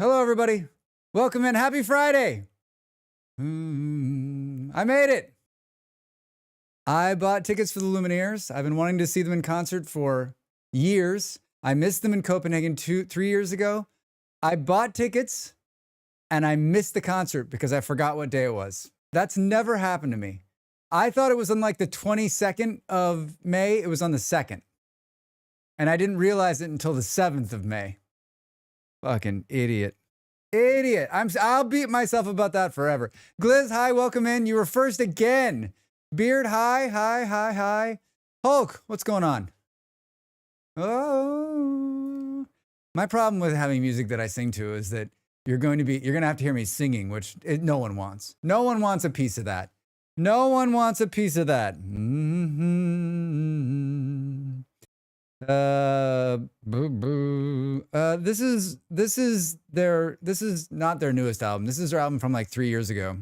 Hello, everybody. Welcome in. Happy Friday. I made it. I bought tickets for the Lumineers. I've been wanting to see them in concert for years. I missed them in Copenhagen 3 years ago. I bought tickets and I missed the concert because I forgot what day it was. That's never happened to me. I thought it was on like the 22nd of May. It was on the 2nd. And I didn't realize it until the 7th of May. Fucking idiot. Idiot. I'll beat myself about that forever. Gliz, hi, welcome in. You were first again. Beard, hi. Hulk, what's going on? Oh. My problem with having music that I sing to is that you're going to have to hear me singing, which no one wants. No one wants a piece of that. No one wants a piece of that. This is not their newest album. This is their album from like 3 years ago.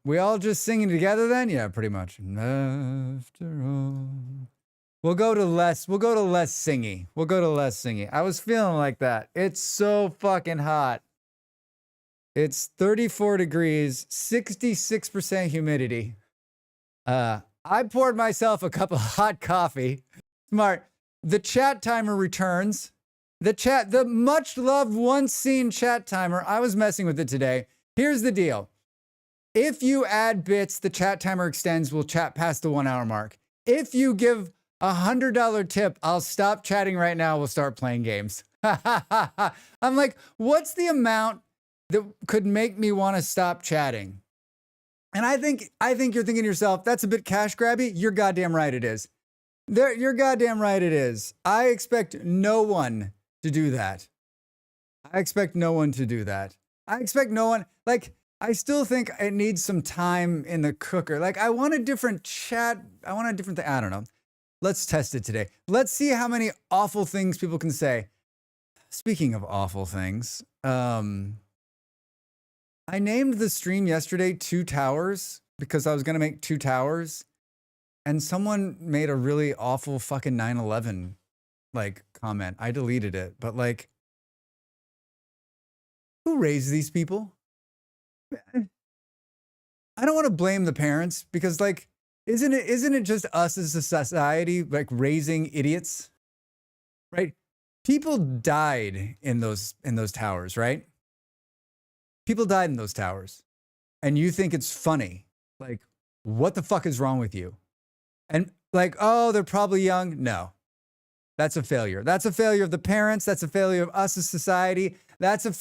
We all just singing together then? Yeah, pretty much. After all. We'll go to less singy. I was feeling like that. It's so fucking hot. It's 34 degrees, 66% humidity. I poured myself a cup of hot coffee. Smart. The chat timer returns. The much loved, once seen chat timer. I was messing with it today. Here's the deal. If you add bits, the chat timer extends. We'll chat past the 1 hour mark. If you give $100 tip, I'll stop chatting right now. We'll start playing games. I'm like, what's the amount that could make me want to stop chatting? And I think you're thinking to yourself, that's a bit cash grabby. You're goddamn right it is. You're goddamn right it is. I expect no one to do that. I expect no one, like, I still think it needs some time in the cooker. Like, I want a different chat. I want a different thing. I don't know. Let's test it today. Let's see how many awful things people can say. Speaking of awful things, I named the stream yesterday 2 Towers because I was going to make 2 towers. And someone made a really awful fucking 9/11 like comment. I deleted it, but like, who raised these people? I don't want to blame the parents because like, isn't it just us as a society like raising idiots? Right? People died in those towers, right? People died in those towers. And you think it's funny. Like, what the fuck is wrong with you? And like, oh, they're probably young. No, that's a failure. That's a failure of the parents. That's a failure of us as society. That's a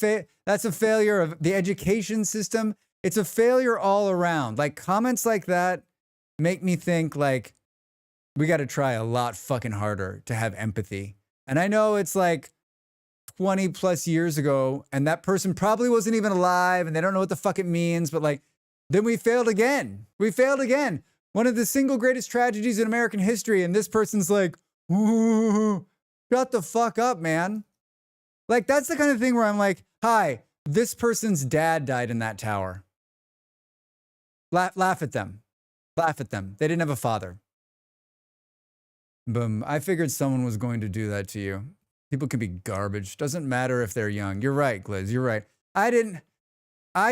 failure of the education system. It's a failure all around. Like, comments like that make me think like we got to try a lot fucking harder to have empathy. And I know it's like 20 plus years ago and that person probably wasn't even alive and they don't know what the fuck it means, but like, then we failed again. One of the single greatest tragedies in American history. And this person's like, ooh, shut the fuck up, man. Like, that's the kind of thing where I'm like, hi, this person's dad died in that tower. Laugh at them. They didn't have a father. Boom. I figured someone was going to do that to you. People can be garbage. Doesn't matter if they're young. You're right, Gliz. You're right. I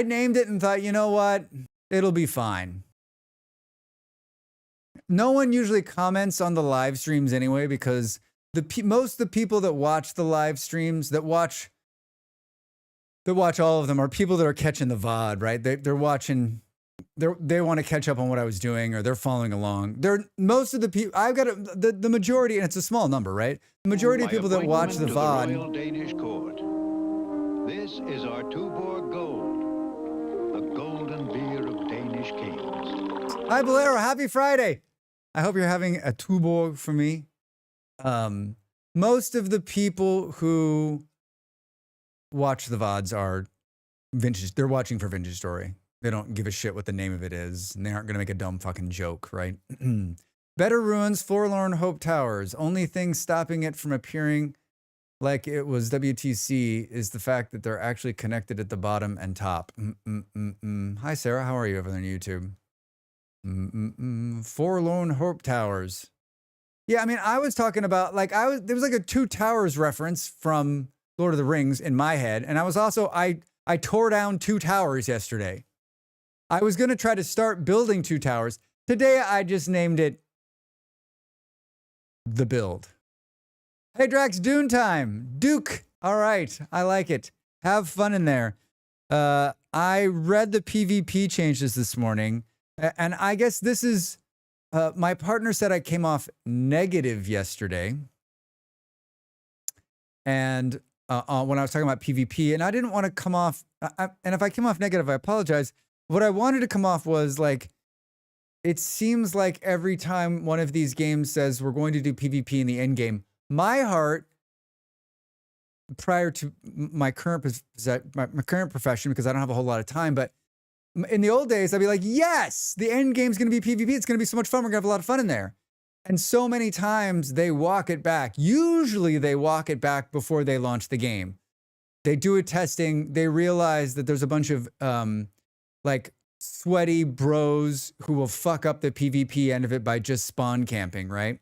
named it and thought, you know what? It'll be fine. No one usually comments on the live streams anyway, because most of the people that watch the live streams, that watch all of them, are people that are catching the VOD, right? They're watching. They want to catch up on what I was doing, or they're following along. Most of the people, I've got the majority, and it's a small number, right? The majority of people that watch the VOD. The Royal Danish Court. This is our Tuborg Gold, the golden beer of Danish kings. Hi, Bolero. Happy Friday. I hope you're having a Tuborg for me. Most of the people who watch the VODs are vintage. They're watching for Vintage Story. They don't give a shit what the name of it is, and they aren't going to make a dumb fucking joke, right? Better Ruins, Forlorn Hope Towers. Only thing stopping it from appearing like it was WTC is the fact that they're actually connected at the bottom and top. Hi, Sarah. How are you over there on YouTube? Forlorn Hope Towers. Yeah, I mean, I was talking about, like, there was like a 2 Towers reference from Lord of the Rings in my head. And I was also, I tore down 2 towers yesterday. I was going to try to start building 2 towers. Today, I just named it The Build. Hey, Drax, Dune time. Duke. All right. I like it. Have fun in there. I read the PvP changes this morning, and I guess this is, my partner said I came off negative yesterday. And when I was talking about PvP, and I didn't want to come off, and if I came off negative, I apologize. What I wanted to come off was like, it seems like every time one of these games says we're going to do PvP in the end game, my heart, prior to my current profession, because I don't have a whole lot of time, but in the old days, I'd be like, yes, the end game's going to be PvP. It's going to be so much fun. We're going to have a lot of fun in there. And so many times they walk it back. Usually they walk it back before they launch the game. They do a testing. They realize that there's a bunch of like sweaty bros who will fuck up the PvP end of it by just spawn camping, right?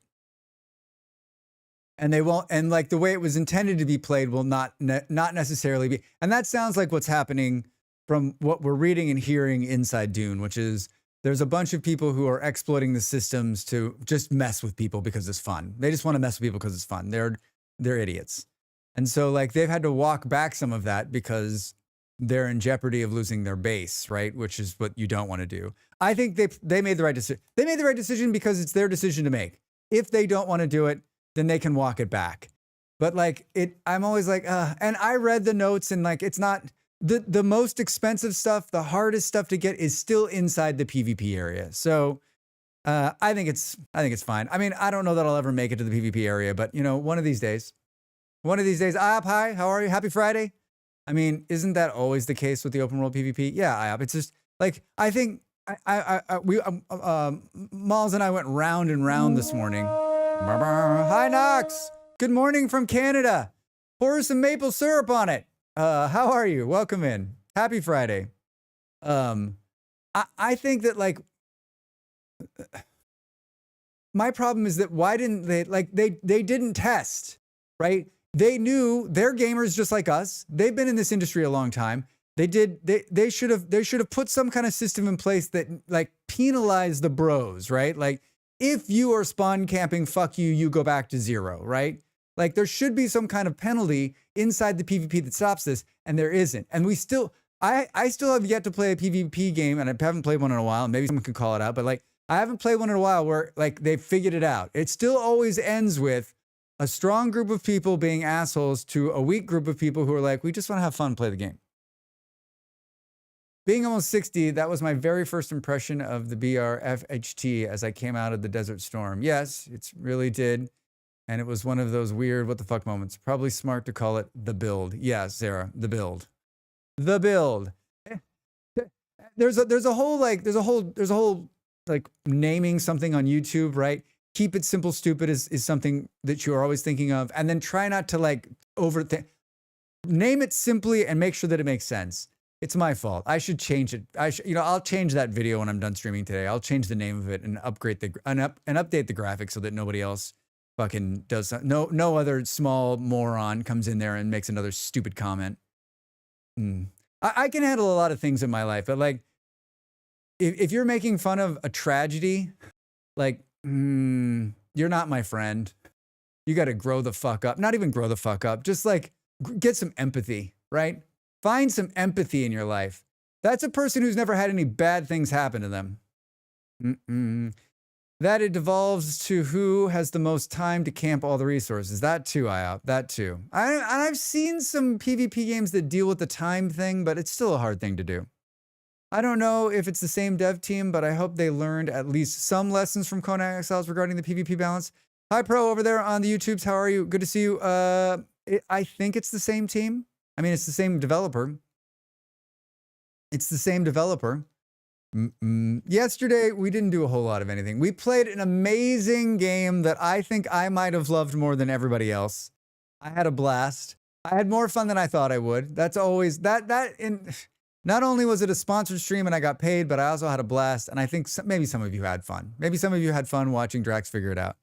And they won't, and like the way it was intended to be played will not necessarily be. And that sounds like what's happening from what we're reading and hearing inside Dune, which is there's a bunch of people who are exploiting the systems to just mess with people because it's fun. They just want to mess with people because it's fun. They're idiots. And so like they've had to walk back some of that because they're in jeopardy of losing their base, right? Which is what you don't want to do. I think they made the right decision. They made the right decision because it's their decision to make. If they don't want to do it, then they can walk it back. But like I'm always like, and I read the notes and like, it's not the most expensive stuff, the hardest stuff to get is still inside the PvP area. So I think it's fine. I mean, I don't know that I'll ever make it to the PvP area, but you know, one of these days, IOP, hi, how are you? Happy Friday. I mean, isn't that always the case with the open world PvP? Yeah, IOP. It's just like, I think Malls and I went round and round this morning. Hi, Knox. Good morning from Canada. Pour some maple syrup on it. How are you? Welcome in. Happy Friday. I think that like my problem is that why didn't they they didn't test, right? They knew they're gamers just like us. They've been in this industry a long time. They should have put some kind of system in place that like penalized the bros, right? Like if you are spawn camping, fuck you, you go back to 0, right? Like there should be some kind of penalty inside the PvP that stops this, and there isn't. And we still, I still have yet to play a PvP game, and I haven't played one in a while. Maybe someone can call it out, but like I haven't played one in a while where like they've figured it out. It still always ends with a strong group of people being assholes to a weak group of people who are like, we just want to have fun, play the game. Being almost 60, that was my very first impression of the BRFHT as I came out of the Desert Storm. Yes, it really did. And it was one of those weird what the fuck moments. Probably smart to call it the build. Yeah, Sarah, the build. The build. There's a whole like naming something on YouTube, right? Keep it simple, stupid is something that you are always thinking of. And then try not to like overthink. Name it simply and make sure that it makes sense. It's my fault. I should change it. I'll change that video when I'm done streaming today. I'll change the name of it and update the graphics so that nobody else fucking does. No other small moron comes in there and makes another stupid comment. I can handle a lot of things in my life, but like, if you're making fun of a tragedy, like, you're not my friend. You got to grow the fuck up. Not even grow the fuck up. Just like get some empathy, right? Find some empathy in your life. That's a person who's never had any bad things happen to them. That it devolves to who has the most time to camp all the resources. That too, IOP. That too. I've seen some PvP games that deal with the time thing, but it's still a hard thing to do. I don't know if it's the same dev team, but I hope they learned at least some lessons from Conan Exiles regarding the PvP balance. Hi, Pro, over there on the YouTubes. How are you? Good to see you. I think it's the same team. I mean, it's the same developer. It's the same developer. Yesterday, we didn't do a whole lot of anything. We played an amazing game that I think I might have loved more than everybody else. I had a blast. I had more fun than I thought I would. That's always not only was it a sponsored stream and I got paid, but I also had a blast. And I think maybe some of you had fun. Maybe some of you had fun watching Drax figure it out.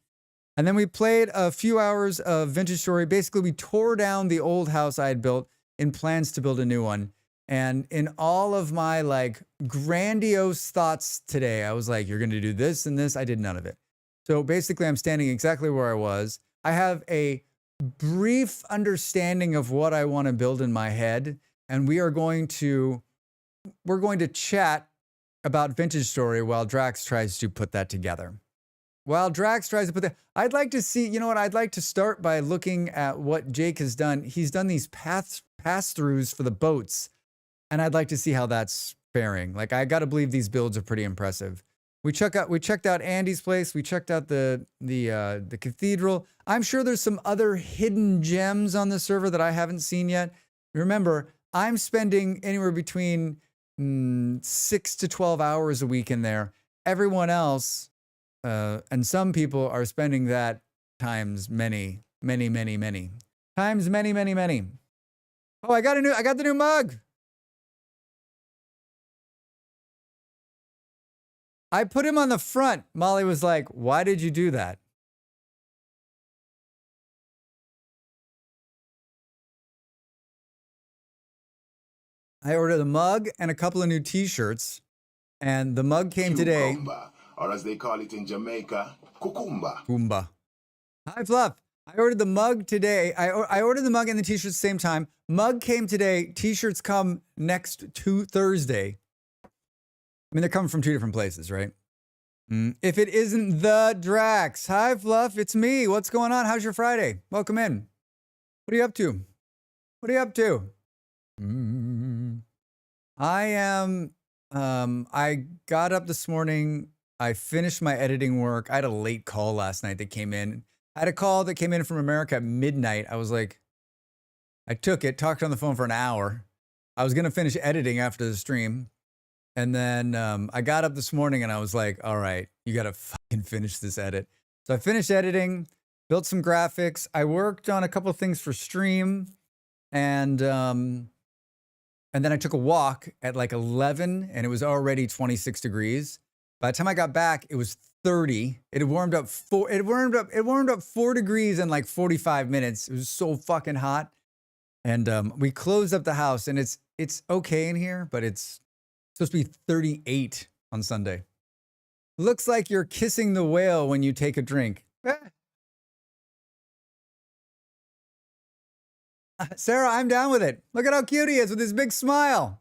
And then we played a few hours of Vintage Story. Basically, we tore down the old house I had built in plans to build a new one. And in all of my like grandiose thoughts today, I was like, you're going to do this and this. I did none of it. So basically, I'm standing exactly where I was. I have a brief understanding of what I want to build in my head. And we're going to chat about Vintage Story while Drax tries to put that together. While Drax tries to put that, I'd like to see, you know what? I'd like to start by looking at what Jake has done. He's done these pass-throughs for the boats, and I'd like to see how that's faring. Like, I got to believe these builds are pretty impressive. We checked out Andy's place. We checked out the cathedral. I'm sure there's some other hidden gems on the server that I haven't seen yet. Remember, I'm spending anywhere between 6 to 12 hours a week in there. Everyone else, and some people are spending that times many. Times many. Oh, I got the new mug. I put him on the front. Molly was like, why did you do that? I ordered a mug and a couple of new t-shirts, and the mug came today. Cucumba, or as they call it in Jamaica, cucumba. Kumba. Hi, Fluff. I ordered the mug today. I ordered the mug and the t-shirts at the same time. Mug came today. T-shirts come next Thursday. I mean, they're coming from two different places, right? If it isn't the Drax. Hi, Fluff. It's me. What's going on? How's your Friday? Welcome in. What are you up to? What are you up to? I am, I got up this morning. I finished my editing work. I had a late call last night that came in. I had a call that came in from America at midnight. I was like, I took it, talked on the phone for an hour. I was going to finish editing after the stream. And then I got up this morning and I was like, all right, you got to fucking finish this edit. So I finished editing, built some graphics. I worked on a couple of things for stream. And then I took a walk at like 11 and it was already 26 degrees. By the time I got back, it was 30. It had warmed up 4 degrees in like 45 minutes. It was so fucking hot. And we closed up the house and it's okay in here, but it's supposed to be 38 on Sunday. Looks like you're kissing the whale when you take a drink. Sarah, I'm down with it. Look at how cute he is with his big smile.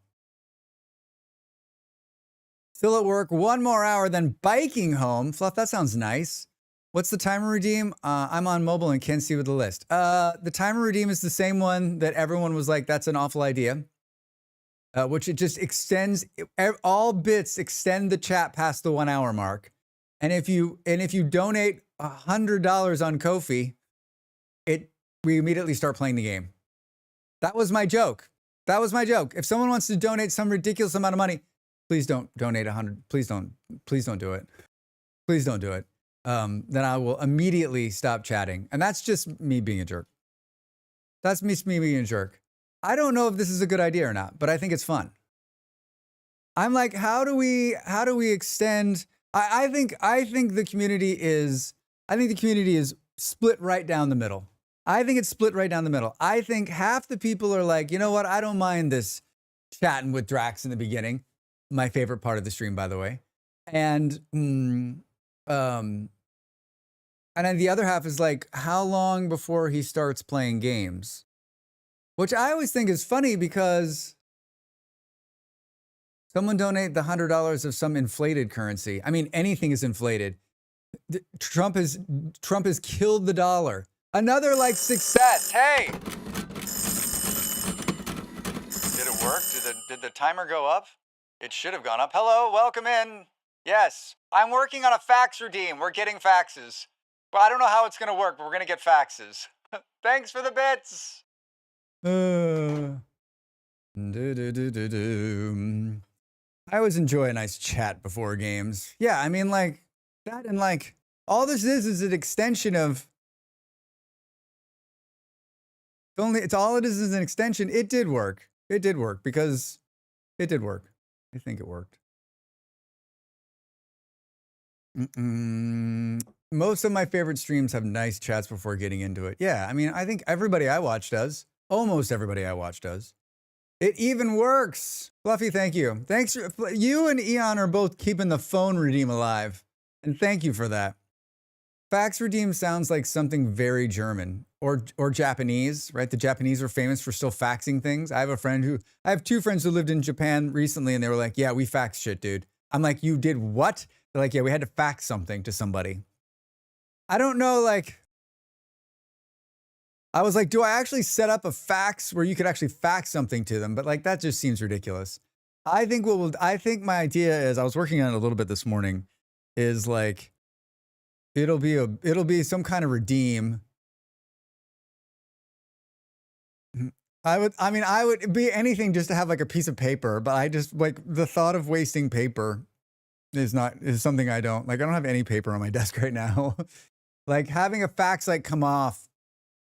Still at work, 1 more hour, then biking home. Fluff, that sounds nice. What's the timer redeem? I'm on mobile and can't see with the list. The timer redeem is the same one that everyone was like, that's an awful idea. Which it just extends, all bits extend the chat past the 1 hour mark. And if you donate $100 on Ko-fi, we immediately start playing the game. That was my joke. If someone wants to donate some ridiculous amount of money, please don't donate 100. Please don't do it. Please don't do it. Then I will immediately stop chatting. And that's just me being a jerk. That's me being a jerk. I don't know if this is a good idea or not, but I think it's fun. I'm like, how do we extend? I think the community is split right down the middle. I think it's split right down the middle. I think half the people are like, you know what? I don't mind this chatting with Drax in the beginning. My favorite part of the stream, by the way. And then the other half is like, how long before he starts playing games? Which I always think is funny because someone donate the $100 of some inflated currency. I mean, anything is inflated. Trump has killed the dollar. Another like success. Hey, did it work? Did the timer go up? It should have gone up. Hello, welcome in. Yes, I'm working on a fax redeem. We're getting faxes, but I don't know how it's gonna work. But we're gonna get faxes. Thanks for the bits. I always enjoy a nice chat before games. Yeah, I mean, like that, and like all this is an extension of. It's all it is an extension. It did work. It did work because it did work. I think it worked. most of my favorite streams have nice chats before getting into it. Yeah, I mean, I think everybody I watch does. Almost everybody I watch does. It even works. Fluffy, thank you. Thanks. You and Eon are both keeping the phone redeem alive. And thank you for that. Fax redeem sounds like something very German or Japanese, right? The Japanese are famous for still faxing things. I have two friends who lived in Japan recently and they were like, yeah, we fax shit, dude. I'm like, you did what? They're like, yeah, we had to fax something to somebody. I don't know, like, I was like, do I actually set up a fax where you could actually fax something to them? But like, that just seems ridiculous. I think my idea is, I was working on it a little bit this morning, is like, it'll be some kind of redeem. I would be anything just to have like a piece of paper, but I just like the thought of wasting paper is something I don't like. I don't have any paper on my desk right now. Like having a fax like come off,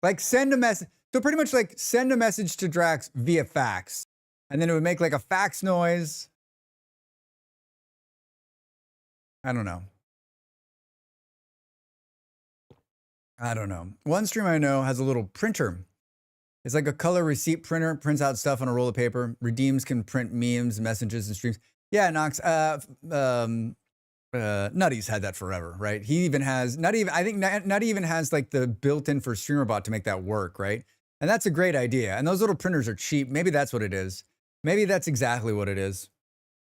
like send a message. So pretty much like send a message to Drax via fax, and then it would make like a fax noise. I don't know. One stream I know has a little printer. It's like a color receipt printer, prints out stuff on a roll of paper. Redeems can print memes, messages, and streams. Yeah, Knox. Nutty's had that forever, right? He even has Nutty even has like the built-in for StreamerBot to make that work, right? And that's a great idea. And those little printers are cheap. Maybe that's what it is. Maybe that's exactly what it is.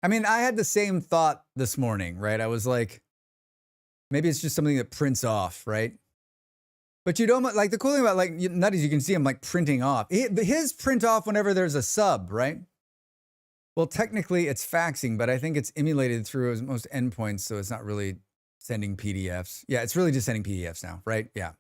I mean, I had the same thought this morning, right? I was like, maybe it's just something that prints off, right? But you don't like the cool thing about like Nutty's, you can see him like printing off. His print off whenever there's a sub, right? Well, technically it's faxing, but I think it's emulated through most endpoints, so it's not really sending PDFs. Yeah, it's really just sending PDFs now, right? Yeah.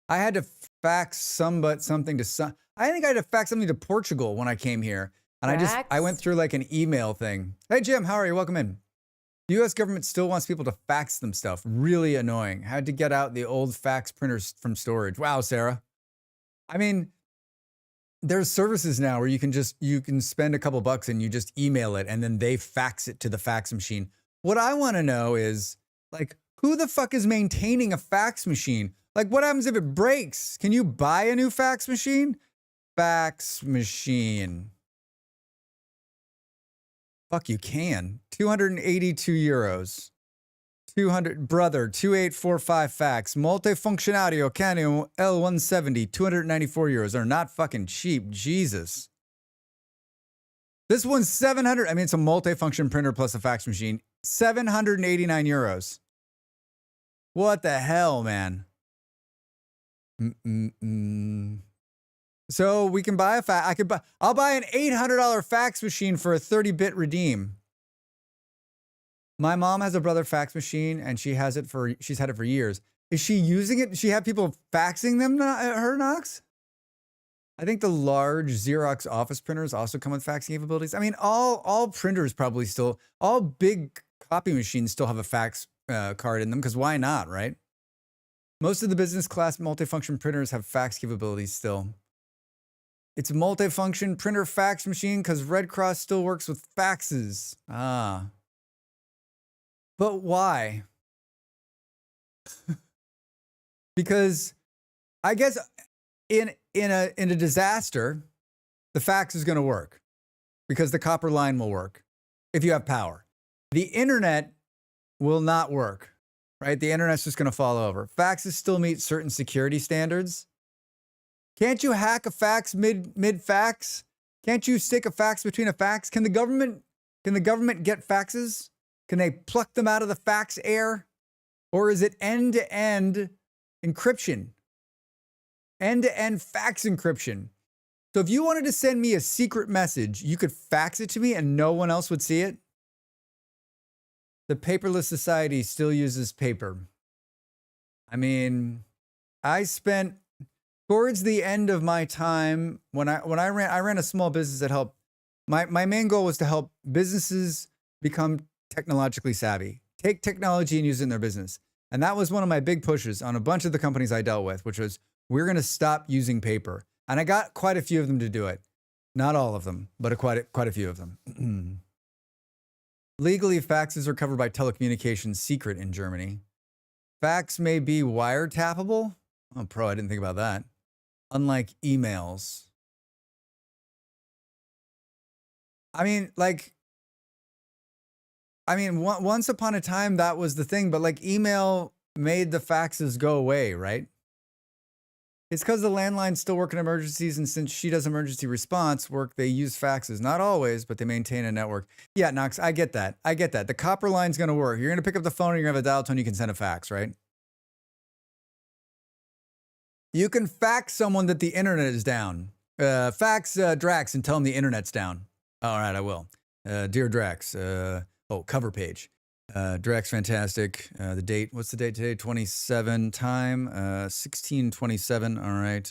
I had to fax something to some. I think I had to fax something to Portugal when I came here, and Drax? I went through like an email thing. Hey Jim, how are you? Welcome in. The U.S. government still wants people to fax them stuff. Really annoying. Had to get out the old fax printers from storage. Wow, Sarah. I mean, there's services now where you can spend a couple bucks and you just email it and then they fax it to the fax machine. What I want to know is like, who the fuck is maintaining a fax machine? Like, what happens if it breaks? Can you buy a new fax machine? Fax machine. Fuck, you can. 282 euros. 2845 fax. Multifunccionario Canon L170, 294 euros. Are not fucking cheap. Jesus. This one's 700. I mean, it's a multifunction printer plus a fax machine. 789 euros. What the hell, man? So we can buy a fax. I'll buy an $800 fax machine for a 30-bit redeem. My mom has a brother fax machine and she's had it for years. Is she using it? Does she have people faxing them, her Knox? I think the large Xerox office printers also come with faxing capabilities. I mean, all printers probably still, all big copy machines still have a fax card in them, because why not, right? Most of the business class multifunction printers have fax capabilities still. It's a multifunction printer fax machine because Red Cross still works with faxes. Ah. But why? Because I guess in a disaster, the fax is going to work because the copper line will work if you have power. The internet will not work, right? The internet's just going to fall over. Faxes still meet certain security standards. Can't you hack a fax mid fax? Can't you stick a fax between a fax? Can the government get faxes? Can they pluck them out of the fax air? Or is it end-to-end encryption? End-to-end fax encryption. So if you wanted to send me a secret message, you could fax it to me and no one else would see it? The paperless society still uses paper. I mean, I spent towards the end of my time when I ran a small business that helped. My main goal was to help businesses become technologically savvy, take technology and use it in their business. And that was one of my big pushes on a bunch of the companies I dealt with, which was, we're going to stop using paper. And I got quite a few of them to do it. Not all of them, but quite a few of them. Legally, faxes are covered by telecommunications secret in Germany. Fax may be wiretappable. Oh, pro, I didn't think about that. Unlike emails. I mean, like, once upon a time that was the thing, but like email made the faxes go away, right? It's because the landlines still work in emergencies, and since she does emergency response work, they use faxes. Not always, but they maintain a network. Yeah, Knox, I get that. I get that. The copper line's going to work. You're going to pick up the phone and you're going to have a dial tone, you can send a fax, right? You can fax someone that the internet is down. Fax Drax and tell him the internet's down. All right, I will. Dear Drax, cover page. Drax, fantastic. The date, what's the date today? 27, time, 1627. All right.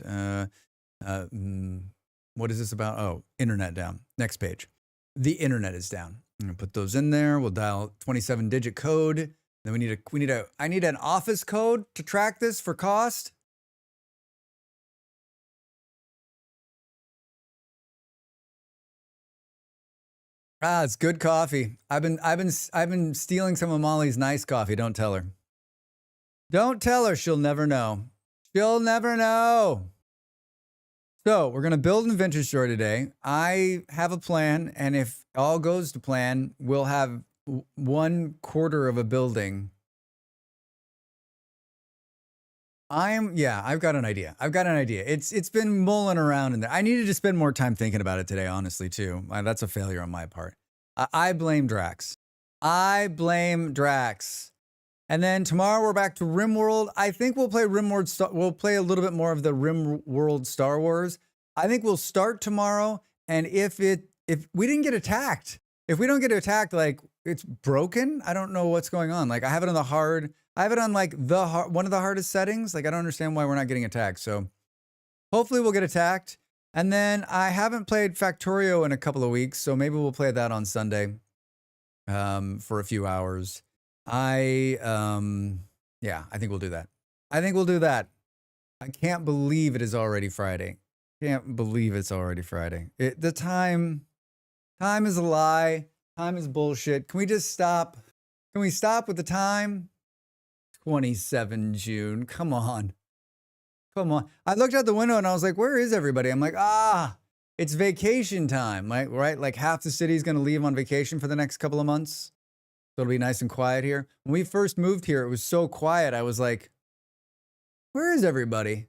What is this about? Oh, internet down. Next page. The internet is down. I'm gonna put those in there. We'll dial 27-digit code. Then I need an office code to track this for cost. Ah, it's good coffee. I've been stealing some of Molly's nice coffee. Don't tell her. Don't tell her. She'll never know. She'll never know. So we're gonna build an vintage store today. I have a plan, and if all goes to plan, we'll have 1/4 of a building. I've got an idea. It's been mulling around in there. I needed to spend more time thinking about it today, honestly, too. That's a failure on my part. I blame Drax. And then tomorrow we're back to RimWorld. I think we'll play RimWorld. We'll play a little bit more of the RimWorld Star Wars. I think we'll start tomorrow. And if we didn't get attacked, if we don't get attacked, like it's broken. I don't know what's going on. Like I have it on the hard. I have it on like one of the hardest settings. Like I don't understand why we're not getting attacked. So hopefully we'll get attacked. And then I haven't played Factorio in a couple of weeks, so maybe we'll play that on Sunday for a few hours. I think we'll do that. I can't believe it is already Friday. The time is a lie. Time is bullshit. Can we just stop? Can we stop with the time? 27 June. Come on. I looked out the window and I was like, where is everybody? I'm like, it's vacation time, right? Like half the city's going to leave on vacation for the next couple of months. So it'll be nice and quiet here. When we first moved here, it was so quiet. I was like, where is everybody?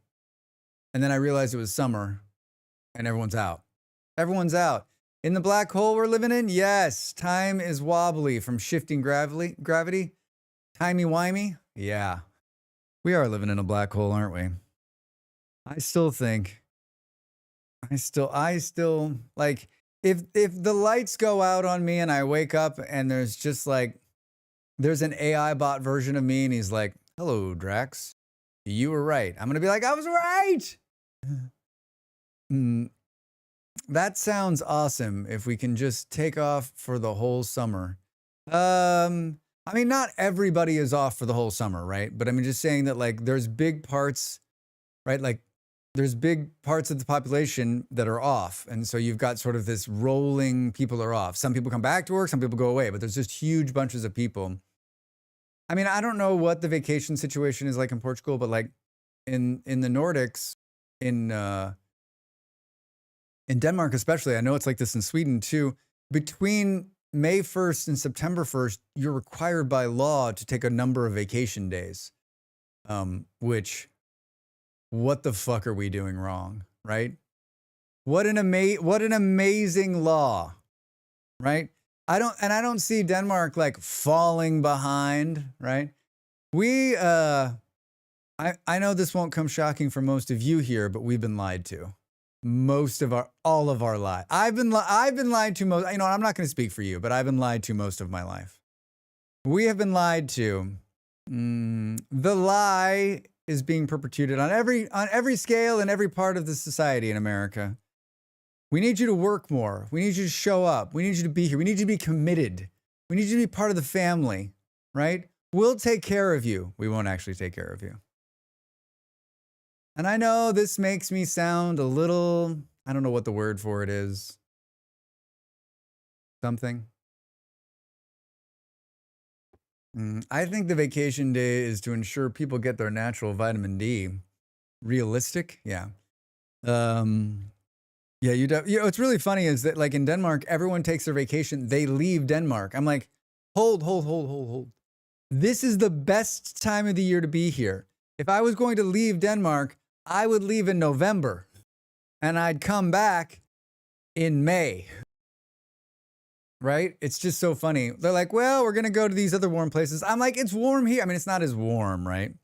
And then I realized it was summer and everyone's out. In the black hole we're living in, yes, time is wobbly from shifting gravity. Timey-wimey? Yeah. We are living in a black hole, aren't we? I still like if the lights go out on me and I wake up and there's just like there's an AI bot version of me and he's like, "Hello, Drax. You were right." I'm going to be like, "I was right." That sounds awesome if we can just take off for the whole summer. I mean, not everybody is off for the whole summer, right? But I mean, just saying that like there's big parts, right? Like there's big parts of the population that are off. And so you've got sort of this rolling people are off. Some people come back to work, some people go away, but there's just huge bunches of people. I mean, I don't know what the vacation situation is like in Portugal, but like in the Nordics, in Denmark especially, I know it's like this in Sweden too, between May 1st and September 1st, you're required by law to take a number of vacation days, which, what the fuck are we doing wrong, right? What an amazing law, right? I don't see Denmark like falling behind, right? I know this won't come shocking for most of you here, but we've been lied to. All of our life. I've been lied to most, I'm not going to speak for you, but I've been lied to most of my life. We have been lied to. The lie is being perpetuated on every scale and every part of the society in America. We need you to work more. We need you to show up. We need you to be here. We need you to be committed. We need you to be part of the family, right? We'll take care of you. We won't actually take care of you. And I know this makes me sound a little, I don't know what the word for it is. Something. I think the vacation day is to ensure people get their natural vitamin D. Realistic? Yeah. Um, yeah, it's really funny is that like in Denmark, everyone takes their vacation. They leave Denmark. I'm like, hold. This is the best time of the year to be here. If I was going to leave Denmark, I would leave in November and I'd come back in May. Right? It's just so funny. They're like, well, we're going to go to these other warm places. I'm like, it's warm here. I mean, it's not as warm, right?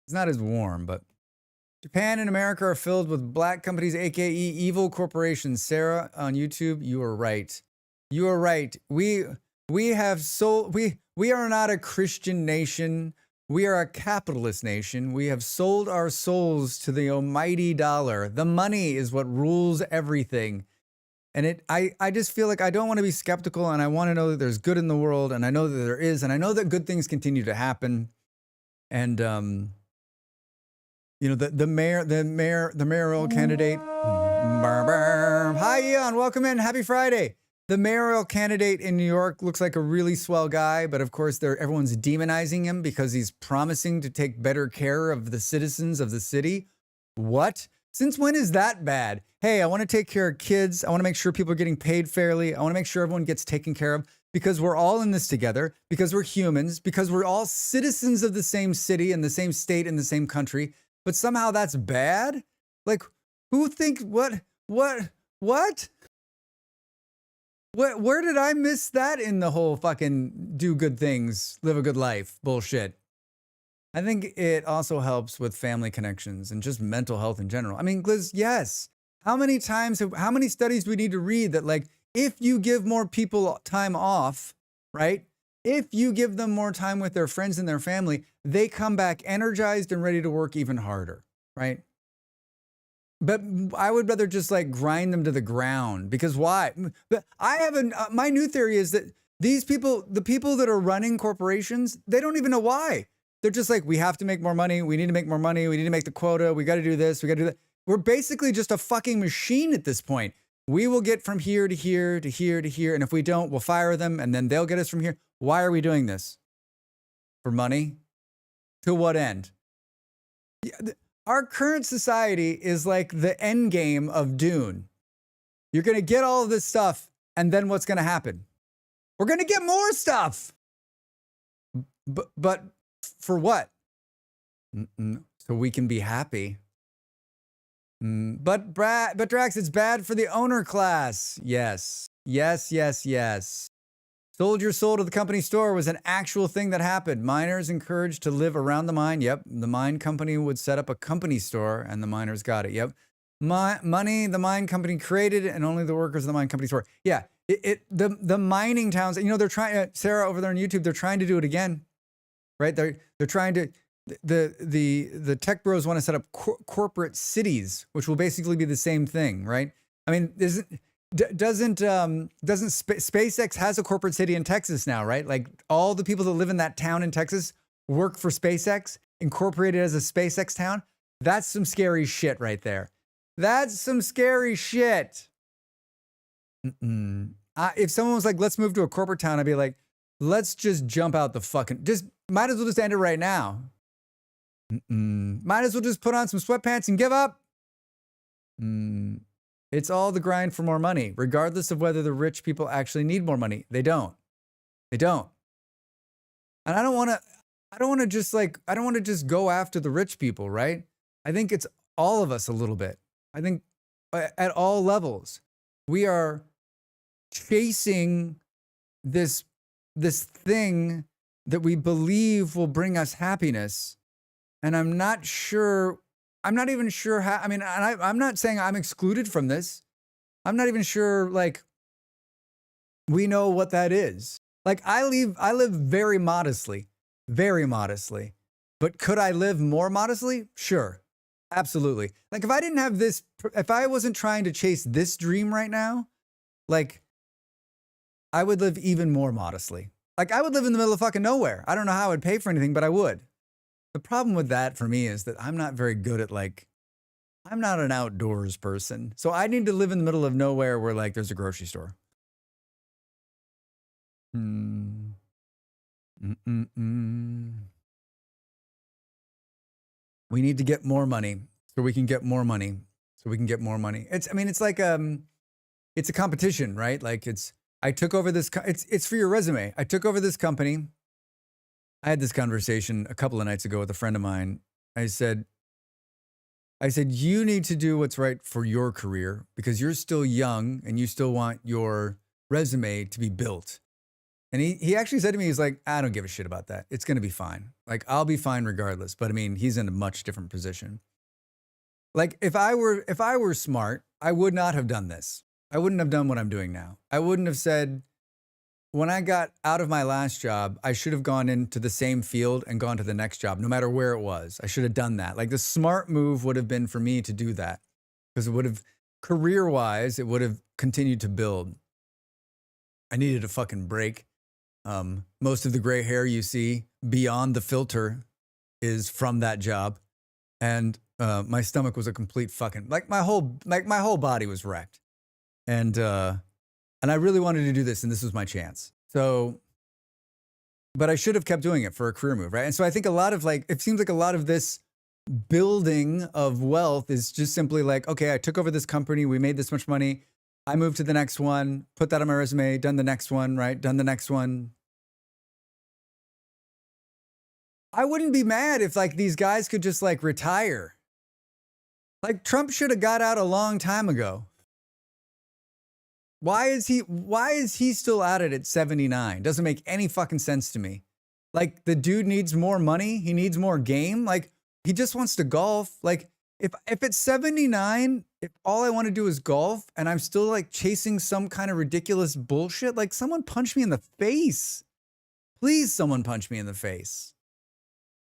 It's not as warm, but Japan and America are filled with black companies, aka evil corporations. Sarah on YouTube, you are right. You are right. We are not a Christian nation. We are a capitalist nation. We have sold our souls to the almighty dollar. The money is what rules everything. And I just feel like I don't want to be skeptical, and I want to know that there's good in the world, and I know that there is, and I know that good things continue to happen. And you know, the mayoral candidate. Hi, Eon, welcome in. Happy Friday. The mayoral candidate in New York looks like a really swell guy, but of course everyone's demonizing him because he's promising to take better care of the citizens of the city. What? Since when is that bad? Hey, I want to take care of kids. I want to make sure people are getting paid fairly. I want to make sure everyone gets taken care of because we're all in this together, because we're humans, because we're all citizens of the same city and the same state and the same country. But somehow that's bad? Like, who thinks what? Where did I miss that in the whole fucking do good things, live a good life bullshit? I think it also helps with family connections and just mental health in general. I mean, Gliz, yes. How many studies do we need to read that, like, if you give more people time off, right? If you give them more time with their friends and their family, they come back energized and ready to work even harder, right? But I would rather just like grind them to the ground because why? But my new theory is that these people, the people that are running corporations, they don't even know why. They're just like, we have to make more money. We need to make more money. We need to make the quota. We got to do this. We got to do that. We're basically just a fucking machine at this point. We will get from here to here to here to here. And if we don't, we'll fire them and then they'll get us from here. Why are we doing this? For money? To what end? Our current society is like the end game of Dune. You're going to get all of this stuff, and then what's going to happen? We're going to get more stuff. But for what? So we can be happy. But Drax, it's bad for the owner class. Yes. Sold your soul to the company store was an actual thing that happened. Miners encouraged to live around the mine. Yep. The mine company would set up a company store and the miners got it. Yep. Money the mine company created and only the workers of the mine company store. Yeah. The mining towns, you know, they're trying, Sarah over there on YouTube, they're trying to do it again, right? They're trying to, the tech bros want to set up corporate cities, which will basically be the same thing, right? I mean, doesn't SpaceX has a corporate city in Texas now, right? Like all the people that live in that town in Texas work for SpaceX, incorporated as a SpaceX town. That's some scary shit right there. That's some scary shit. If someone was like, let's move to a corporate town, I'd be like, let's just jump out the fucking, might as well just end it right now. Might as well just put on some sweatpants and give up. It's all the grind for more money, regardless of whether the rich people actually need more money. They don't. And I don't want to just go after the rich people, right? I think it's all of us a little bit. I think at all levels, we are chasing this thing that we believe will bring us happiness. And I'm not even sure how, I mean, I'm not saying I'm excluded from this. I'm not even sure, like, we know what that is. Like, I live very modestly. But could I live more modestly? Sure. Absolutely. Like, if I wasn't trying to chase this dream right now, like, I would live even more modestly. Like, I would live in the middle of fucking nowhere. I don't know how I would pay for anything, but I would. The problem with that for me is that I'm not very good at, like, I'm not an outdoors person. So I need to live in the middle of nowhere where, like, there's a grocery store. We need to get more money so we can get more money so we can get more money. It's, I mean, it's like, it's a competition, right? Like I took over this, it's for your resume. I took over this company. I had this conversation a couple of nights ago with a friend of mine. I said, you need to do what's right for your career because you're still young and you still want your resume to be built. And he actually said to me, he's like, I don't give a shit about that. It's going to be fine. Like, I'll be fine regardless. But I mean, he's in a much different position. Like, if I were smart, I would not have done this. I wouldn't have done what I'm doing now. I wouldn't have said, when I got out of my last job, I should have gone into the same field and gone to the next job, no matter where it was. I should have done that. Like, the smart move would have been for me to do that because it would have, career-wise, it would have continued to build. I needed a fucking break. Most of the gray hair you see beyond the filter is from that job. And my stomach was a complete fucking, like my whole body was wrecked. And I really wanted to do this, and this was my chance. So, but I should have kept doing it for a career move, right? And so I think a lot of it seems like a lot of this building of wealth is just simply like, okay, I took over this company, we made this much money, I moved to the next one, put that on my resume, done the next one, right? Done the next one. I wouldn't be mad if like these guys could just like retire. Like Trump should have got out a long time ago. Why is he still at it at 79? Doesn't make any fucking sense to me. Like the dude needs more money, he needs more game. Like he just wants to golf. Like if it's 79, if all I want to do is golf and I'm still like chasing some kind of ridiculous bullshit, like someone punch me in the face. Please, someone punch me in the face.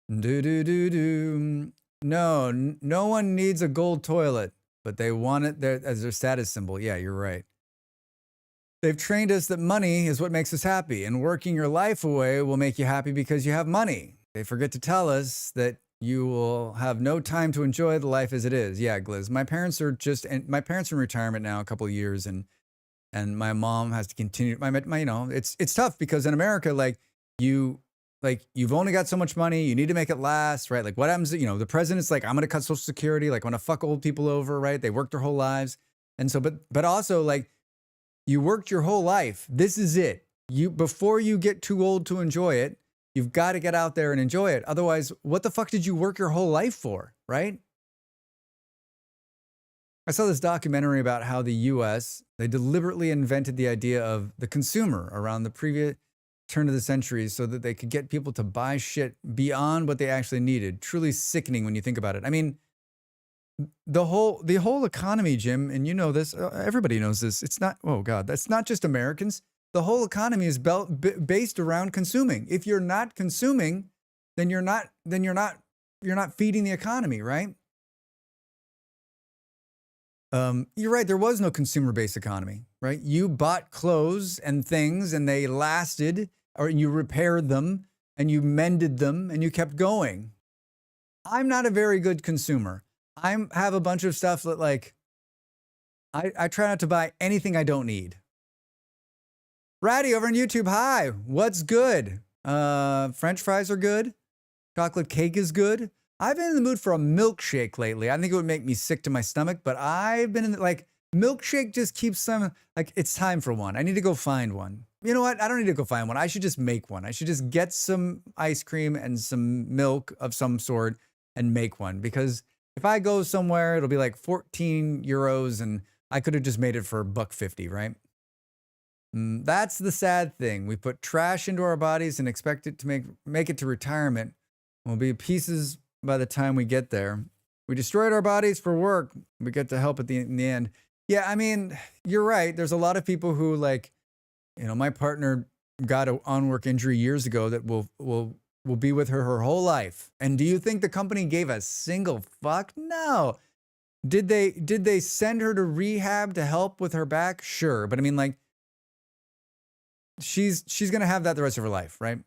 No, no one needs a gold toilet, but they want it there as their status symbol. Yeah, you're right. They've trained us that money is what makes us happy, and working your life away will make you happy because you have money. They forget to tell us that you will have no time to enjoy the life as it is. Yeah, Gliz. My parents are in retirement now, a couple of years, and my mom has to continue. It's tough because in America, you've only got so much money. You need to make it last, right? Like what happens? The president's like, I'm going to cut Social Security. Like, I'm going to fuck old people over, right? They work their whole lives, and so, but also like. You worked your whole life. This is it. Before you get too old to enjoy it, you've got to get out there and enjoy it. Otherwise, what the fuck did you work your whole life for, right? I saw this documentary about how the US, they deliberately invented the idea of the consumer around the previous turn of the century so that they could get people to buy shit beyond what they actually needed. Truly sickening when you think about it. I mean, the whole economy, Jim, and you know this, everybody knows this. It's not, oh God, that's not just Americans. The whole economy is based around consuming. If you're not consuming, then you're not feeding the economy, right? You're right. There was no consumer-based economy, right? You bought clothes and things and they lasted, or you repaired them and you mended them and you kept going. I'm not a very good consumer. I have a bunch of stuff that like, I try not to buy anything I don't need. Ratty over on YouTube, hi, what's good? French fries are good. Chocolate cake is good. I've been in the mood for a milkshake lately. I think it would make me sick to my stomach, but I've been in like, milkshake just keeps some, like it's time for one. I need to go find one. You know what? I don't need to go find one. I should just make one. I should just get some ice cream and some milk of some sort and make one, because if I go somewhere, it'll be like 14 euros and I could have just made it for $1.50, right? That's the sad thing. We put trash into our bodies and expect it to make it to retirement. We'll be pieces by the time we get there. We destroyed our bodies for work. We get to help in the end. Yeah, I mean, you're right. There's a lot of people who like, my partner got an on-work injury years ago that will be with her whole life. And do you think the company gave a single fuck? No. Did they send her to rehab to help with her back? Sure. But I mean, like, she's going to have that the rest of her life, right?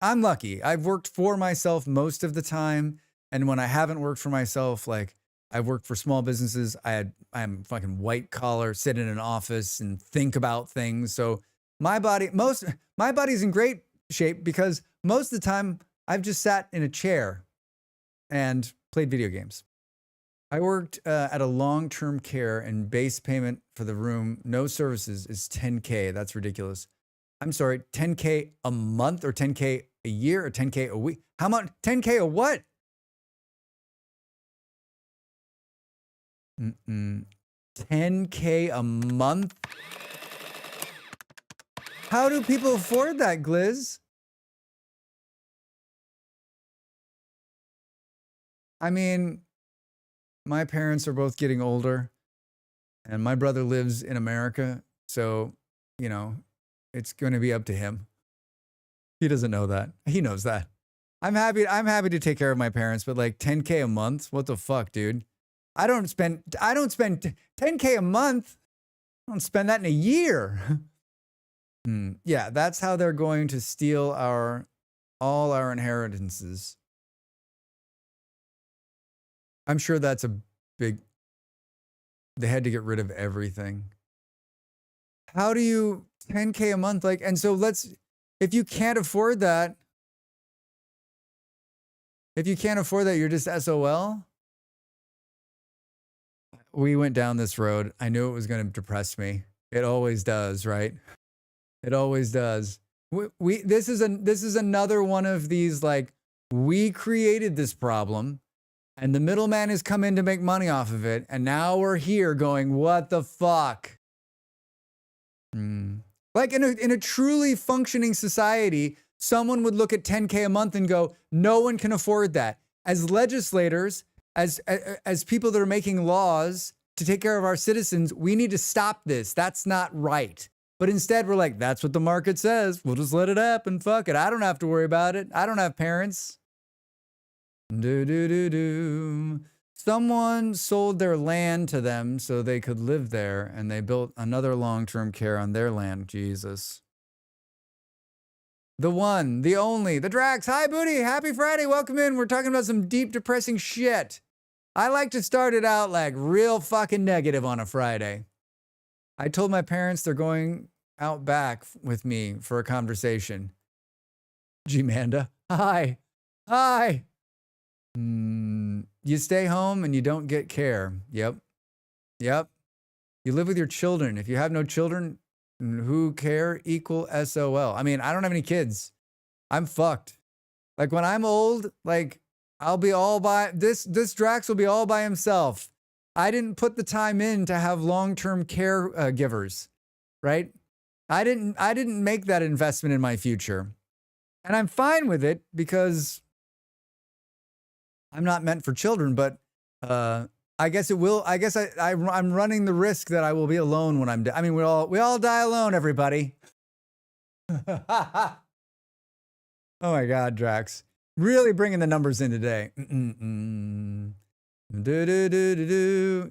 I'm lucky. I've worked for myself most of the time. And when I haven't worked for myself, like I've worked for small businesses, I'm fucking white collar, sit in an office and think about things. So my body's in great shape because most of the time I've just sat in a chair and played video games. I worked at a long-term care and base payment for the room, no services, is $10K. That's ridiculous. I'm sorry, $10K a month or $10K a year or $10K a week? How much? $10K a what? $10K a month? How do people afford that, Gliz? I mean, my parents are both getting older, and my brother lives in America, so, you know, it's going to be up to him. He doesn't know that. He knows that. I'm happy to take care of my parents, but like 10K a month? What the fuck, dude? I don't spend 10K a month. I don't spend that in a year. Yeah, that's how they're going to steal all our inheritances. I'm sure that's a big, they had to get rid of everything. How do you 10K a month? Like, and so if you can't afford that, you're just SOL. We went down this road. I knew it was going to depress me. It always does, right? It always does. This is another one of these, like, we created this problem and the middleman has come in to make money off of it. And now we're here going, what the fuck? Like in a truly functioning society, someone would look at 10K a month and go, no one can afford that. As legislators, as people that are making laws to take care of our citizens, we need to stop this. That's not right. But instead, we're like, that's what the market says. We'll just let it happen. Fuck it. I don't have to worry about it. I don't have parents. Someone sold their land to them so they could live there, and they built another long-term care on their land. Jesus. The one, the only, the Drax. Hi, Booty. Happy Friday. Welcome in. We're talking about some deep, depressing shit. I like to start it out like real fucking negative on a Friday. I told my parents they're going out back with me for a conversation. G-Manda. Hi. Hi. You stay home and you don't get care. Yep. You live with your children. If you have no children who care, equal SOL. I mean, I don't have any kids. I'm fucked. Like when I'm old, like I'll be all by this Drax will be all by himself. I didn't put the time in to have long-term care givers, right? I didn't make that investment in my future. And I'm fine with it because I'm not meant for children, but I guess it will. I guess I'm running the risk that I will be alone when I'm dead. I mean, we all die alone, everybody. Oh my God, Drax. Really bringing the numbers in today.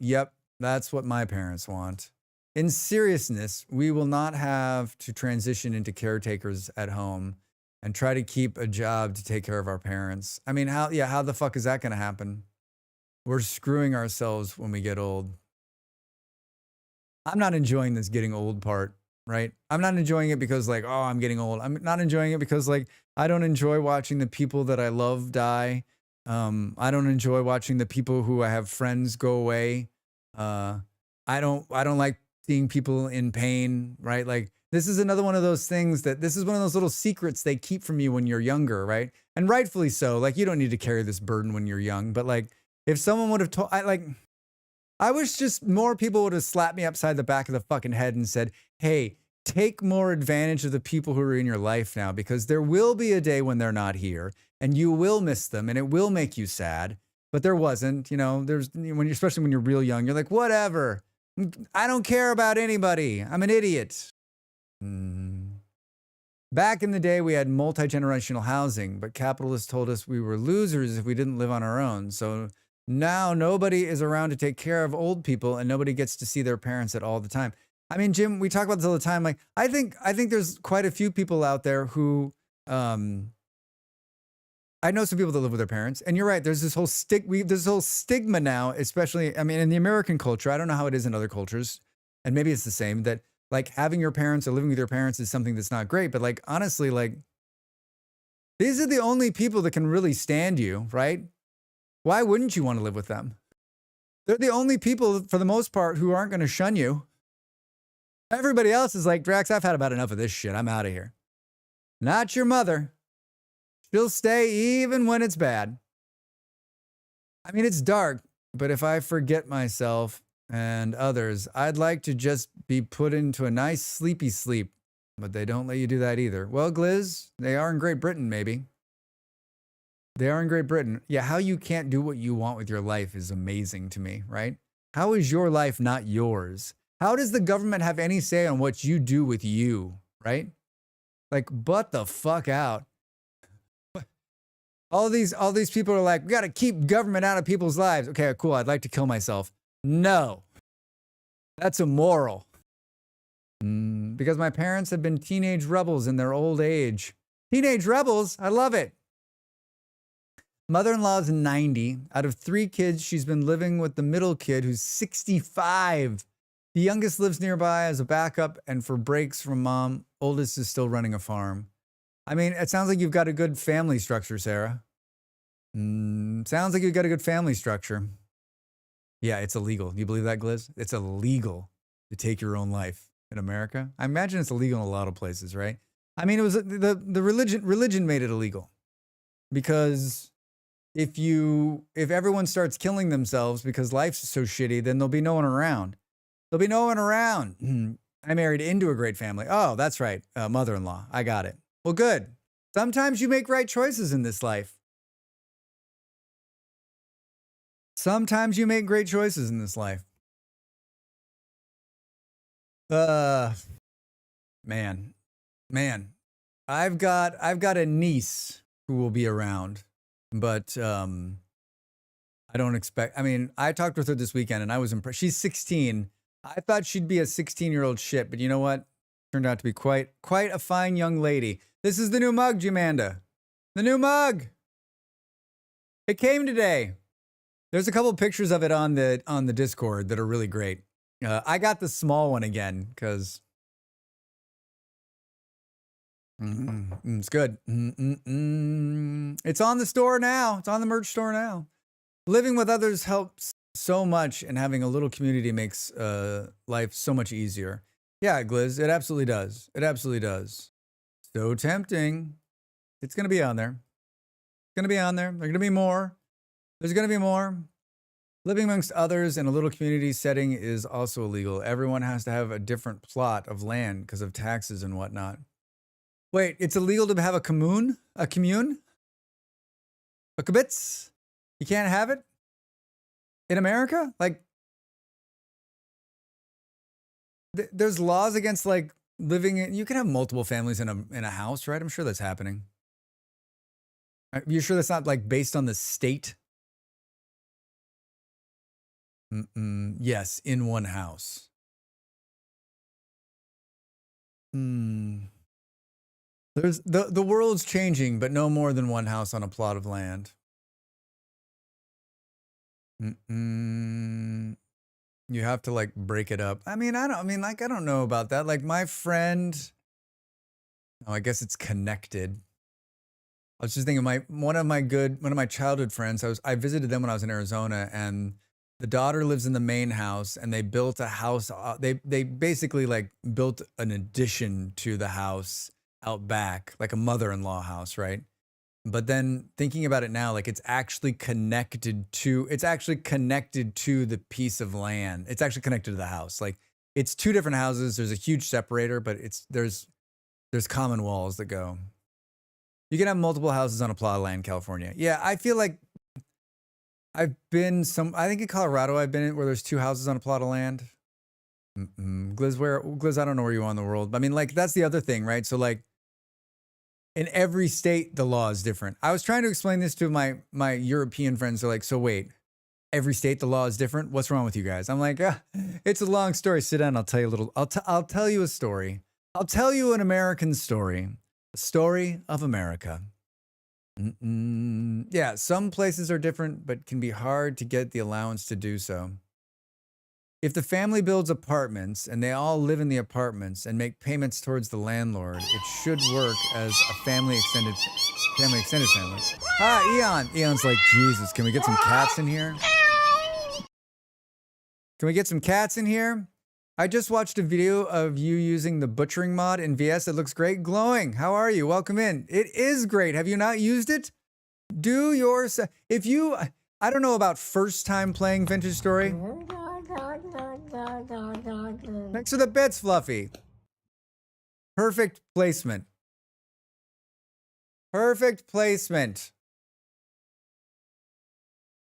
Yep, that's what my parents want. In seriousness, we will not have to transition into caretakers at home and try to keep a job to take care of our parents. I mean, how the fuck is that going to happen? We're screwing ourselves when we get old. I'm not enjoying this getting old part, right? I'm not enjoying it because like, oh, I'm getting old. I'm not enjoying it because like, I don't enjoy watching the people that I love die. I don't enjoy watching the people who I have friends go away. I don't like seeing people in pain, right? Like this is another one of those things this is one of those little secrets they keep from you when you're younger, right? And rightfully so. Like you don't need to carry this burden when you're young, but like if someone would have told, I wish just more people would have slapped me upside the back of the fucking head and said, hey, take more advantage of the people who are in your life now, because there will be a day when they're not here and you will miss them and it will make you sad. But there wasn't, especially when you're real young, you're like, whatever. I don't care about anybody. I'm an idiot. Back in the day, we had multi-generational housing, but capitalists told us we were losers if we didn't live on our own. So now nobody is around to take care of old people and nobody gets to see their parents at all the time. I mean, Jim, we talk about this all the time. Like, I think there's quite a few people out there who, I know some people that live with their parents, and you're right. There's this whole stigma now, especially, I mean, in the American culture. I don't know how it is in other cultures, and maybe it's the same, that like having your parents or living with your parents is something that's not great. But like, honestly, like These are the only people that can really stand you, right? Why wouldn't you want to live with them? They're the only people, for the most part, who aren't going to shun you. Everybody else is like, Drax, I've had about enough of this shit. I'm out of here. Not your mother. She'll stay even when it's bad. I mean, it's dark, but if I forget myself and others, I'd like to just be put into a nice sleepy sleep, but they don't let you do that either. Well, Gliz, they are in Great Britain, maybe. They are in Great Britain. Yeah, how you can't do what you want with your life is amazing to me, right? How is your life not yours? How does the government have any say on what you do with you, right? Like, butt the fuck out. All these people are like, we got to keep government out of people's lives. Okay, cool. I'd like to kill myself. No, that's immoral. Because my parents have been teenage rebels in their old age. Teenage rebels? I love it. Mother-in-law's 90. Out of 3 kids, she's been living with the middle kid who's 65. The youngest lives nearby as a backup and for breaks from mom. Oldest is still running a farm. I mean, it sounds like you've got a good family structure, Sarah. Sounds like you've got a good family structure. Yeah, it's illegal. You believe that, Gliz? It's illegal to take your own life in America. I imagine it's illegal in a lot of places, right? I mean, it was the religion made it illegal because if everyone starts killing themselves because life's so shitty, then there'll be no one around. There'll be no one around. I married into a great family. Oh, that's right. Mother-in-law. I got it. Well, good. Sometimes you make right choices in this life. Sometimes you make great choices in this life. Man. I've got a niece who will be around, but I don't expect. I mean, I talked with her this weekend, and I was impressed. She's 16. I thought she'd be a 16-year-old shit, but you know what? Turned out to be quite a fine young lady. This is the new mug, Jamanda. The new mug. It came today. There's a couple of pictures of it on the Discord that are really great. I got the small one again because it's good. It's on the store now. It's on the merch store now. Living with others helps so much, and having a little community makes life so much easier. Yeah, Gliz, it absolutely does. It absolutely does. So tempting. It's going to be on there. It's going to be on there. There's going to be more. There's going to be more. Living amongst others in a little community setting is also illegal. Everyone has to have a different plot of land because of taxes and whatnot. Wait, it's illegal to have a commune? A commune? A kibitz? You can't have it? In America? Like, there's laws against like living in, you can have multiple families in a house, right? I'm sure that's happening. Are you sure that's not like based on the state? Yes, in one house. There's the world's changing, but no more than one house on a plot of land. You have to like break it up. I don't know about that. Like my friend, oh, I guess it's connected. I was just thinking one of my childhood friends, I visited them when I was in Arizona, and the daughter lives in the main house, and they built a house. They basically like built an addition to the house out back, like a mother-in-law house, right? But then thinking about it now, like it's actually connected to the piece of land. It's actually connected to the house. Like it's 2 different houses. There's a huge separator, but there's common walls that go. You can have multiple houses on a plot of land in California. Yeah, I feel like I think in Colorado I've been in where there's 2 houses on a plot of land. Gliz, I don't know where you are in the world. I mean, like that's the other thing, right? So like in every state, the law is different. I was trying to explain this to my European friends. They're like, so wait, every state, the law is different? What's wrong with you guys? I'm like, it's a long story. Sit down. I'll tell you a little. I'll tell you a story. I'll tell you an American story. The story of America. Yeah, some places are different, but can be hard to get the allowance to do so. If the family builds apartments and they all live in the apartments and make payments towards the landlord, it should work as a family extended. Family extended family. Eon. Eon's like, Jesus, can we get some cats in here? Can we get some cats in here? I just watched a video of you using the butchering mod in VS. It looks great. Glowing. How are you? Welcome in. It is great. Have you not used it? Do your... If you... I don't know about first time playing Vintage Story. Thanks for the bits, Fluffy. Perfect placement. Perfect placement.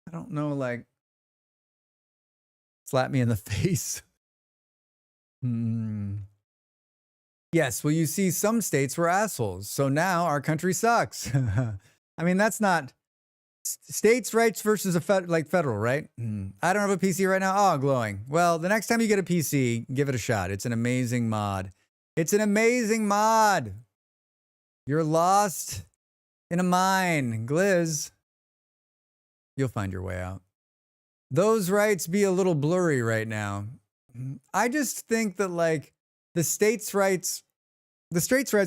I don't know, like... Slap me in the face. Yes, well, you see, some states were assholes, so now our country sucks. I mean, that's not states' rights versus federal, right? I don't have a PC right now. Oh, glowing. Well, the next time you get a PC, give it a shot. It's an amazing mod. It's an amazing mod. You're lost in a mine, Gliz. You'll find your way out. Those rights be a little blurry right now. I just think that like the states' rights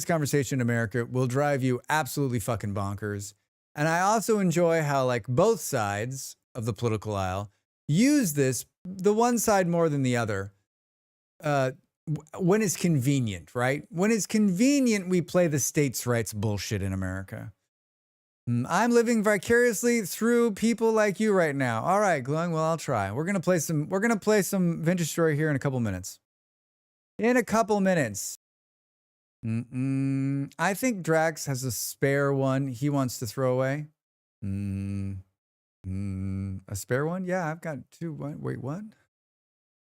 conversation in America will drive you absolutely fucking bonkers. And I also enjoy how like both sides of the political aisle use this, the one side more than the other, when it's convenient, right? When it's convenient, we play the states' rights bullshit in America. I'm living vicariously through people like you right now. All right, glowing. Well, I'll try. We're gonna play some Vintage Story here in a couple minutes. In a couple minutes. I think Drax has a spare one he wants to throw away. A spare one? Yeah, I've got two. Wait, what?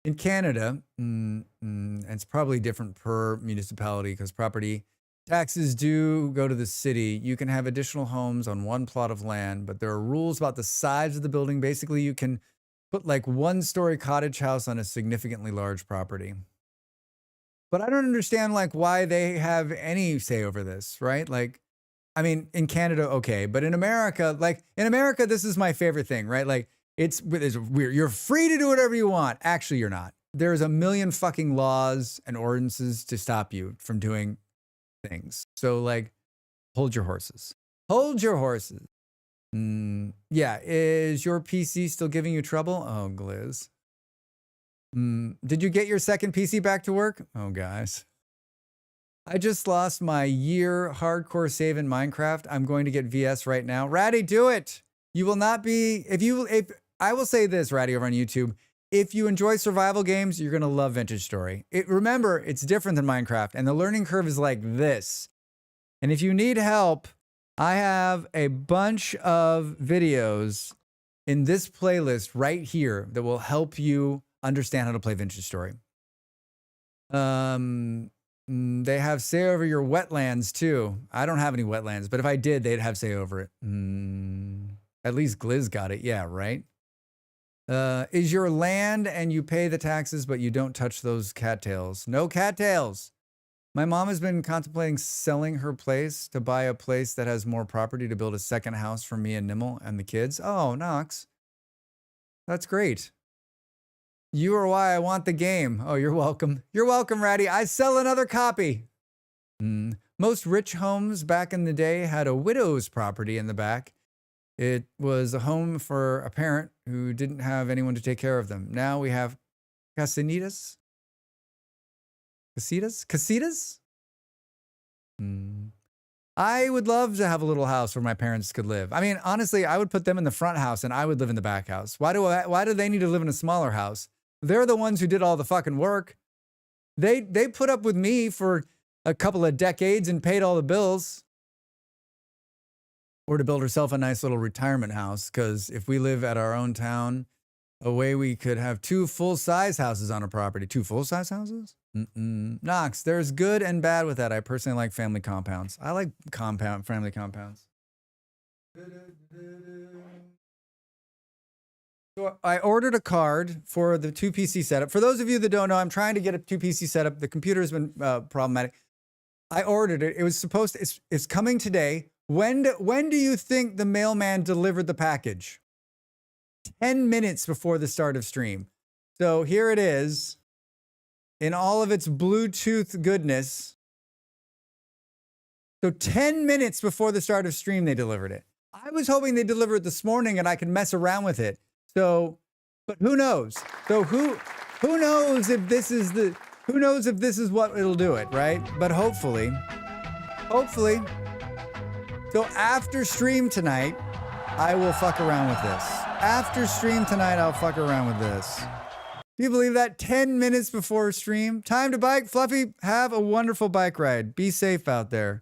In Canada, and it's probably different per municipality because property taxes do go to the city. You can have additional homes on one plot of land, but there are rules about the size of the building. Basically, you can put like one-story cottage house on a significantly large property. But I don't understand like why they have any say over this, right? Like, I mean, in Canada, okay, but in America, this is my favorite thing, right? Like, it's weird. You're free to do whatever you want. Actually, you're not. There's a million fucking laws and ordinances to stop you from doing things. So like, hold your horses. Hold your horses. Yeah, is your PC still giving you trouble? Oh, Gliz. Did you get your second PC back to work? Oh, guys. I just lost my year hardcore save in Minecraft. I'm going to get VS right now. Ratty, do it. You will not be, if I will say this, Ratty, over on YouTube, if you enjoy survival games, you're going to love Vintage Story. Remember, it's different than Minecraft, and the learning curve is like this. And if you need help, I have a bunch of videos in this playlist right here that will help you understand how to play Vintage Story. They have say over your wetlands too. I don't have any wetlands, but if I did, they'd have say over it. At least Gliz got it. Yeah, right? Is your land and you pay the taxes, but you don't touch those cattails? No cattails. My mom has been contemplating selling her place to buy a place that has more property to build a second house for me and Nimble and the kids. Oh, Nox. That's great. You are why I want the game. Oh, you're welcome. You're welcome, Ratty. I sell another copy. Most rich homes back in the day had a widow's property in the back. It was a home for a parent who didn't have anyone to take care of them. Now we have casitas. Casitas? I would love to have a little house where my parents could live. I mean, honestly, I would put them in the front house and I would live in the back house. Why do they need to live in a smaller house? They're the ones who did all the fucking work. They put up with me for a couple of decades and paid all the bills. Or to build herself a nice little retirement house, because if we live at our own town, a way we could have 2 full-size houses on a property. 2 full-size houses? Nox, there's good and bad with that. I personally like family compounds. I like family compounds. So I ordered a card for the 2 PC setup. For those of you that don't know, I'm trying to get a 2 PC setup. The computer has been problematic. I ordered it. It was supposed to, it's coming today. When do you think the mailman delivered the package? 10 minutes before the start of stream. So here it is in all of its Bluetooth goodness. So 10 minutes before the start of stream, they delivered it. I was hoping they delivered it this morning and I could mess around with it. So, but who knows? So who knows if this is what it'll do it, right? But hopefully. So after stream tonight, I will fuck around with this. After stream tonight, I'll fuck around with this. Do you believe that? 10 minutes before stream. Time to bike. Fluffy, have a wonderful bike ride. Be safe out there.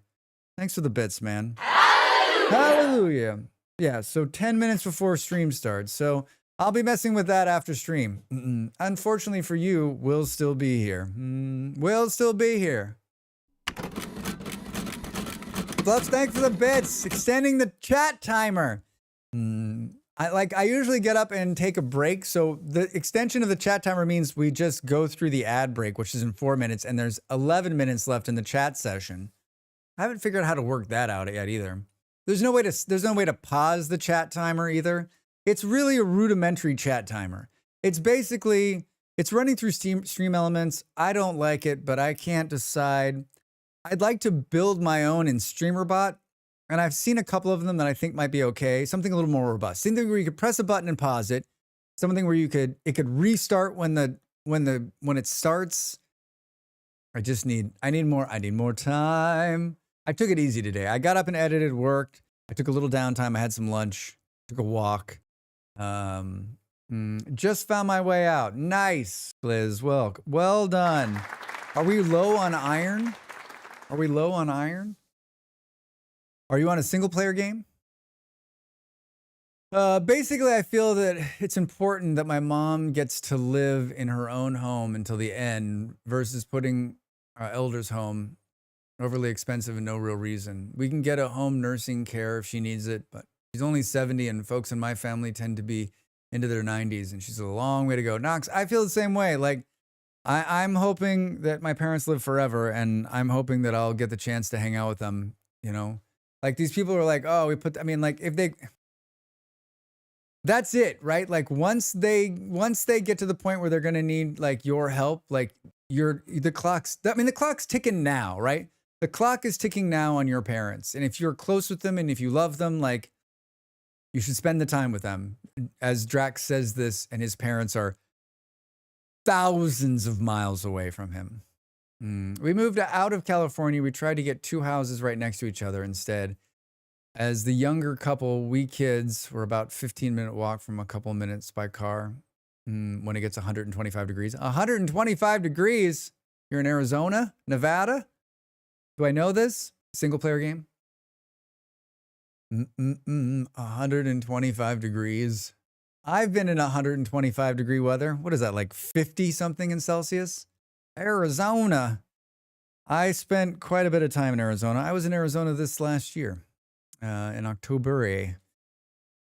Thanks for the bits, man. Hallelujah. Yeah, so 10 minutes before stream starts. So I'll be messing with that after stream. Unfortunately for you, we'll still be here. We'll still be here. Fluffs, thanks for the bits. Extending the chat timer. I usually get up and take a break. So the extension of the chat timer means we just go through the ad break, which is in 4 minutes, and there's 11 minutes left in the chat session. I haven't figured out how to work that out yet either. There's no way to pause the chat timer either. It's really a rudimentary chat timer. It's running through stream elements. I don't like it, but I can't decide. I'd like to build my own in StreamerBot, and I've seen a couple of them that I think might be okay. Something a little more robust. Something where you could press a button and pause it. Something where it could restart when it starts. I need more time. I took it easy today. I got up and edited, worked. I took a little downtime. I had some lunch, took a walk. Just found my way out. Nice, Liz. Well done. Are we low on iron? Are you on a single player game? Basically, I feel that it's important that my mom gets to live in her own home until the end versus putting our elders home. Overly expensive and no real reason. We can get a home nursing care if she needs it, but she's only 70 and folks in my family tend to be into their 90s and she's a long way to go. Knox, I feel the same way. Like, I'm hoping that my parents live forever and I'm hoping that I'll get the chance to hang out with them, you know? Like, these people are like, oh, that's it, right? Like, once they get to the point where they're going to need like your help, like the clock's ticking now, right? The clock is ticking now on your parents. And if you're close with them and if you love them, like, you should spend the time with them. As Drax says this, and his parents are thousands of miles away from him. We moved out of California. We tried to get 2 houses right next to each other instead. As the younger couple, we kids were about 15-minute walk from a couple minutes by car when it gets 125 degrees. 125 degrees? You're in Arizona? Nevada? Do I know this? Single player game? 125 degrees. I've been in 125 degree weather. What is that, like 50 something in Celsius? Arizona. I spent quite a bit of time in Arizona. I was in Arizona this last year, in October.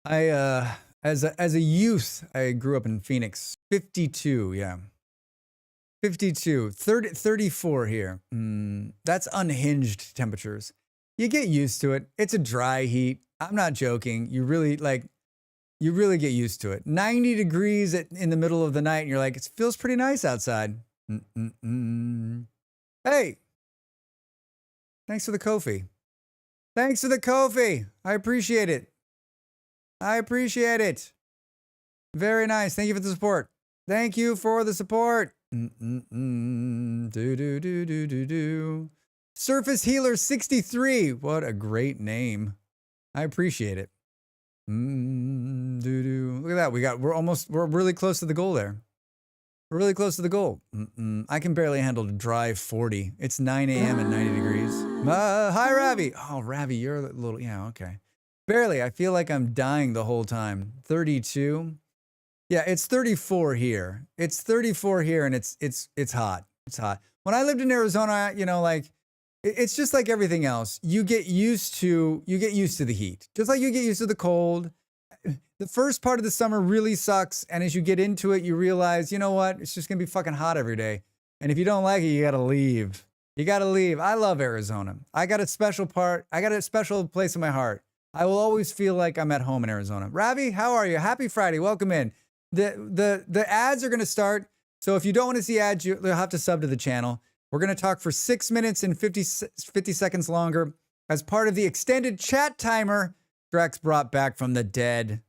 As a youth, I grew up in Phoenix. 52, yeah. 52, 34 here. That's unhinged temperatures. You get used to it. It's a dry heat. I'm not joking. You really get used to it. 90 degrees in the middle of the night, and you're like, it feels pretty nice outside. Hey, thanks for the Ko-fi. Thanks for the Ko-fi. I appreciate it. Very nice. Thank you for the support. Thank you for the support. Surface Healer 63. What a great name. I appreciate it. Look at that. We're really close to the goal there. We're really close to the goal. I can barely handle a dry 40. It's 9 a.m. and 90 degrees. Hi, Ravi. Oh, Ravi, you're a little, yeah, okay. Barely. I feel like I'm dying the whole time. 32. Yeah, it's 34 here. It's 34 here, and it's hot. It's hot. When I lived in Arizona, like, it's just like everything else. You get used to the heat. Just like you get used to the cold. The first part of the summer really sucks, and as you get into it, you realize, you know what? It's just gonna be fucking hot every day. And if you don't like it, you gotta leave. You gotta leave. I love Arizona. I got a special place in my heart. I will always feel like I'm at home in Arizona. Ravi, how are you? Happy Friday. Welcome in. The ads are gonna start. So if you don't want to see ads, you'll have to sub to the channel. We're gonna talk for 6 minutes and 50 seconds longer. as part of the extended chat timer Drax brought back from the dead.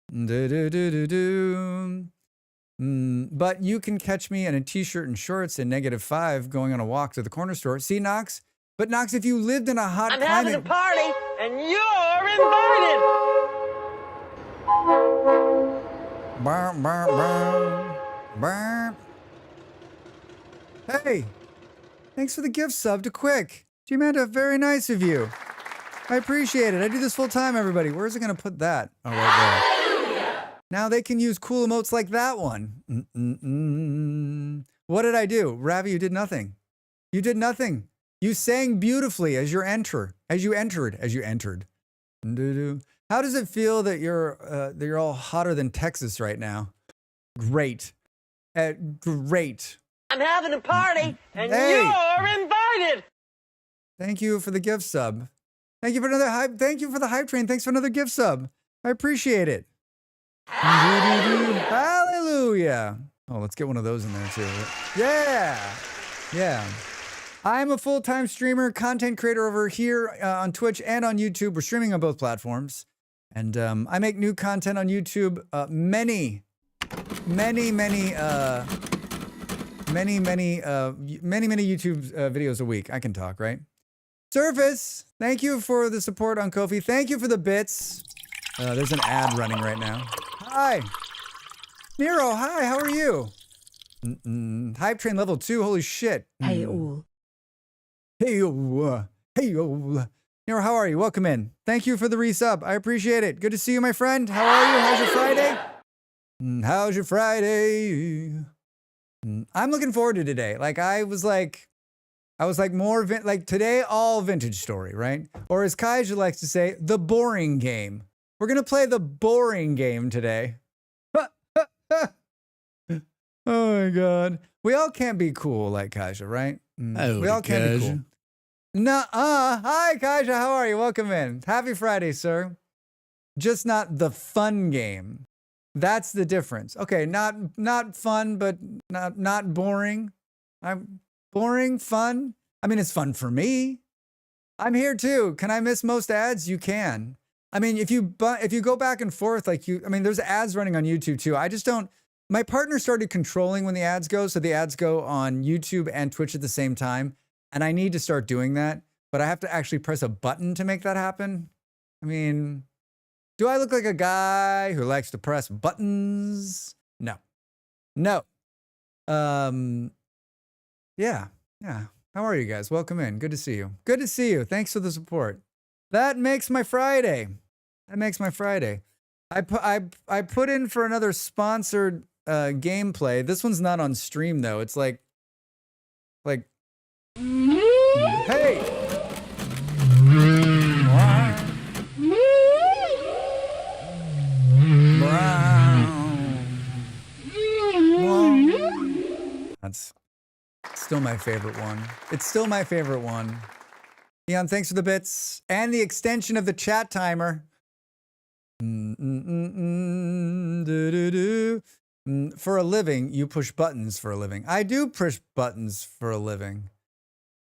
But you can catch me in a t-shirt and shorts in -5 going on a walk to the corner store. See, Knox? But Knox, if you lived in a hot climate... I'm having a party, and you're invited! Burr, burr, burr, burr. Hey, thanks for the gift sub to Quick. G-Manta, very nice of you. I appreciate it. I do this full time, everybody. Where's it going to put that? Oh, right there. Now they can use cool emotes like that one. What did I do? Ravi, you did nothing. You did nothing. You sang beautifully as you entered. How does it feel that you're all hotter than Texas right now? Great. Great. I'm having a party, and Hey. you're invited! Thank you for the gift sub. Thank you for another hype. Thank you for the hype train. Thanks for another gift sub. I appreciate it. Hallelujah. Oh, let's get one of those in there too. Yeah. Yeah. I'm a full-time streamer, content creator over here on Twitch and on YouTube. We're streaming on both platforms. And I make new content on YouTube many YouTube videos a week. I can talk, right? Surface, thank you for the support on Ko-fi. Thank you for the bits. There's an ad running right now. Hi. Nero, hi, how are you? Hype train level 2, holy shit. Hey all. Hey, Nero, how are you? Welcome in. Thank you for the resub. I appreciate it. Good to see you, my friend. How are you? How's your Friday? How's your Friday? I'm looking forward to today. I was like more, today, all vintage story, right? Or as Kaija likes to say, the boring game. We're going to play the boring game today. Oh my God. We all can't be cool like Kaija, right? We all can't be cool. Nuh-uh. Hi, Kaija. How are you? Welcome in. Happy Friday, sir. Just not the fun game. That's the difference. Okay, not fun, but not boring. I'm boring, fun. I mean, it's fun for me. I'm here too. Can I miss most ads? You can. I mean, if you go back and forth, there's ads running on YouTube too. I just don't. My partner started controlling when the ads go, so the ads go on YouTube and Twitch at the same time, and I need to start doing that. But I have to actually press a button to make that happen. I mean, do I look like a guy who likes to press buttons? No. Yeah. How are you guys? Welcome in. Good to see you. Good to see you. Thanks for the support. That makes my Friday. I put in for another sponsored gameplay. This one's not on stream though. It's like, hey. That's still my favorite one. It's still my favorite one. Leon, thanks for the bits and the extension of the chat timer. For a living, you push buttons for a living. I do push buttons for a living.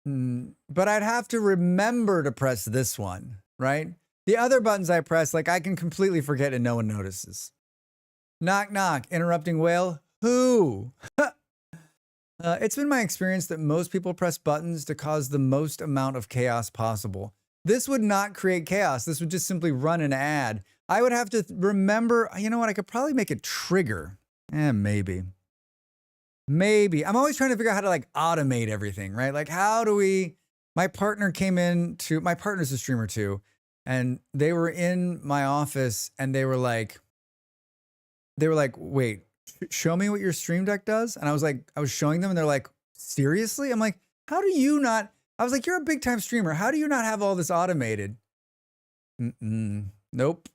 But I'd have to remember to press this one, right? The other buttons I press, I can completely forget and no one notices. Knock, knock, interrupting whale. Who? It's been my experience that most people press buttons to cause the most amount of chaos possible. This would not create chaos. This would just simply run an ad. I would have to remember, you know what? I could probably make it trigger. Maybe. I'm always trying to figure out how to automate everything, right? How do we, my partner's a streamer too. And they were in my office and they were like, wait, show me what your stream deck does. And I was showing them and they're like, seriously? I'm like, how do you not, I was like, you're a big time streamer. How do you not have all this automated? Nope.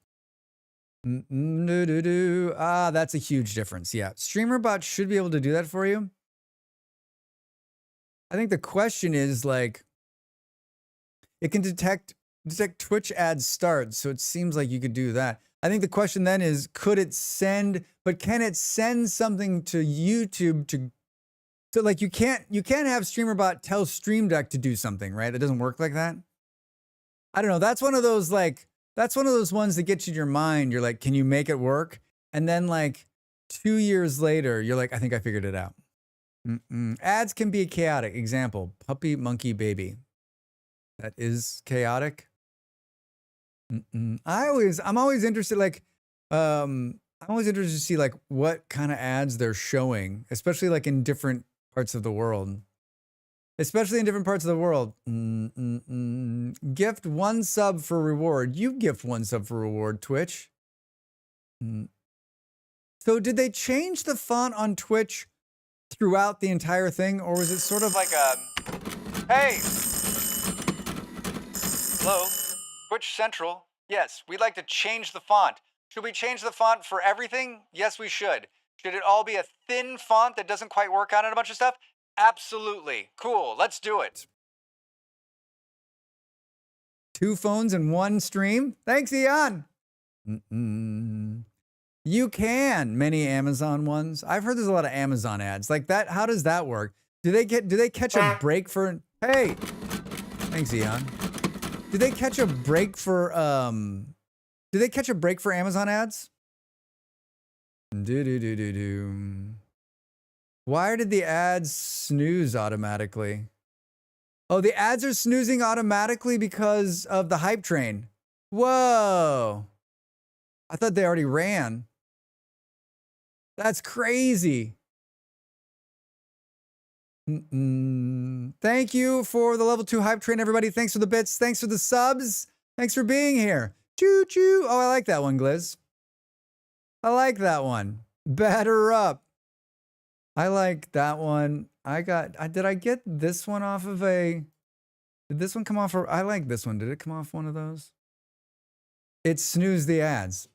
That's a huge difference. Yeah. Streamer bot should be able to do that for you. I think the question is it can detect Twitch ads start. So it seems like you could do that. I think the question then is, can it send something to YouTube you can't have StreamerBot tell Stream Deck to do something, right? It doesn't work like that. I don't know. That's one of those ones that gets you in your mind. You're like, can you make it work? And then like 2 years later, you're like, I think I figured it out. Ads can be chaotic. Example, puppy, monkey, baby. That is chaotic. I'm always interested, I'm always interested to see like what kind of ads they're showing, especially like in different parts of the world. Gift 1 sub for reward. You gift 1 sub for reward, Twitch. So did they change the font on Twitch throughout the entire thing, or was it sort of like a, hey, hello, Twitch Central? Yes, we'd like to change the font. Should we change the font for everything? Yes, we should. Should it all be a thin font that doesn't quite work out on a bunch of stuff? Absolutely. Cool. Let's do it. 2 phones in 1 stream? Thanks, Eon. You can. Many Amazon ones. I've heard there's a lot of Amazon ads like that. How does that work? Do they catch a break for, hey, thanks, Eon. Do they catch a break for Amazon ads? Why did the ads snooze automatically? Oh, the ads are snoozing automatically because of the hype train. Whoa. I thought they already ran. That's crazy. Thank you for the level 2 hype train, everybody. Thanks for the bits. Thanks for the subs. Thanks for being here. Choo choo. Oh, I like that one, Gliz. I like that one. Batter up. I like that one. Did I get this one off of did this one come off? I like this one. Did it come off one of those? It snoozed the ads.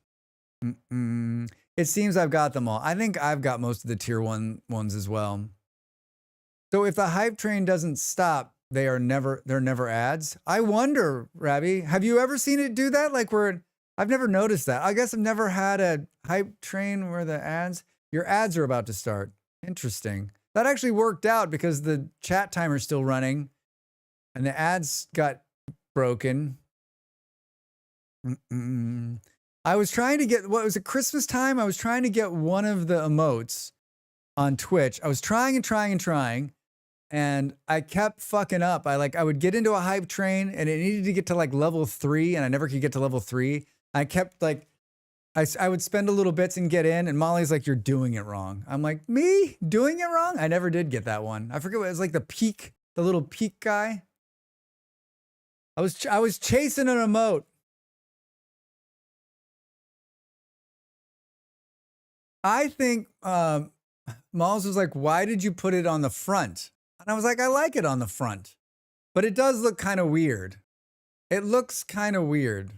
It seems I've got them all. I think I've got most of the tier 1 ones as well. So if the hype train doesn't stop, they're never ads. I wonder, Rabbi, have you ever seen it do that? Like I've never noticed that. I guess I've never had a hype train where your ads are about to start. Interesting. That actually worked out because the chat timer's still running and the ads got broken. I was trying to get, what was it, Christmas time? I was trying to get one of the emotes on Twitch. I was trying and I kept fucking up. I would get into a hype train and it needed to get to like level 3 and I never could get to level 3. I kept like, I would spend a little bits and get in and Molly's like, you're doing it wrong. I'm like, me doing it wrong? I never did get that one. I forget what it was, like the little peak guy. I was chasing an emote. I think Malls was like, why did you put it on the front? And I was like, I like it on the front, but it does look kind of weird. It looks kind of weird.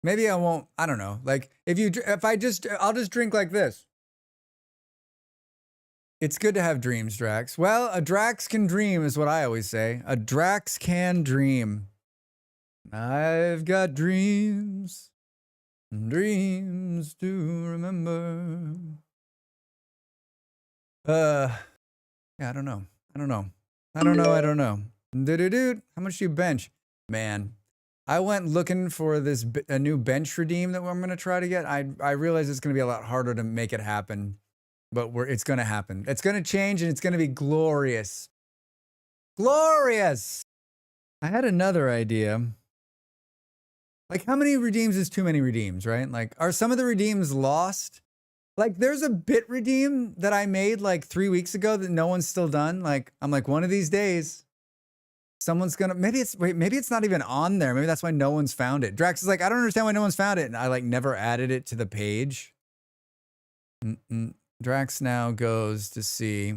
Maybe I won't, I don't know. Like I'll just drink like this. It's good to have dreams, Drax. Well, a Drax can dream is what I always say. A Drax can dream. I've got dreams. Dreams to remember. Yeah, I don't know. Dude, how much do you bench? Man, I went looking for a new bench redeem that I'm going to try to get. I realize it's going to be a lot harder to make it happen, but it's going to happen. It's going to change and it's going to be glorious. Glorious! I had another idea. Like, how many redeems is too many redeems, right? Like, are some of the redeems lost? Like, there's a bit redeem that I made like 3 weeks ago that no one's still done. Like, I'm like, one of these days, someone's gonna, maybe it's not even on there. Maybe that's why no one's found it. Drax is like, I don't understand why no one's found it. And I like never added it to the page. Drax now goes to see.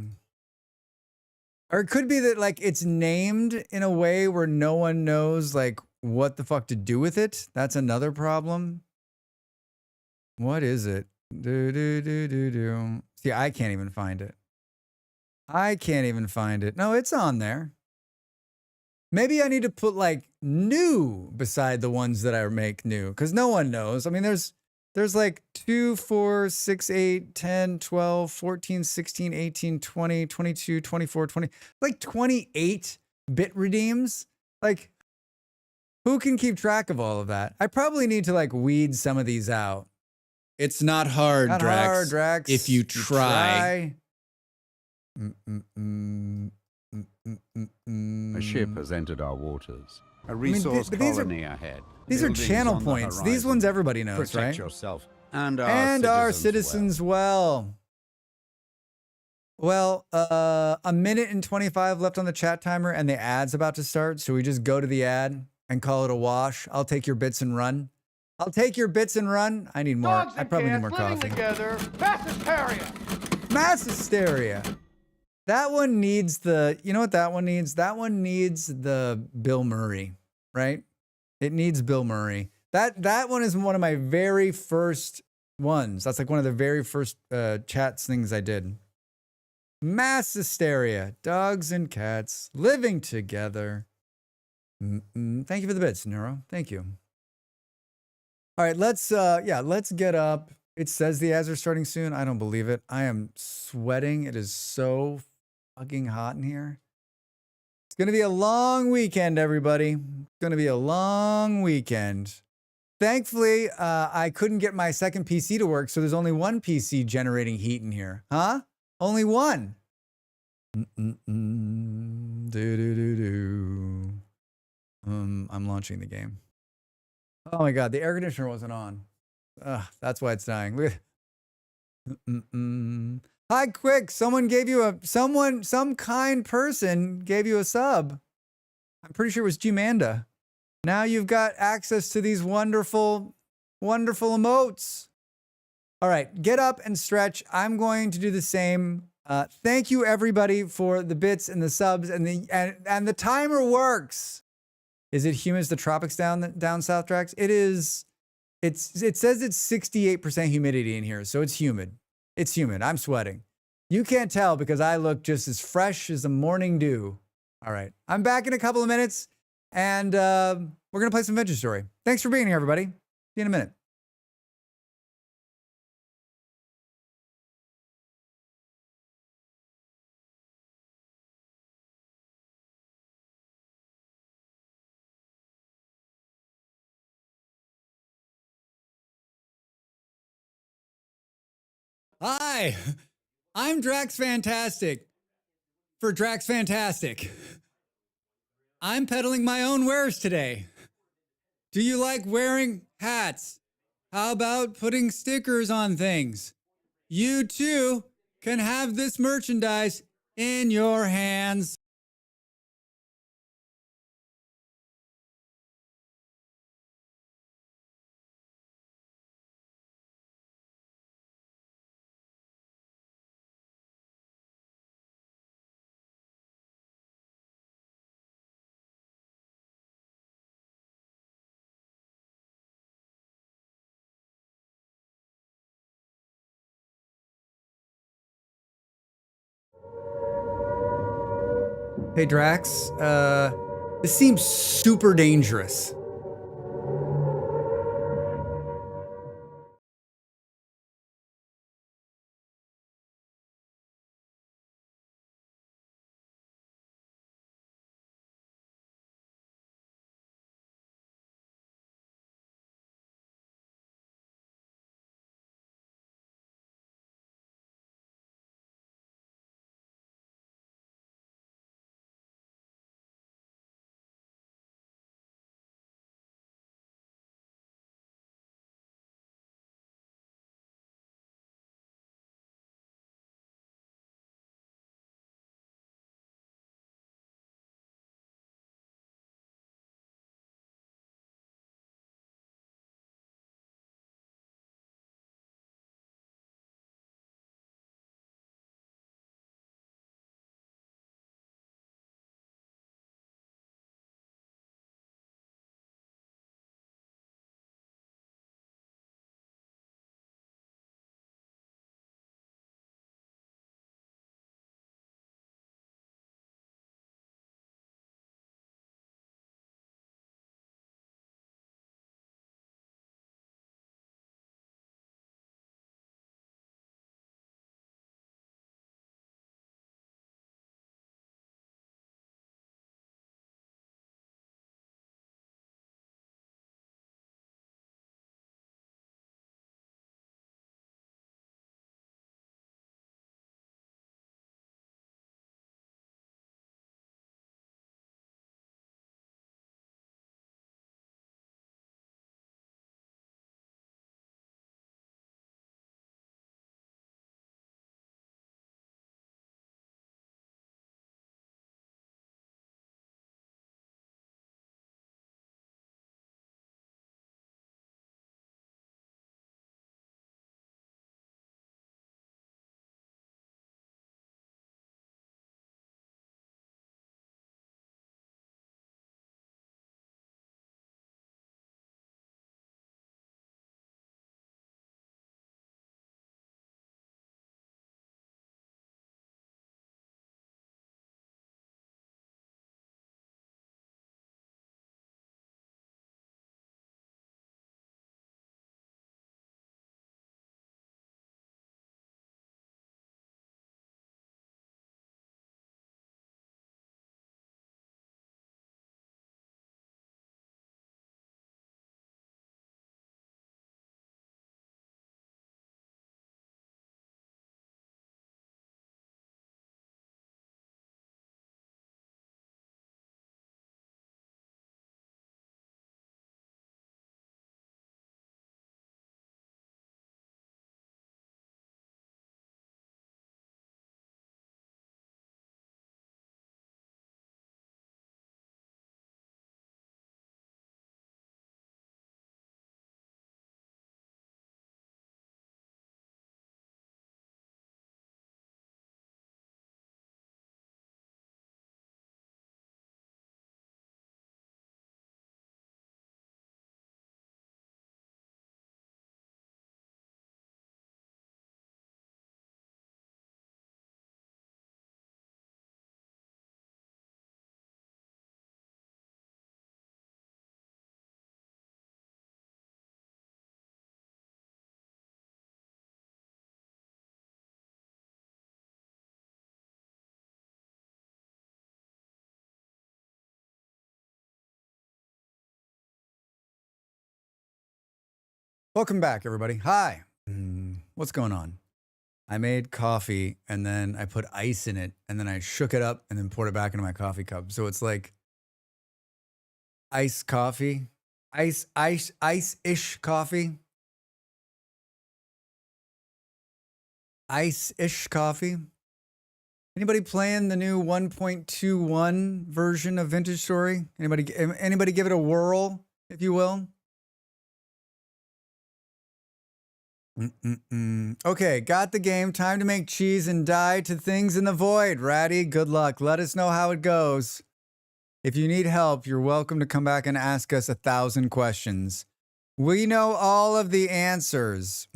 Or it could be that like it's named in a way where no one knows like what the fuck to do with it. That's another problem. What is it? See, I can't even find it. No, it's on there. Maybe I need to put like new beside the ones that I make new because no one knows. I mean, there's like 2, 4, 6, 8, 10, 12, 14, 16, 18, 20, 22, 24, 20, like 28 bit redeems. Like, Who can keep track of all of that? I probably need to like weed some of these out. It's not hard, Not Drax. hard, Drax. If you try. A ship has entered our waters. A mean, resource but these are- colony ahead. These are Buildings channel on the points. These horizon. ones everybody knows, Protect right? yourself and our And our citizens well. Well, a minute and 25 left on the chat timer, and the ad's about to start. So we just go to the ad and call it a wash. I'll take your bits and run. I'll take your bits and run. I need more. Dogs I and probably need cats more living coffee. together. Mass hysteria. Mass hysteria. That one needs the, you know what that one needs? That one needs the Bill Murray, right? It needs Bill Murray. That one is one of my very first ones. That's like one of the very first chats things I did. Mass hysteria. Dogs and cats living together. Thank you for the bits, Neuro. Thank you. All right, let's get up. It says the ads are starting soon. I don't believe it. I am sweating. It is so fucking hot in here. It's going to be a long weekend, everybody. It's going to be a long weekend. Thankfully, I couldn't get my second PC to work, so there's only one PC generating heat in here. Huh? Only one. I'm launching the game. Oh my God, the air conditioner wasn't on. That's why it's dying. Look at Hi, quick. Someone gave you some kind person gave you a sub. I'm pretty sure it was Gmanda. Now you've got access to these wonderful, wonderful emotes. All right, get up and stretch. I'm going to do the same. Thank you everybody for the bits and the subs and the timer works. Is it humid as the tropics down south, Drax? It is. It says it's 68% humidity in here, so it's humid. It's humid. I'm sweating. You can't tell because I look just as fresh as the morning dew. All right, I'm back in a couple of minutes, and we're gonna play some Adventure Story. Thanks for being here, everybody. See you in a minute. Hi, I'm Drax Fantastic for Drax Fantastic. I'm peddling my own wares today. Do you like wearing hats? How about putting stickers on things? You too can have this merchandise in your hands. Hey Drax, this seems super dangerous. Welcome back, everybody. Hi. What's going on? I made coffee and then I put ice in it and then I shook it up and then poured it back into my coffee cup. So it's like iced coffee, ice-ish coffee, ice-ish coffee. Anybody playing the new 1.21 version of Vintage Story? Anybody give it a whirl, if you will? Okay, got the game. Time to make cheese and die to things in the void. Ratty, good luck. Let us know how it goes. If you need help, you're welcome to come back and ask us 1,000 questions. We know all of the answers.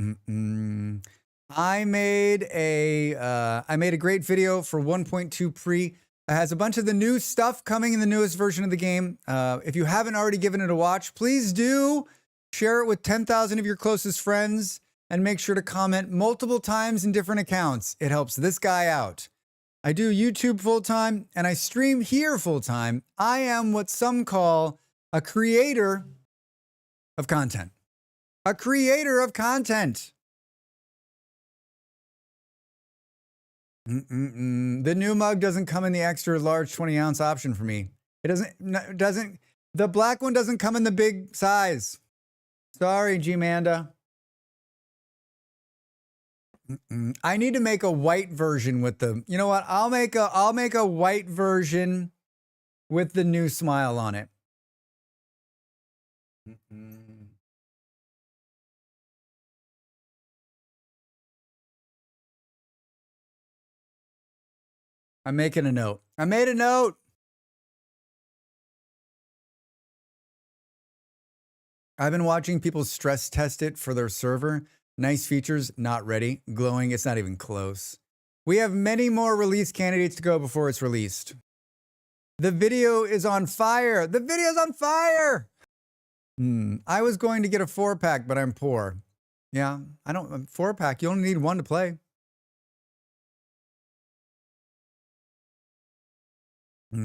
I made a great video for 1.2 pre. It has a bunch of the new stuff coming in the newest version of the game. If you haven't already given it a watch, please do. Share it with 10,000 of your closest friends. And make sure to comment multiple times in different accounts. It helps this guy out. I do YouTube full-time and I stream here full-time. I am what some call a creator of content. A creator of content. The new mug doesn't come in the extra large 20-ounce option for me. It doesn't, the black one doesn't come in the big size. Sorry, G-Manda. I need to make a white version with the, you know what? I'll make a white version with the new smile on it. I'm making a note. I made a note. I've been watching people stress test it for their server. Nice features, not ready. Glowing, it's not even close. We have many more release candidates to go before it's released. The video is on fire. The video's on fire. I was going to get a 4-pack, but I'm poor. Yeah, I don't, a 4-pack, you only need one to play.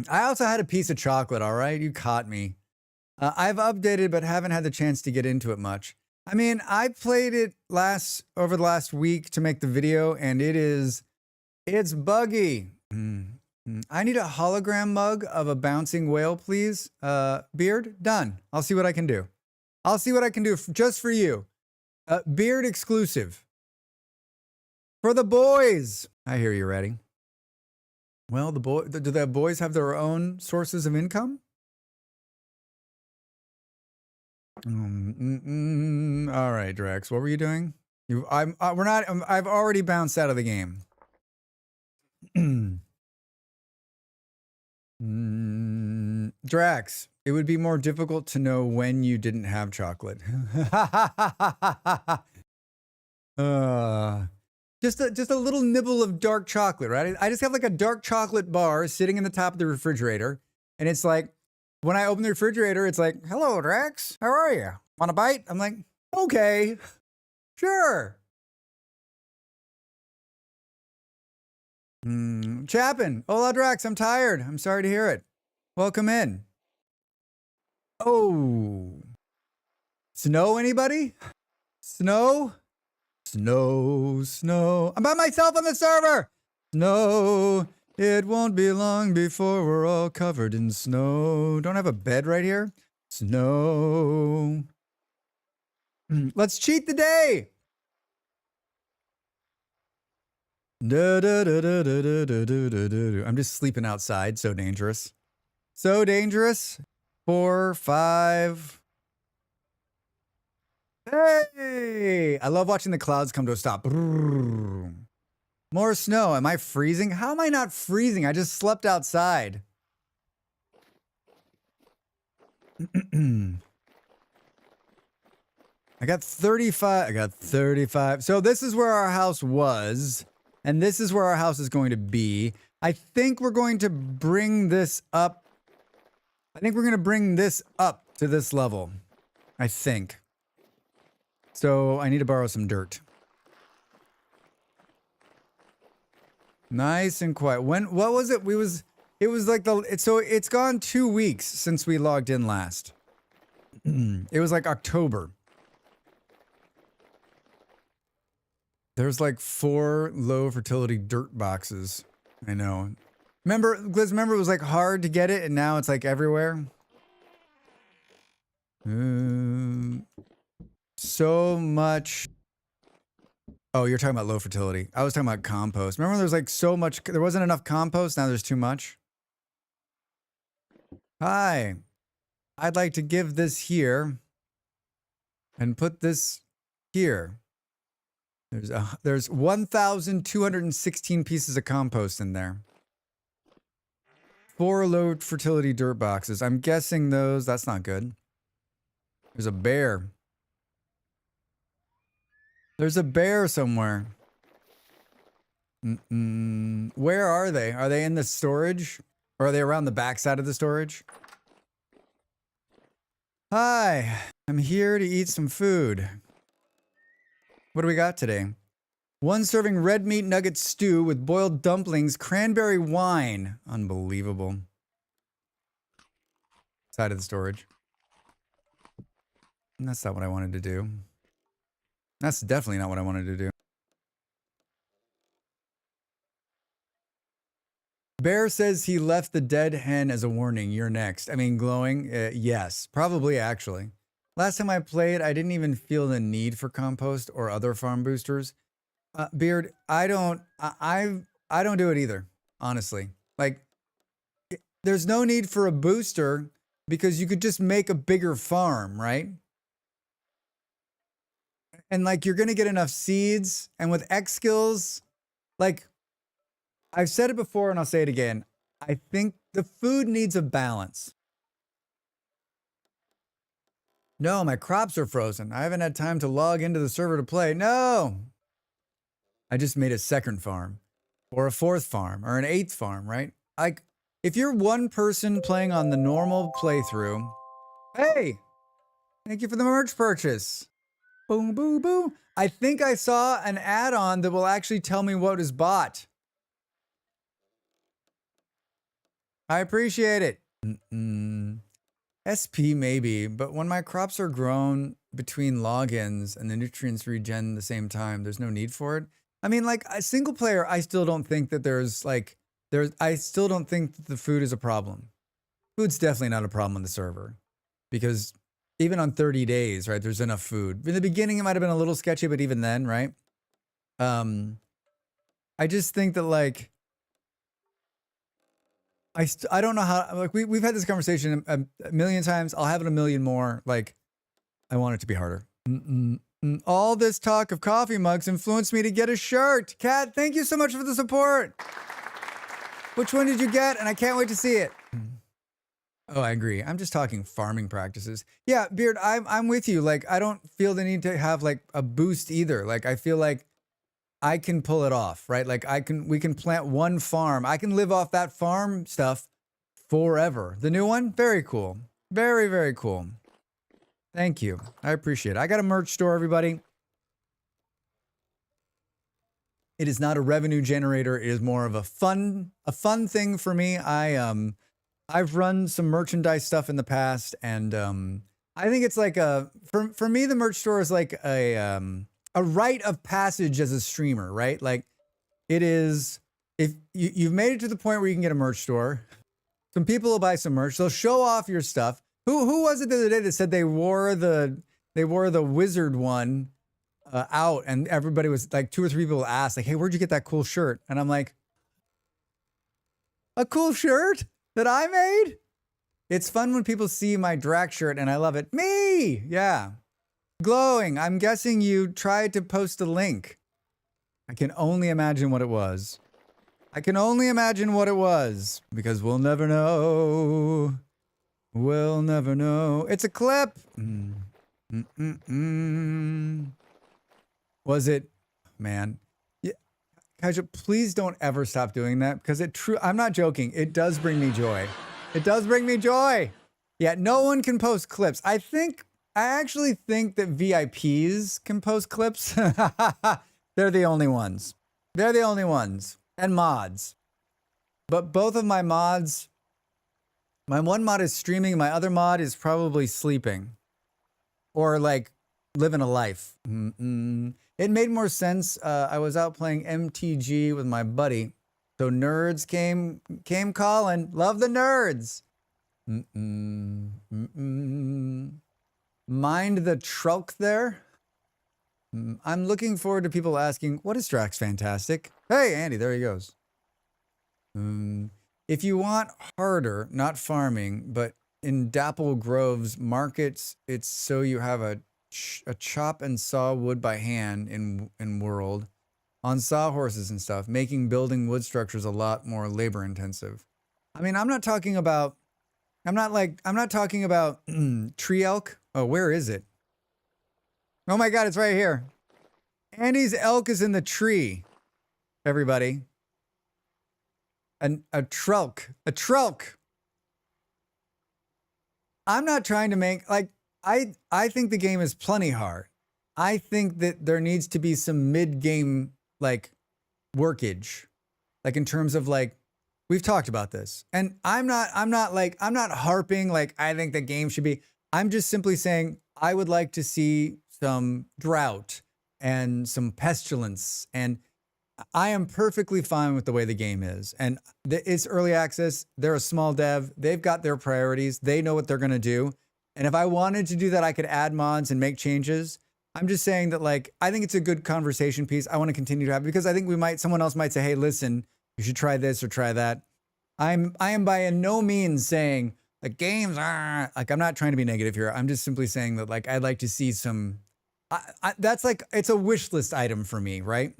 I also had a piece of chocolate, all right? You caught me. I've updated, but haven't had the chance to get into it much. I mean, I played it over the last week to make the video, and it's buggy. I need a hologram mug of a bouncing whale, please. Beard, done. I'll see what I can do. I'll see what I can do just for you. Beard exclusive. For the boys. I hear you, Ratty. Well, do the boys have their own sources of income? All right, Drax. What were you doing? I've already bounced out of the game. Drax, it would be more difficult to know when you didn't have chocolate. Just a little nibble of dark chocolate, right? I just have like a dark chocolate bar sitting in the top of the refrigerator, and it's like, when I open the refrigerator, it's like, hello, Drax. How are you? Want a bite? I'm like, okay, sure. Chapin. Hola, Drax. I'm tired. I'm sorry to hear it. Welcome in. Oh. Snow, anybody? Snow? Snow, snow. I'm by myself on the server. Snow. It won't be long before we're all covered in snow. Don't I have a bed right here? Snow. Let's cheat the day. I'm just sleeping outside. So dangerous. So dangerous. 4, 5. Hey! I love watching the clouds come to a stop. More snow. Am I freezing? How am I not freezing? I just slept outside. I got 35. So this is where our house was, and this is where our house is going to be. I think we're going to bring this up. I think we're going to bring this up to this level. I think. So I need to borrow some dirt. Nice and quiet. What was it? It was like so it's gone 2 weeks since we logged in last. It was like October. There's like 4 low fertility dirt boxes. I know. Remember, Gliz, remember it was like hard to get it and now it's like everywhere? So much. Oh, you're talking about low fertility. I was talking about compost. Remember there's like so much, there wasn't enough compost, now there's too much? Hi. I'd like to give this here and put this here. There's 1,216 pieces of compost in there. 4 low fertility dirt boxes. I'm guessing that's not good. There's a bear. There's a bear somewhere. Where are they? Are they in the storage? Or are they around the backside of the storage? Hi, I'm here to eat some food. What do we got today? 1 serving red meat nugget stew with boiled dumplings, cranberry wine. Unbelievable. Side of the storage. And that's not what I wanted to do. That's definitely not what I wanted to do. Bear says he left the dead hen as a warning. You're next. I mean, glowing? Yes, probably actually. Last time I played, I didn't even feel the need for compost or other farm boosters. Beard, I don't do it either, honestly. Like, there's no need for a booster because you could just make a bigger farm, right? And like, you're going to get enough seeds. And with X skills, like, I've said it before and I'll say it again. I think the food needs a balance. No, my crops are frozen. I haven't had time to log into the server to play. No. I just made a 2nd farm or a 4th farm or an 8th farm, right? Like, if you're one person playing on the normal playthrough, hey, thank you for the merch purchase. Boom, boom, boom. I think I saw an add-on that will actually tell me what is bought. I appreciate it. SP maybe, but when my crops are grown between logins and the nutrients regen at the same time, there's no need for it. I mean, like a single player, I still don't think that I still don't think that the food is a problem. Food's definitely not a problem on the server because even on 30 days, right, there's enough food. In the beginning, it might have been a little sketchy, but even then, right? I just think that like, I don't know how, like we've had this conversation a million times. I'll have it a million more. Like, I want it to be harder. All this talk of coffee mugs influenced me to get a shirt. Kat, thank you so much for the support. Which one did you get? And I can't wait to see it. Oh, I agree. I'm just talking farming practices. Yeah, Beard, I'm with you. Like, I don't feel the need to have like a boost either. Like, I feel like I can pull it off, right? Like we can plant one farm. I can live off that farm stuff forever. The new one, very cool. Very, very cool. Thank you. I appreciate it. I got a merch store, everybody. It is not a revenue generator. It is more of a fun thing for me. I've run some merchandise stuff in the past, and I think it's like for me, the merch store is like a rite of passage as a streamer, right? Like it is, if you've made it to the point where you can get a merch store, some people will buy some merch. They'll show off your stuff. Who was it the other day that said they wore the wizard one out, and everybody was like 2 or 3 people asked like, hey, where'd you get that cool shirt? And I'm like, a cool shirt that I made? It's fun when people see my Drax shirt and I love it. Me! Yeah. Glowing. I'm guessing you tried to post a link. I can only imagine what it was. I can only imagine what it was because we'll never know. We'll never know. It's a clip. Was it? Man. Yeah. Kaja, please don't ever stop doing that because I'm not joking. It does bring me joy. It does bring me joy. Yeah, no one can post clips. I actually think that VIPs can post clips. They're the only ones. They're the only ones. And mods. But both of my mods, my one mod is streaming, my other mod is probably sleeping. Or like living a life. It made more sense. I was out playing MTG with my buddy. So nerds came calling. Love the nerds. Mind the trulk there. I'm looking forward to people asking, what is Drax Fantastic? Hey, Andy, there he goes. If you want harder, not farming, but in Dapple Grove's markets, it's so you have a chop and saw wood by hand in world on sawhorses and stuff, making building wood structures a lot more labor intensive. I mean, I'm not talking about tree elk. Oh, where is it? Oh my God, it's right here. Andy's elk is in the tree. Everybody. A trulk. A trulk. I'm not trying to make, like, I think the game is plenty hard. I think that there needs to be some mid-game, like, workage. Like, in terms of, like, we've talked about this. And I'm not harping, like, I think the game should be. I'm just simply saying, I would like to see some drought and some pestilence. And I am perfectly fine with the way the game is. And it's early access. They're a small dev. They've got their priorities. They know what they're going to do. And if I wanted to do that, I could add mods and make changes. I'm just saying that, like, I think it's a good conversation piece. I want to continue to have, because I think someone else might say, hey, listen, you should try this or try that. I am by no means saying the games are, like, I'm not trying to be negative here. I'm just simply saying that, like, I'd like to see some, that's like, it's a wish list item for me, right?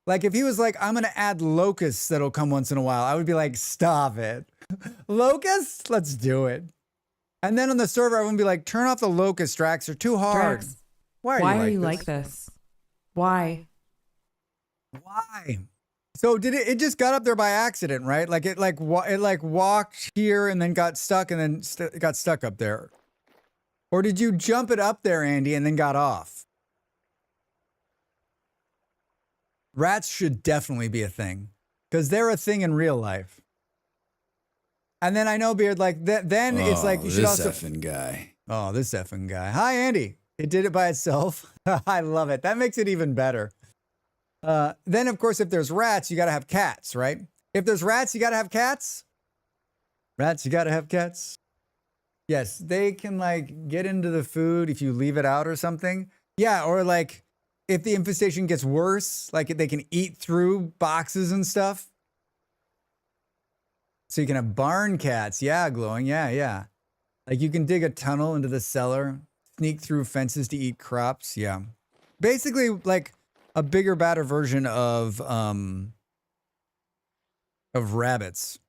Like, if he was like, I'm going to add locusts that'll come once in a while, I would be like, stop it. Locusts? Let's do it. And then on the server, I would be like, turn off the locust, Drax. They're too hard. Drax, Why are you like this? Why? Why? So it just got up there by accident, right? Like it walked here and then got stuck and then got stuck up there. Or did you jump it up there, Andy, and then got off? Rats should definitely be a thing, because they're a thing in real life. And then I know, Beard, like, then it's like, you should also... This effing guy. Oh, this effing guy. Hi, Andy. It did it by itself. I love it. That makes it even better. Then, of course, if there's rats, you got to have cats, right? If there's rats, you got to have cats. Rats, you got to have cats. Yes, they can, like, get into the food if you leave it out or something. Yeah, or, like, if the infestation gets worse, like, they can eat through boxes and stuff. So you can have barn cats. Yeah, glowing. Yeah. Like, you can dig a tunnel into the cellar, sneak through fences to eat crops. Yeah. Basically, like, a bigger, badder version of rabbits.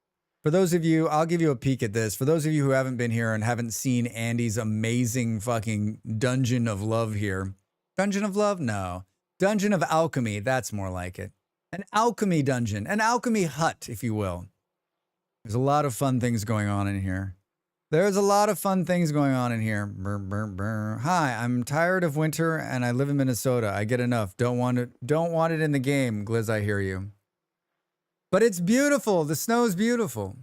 For those of you, I'll give you a peek at this. For those of you who haven't been here and haven't seen Andy's amazing fucking Dungeon of Love here. Dungeon of Love? No. Dungeon of Alchemy. That's more like it. An alchemy dungeon. An alchemy hut, if you will. There's a lot of fun things going on in here. There's a lot of fun things going on in here. Brr, brr, brr. Hi, I'm tired of winter and I live in Minnesota. I get enough. Don't want it in the game. Gliz, I hear you. But it's beautiful. The snow's beautiful.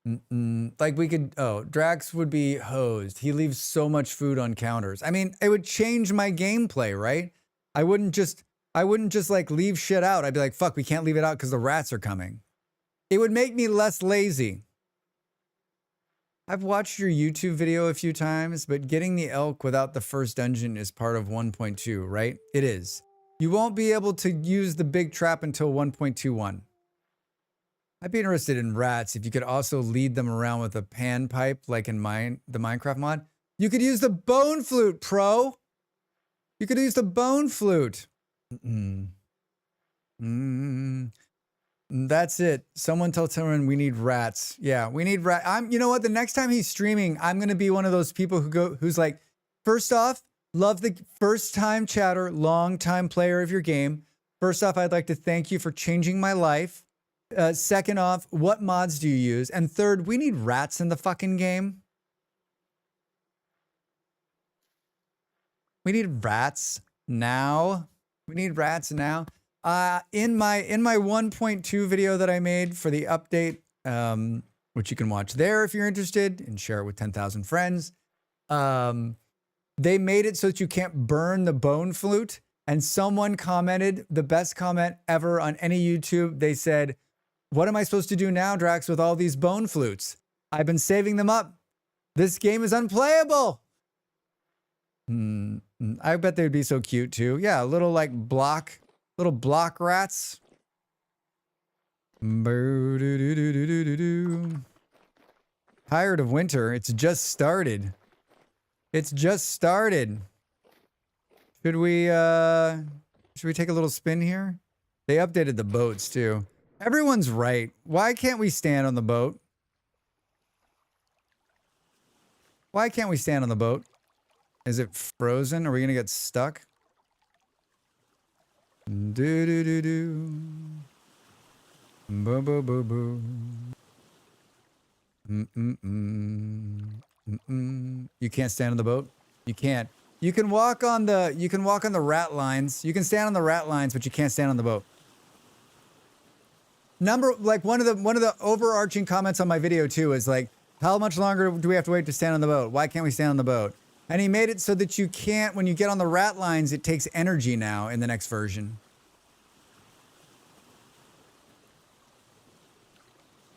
Like we could, Drax would be hosed. He leaves so much food on counters. I mean, it would change my gameplay, right? I wouldn't just like leave shit out. I'd be like, fuck, we can't leave it out because the rats are coming. It would make me less lazy. I've watched your YouTube video a few times, but getting the elk without the first dungeon is part of 1.2, right? It is. You won't be able to use the big trap until 1.21. I'd be interested in rats if you could also lead them around with a pan pipe like in the Minecraft mod. You could use the bone flute, pro. You could use the bone flute. That's it. Someone tell Timon we need rats. Yeah, we need rats. You know what? The next time he's streaming, I'm going to be one of those people who's like, first off, love the first time chatter, long time player of your game. First off, I'd like to thank you for changing my life. Second off, what mods do you use? And third, we need rats in the fucking game. We need rats now. We need rats now. In my 1.2 video that I made for the update, which you can watch there if you're interested and share it with 10,000 friends. They made it so that you can't burn the bone flute. And someone commented, the best comment ever on any YouTube. They said, "What am I supposed to do now, Drax, with all these bone flutes? I've been saving them up. This game is unplayable." I bet they'd be so cute too. Yeah, little block rats. Tired of winter. It's just started. It's just started. Should we take a little spin here? They updated the boats too. Everyone's right. Why can't we stand on the boat? Why can't we stand on the boat? Is it frozen? Are we gonna get stuck? Do do do do. Boo boo boo boo. You can't stand on the boat? You can't. You can walk on the rat lines. You can stand on the rat lines, but you can't stand on the boat. One of the overarching comments on my video too is like, how much longer do we have to wait to stand on the boat? Why can't we stand on the boat? And he made it so that you can't, when you get on the rat lines, it takes energy now in the next version.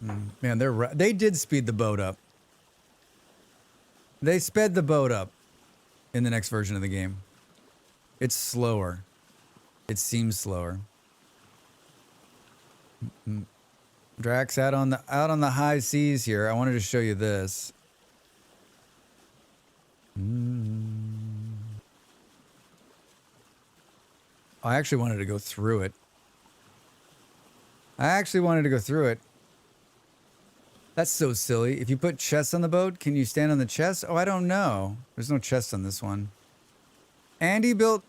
Man, they did speed the boat up. They sped the boat up in the next version of the game. It's slower. It seems slower. Drax out on the high seas here. I wanted to show you this. I actually wanted to go through it. That's so silly. If you put chests on the boat, can you stand on the chest? Oh, I don't know. There's no chest on this one. Jake built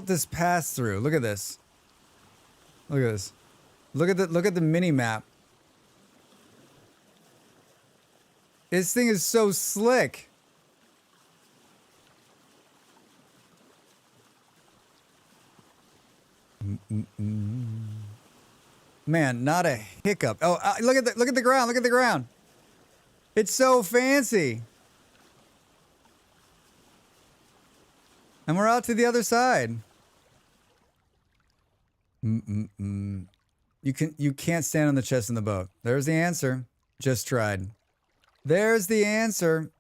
this pass through. Look at this. Look at this. Look at the mini map. This thing is so slick. Man, not a hiccup. Oh, look at the ground. Look at the ground. It's so fancy. And we're out to the other side. You can't stand on the chest in the boat. There's the answer. Just tried. There's the answer.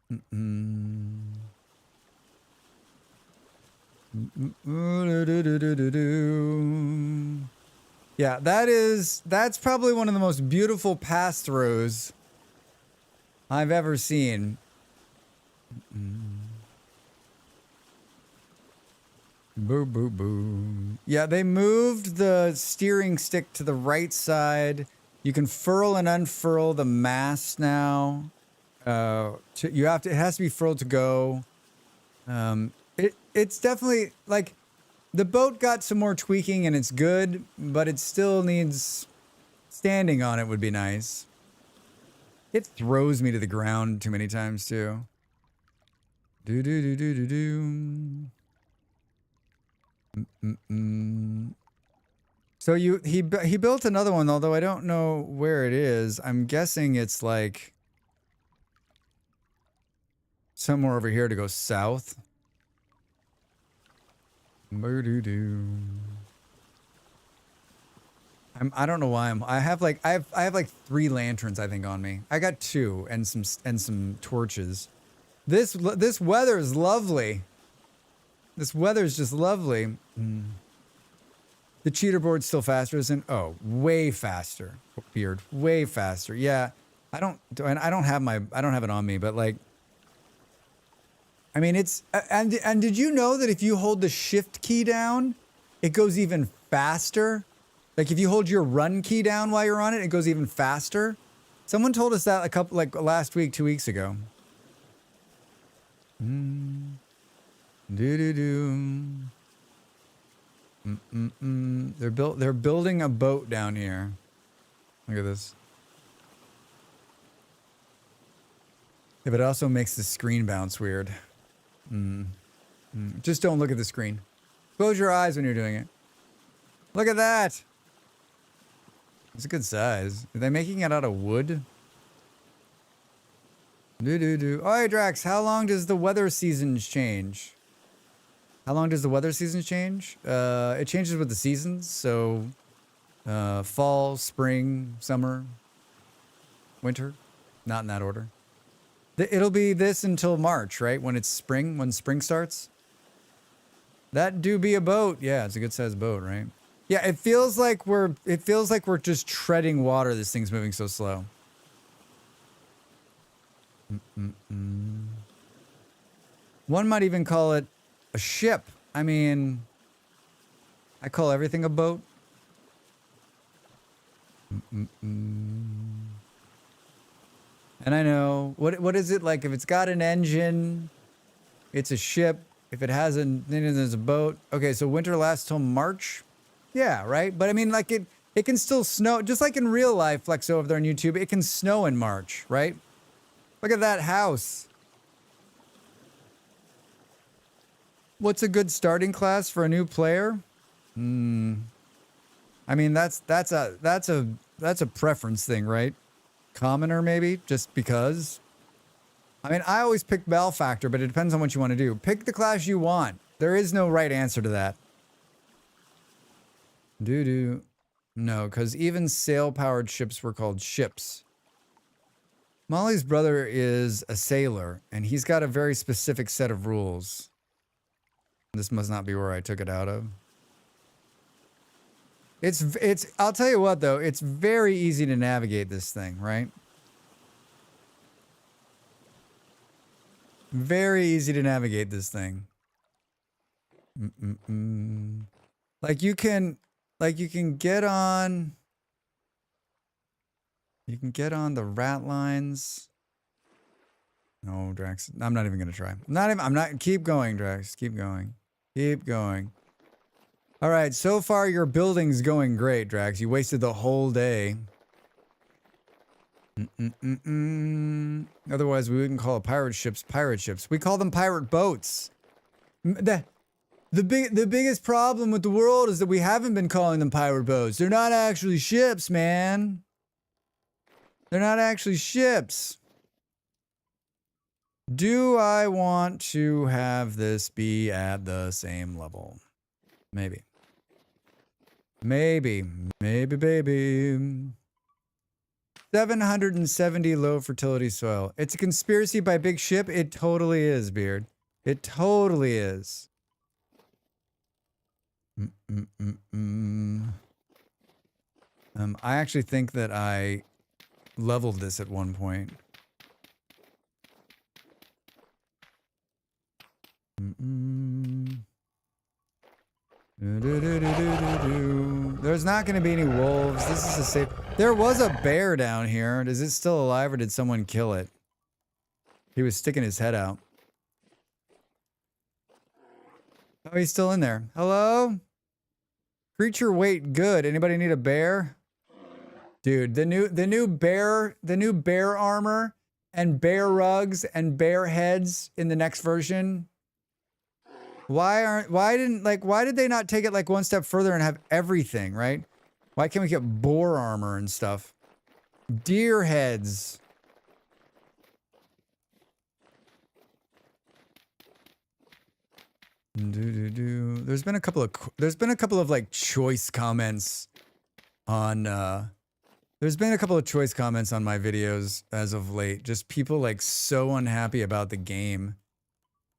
Yeah, that's probably one of the most beautiful pass-throughs I've ever seen. Boo, boo, boo. Yeah, they moved the steering stick to the right side. You can furl and unfurl the mast now. It has to be furled to go. It's definitely like the boat got some more tweaking and it's good, but it still needs standing on it would be nice. It throws me to the ground too many times too. Do do do do do do. So he built another one, although I don't know where it is. I'm guessing it's like somewhere over here to go south. I don't know why I have like 3 lanterns I think on me. I got 2 and some torches. This weather is lovely. This weather is just lovely. The cheater board's still faster, isn't? Oh, way faster. Beard, way faster. Yeah, I don't have it on me, but like, I mean, it's and did you know that if you hold the shift key down, it goes even faster? Like if you hold your run key down while you're on it, it goes even faster. Someone told us that last week, 2 weeks ago. They're building a boat down here. Look at this. Yeah, but it also makes the screen bounce weird. Just don't look at the screen. Close your eyes when you're doing it. Look at that. It's a good size. Are they making it out of wood? Oh, hey, Drax, how long does the weather seasons change? How long does the weather seasons change? It changes with the seasons. So, fall, spring, summer, winter. Not in that order. It'll be this until March, right? When it's spring, when spring starts. That do be a boat. Yeah, it's a good sized boat, right? Yeah, it feels like we're just treading water. This thing's moving so slow. One might even call it a ship. I mean, I call everything a boat. And I know, what is it like? If it's got an engine, it's a ship. If it has an engine, there's a boat. Okay, so winter lasts till March. Yeah, right? But I mean, like it can still snow. Just like in real life, Flexo over there on YouTube, it can snow in March, right? Look at that house. What's a good starting class for a new player? I mean, that's a preference thing, right? Commoner, maybe, just because. I mean, I always pick Malefactor, but it depends on what you want to do. Pick the class you want. There is no right answer to that. No, because even sail-powered ships were called ships. Molly's brother is a sailor, and he's got a very specific set of rules. This must not be where I took it out of. I'll tell you what, though, it's very easy to navigate this thing, right? Very easy to navigate this thing. Like you can get on the rat lines. No, Drax. I'm not even gonna try. Keep going, Drax. Keep going. Keep going. All right, so far your building's going great, Drax. You wasted the whole day. Otherwise, we wouldn't call pirate ships pirate ships. We call them pirate boats. The biggest problem with the world is that we haven't been calling them pirate boats. They're not actually ships, man. They're not actually ships. Do I want to have this be at the same level? Maybe. Maybe, baby. 770 low fertility soil. It's a conspiracy by Big Ship. It totally is, Beard. It totally is. I actually think that I leveled this at one point. There's not going to be any wolves. This is a safe... There was a bear down here. Is it still alive or did someone kill it? He was sticking his head out. Oh, he's still in there. Hello? Creature weight good. Anybody need a bear? Dude, the new bear armor and bear rugs and bear heads in the next version. Why did they not take it like one step further and have everything, right? Why can't we get boar armor and stuff? Deer heads. There's been a couple of like choice comments on there's been a couple of choice comments on my videos as of late. Just people like so unhappy about the game.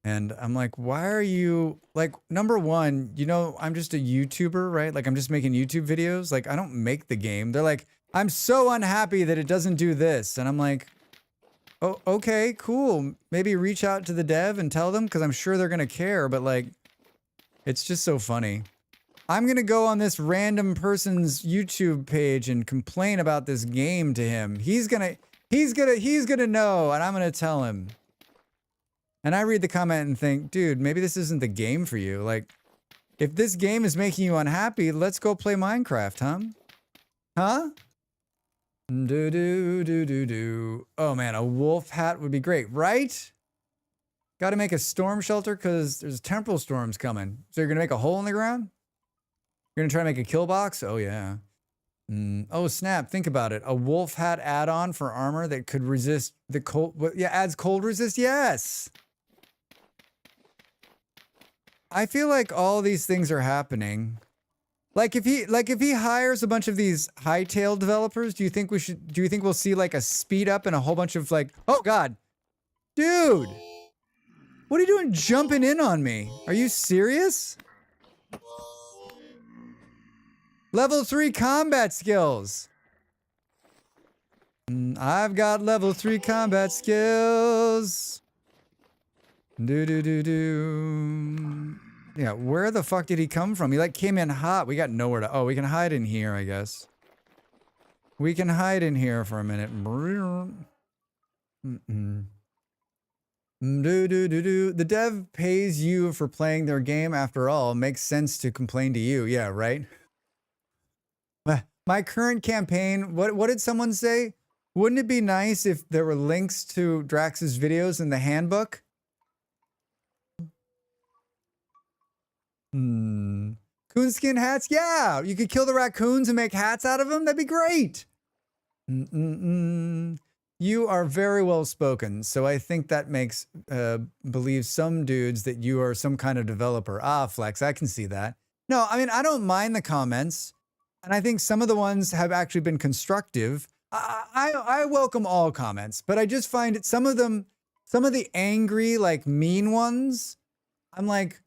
And I'm like, why are you like, number one, you know, I'm just a YouTuber, right? Like I'm just making YouTube videos. Like I don't make the game. They're like, I'm so unhappy that it doesn't do this. And I'm like, oh, okay, cool. Maybe reach out to the dev and tell them because I'm sure they're going to care. But like, it's just so funny. I'm going to go on this random person's YouTube page and complain about this game to him. He's going to know and I'm going to tell him. And I read the comment and think, dude, maybe this isn't the game for you. Like, if this game is making you unhappy, let's go play Minecraft, huh? Huh? Oh man, a wolf hat would be great, right? Got to make a storm shelter because there's temporal storms coming. So you're going to make a hole in the ground? You're going to try to make a kill box? Oh yeah. Oh, snap. Think about it. A wolf hat add-on for armor that could resist the cold. Yeah, adds cold resist. Yes. I feel like all these things are happening. Like if he hires a bunch of these hightail developers, do you think we'll see like a speed up and a whole bunch of like, oh God, dude, what are you doing jumping in on me? Are you serious? Level 3 combat skills. I've got level 3 combat skills. Do. Yeah, where the fuck did he come from? He like came in hot. We got nowhere to. Oh, we can hide in here, I guess. We can hide in here for a minute. The dev pays you for playing their game after all. Makes sense to complain to you. Yeah, right? My current campaign, what did someone say? Wouldn't it be nice if there were links to Drax's videos in the handbook? Coonskin hats? Yeah, you could kill the raccoons and make hats out of them. That'd be great. You are very well spoken, so I think that makes believe some dudes that you are some kind of developer. Ah, Flex, I can see that. No, I mean, I don't mind the comments, and I think some of the ones have actually been constructive. I welcome all comments, but I just find it, some of the angry, like mean ones, I'm like,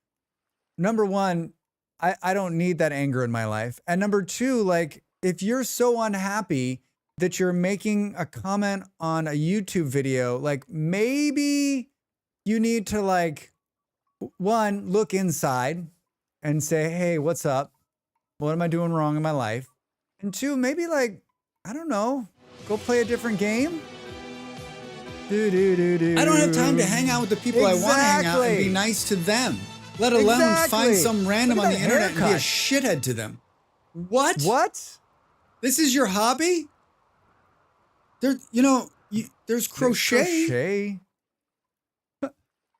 number one, I don't need that anger in my life. And number two, like, if you're so unhappy that you're making a comment on a YouTube video, like maybe you need to like, one, look inside and say, hey, what's up? What am I doing wrong in my life? And two, maybe like, I don't know, go play a different game. I don't have time to hang out with the people I want to hang out and be nice to them. Let alone find some random on the internet and be a shithead to them. What? What? This is your hobby? There's crochet.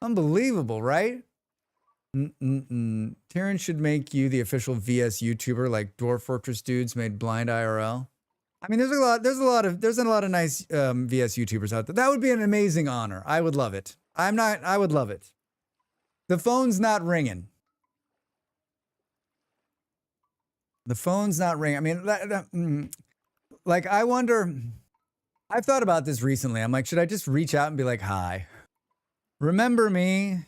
Unbelievable, right? Tyrion should make you the official VS YouTuber like Dwarf Fortress dudes made Blind IRL. I mean, there's a lot of nice VS YouTubers out there. That would be an amazing honor. I would love it. I would love it. The phone's not ringing. The phone's not ringing. I mean, like, I wonder, I've thought about this recently. I'm like, should I just reach out and be like, hi, remember me?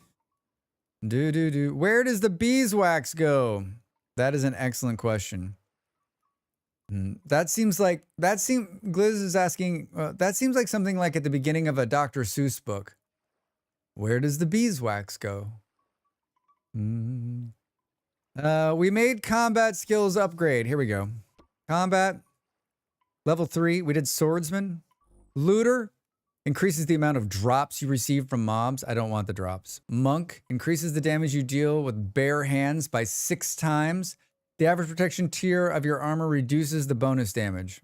Where does the beeswax go? That is an excellent question. Glizz is asking, that seems like something like at the beginning of a Dr. Seuss book. Where does the beeswax go? We made combat skills upgrade. Here we go. Combat. Level 3. We did swordsman. Looter. Increases the amount of drops you receive from mobs. I don't want the drops. Monk. Increases the damage you deal with bare hands by 6 times. The average protection tier of your armor reduces the bonus damage.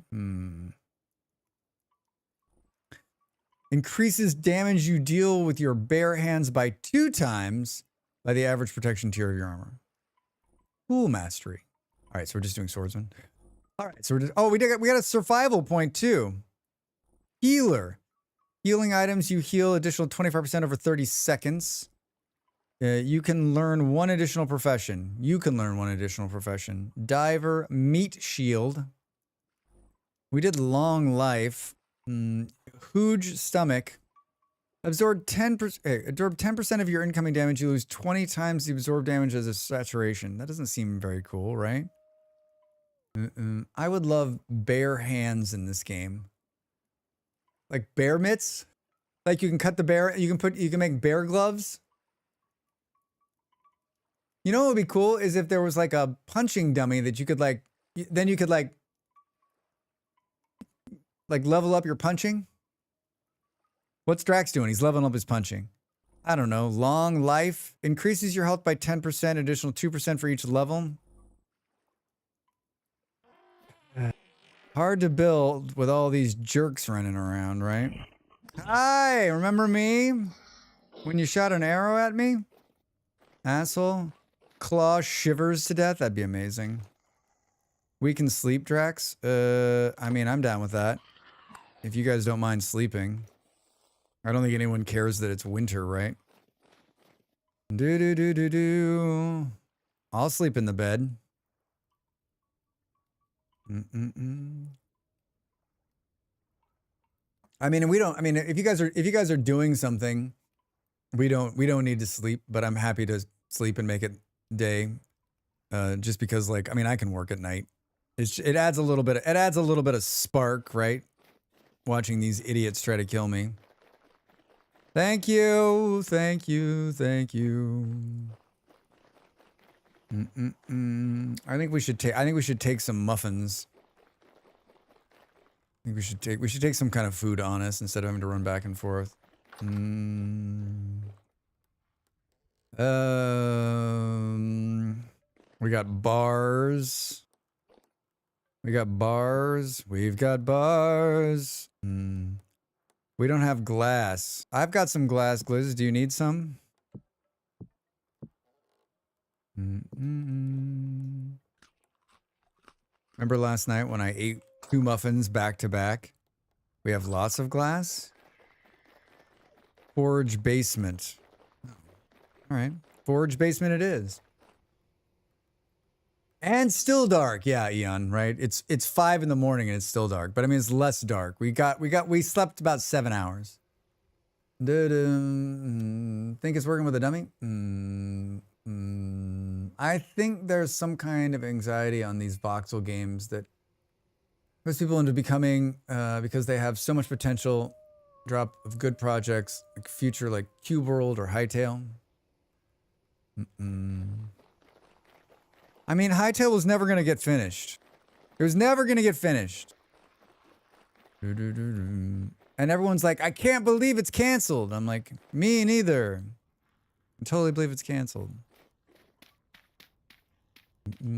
Increases damage you deal with your bare hands by 2 times by the average protection tier of your armor. Cool mastery. All right, so we're just doing swordsman. All right, so we're just, we got a survival point too. Healer. Healing items, you heal additional 25% over 30 seconds. You can learn one additional profession. Diver, meat shield. We did long life. Huge stomach. Absorb 10% of your incoming damage. You lose 20 times the absorbed damage as a saturation. That doesn't seem very cool, right? I would love bare hands in this game. Like bear mitts. Like you can cut the bear. You can make bear gloves. You know what would be cool is if there was like a punching dummy that you could like, then you could like level up your punching. What's Drax doing? He's leveling up his punching. I don't know. Long life increases your health by 10%, additional 2% for each level. Hard to build with all these jerks running around, right? Hi, remember me? When you shot an arrow at me? Asshole. Claw shivers to death? That'd be amazing. We can sleep, Drax. I mean, I'm down with that. If you guys don't mind sleeping. I don't think anyone cares that it's winter, right? Do. I'll sleep in the bed. I mean, we don't. I mean, if you guys are doing something, we don't need to sleep. But I'm happy to sleep and make it day, just because, like, I mean, I can work at night. It adds a little bit. It adds a little bit of spark, right? Watching these idiots try to kill me. Thank you. I think we should take some muffins. I think we should take some kind of food on us instead of having to run back and forth. We got bars. We've got bars. We don't have glass. I've got some glass, Gliz. Do you need some? Remember last night when I ate 2 muffins back to back? We have lots of glass. Forge basement. All right. Forge basement it is. And still dark. Yeah, Eon, right? It's 5 in the morning and it's still dark. But I mean, it's less dark. We slept about 7 hours. Think it's working with a dummy? I think there's some kind of anxiety on these voxel games that puts people into becoming, because they have so much potential, drop of good projects, like future like Cube World or Hightail. I mean, Hightail was never going to get finished. It was never going to get finished. And everyone's like, I can't believe it's canceled. I'm like, me neither. I totally believe it's canceled. I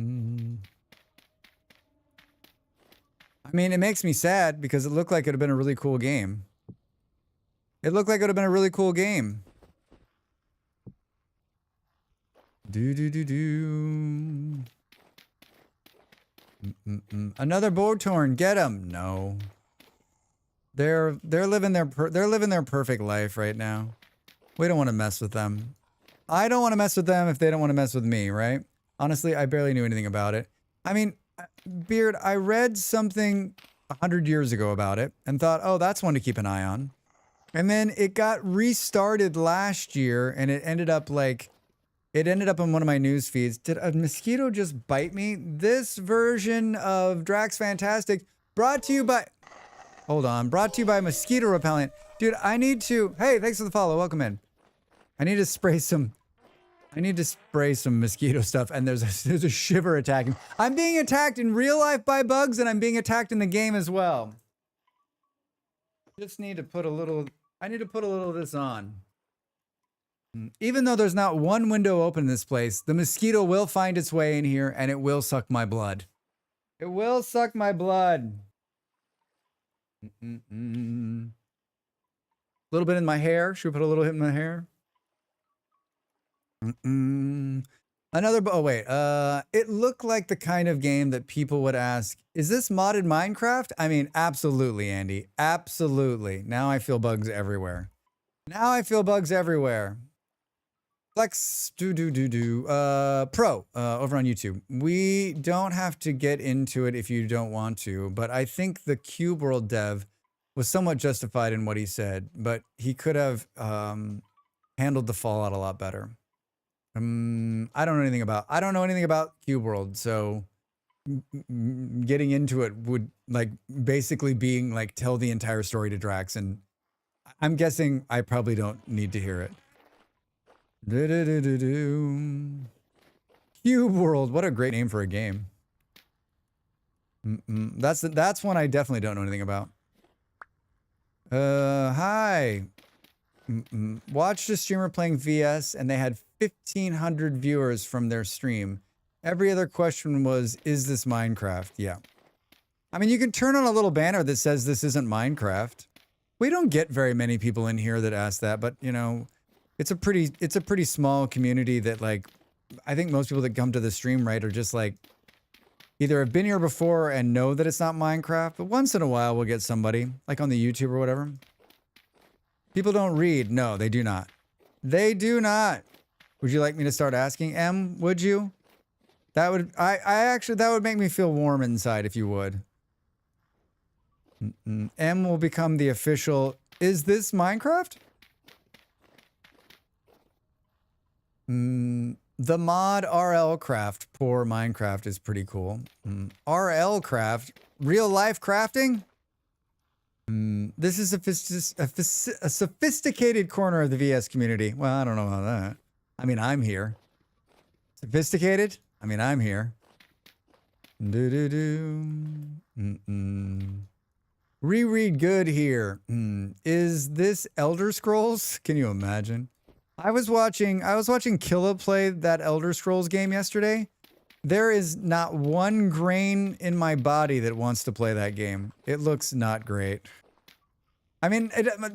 mean, it makes me sad because it looked like it would have been a really cool game. Another bow torn. Get him. No. They're living their perfect life right now. We don't want to mess with them. I don't want to mess with them if they don't want to mess with me, right? Honestly, I barely knew anything about it. I mean, Beard, I read something 100 years ago about it and thought, oh, that's one to keep an eye on. And then it got restarted last year and it ended up in one of my news feeds. Did a mosquito just bite me? This version of Drax Fantastic brought to you by mosquito repellent. Dude, hey, thanks for the follow. Welcome in. I need to spray some mosquito stuff, and there's a shiver attacking. I'm being attacked in real life by bugs, and I'm being attacked in the game as well. I need to put a little of this on. Even though there's not one window open in this place, the mosquito will find its way in here, and it will suck my blood. It will suck my blood. A little bit in my hair. Should we put a little hit in my hair? It looked like the kind of game that people would ask, is this modded Minecraft? I mean, absolutely, Andy. Absolutely. Now I feel bugs everywhere. Flex Pro over on YouTube. We don't have to get into it if you don't want to, but I think the Cube World dev was somewhat justified in what he said, but he could have handled the fallout a lot better. I don't know anything about Cube World, so getting into it would basically being tell the entire story to Drax, and I'm guessing I probably don't need to hear it. Cube World, what a great name for a game. That's one I definitely don't know anything about. Hi. Watched a streamer playing VS and they had 1,500 viewers from their stream. Every other question was, is this Minecraft? Yeah. I mean, you can turn on a little banner that says this isn't Minecraft. We don't get very many people in here that ask that, but you know, it's a pretty small community that I think most people that come to the stream, right, are just either have been here before and know that it's not Minecraft, but once in a while we'll get somebody, like on the YouTube or whatever. People don't read. No, they do not. They do not. Would you like me to start asking? M, would you? That would, I actually, that would make me feel warm inside if you would. M will become the official, is this Minecraft? The mod RL Craft for Minecraft is pretty cool. RL Craft, real life crafting? This is a sophisticated corner of the VS community. Well, I don't know about that. I mean, I'm here. Sophisticated? I mean, I'm here. Reread good here. Is this Elder Scrolls? Can you imagine? I was watching Killa play that Elder Scrolls game yesterday. There is not one grain in my body that wants to play that game. It looks not great. I mean,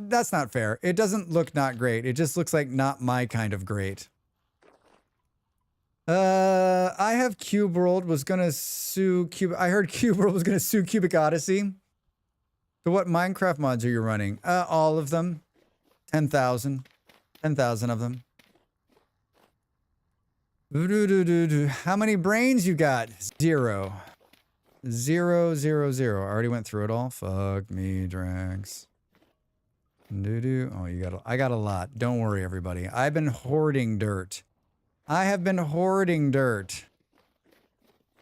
that's not fair. It doesn't look not great. It just looks like not my kind of great. I have Cube World was gonna sue I heard Cube World was gonna sue Cubic Odyssey. So what Minecraft mods are you running? All of them. 10,000. 10,000 of them. How many brains you got? 0. 0, 0, 0. I already went through it all. Fuck me, Drax. Oh, I got a lot. Don't worry, everybody. I've been hoarding dirt. I have been hoarding dirt.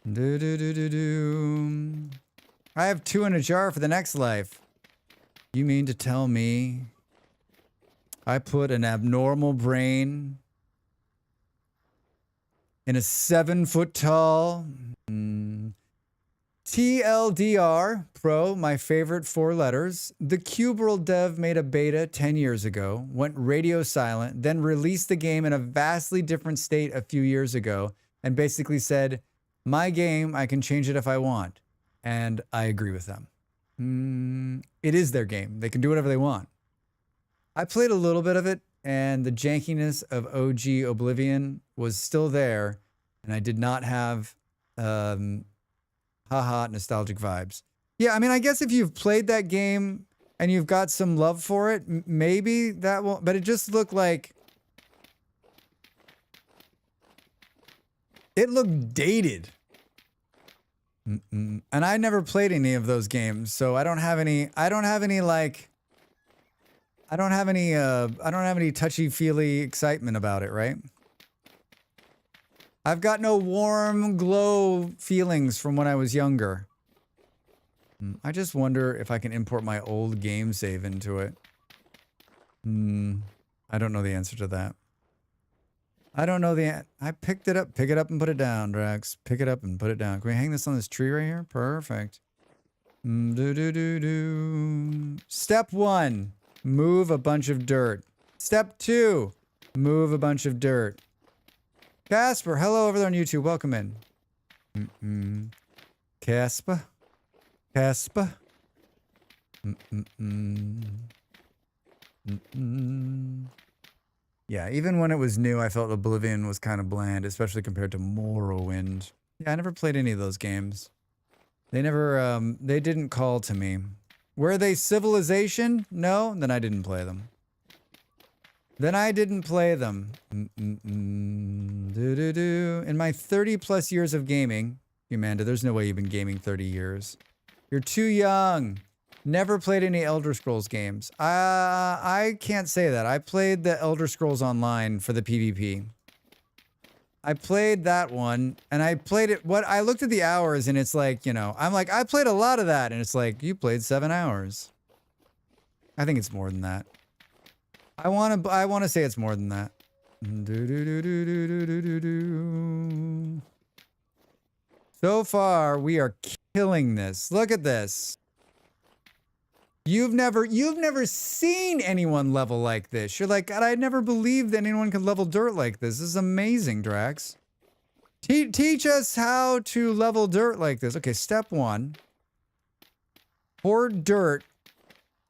I have 2 in a jar for the next life. You mean to tell me I put an abnormal brain in a 7-foot tall TLDR Pro, my favorite 4 letters. The Cube World dev made a beta 10 years ago, went radio silent, then released the game in a vastly different state a few years ago, and basically said, my game, I can change it if I want. And I agree with them. It is their game. They can do whatever they want. I played a little bit of it, and the jankiness of OG Oblivion was still there, and I did not have haha nostalgic vibes. Yeah, I mean, I guess if you've played that game and you've got some love for it, maybe that will, but it just looked like it looked dated. And I never played any of those games, so I don't have any touchy-feely excitement about it, right? I've got no warm glow feelings from when I was younger. I just wonder if I can import my old game save into it. I don't know the answer to that. I don't know I picked it up. Pick it up and put it down, Drax. Pick it up and put it down. Can we hang this on this tree right here? Perfect. Step 1, move a bunch of dirt. Step 2, move a bunch of dirt. Casper, hello over there on YouTube. Welcome in. Casper. Casper. Yeah, even when it was new, I felt Oblivion was kind of bland, especially compared to Morrowind. Yeah, I never played any of those games. They never, they didn't call to me. Were they Civilization? No? Then I didn't play them. In my 30-plus years of gaming, Amanda, there's no way you've been gaming 30 years. You're too young. Never played any Elder Scrolls games. I can't say that. I played the Elder Scrolls Online for the PvP. I played that one, and I played it. I looked at the hours, and it's like, you know, I'm like, I played a lot of that, and it's like, you played 7 hours. I think it's more than that. I want to say it's more than that. So far, we are killing this. Look at this. You've never seen anyone level like this. You're like, God, I never believed that anyone could level dirt like this. This is amazing, Drax. Teach us how to level dirt like this. Okay, step 1. Hoard dirt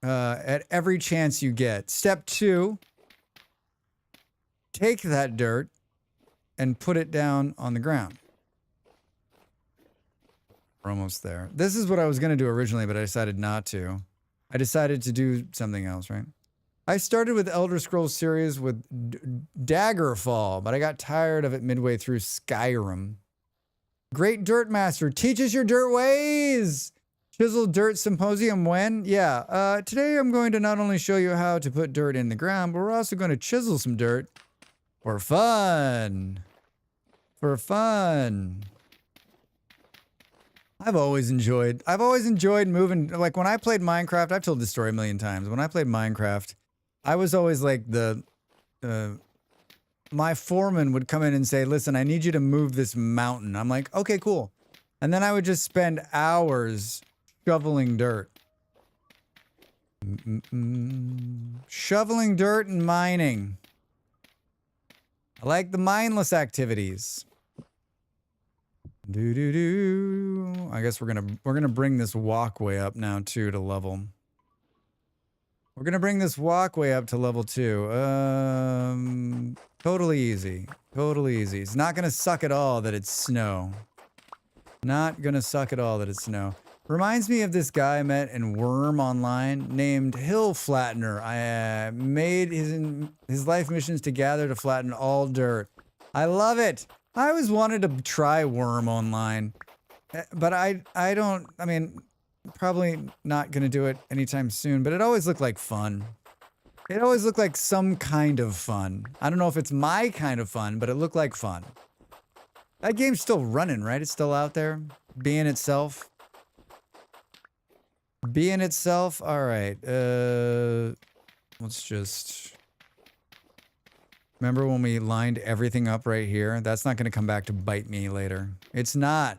at every chance you get. Step 2. Take that dirt and put it down on the ground. We're almost there. This is what I was going to do originally, but I decided not to. I decided to do something else, right? I started with Elder Scrolls series with Daggerfall, but I got tired of it midway through Skyrim. Great Dirt Master, teach us your dirt ways! Chisel Dirt Symposium when? Yeah, today I'm going to not only show you how to put dirt in the ground, but we're also going to chisel some dirt for fun. For fun. I've always enjoyed moving. Like when I played Minecraft, I've told this story a million times. When I played Minecraft, I was always like my foreman would come in and say, listen, I need you to move this mountain. I'm like, okay, cool. And then I would just spend hours shoveling dirt. Shoveling dirt and mining. I like the mindless activities. I guess we're gonna bring this walkway up now too to level. We're gonna bring this walkway up to level 2. Totally easy. Totally easy. It's not gonna suck at all that it's snow. Not gonna suck at all that it's snow. Reminds me of this guy I met in Worm Online named Hill Flattener. I made his life missions to gather to flatten all dirt. I love it. I always wanted to try Worm Online, but I mean, probably not gonna do it anytime soon, but it always looked like fun. It always looked like some kind of fun. I don't know if it's my kind of fun, but it looked like fun. That game's still running, right? It's still out there, being itself. Being itself. All right. Let's just remember when we lined everything up right here? That's not going to come back to bite me later. It's not.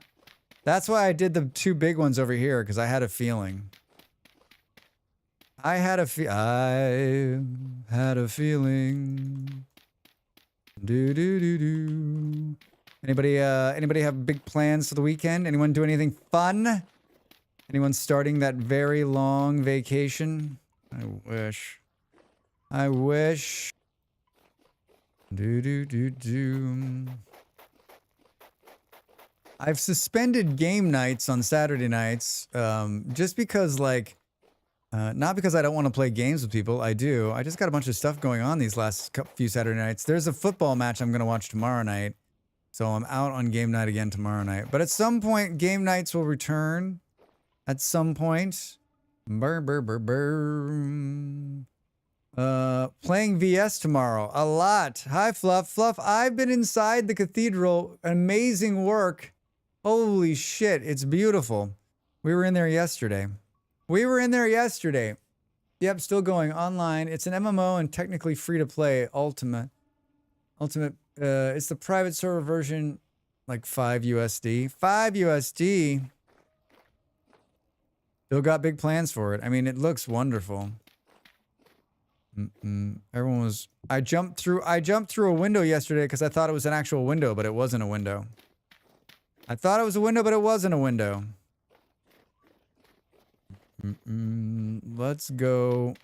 That's why I did the 2 big ones over here, because I had a feeling. I had a feeling. Do. Anybody have big plans for the weekend? Anyone do anything fun? Anyone starting that very long vacation? I wish. Do. I've suspended game nights on Saturday nights, just because, like, not because I don't want to play games with people. I do. I just got a bunch of stuff going on these last few Saturday nights. There's a football match I'm going to watch tomorrow night, so I'm out on game night again tomorrow night. But at some point, game nights will return. At some point. Playing VS tomorrow. A lot. Hi, Fluff. Fluff, I've been inside the cathedral. Amazing work. Holy shit, it's beautiful. We were in there yesterday. Yep, still going online. It's an MMO and technically free to play. Ultimate. It's the private server version, like $5 USD. $5 USD. Still got big plans for it. I mean, it looks wonderful. Everyone was. I jumped through a window yesterday because I thought it was an actual window, but it wasn't a window. I thought it was a window, but it wasn't a window. Let's go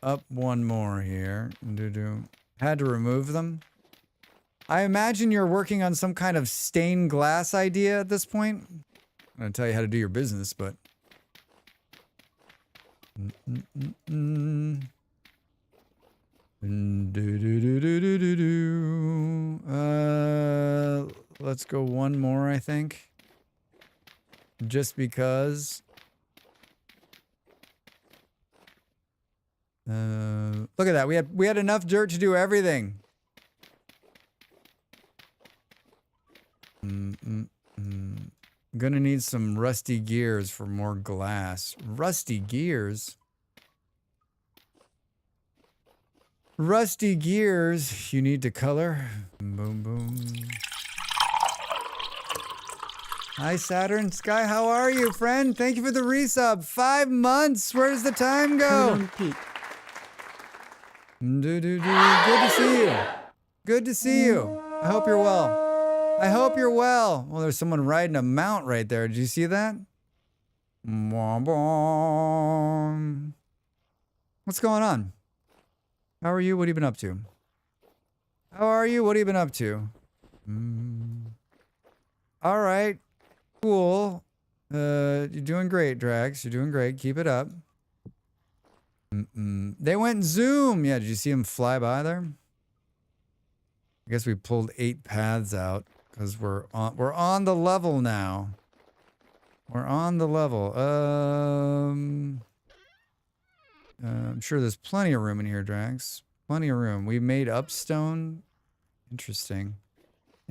up one more here. Had to remove them. I imagine you're working on some kind of stained glass idea at this point. I'm gonna tell you how to do your business, but let's go one more, I think. Just because. Look at that. We had enough dirt to do everything. Gonna need some rusty gears for more glass. Rusty gears? Rusty gears you need to color. Boom, boom. Hi, Saturn Sky. How are you, friend? Thank you for the resub. 5 months. Where does the time go? Good to see you. Good to see you. I hope you're well. I hope you're well. Well, there's someone riding a mount right there. Did you see that? What's going on? How are you? What have you been up to? How are you? What have you been up to? All right. Cool. You're doing great, Drax. You're doing great. Keep it up. They went zoom. Yeah, did you see them fly by there? I guess we pulled 8 paths out because we're on the level now. We're on the level. I'm sure there's plenty of room in here, Drax. Plenty of room. We made up stone. Interesting.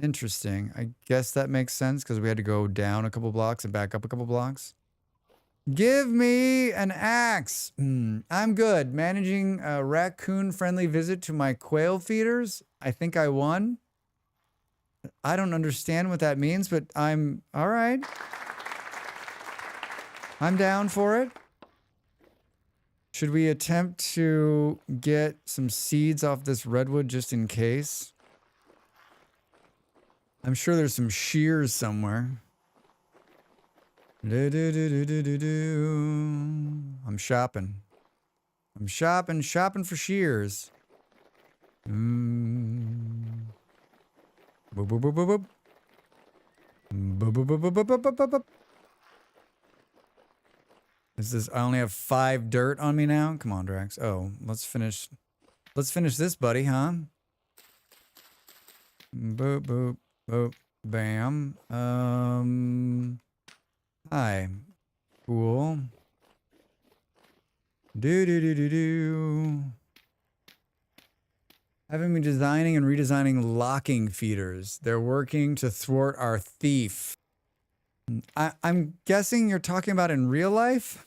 Interesting. I guess that makes sense because we had to go down a couple blocks and back up a couple blocks. Give me an axe. I'm good. Managing a raccoon-friendly visit to my quail feeders. I think I won. I don't understand what that means, but I'm all right. I'm down for it. Should we attempt to get some seeds off this redwood just in case? I'm sure there's some shears somewhere. I'm shopping. I'm shopping for shears. Boop, boop, boop, boop, boop. Boop, boop, boop, boop, boop, boop, boop, boop. Is this? I only have 5 dirt on me now. Come on, Drax. Oh, let's finish this, buddy, huh? Boop, boop, boop, bam. Hi. Cool. Do. Having been designing and redesigning locking feeders. They're working to thwart our thief. I'm guessing you're talking about in real life?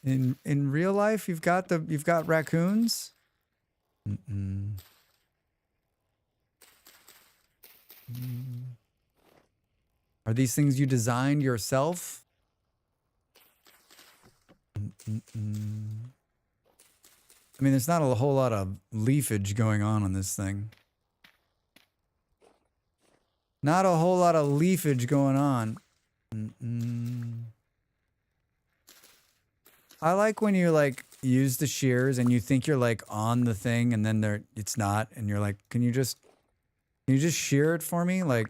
In real life, you've got raccoons? Are these things you designed yourself? I mean, there's not a whole lot of leafage going on this thing. Not a whole lot of leafage going on. I like when you like use the shears and you think you're like on the thing and then it's not, and you're like, can you just shear it for me? Like,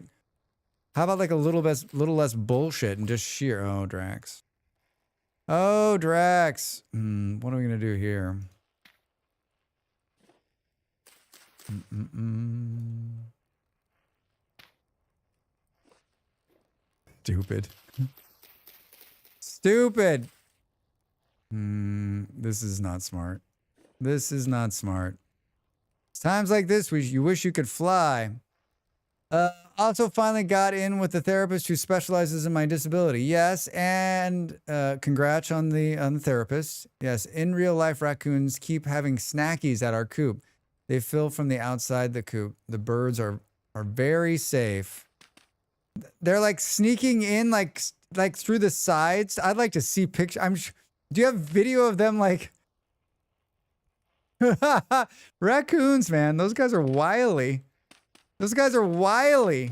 how about like a little less bullshit and just shear? Oh, Drax. Oh, Drax. What are we gonna do here? Stupid. Stupid. This is not smart. This is not smart. It's times like this you wish you could fly. Also finally got in with the therapist who specializes in my disability. Yes, and congrats on the therapist. Yes, in real life, raccoons keep having snackies at our coop. They fill from the outside the coop. The birds are very safe. They're like sneaking in like through the sides. I'd like to see pictures. Do you have video of them like raccoons, man? Those guys are wily. Those guys are wily.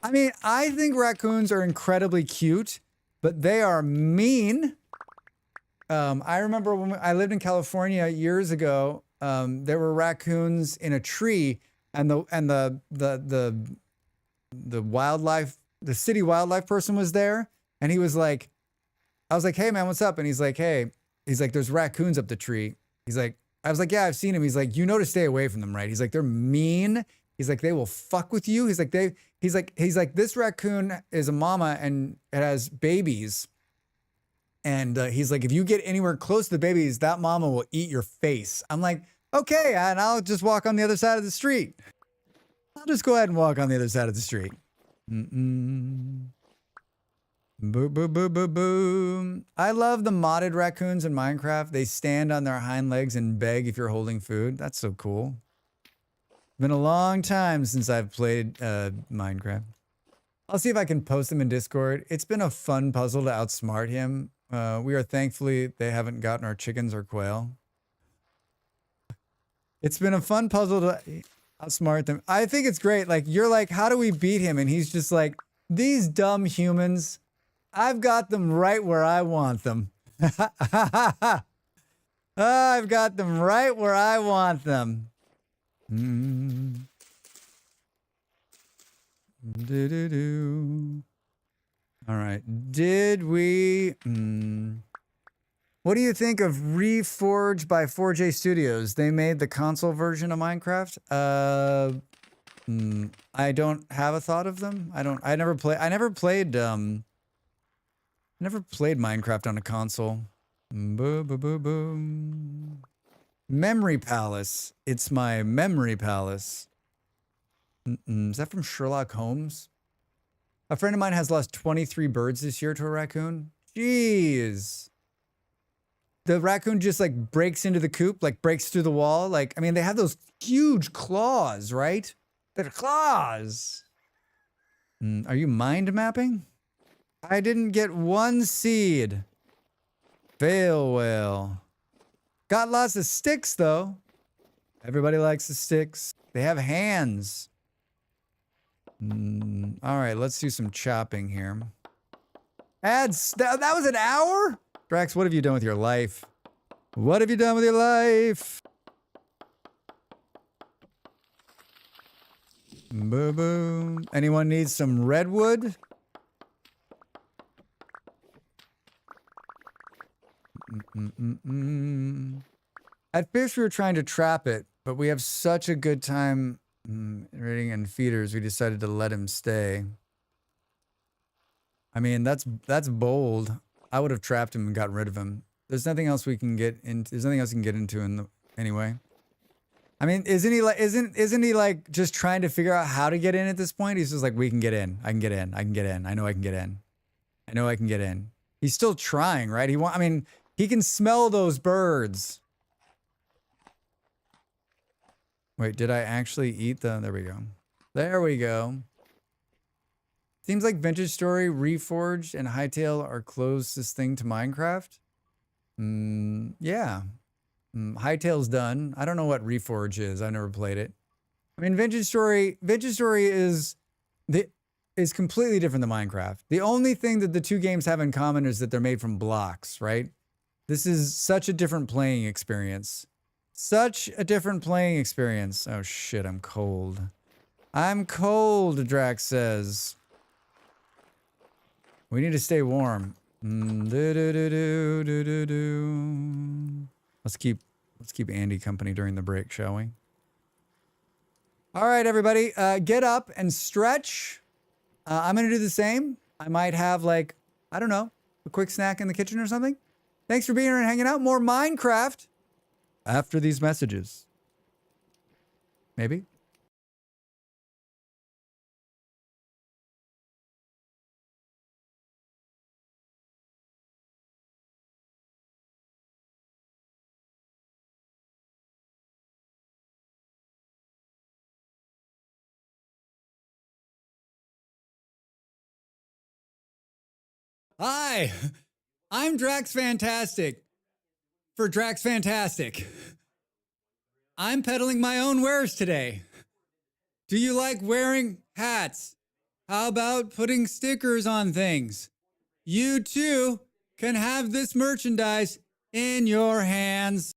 I mean, I think raccoons are incredibly cute, but they are mean. I remember when I lived in California years ago, there were raccoons in a tree, and the city wildlife person was there, and he was like, I was like, hey man, what's up? And he's like, there's raccoons up the tree. He's like, I was like, yeah, I've seen him. He's like, you know to stay away from them, right? He's like, they're mean. He's like, they will fuck with you. He's like, this raccoon is a mama and it has babies. And he's like, if you get anywhere close to the babies, that mama will eat your face. I'm like, okay, and I'll just walk on the other side of the street. I'll just go ahead and walk on the other side of the street. Boom, boom, boom, boom, boom. I love the modded raccoons in Minecraft. They stand on their hind legs and beg if you're holding food. That's so cool. Been a long time since I've played Minecraft. I'll see if I can post them in Discord. It's been a fun puzzle to outsmart him. We are thankfully they haven't gotten our chickens or quail. It's been a fun puzzle to outsmart them. I think it's great. Like, you're like, how do we beat him? And he's just like, these dumb humans, I've got them right where I want them. I've got them right where I want them. All right. Did we... What do you think of Reforged by 4J Studios? They made the console version of Minecraft. I don't have a thought of them. I never played Minecraft on a console. Boom. Memory Palace. It's my memory palace. Is that from Sherlock Holmes? A friend of mine has lost 23 birds this year to a raccoon. Jeez. The raccoon just like breaks into the coop, like breaks through the wall. Like, I mean, they have those huge claws, right? They're claws. Are you mind mapping? I didn't get one seed. Fail well. Got lots of sticks though. Everybody likes the sticks. They have hands. All right, let's do some chopping here. Ads. That was an hour? Drax, what have you done with your life? What have you done with your life? Boom. Anyone need some redwood? At first we were trying to trap it, but we have such a good time raiding and feeders, we decided to let him stay. I mean, that's bold. I would have trapped him and gotten rid of him. There's nothing else we can get into. There's nothing else you can get into in the anyway. I mean, isn't he like just trying to figure out how to get in at this point? He's just like, we can get in. I can get in. I can get in. I know I can get in. I know I can get in. He's still trying, right? I mean, he can smell those birds. Wait, did I actually eat the... There we go. There we go. Seems like Vintage Story, Reforged, and Hytale are closest thing to Minecraft. Yeah. Hytale's done. I don't know what Reforge is. I've never played it. I mean, Vintage Story is completely different than Minecraft. The only thing that the two games have in common is that they're made from blocks, right? This is such a different playing experience. Such a different playing experience. Oh shit, I'm cold. I'm cold, Drax says. We need to stay warm. Let's keep Andy company during the break, shall we? All right, everybody, get up and stretch. I'm gonna do the same. I might have like, I don't know, a quick snack in the kitchen or something. Thanks for being here and hanging out. More Minecraft after these messages. Maybe. Hi, I'm Drax Fantastic for Drax Fantastic. I'm peddling my own wares today. Do you like wearing hats? How about putting stickers on things? You too can have this merchandise in your hands.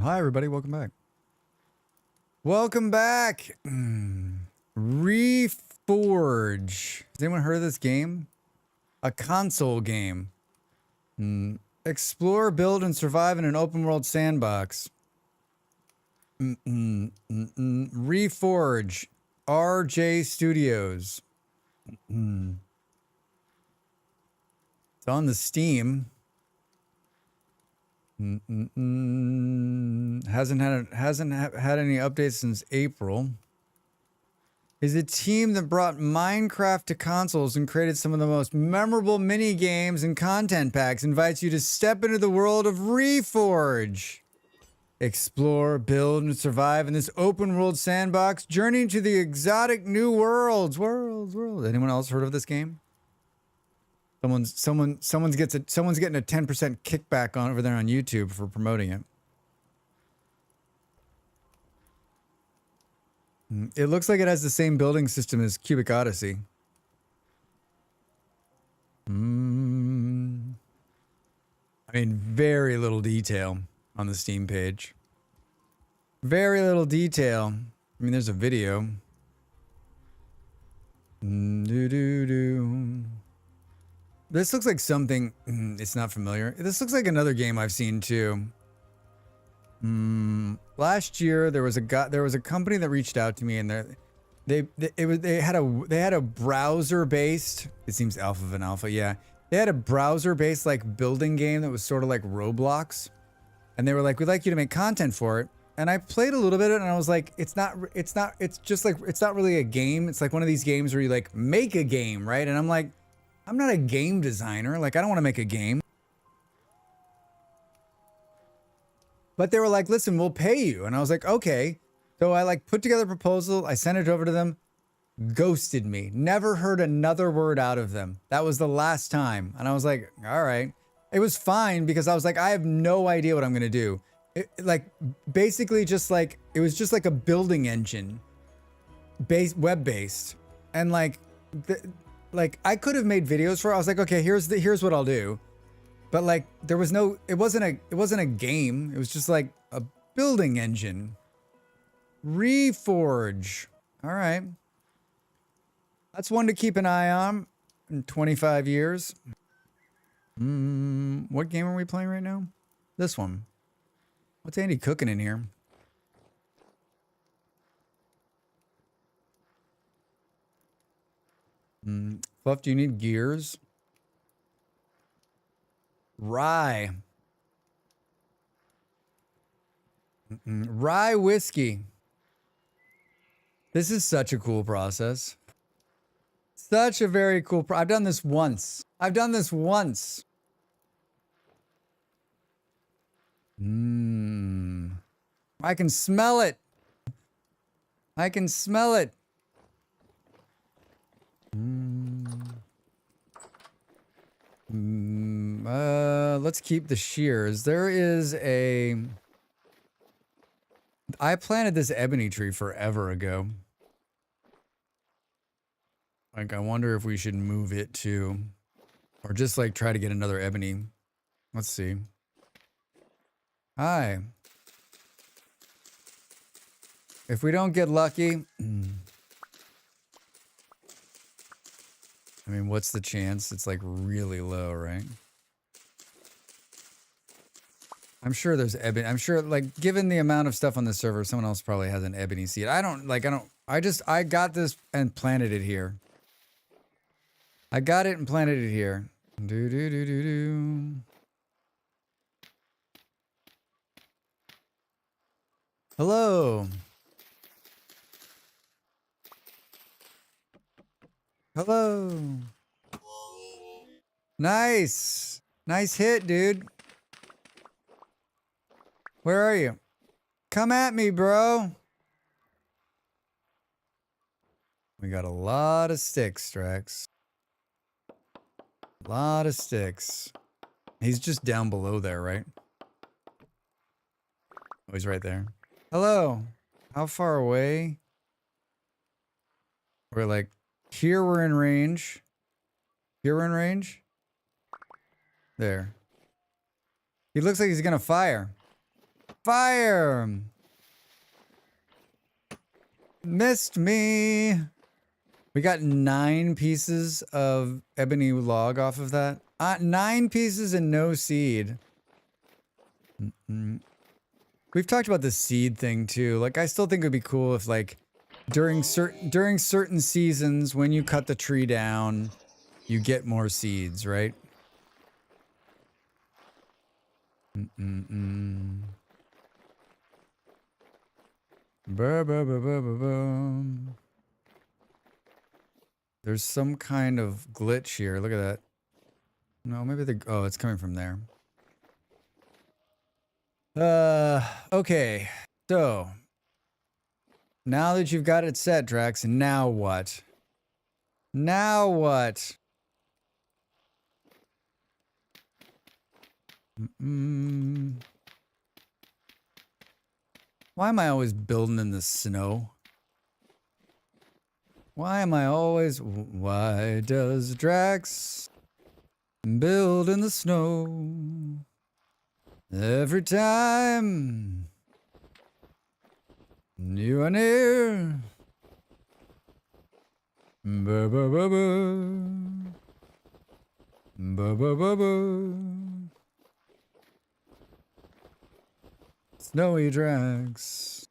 Hi, everybody. Welcome back. Welcome back. Reforge. Has anyone heard of this game? A console game. Explore, build, and survive in an open world sandbox. Reforge. RJ Studios. It's on the Steam. Hasn't had any updates since April. Is a team that brought Minecraft to consoles and created some of the most memorable mini games and content packs. Invites you to step into the world of Reforge. Explore, build, and survive in this open world sandbox. Journey to the exotic new worlds. Anyone else heard of this game? Someone's getting a 10% kickback on over there on YouTube for promoting it. It looks like it has the same building system as Cubic Odyssey. I mean, very little detail on the Steam page. Very little detail. I mean, there's a video. This looks like something. It's not familiar. This looks like another game I've seen too. Last year there was a company that reached out to me, and they had a browser based. It seems Alpha of an Alpha, yeah. They had a browser based like building game that was sort of like Roblox, and they were like, "We'd like you to make content for it." And I played a little bit of it, and I was like, it's not really a game. It's like one of these games where you like make a game, right? And I'm like, I'm not a game designer. Like, I don't want to make a game. But they were like, listen, we'll pay you. And I was like, okay. So I like put together a proposal. I sent it over to them. Ghosted me. Never heard another word out of them. That was the last time. And I was like, all right. It was fine because I was like, I have no idea what I'm going to do. Basically just like, it was just like a building engine. Web-based. And like I could have made videos for it. I was like, okay, here's what I'll do. But like there was no, it wasn't a game. It was just like a building engine. Reforge. All right. That's one to keep an eye on in 25 years. What game are we playing right now? This one. What's Andy cooking in here? Fluff, do you need gears? Rye. Rye whiskey. This is such a cool process. Such a very cool I've done this once. I can smell it. Let's keep the shears. I planted this ebony tree forever ago. Like, I wonder if we should move it too. Or just like try to get another ebony. Let's see. Hi. If we don't get lucky, I mean, what's the chance? It's like really low, right? I'm sure there's ebony. I'm sure, like, given the amount of stuff on the server, someone else probably has an ebony seed. I got this and planted it here. I got it and planted it here. Hello. Hello. Nice. Nice hit, dude. Where are you? Come at me, bro. We got a lot of sticks, Drax. A lot of sticks. He's just down below there, right? Oh, he's right there. Hello. How far away? We're like, here we're in range. Here we're in range. There. He looks like he's gonna fire. Fire. Missed me. We got 9 pieces of ebony log off of that. 9 pieces and no seed. We've talked about the seed thing too. Like, I still think it would be cool if, like, during certain seasons, when you cut the tree down, you get more seeds, right? There's some kind of glitch here. Look at that. No, maybe oh, it's coming from there. Okay. So, now that you've got it set, Drax, now what? Now what? Why am I always building in the snow? Why am I always... Why does Drax build in the snow every time you are near? Ba ba ba ba. Ba ba ba ba. Snowy Drax.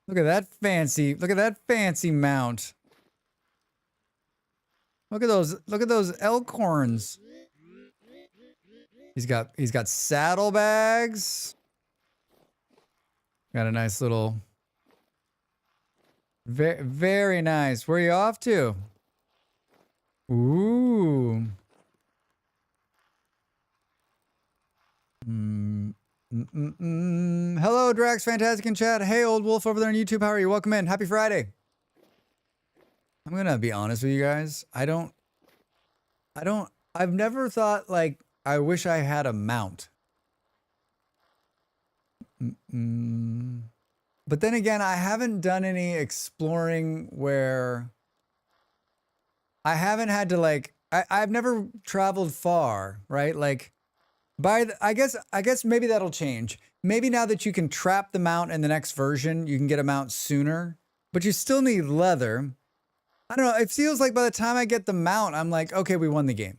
Look at that fancy mount. Look at those elk horns. He's got saddlebags. Got a nice little, very nice. Where are you off to? Ooh. Hello, Drax, fantastic in chat. Hey, old wolf over there on YouTube. How are you? Welcome in. Happy Friday. I'm gonna be honest with you guys. I've never thought, like, I wish I had a mount. But then again, I haven't done any exploring where I haven't had to, like, I've never traveled far, right? Like, I guess maybe that'll change. Maybe now that you can trap the mount in the next version, you can get a mount sooner, but you still need leather. I don't know. It feels like by the time I get the mount, I'm like, okay, we won the game.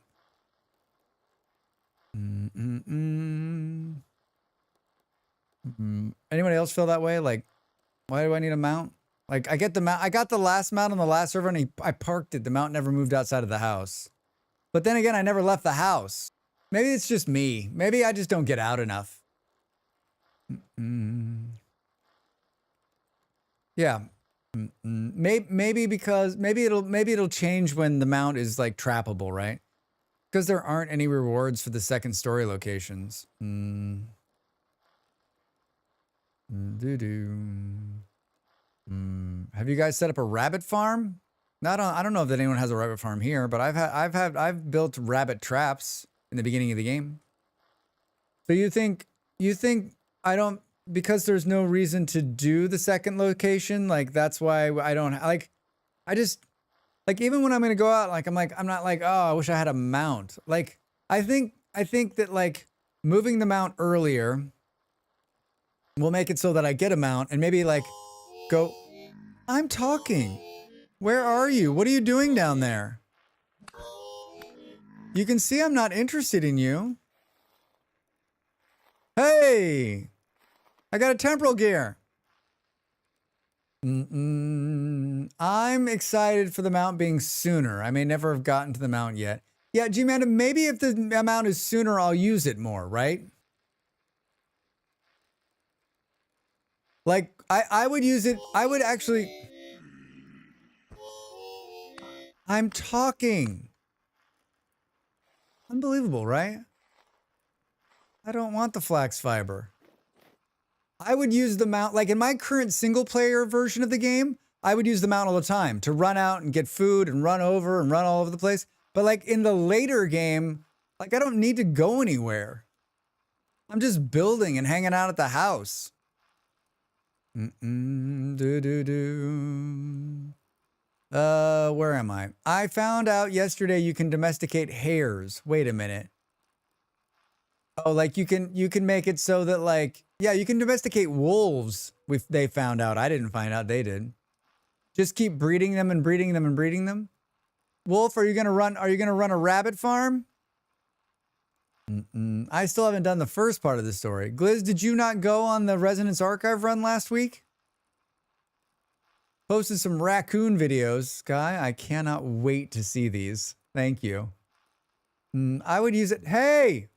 Anybody else feel that way? Like, why do I need a mount? Like, I get the mount. I got the last mount on the last server, and I parked it. The mount never moved outside of the house. But then again, I never left the house. Maybe it's just me. Maybe I just don't get out enough. Yeah. Maybe it'll change when the mount is, like, trappable, right? Because there aren't any rewards for the second story locations. Have you guys set up a rabbit farm? I don't know if anyone has a rabbit farm here, but I've built rabbit traps in the beginning of the game. So you think I don't, because there's no reason to do the second location, like, that's why I don't, like, I just, like, even when I'm gonna go out, like, I'm not like, oh, I wish I had a mount. Like, I think that, like, moving the mount earlier will make it so that I get a mount and maybe, like, go. I'm talking. Where are you? What are you doing down there? You can see I'm not interested in you. Hey, I got a temporal gear. I'm excited for the mount being sooner. I may never have gotten to the mount yet. Yeah, G-Man, maybe if the mount is sooner, I'll use it more, right? Like, I would use it. I would actually. I'm talking. Unbelievable, right? I don't want the flax fiber. I would use the mount, like, in my current single player version of the game, I would use the mount all the time to run out and get food and run over and run all over the place. But, like, in the later game, like, I don't need to go anywhere. I'm just building and hanging out at the house. Where am I? I found out yesterday you can domesticate hares. Wait a minute. Oh, like you can make it so that like, yeah, you can domesticate wolves. They found out. I didn't find out they did. Just keep breeding them and breeding them and breeding them. Wolf, are you gonna run a rabbit farm? I still haven't done the first part of the story. Gliz, did you not go on the Resonance Archive run last week? Posted some raccoon videos. Sky, I cannot wait to see these. Thank you. I would use it. Hey!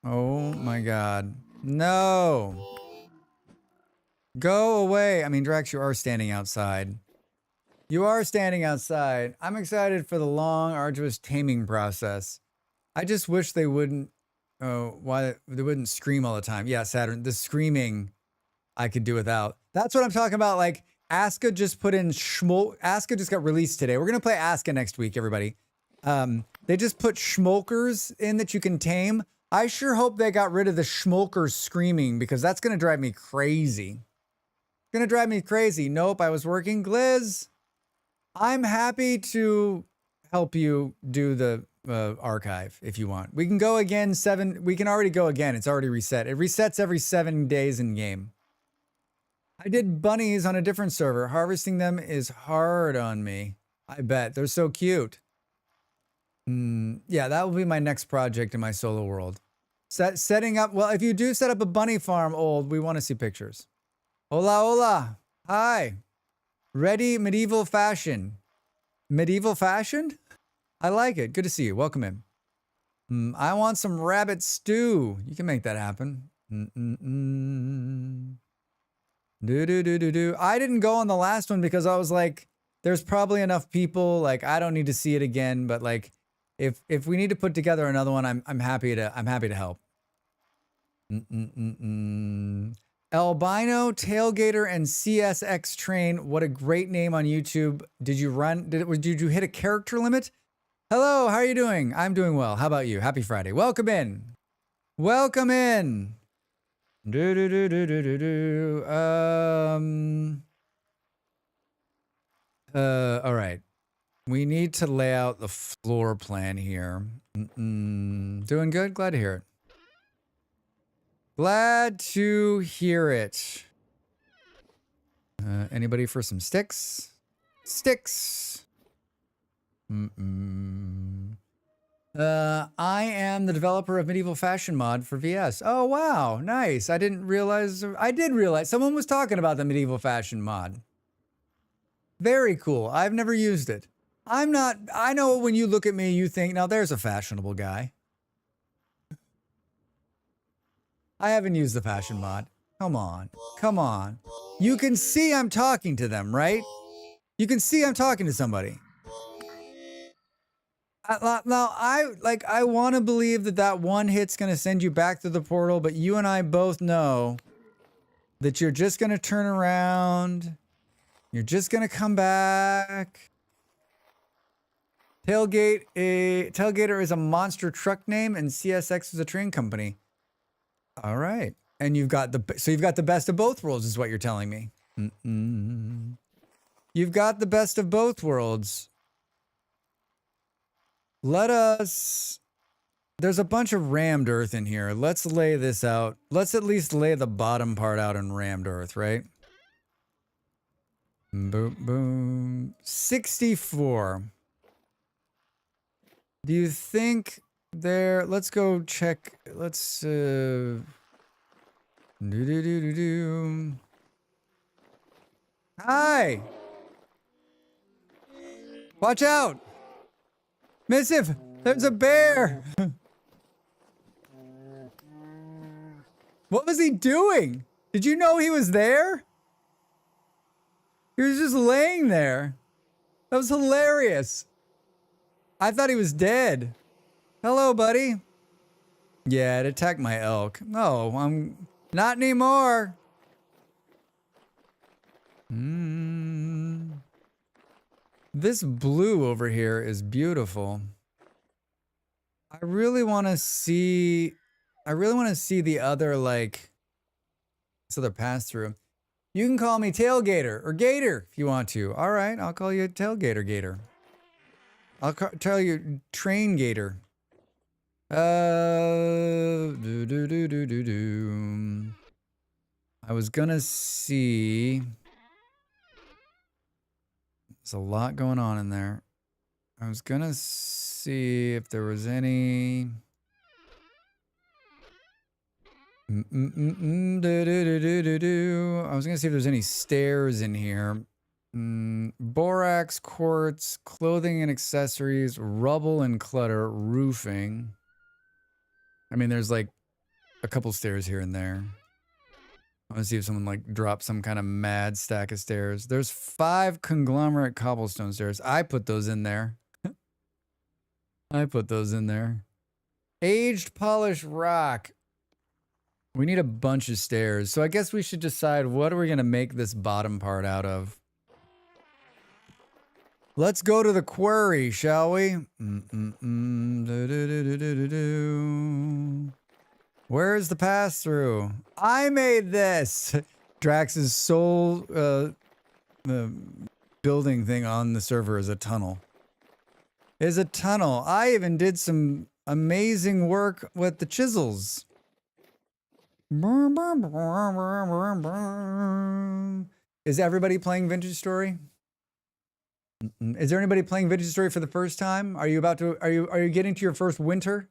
Oh my god. No! Go away. I mean, Drax, you are standing outside. You are standing outside. I'm excited for the long, arduous taming process. I just wish they wouldn't, why they wouldn't scream all the time. Yeah, Saturn, the screaming I could do without. That's what I'm talking about. Like, Aska just put in Aska just got released today. We're going to play Aska next week, everybody. They just put schmolkers in that you can tame. I sure hope they got rid of the schmolkers screaming because that's going to drive me crazy. Gonna drive me crazy. Nope, I was working. Gliz, I'm happy to help you do the archive if you want. We can go again we can already go again. It's already reset. It resets every 7 days in game. I did bunnies on a different server. Harvesting them is hard on me. I bet. They're so cute. Yeah, that will be my next project in my solo world. Setting up, well, if you do set up a bunny farm, we want to see pictures. Hola, hola. Hi. Ready medieval fashion. Medieval fashion? I like it. Good to see you. Welcome in. I want some rabbit stew. You can make that happen. I didn't go on the last one because I was like, there's probably enough people. Like, I don't need to see it again. But like, if we need to put together another one, I'm happy to help. Albino, Tailgater, and CSX Train. What a great name on YouTube. Did you hit a character limit? Hello, how are you doing? I'm doing well. How about you? Happy Friday. Welcome in. Welcome in. All right. We need to lay out the floor plan here. Doing good? Glad to hear it. Glad to hear it. Anybody for some sticks? Sticks. I am the developer of Medieval Fashion Mod for VS. Oh, wow. Nice. I did realize someone was talking about the Medieval Fashion Mod. Very cool. I've never used it. I know when you look at me, you think, now there's a fashionable guy. I haven't used the fashion mod. Come on. Come on. You can see I'm talking to them, right? You can see I'm talking to somebody. Now, I want to believe that one hit's going to send you back to the portal, but you and I both know that you're just going to turn around. You're just going to come back. Tailgater is a monster truck name, and CSX is a train company. All right. And you've got the best of both worlds is what you're telling me. You've got the best of both worlds. There's a bunch of rammed earth in here. Let's lay this out. Let's at least lay the bottom part out in rammed earth, right? Boom, boom. 64. Do you think let's go check. Let's, Hi! Watch out! Missive! There's a bear! What was he doing? Did you know he was there? He was just laying there. That was hilarious. I thought he was dead. Hello, buddy. Yeah, it attacked my elk. No, I'm not anymore. This blue over here is beautiful. I really want to see the other, like, this other pass through. You can call me Tailgater or Gator if you want to. All right, I'll call you Tailgater Gator. I'll tell you Train Gator. I was gonna see. There's a lot going on in there. I was gonna see if there was any. I was gonna see if there's any stairs in here. Borax, quartz, clothing and accessories, rubble and clutter, roofing. I mean, there's like a couple stairs here and there. I want to see if someone like dropped some kind of mad stack of stairs. There's 5 conglomerate cobblestone stairs. I put those in there. I put those in there. Aged polished rock. We need a bunch of stairs. So I guess we should decide what are we going to make this bottom part out of. Let's go to the quarry, shall we? Where's the pass-through? I made this! Drax's sole building thing on the server is a tunnel. Is a tunnel. I even did some amazing work with the chisels. Is everybody playing Vintage Story? Is there anybody playing Vintage Story for the first time? Are you about to? Are you getting to your first winter?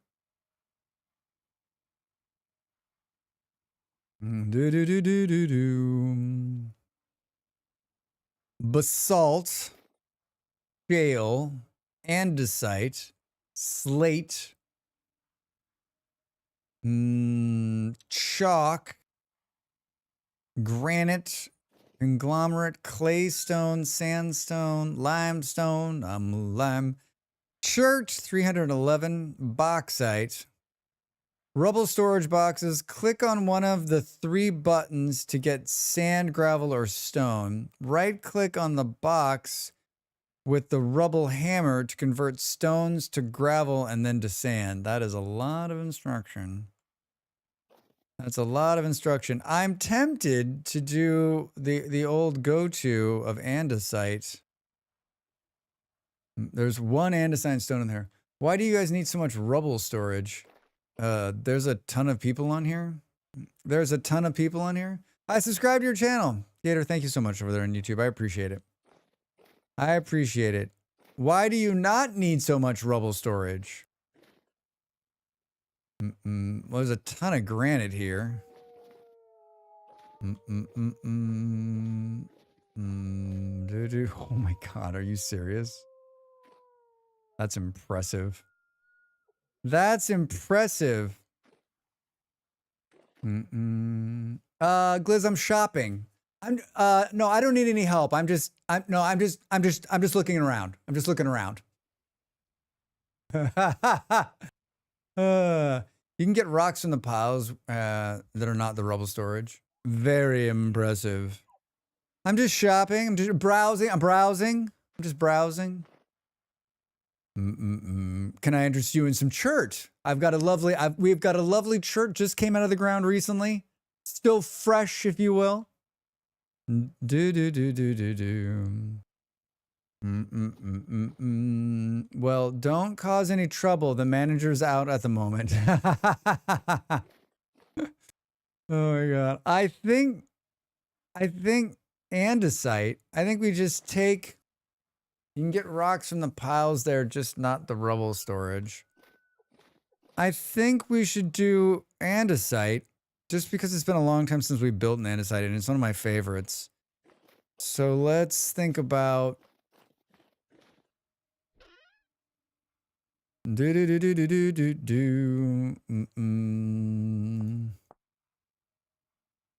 Basalt, shale, andesite, slate, chalk, granite, conglomerate, claystone, sandstone, limestone, lime, chert, 311, bauxite, rubble storage boxes. Click on one of the 3 buttons to get sand, gravel, or stone. Right-click on the box with the rubble hammer to convert stones to gravel and then to sand. That is a lot of instruction. That's a lot of instruction. I'm tempted to do the old go-to of andesite. There's 1 andesite stone in there. Why do you guys need so much rubble storage? There's a ton of people on here. There's a ton of people on here. I subscribe to your channel. Gator, thank you so much over there on YouTube. I appreciate it. I appreciate it. Why do you not need so much rubble storage? Well, there's a ton of granite here. Oh my God, are you serious? That's impressive. That's impressive. Gliz, I'm shopping. No, I don't need any help. I'm just looking around. I'm just looking around. You can get rocks from the piles that are not the rubble storage. Very impressive. I'm just shopping. I'm just browsing. I'm just browsing. Can I interest you in some chert? We've got a lovely chert, just came out of the ground recently. Still fresh, if you will. Well, don't cause any trouble. The manager's out at the moment. Oh my God. I think andesite. I think we just take. You can get rocks from the piles there, just not the rubble storage. I think we should do andesite, just because it's been a long time since we built an andesite, and it's one of my favorites. So let's think about.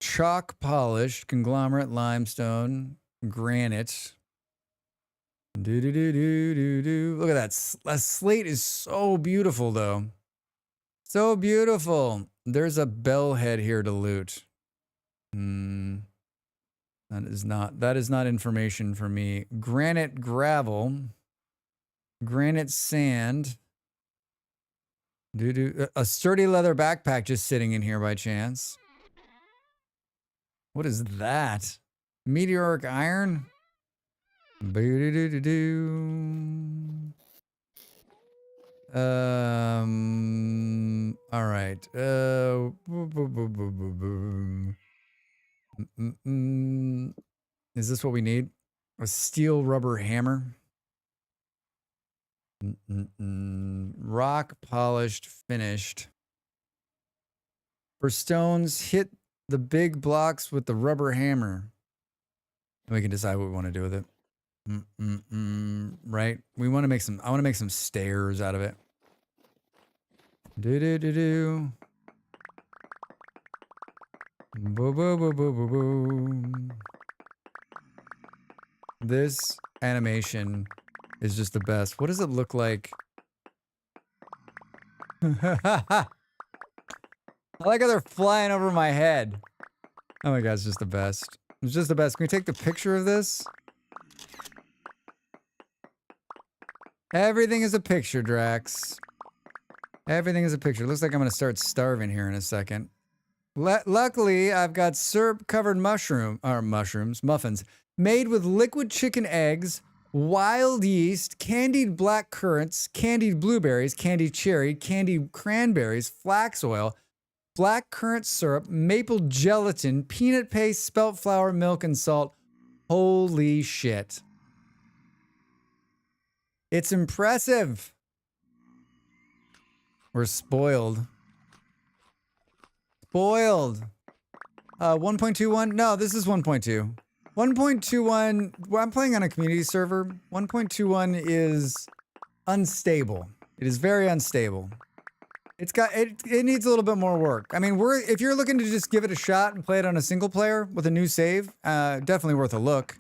Chalk polished, conglomerate, limestone, granite. Look at that. That slate is so beautiful, though. So beautiful. There's a bell head here to loot. That is not information for me. Granite gravel. Granite sand. A sturdy leather backpack just sitting in here by chance. What is that? Meteoric iron. Boo-doo-doo-doo-doo. All right. Is this what we need? A steel rubber hammer. Rock polished, finished. For stones, hit the big blocks with the rubber hammer. And we can decide what we want to do with it. Right? We want to make some. I want to make some stairs out of it. Do do do do. Boo boo boo boo boo boo. This animation is just the best. What does it look like? I like how they're flying over my head. Oh my god, it's just the best. It's just the best. Can we take the picture of this? Everything is a picture, Drax. Everything is a picture. Looks like I'm gonna start starving here in a second. Luckily, I've got syrup-covered muffins, made with liquid chicken eggs, wild yeast, candied black currants, candied blueberries, candied cherry, candied cranberries, flax oil, black currant syrup, maple gelatin, peanut paste, spelt flour, milk, and salt. Holy shit. It's impressive. We're spoiled. Spoiled. 1.21? No, this is 1.2. 1.21, well, I'm playing on a community server. 1.21 is unstable. It is very unstable. It needs a little bit more work. I mean, if you're looking to just give it a shot and play it on a single player with a new save, definitely worth a look.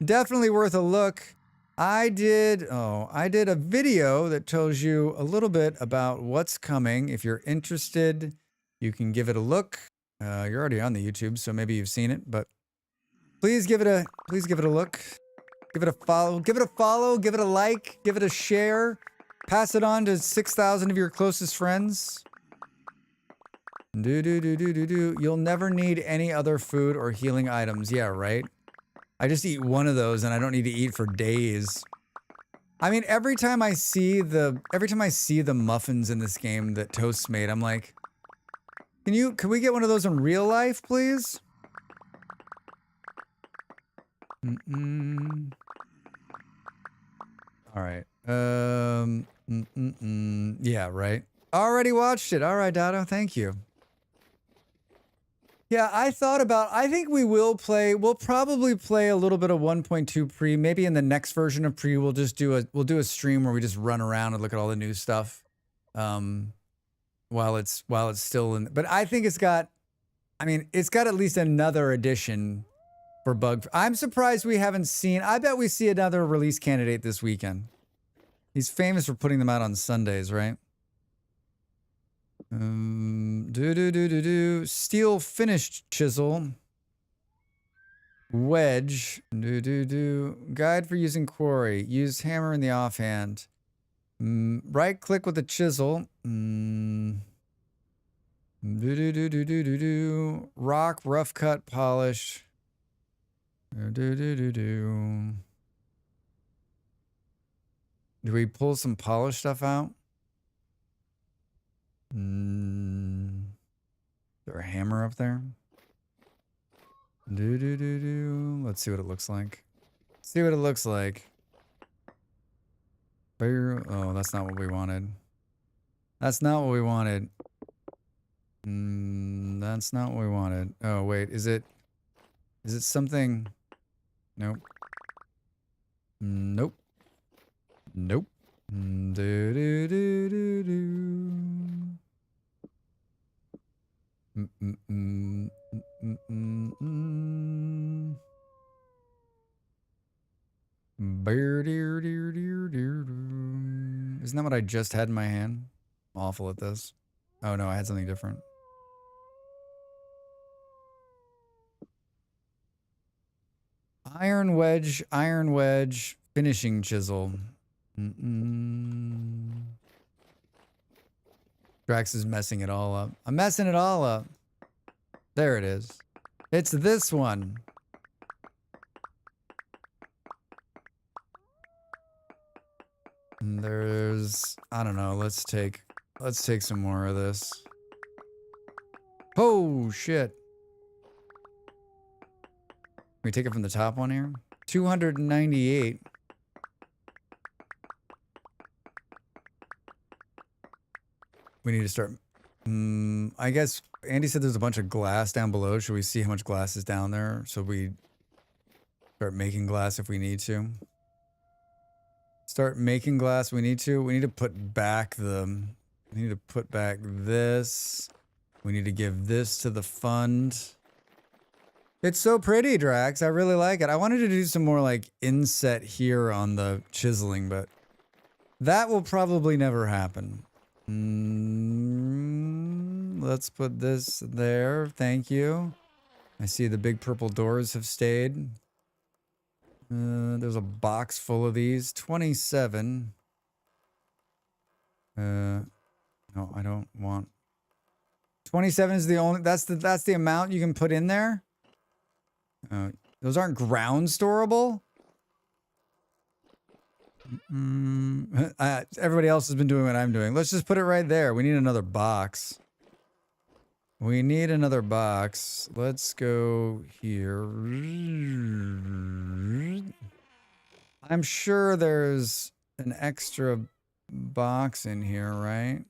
Definitely worth a look. I did a video that tells you a little bit about what's coming. If you're interested, you can give it a look. You're already on the YouTube, so maybe you've seen it, but please give it a look. Give it a follow, give it a like, give it a share. Pass it on to 6,000 of your closest friends. You'll never need any other food or healing items. Yeah, right? I just eat one of those and I don't need to eat for days. I mean, every time I see the muffins in this game that Toast made, I'm like, can we get one of those in real life, please? All right. Yeah, right. Already watched it. All right, Dado. Thank you. Yeah, I think we'll probably play a little bit of 1.2 pre. Maybe in the next version of pre, we'll do a stream where we just run around and look at all the new stuff. While it's still in, but I think it's got at least another edition for bug. I'm surprised we haven't seen, I bet we see another release candidate this weekend. He's famous for putting them out on Sundays, right? Steel finished chisel. Wedge. Guide for using quarry. Use hammer in the offhand. Right click with the chisel. Rock, rough cut, polish. Do we pull some polish stuff out? Is there a hammer up there? Let's see what it looks like. See what it looks like. Oh, that's not what we wanted. That's not what we wanted. That's not what we wanted. Oh, wait. Is it something? Nope. Nope. Nope. Isn't that what I just had in my hand? I'm awful at this. Oh no, I had something different. Iron wedge, finishing chisel. Drax is messing it all up. I'm messing it all up. There it is. It's this one. And there's, I don't know, let's take some more of this. Oh, shit. Can we take it from the top one here? 298. We need to start. I guess Andy said there's a bunch of glass down below. Should we see how much glass is down there so we start making glass if we need to? Start making glass. We need to put back the. We need to put back this. We need to give this to the fund. It's so pretty, Drax. I really like it. I wanted to do some more like inset here on the chiseling, but that will probably never happen. Let's put this there. Thank you. I see the big purple doors have stayed. There's a box full of these. 27. No, I don't want. 27 is the only. That's the amount you can put in there. Those aren't ground storable. Everybody else has been doing what I'm doing. Let's just put it right there. We need another box. We need another box. Let's go here. I'm sure there's an extra box in here, right?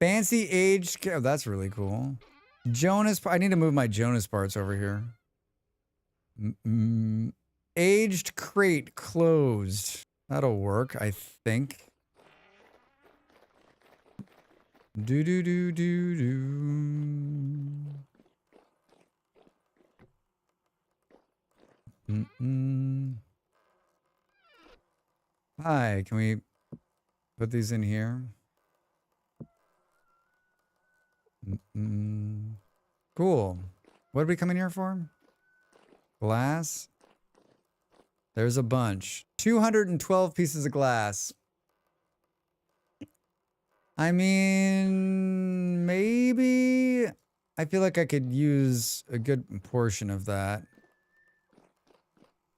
Fancy aged. Oh, that's really cool. Jonas. I need to move my Jonas parts over here. Aged crate closed. That'll work, I think. Do do do do do. Hi, can we put these in here? Cool. What did we come in here for? Glass? There's a bunch. 212 pieces of glass. I mean, maybe I feel like I could use a good portion of that.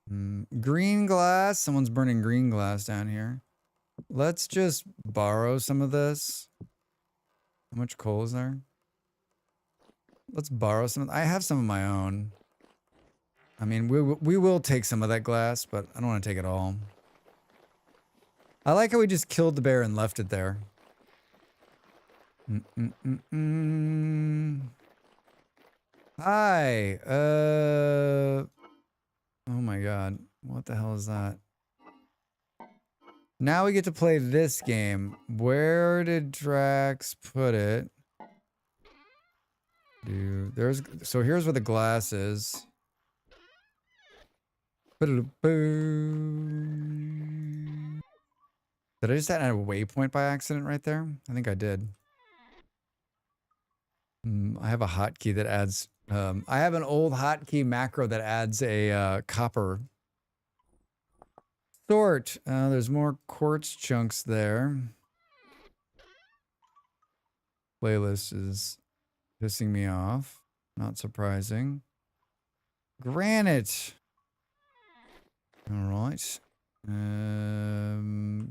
Green glass. Someone's burning green glass down here. Let's just borrow some of this. How much coal is there? Let's borrow some. I have some of my own. I mean, we will take some of that glass, but I don't want to take it all. I like how we just killed the bear and left it there. Hi. Oh my god. What the hell is that? Now we get to play this game. Where did Drax put it? So here's where the glass is. Did I just add a waypoint by accident right there? I think I did. I have a hotkey that adds. I have an old hotkey macro that adds a copper. Sort. There's more quartz chunks there. Playlist is pissing me off. Not surprising. Granite. All right.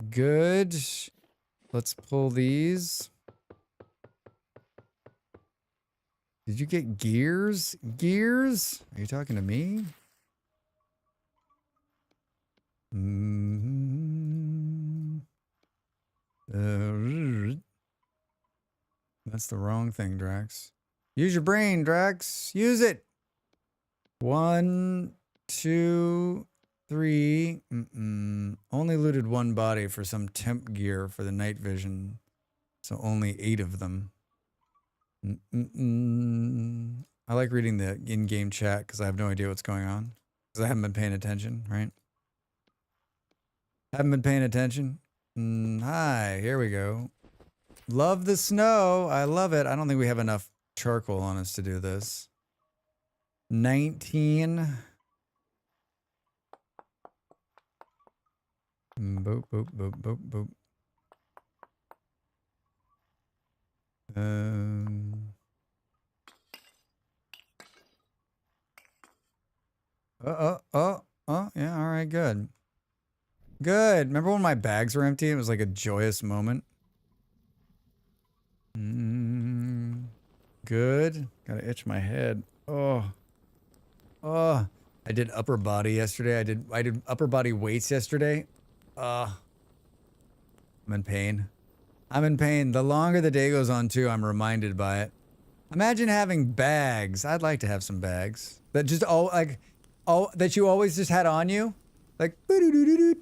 Good. Let's pull these. Did you get gears? Gears? Are you talking to me? That's the wrong thing, Drax. Use your brain, Drax. Use it. 1, 2, 3. Only looted one body for some temp gear for the night vision. So only 8 of them. I like reading the in-game chat because I have no idea what's going on. Because I haven't been paying attention, right? Haven't been paying attention. Hi, here we go. Love the snow. I love it. I don't think we have enough charcoal on us to do this. 19. Boop, boop, boop, boop, boop. Yeah, all right, good. Good. Remember when my bags were empty? It was like a joyous moment. Good. Gotta itch my head. Oh. Oh. I did upper body yesterday. I did upper body weights yesterday. I'm in pain. I'm in pain. The longer the day goes on too, I'm reminded by it. Imagine having bags. I'd like to have some bags that just that you always just had on you. Like, boo-doo-doo-doo-doo.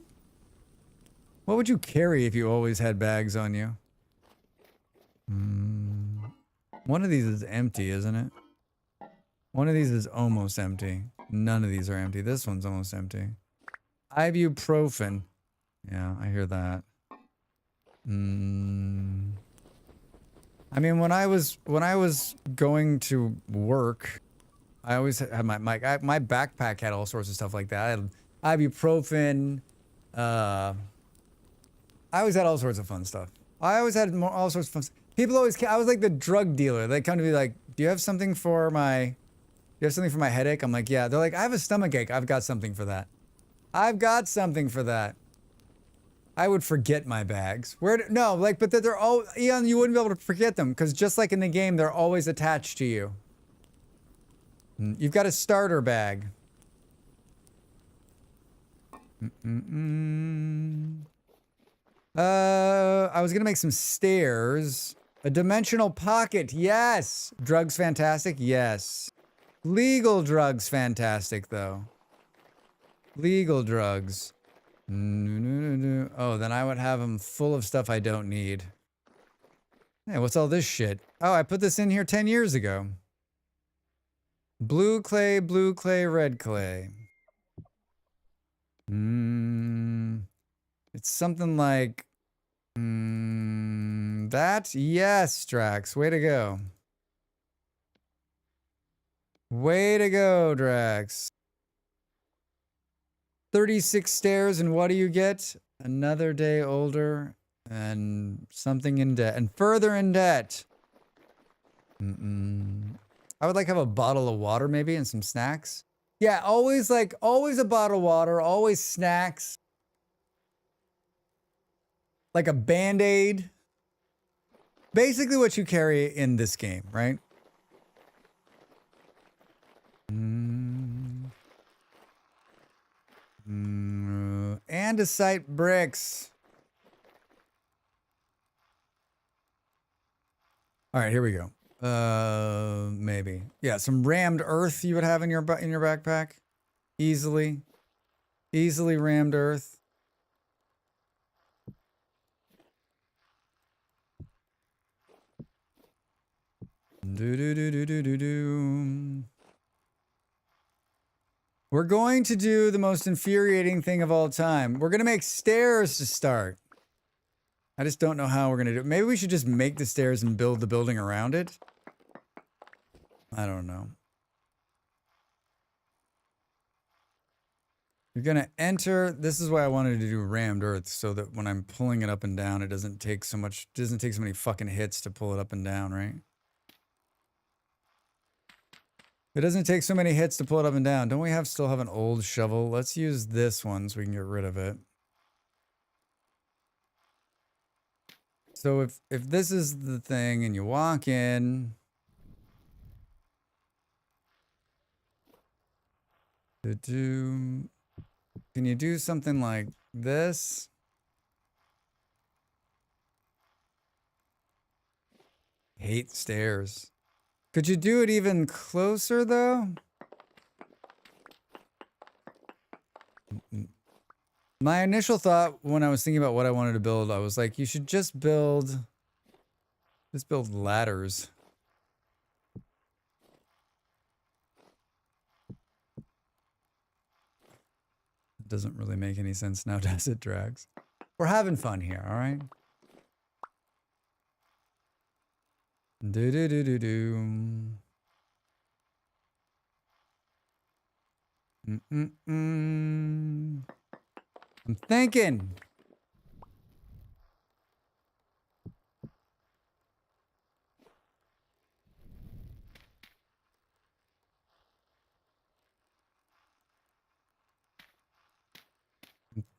What would you carry if you always had bags on you? One of these is empty, isn't it? One of these is almost empty. None of these are empty. This one's almost empty. Ibuprofen. Yeah, I hear that. I mean, when I was going to work, I always had my backpack had all sorts of stuff like that. I had ibuprofen. I always had all sorts of fun stuff. I always had all sorts of fun stuff. People always, I was like the drug dealer. They come to me like, do you have something for my headache? I'm like, yeah. They're like, I have a stomach ache. I've got something for that. I've got something for that. I would forget my bags. But that they're all, Eon, you wouldn't be able to forget them because just like in the game, they're always attached to you. You've got a starter bag. I was gonna make some stairs. A dimensional pocket, yes. Drugs, fantastic, yes. Legal drugs, fantastic though. Legal drugs. Oh, then I would have them full of stuff I don't need. Hey, what's all this shit? Oh, I put this in here 10 years ago. Blue clay, red clay. It's something like that. Yes, Drax. Way to go. Way to go, Drax. 36 stairs, and what do you get? Another day older and something in debt and further in debt. I would like to have a bottle of water maybe and some snacks. Yeah, always a bottle of water, always snacks. Like a Band-Aid. Basically what you carry in this game, right? Andesite bricks. All right, here we go. Maybe. Yeah, some rammed earth you would have in your backpack. Easily rammed earth. We're going to do the most infuriating thing of all time. We're going to make stairs to start. I just don't know how we're going to do it. Maybe we should just make the stairs and build the building around it. I don't know. You're going to enter. This is why I wanted to do rammed earth, so that when I'm pulling it up and down, it doesn't take so many fucking hits to pull it up and down, right? It doesn't take so many hits to pull it up and down. Don't we still have an old shovel? Let's use this one so we can get rid of it. So if this is the thing and you walk in, can you do something like this? Hate stairs. Could you do it even closer though? My initial thought when I was thinking about what I wanted to build, I was like, you should just build ladders. It doesn't really make any sense now, does it, Drax? We're having fun here, all right? I'm thinking.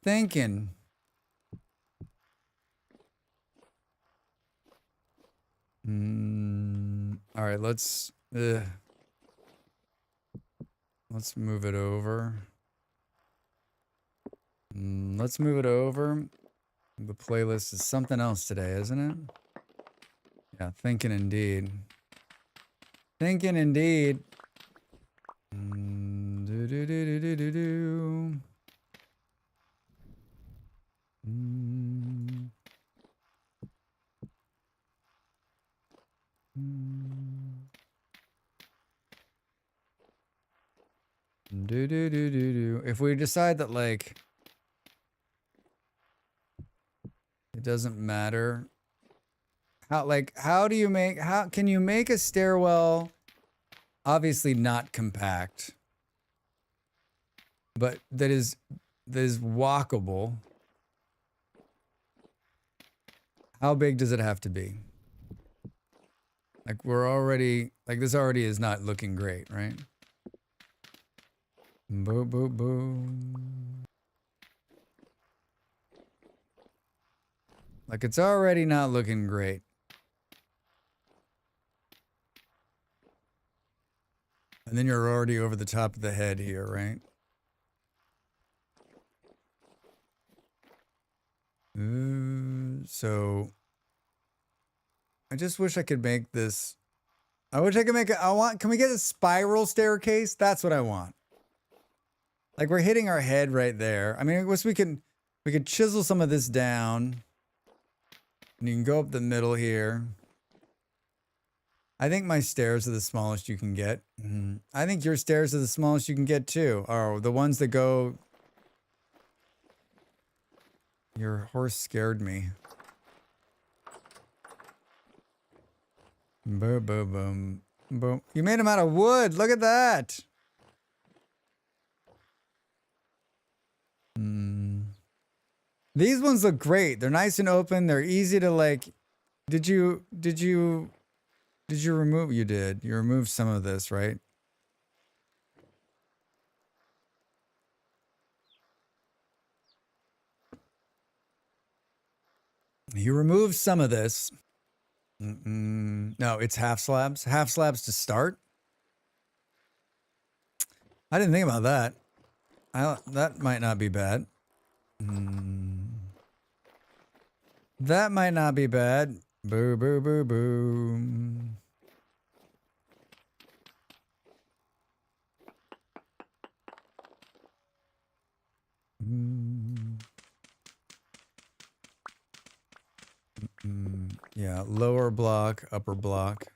thinking. All right, let's move it over. Let's move it over. The playlist is something else today, isn't it? Yeah, thinking indeed. Thinking indeed. Do do do do do do do. Do do do do do. If we decide that like it doesn't matter, how do you make how can you make a stairwell obviously not compact, but that is walkable? How big does it have to be? Like we're already like this already is not looking great, right? Boo boo boo. Like it's already not looking great. And then you're already over the top of the head here, right? So I just wish I could make this. I wish I could make it. Can we get a spiral staircase? That's what I want. Like we're hitting our head right there. I mean, I wish we could chisel some of this down. And you can go up the middle here. I think my stairs are the smallest you can get. I think your stairs are the smallest you can get too. Or the ones that go. Your horse scared me. Boom, boom, boom, boom. You made them out of wood. Look at that. These ones look great. They're nice and open. They're easy to like. Did you remove? You did. You removed some of this, right? You removed some of this. No, it's half slabs. Half slabs to start. I didn't think about that. That might not be bad. That might not be bad. Boo, boo, boo, boo. Yeah, lower block, upper block.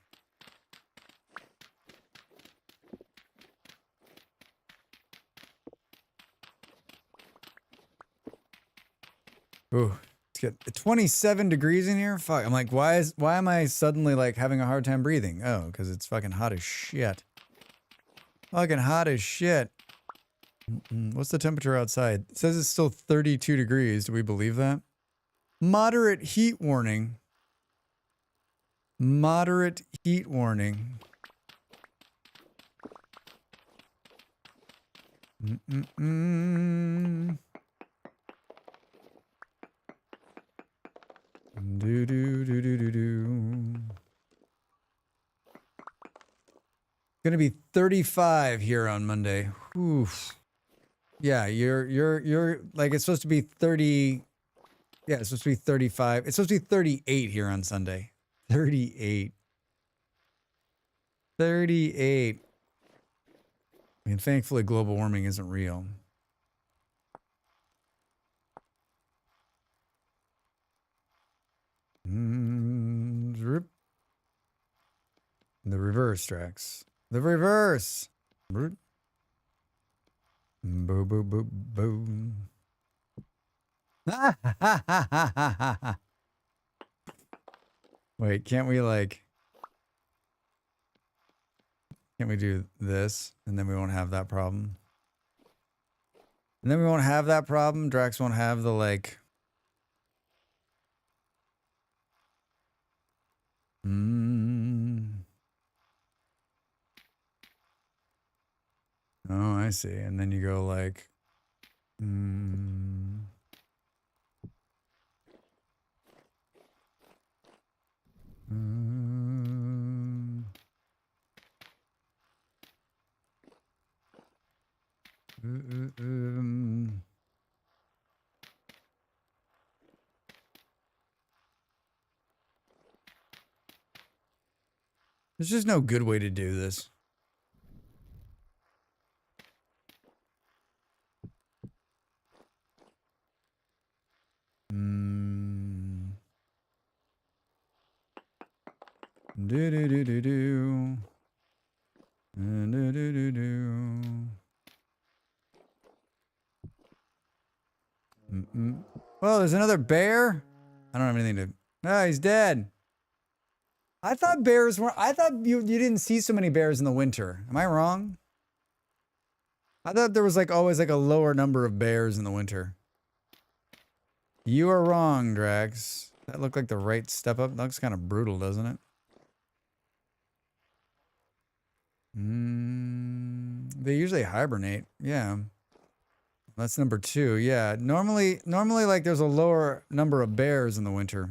Ooh, it's get 27 degrees in here. Fuck, I'm like, why am I suddenly like having a hard time breathing? Oh, because it's fucking hot as shit. Fucking hot as shit. What's the temperature outside? It says it's still 32 degrees. Do we believe that? Moderate heat warning. Moderate heat warning. Do do do do do do. Gonna be 35 here on Monday. Oof. Yeah, you're like it's supposed to be 30. Yeah, it's supposed to be 35. It's supposed to be 38 here on Sunday. 38. 38. I mean, thankfully, global warming isn't real. The reverse, Drax. The reverse. Boo, boo, boo, boo. Wait, can't we like... Can't we do this? And then we won't have that problem. And then we won't have that problem. Drax won't have the like... Oh, I see. And then you go like... There's just no good way to do this. Do do do do do. Do do do do. Well, there's another bear. I don't have anything to. No, he's dead. I thought bears were. I thought you didn't see so many bears in the winter. Am I wrong? I thought there was like always like a lower number of bears in the winter. You are wrong, Drax. That looked like the right step up. That looks kind of brutal, doesn't it? They usually hibernate. Yeah. That's number 2. Yeah. Normally like there's a lower number of bears in the winter.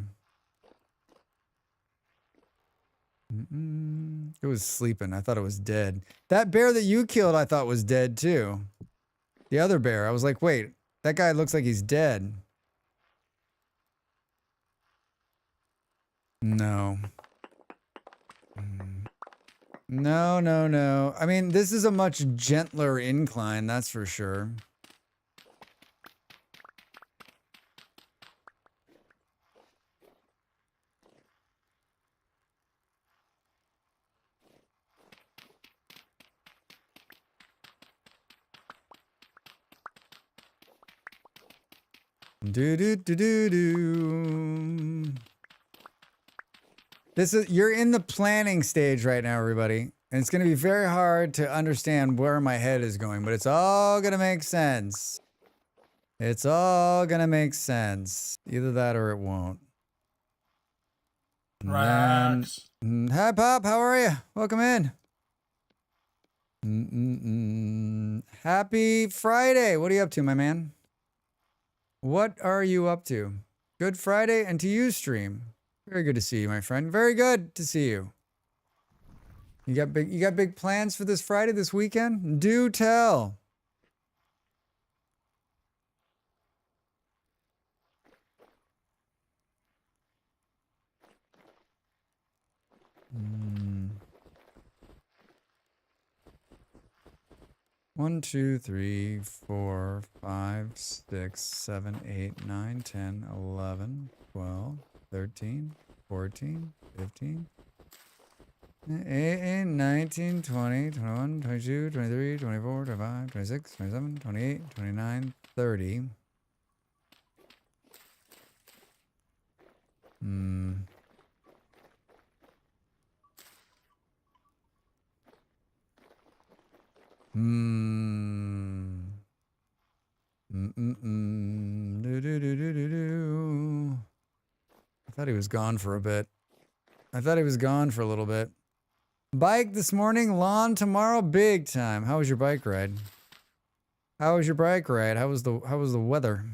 It was sleeping. I thought it was dead. That bear that you killed, I thought was dead too. The other bear. I was like, wait, that guy looks like he's dead. No. No, no, no. I mean, this is a much gentler incline, that's for sure. Do do do do do. You're in the planning stage right now, everybody. And it's going to be very hard to understand where my head is going, but it's all going to make sense. It's all going to make sense. Either that or it won't. Drax. Hi, Pop. How are you? Welcome in. Happy Friday. What are you up to, my man? What are you up to? Good Friday, and to you, stream. Very good to see you, my friend. Very good to see you. You got big plans for this Friday, this weekend? Do tell. One, 2, 3, 4, 5, 6, 7, 8, 9, 10, 11, 12, 13, 14, 15, 18, 19, 20, 21, 22, 23, 24, 25, 26, 27, 28, 29, 30. I thought he was gone for a bit. I thought he was gone for a little bit. Bike this morning, lawn tomorrow, big time. How was your bike ride? How was your bike ride? How was the weather?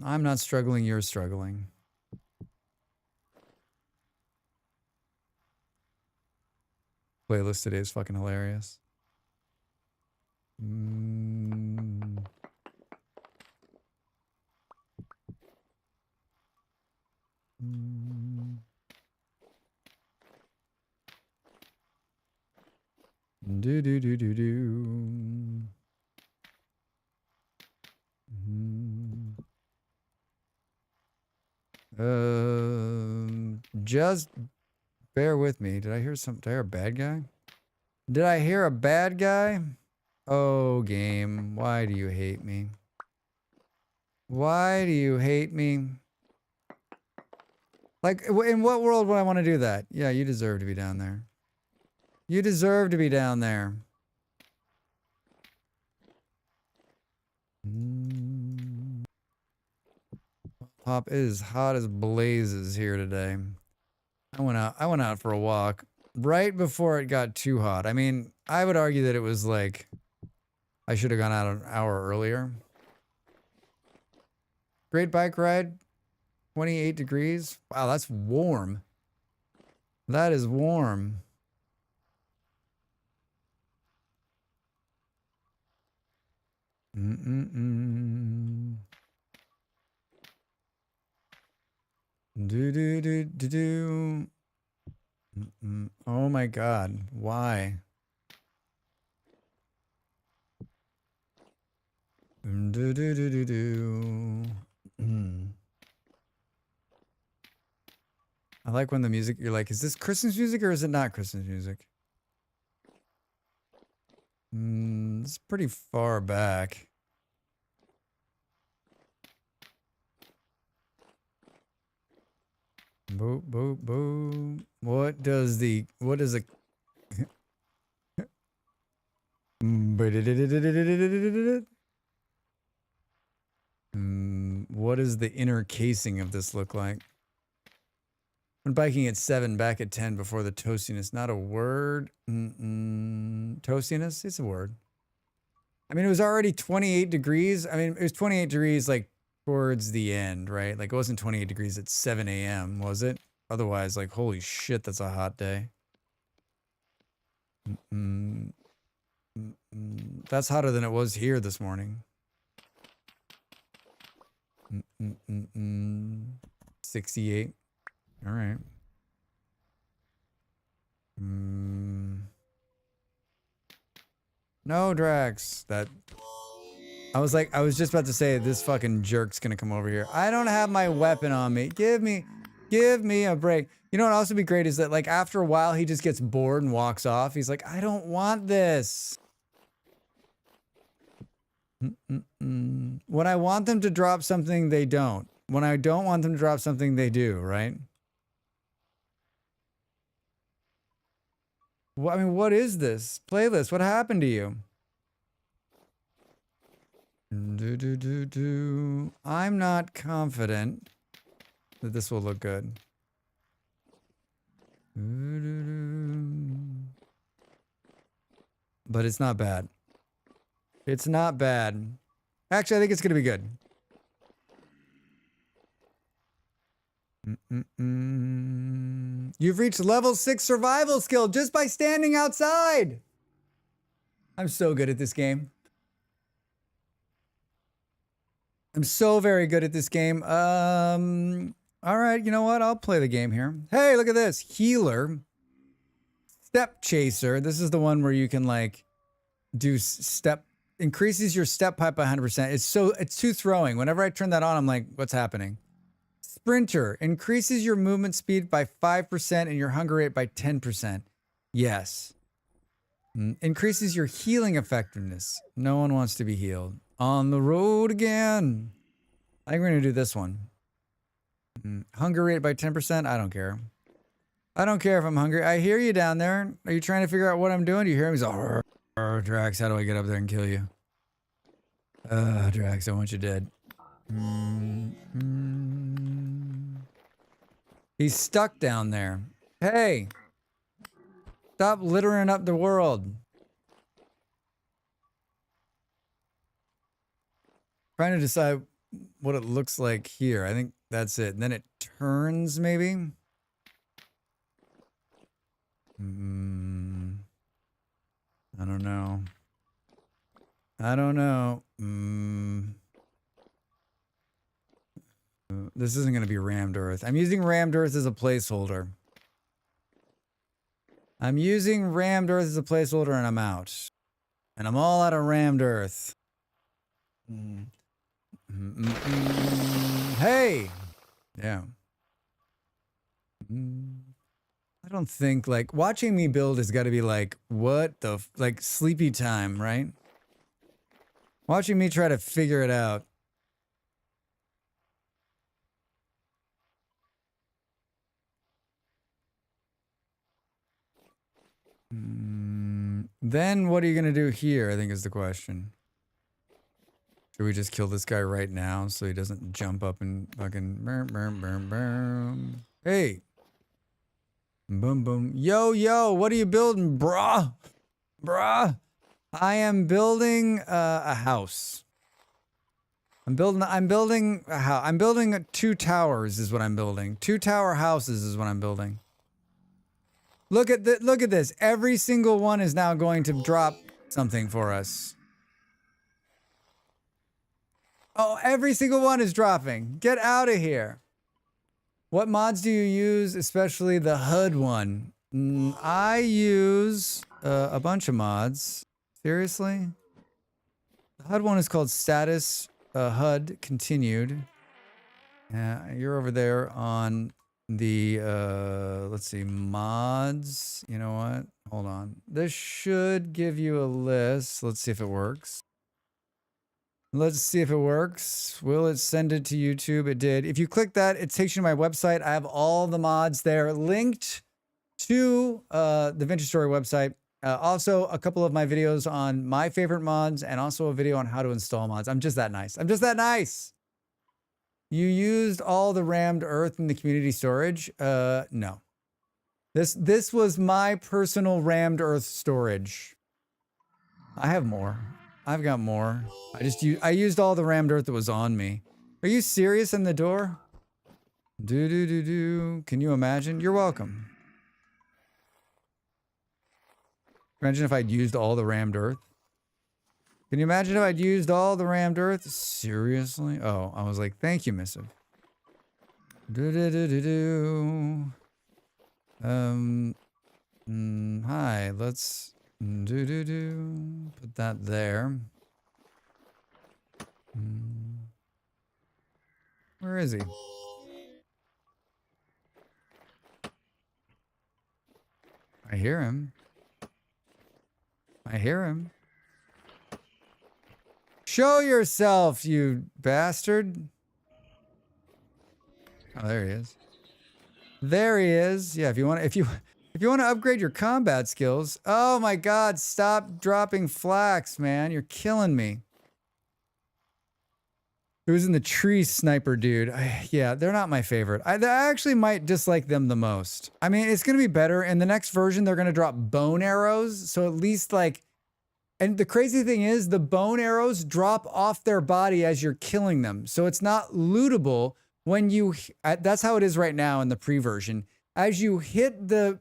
I'm not struggling, you're struggling. Playlist today is fucking hilarious. Do do do do do. Just bear with me. Did I hear a bad guy? Did I hear a bad guy? Oh, game. Why do you hate me? Why do you hate me? Like, in what world would I want to do that? Yeah, you deserve to be down there. You deserve to be down there. Pop, it is hot as blazes here today. I went out for a walk right before it got too hot. I mean, I would argue that it was like I should have gone out an hour earlier. Great bike ride. 28 degrees. Wow, that's warm. That is warm. Mm-mm-mm. Do. Mm-mm. Oh my God. Why? Do. I like when the music, you're like, is this Christmas music or is it not Christmas music? It's pretty far back. Boop, boop, boop. What does a what does the inner casing of this look like? When biking at 7, back at 10 before the toastiness. Not a word. Toastiness? It's a word. I mean, it was already 28 degrees. I mean, it was 28 degrees like towards the end, right? Like it wasn't 28 degrees at 7 a.m., was it? Otherwise, like, holy shit, that's a hot day. That's hotter than it was here this morning. 68. All right. No, Drax. I was just about to say this fucking jerk's gonna come over here. I don't have my weapon on me. Give me a break. You know what would also be great is that like after a while he just gets bored and walks off. He's like, I don't want this. When I want them to drop something, they don't. When I don't want them to drop something, they do, right? Well, I mean, what is this? Playlist, what happened to you? I'm not confident that this will look good. But it's not bad. It's not bad. Actually, I think it's going to be good. You've reached level 6 survival skill just by standing outside. I'm so good at this game. I'm so very good at this game. All right, you know what? I'll play the game here. Hey, look at this. Healer. Step chaser. This is the one where you can like do increases your step pipe by 100%. It's too throwing. Whenever I turn that on, I'm like, what's happening? Sprinter increases your movement speed by 5% and your hunger rate by 10%. Yes. Increases your healing effectiveness. No one wants to be healed. On the road again. I think we're going to do this one. Hunger rate by 10%. I don't care. I don't care if I'm hungry. I hear you down there. Are you trying to figure out what I'm doing? Do you hear me? He's like, Drax, how do I get up there and kill you? Drax, I want you dead. He's stuck down there. Hey, stop littering up the world. Trying to decide what it looks like here. I think that's it. And then it turns, maybe. I don't know. This isn't going to be rammed earth. I'm using rammed earth as a placeholder. And I'm out. And I'm all out of rammed earth. Hey! Yeah. I don't think, like, watching me build has got to be like, what the, like, sleepy time, right? Watching me try to figure it out. Then what are you going to do here, I think is the question. Should we just kill this guy right now so he doesn't jump up and fucking boom. Hey. Boom, boom. Yo, what are you building, bruh? I am building a house. I'm building a house. I'm building 2 towers is what I'm building. 2 tower houses is what I'm building. Look at this. Every single one is now going to drop something for us. Oh, every single one is dropping. Get out of here. What mods do you use, especially the HUD one? I use a bunch of mods. Seriously? The HUD one is called status HUD continued. You're over there on the, let's see, mods. You know what? Hold on. This should give you a list. Let's see if it works. Let's see if it works. Will it send it to YouTube? It did. If you click that, it takes you to my website. I have all the mods there linked to the Vintage Story website. Also, a couple of my videos on my favorite mods and also a video on how to install mods. I'm just that nice. I'm just that nice. You used all the rammed earth in the community storage? No. This was my personal rammed earth storage. I have more. I've got more. I used all the rammed earth that was on me. Are you serious in the door? Do. Can you imagine? You're welcome. Imagine if I'd used all the rammed earth. Can you imagine if I'd used all the rammed earth? Seriously? Oh, I was like, thank you, missive. Do. Hi, let's do. Put that there. Where is he? I hear him. I hear him. Show yourself, you bastard. Oh, there he is. There he is. Yeah, if you want to upgrade your combat skills. Oh my god, stop dropping flax, man. You're killing me. Who's in the tree sniper dude? Yeah, they're not my favorite. I actually might dislike them the most. I mean, it's going to be better. In the next version, they're going to drop bone arrows. So at least like, and the crazy thing is the bone arrows drop off their body as you're killing them. So it's not lootable when you, that's how it is right now in the pre-version. As you hit the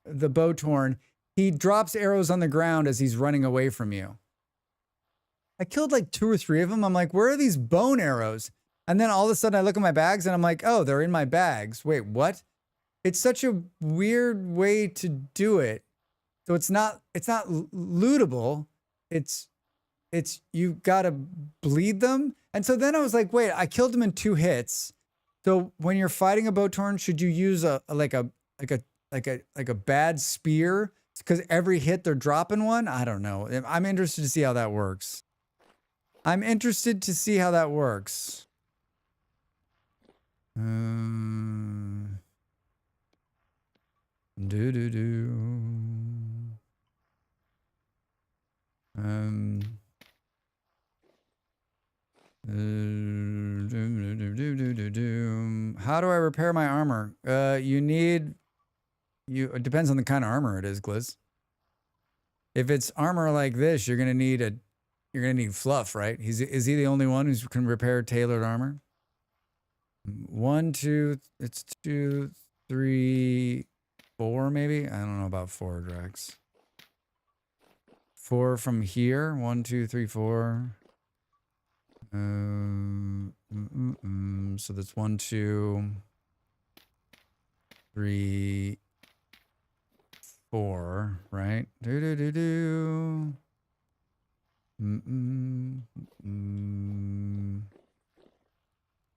Bowtorn, he drops arrows on the ground as he's running away from you. I killed like 2 or 3 of them. I'm like, where are these bone arrows? And then all of a sudden I look at my bags and I'm like, oh, they're in my bags. Wait, what? It's such a weird way to do it. So it's not lootable. It's you gotta bleed them. And so then I was like, wait, I killed them in 2 hits. So when you're fighting a Bowtorn, should you use a bad spear? Because every hit they're dropping one? I don't know. I'm interested to see how that works. I'm interested to see how that works. How do I repair my armor? It depends on the kind of armor it is, Gliz. If it's armor like this, you're gonna need Fluff, right? Is he the only one who can repair tailored armor? 1, 2, it's 2, 3, 4 maybe? I don't know about 4, Drax. 4 from here. 1, 2, 3, 4. So that's 1, 2, 3, 4, right?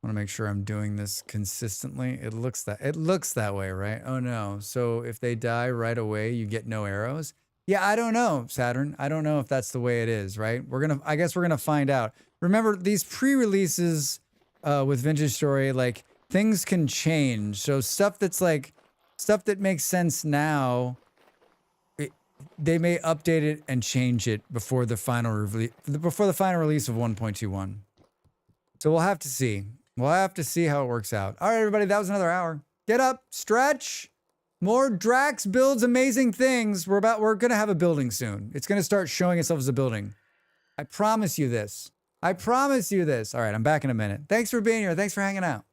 Want to make sure I'm doing this consistently. It looks that way, right? Oh no. So if they die right away, you get no arrows. Yeah, I don't know, Saturn. I don't know if that's the way it is, right? I guess we're gonna find out. Remember, these pre-releases with Vintage Story, like things can change. So stuff that makes sense now, they may update it and change it before the final release of 1.21. So we'll have to see. We'll have to see how it works out. All right, everybody, that was another hour. Get up, stretch. More Drax builds amazing things. We're gonna have a building soon. It's gonna start showing itself as a building. I promise you this. I promise you this. All right, I'm back in a minute. Thanks for being here. Thanks for hanging out.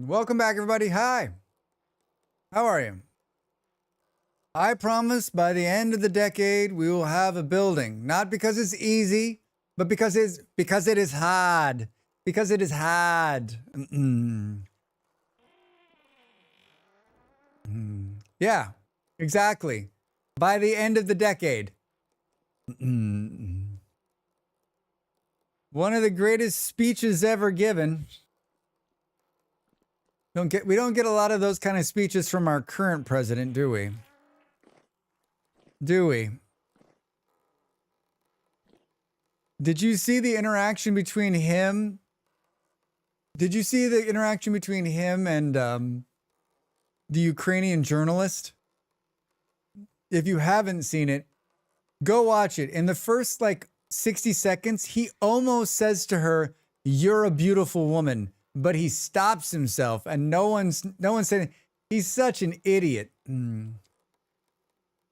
Welcome back, everybody. Hi. How are you? I promise by the end of the decade, we will have a building. Not because it's easy, but because it is hard. Because it is hard. Yeah, exactly. By the end of the decade. One of the greatest speeches ever given. We don't get a lot of those kind of speeches from our current president, do we? Do we? Did you see the interaction between him? Did you see the interaction between him and the Ukrainian journalist? If you haven't seen it, go watch it. In the first like 60 seconds, he almost says to her, "You're a beautiful woman," but he stops himself, and no one's saying he's such an idiot.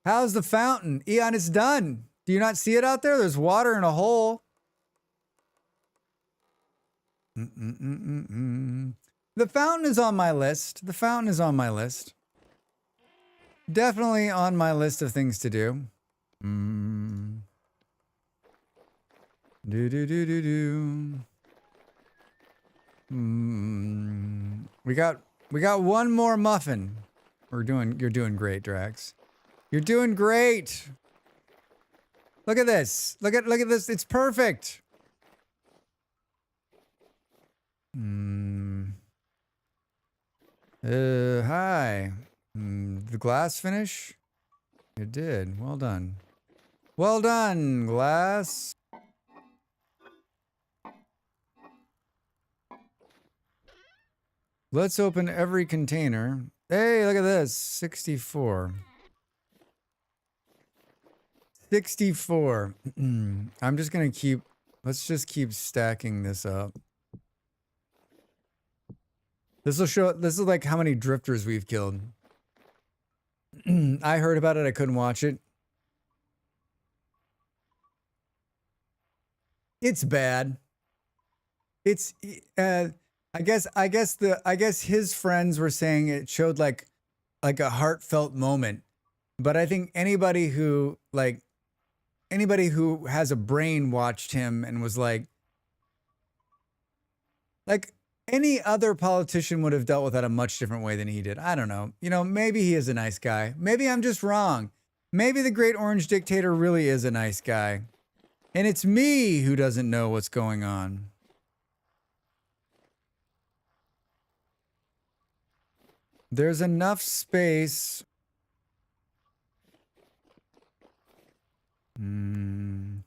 How's the fountain? Eon, it's done. Do you not see it out there? There's water in a hole. The fountain is on my list. The fountain is on my list. Definitely on my list of things to do. We got one more muffin. You're doing great, Drax. You're doing great. Look at this. Look at this. It's perfect. Hi. The glass finish? You did. Well done. Well done, glass. Let's open every container. Hey, look at this. 64. 64. I'm just going to let's just keep stacking this up. This is like how many drifters we've killed. I heard about it. I couldn't watch it. It's bad. It's, I guess his friends were saying it showed like a heartfelt moment. But I think anybody who has a brain watched him and was like any other politician would have dealt with that a much different way than he did. I don't know. You know, maybe he is a nice guy. Maybe I'm just wrong. Maybe the great orange dictator really is a nice guy. And it's me who doesn't know what's going on. There's enough space. And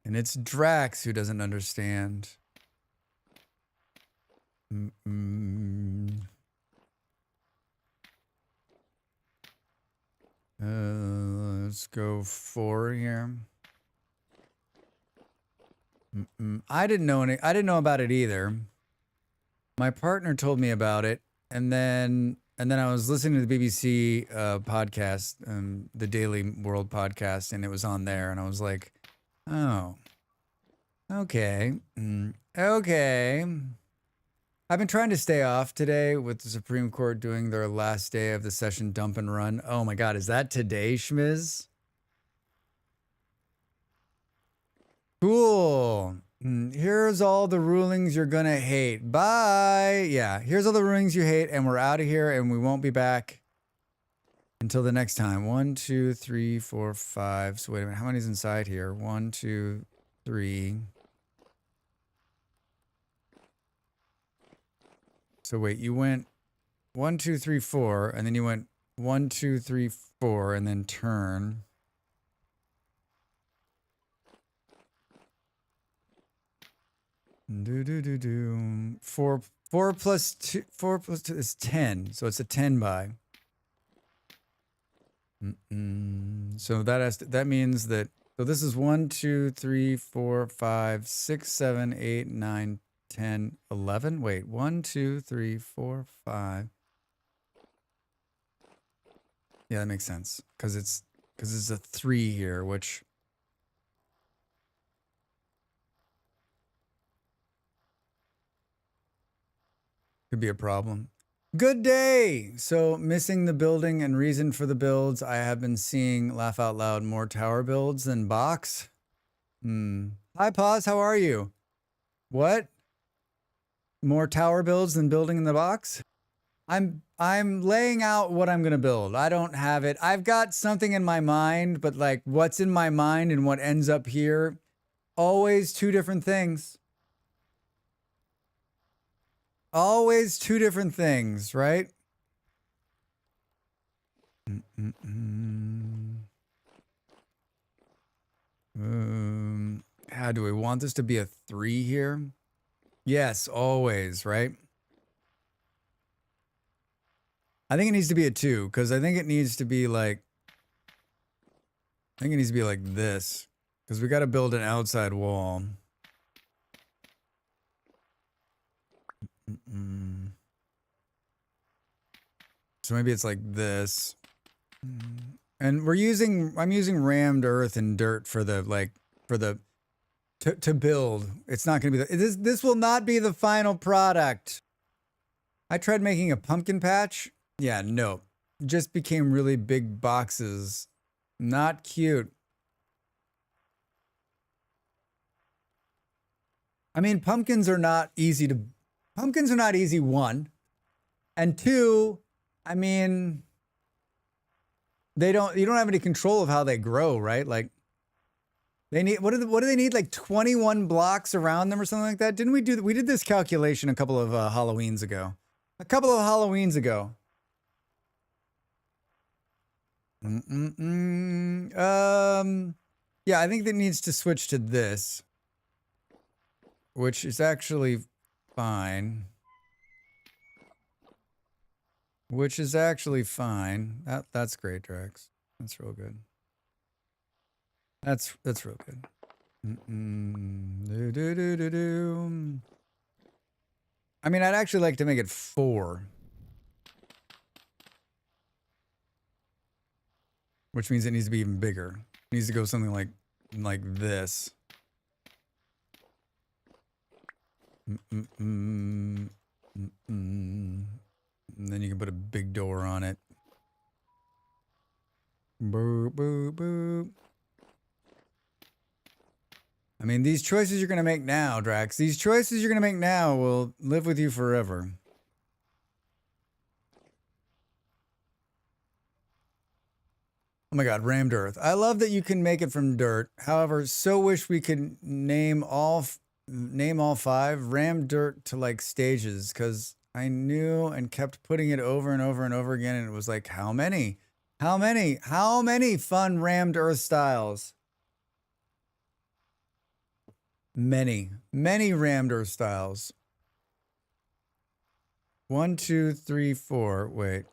it's Drax who doesn't understand. Let's go 4 here. I didn't know about it either. My partner told me about it, and then I was listening to the BBC podcast, the Daily World podcast, and it was on there, and I was like, oh, okay. Okay. I've been trying to stay off today with the Supreme Court doing their last day of the session dump and run. Oh my God, is that today, Schmiz? Cool. Here's all the rulings you're gonna hate. Bye. Yeah, here's all the rulings you hate, and we're out of here, and we won't be back until the next time. 1, 2, 3, 4, 5. So wait a minute, how many's inside here? 1, 2, 3. So wait, you went 1, 2, 3, 4, and then you went 1, 2, 3, 4, and then turn. Four plus 2 is 10. So it's a 10 by. So that means that, so this is 1, 2, 3, 4, 5, 6, 7, 8, 9, 10, 11. Wait, 1, 2, 3, 4, 5. Yeah, that makes sense. Because it's a 3 here, which Could be a problem. Good day. So missing the building and reason for the builds. I have been seeing, laugh out loud, more tower builds than box. Hi, Pause. How are you? What? More tower builds than building in the box? I'm laying out what I'm gonna build. I don't have it. I've got something in my mind, but like what's in my mind and what ends up here, always two different things. Always two different things, right? How do we want this to be a 3 here? Yes, always, right? I think it needs to be a 2 because I think it needs to be like, this because we got to build an outside wall. So maybe it's like this. And I'm using rammed earth and dirt for the, to build. It's not going to be, this will not be the final product. I tried making a pumpkin patch. Yeah, no. Just became really big boxes. Not cute. I mean, pumpkins are not easy, 1. And 2, I mean, you don't have any control of how they grow, right? Like they need, what do they need? Like 21 blocks around them or something like that? We did this calculation a couple of Halloweens ago. Yeah, I think that needs to switch to this, which is actually fine. That's great, Drax. That's real good. That's real good. I mean, I'd actually like to make it 4. Which means it needs to be even bigger. It needs to go something like this. And then you can put a big door on it. Boop, boop, boop. I mean, these choices you're going to make now, Drax, these choices you're going to make now will live with you forever. Oh my God, rammed earth. I love that you can make it from dirt. However, so wish we could name all 5 rammed dirt to like stages, because I knew and kept putting it over and over and over again, and it was like, how many fun rammed earth styles? Many rammed earth styles. 1, 2, 3, 4. Wait.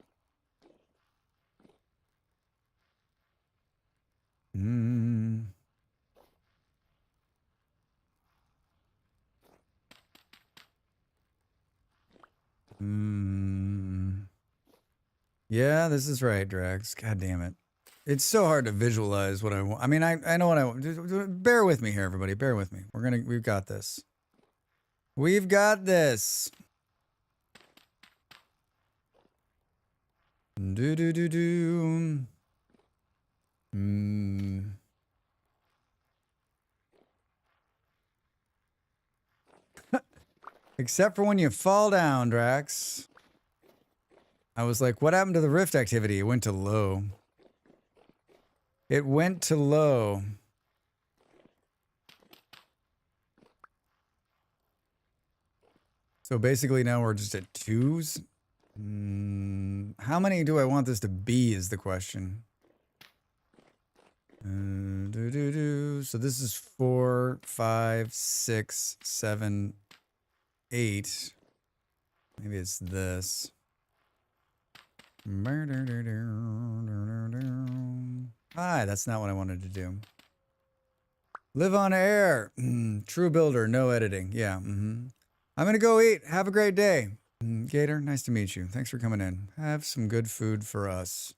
Yeah, this is right, Drax. God damn it. It's so hard to visualize what I want. I mean, I know what I want. Bear with me here, everybody. Bear with me. We've got this. We've got this. Except for when you fall down, Drax. I was like, what happened to the rift activity? It went to low. It went to low. So basically now we're just at 2s. How many do I want this to be is the question. So this is 4, 5, 6, 7, 8. Maybe it's this. Hi, that's not what I wanted to do. Live on air. True builder, no editing. Yeah. I'm gonna go eat. Have a great day. Gator, nice to meet you. Thanks for coming in. Have some good food for us.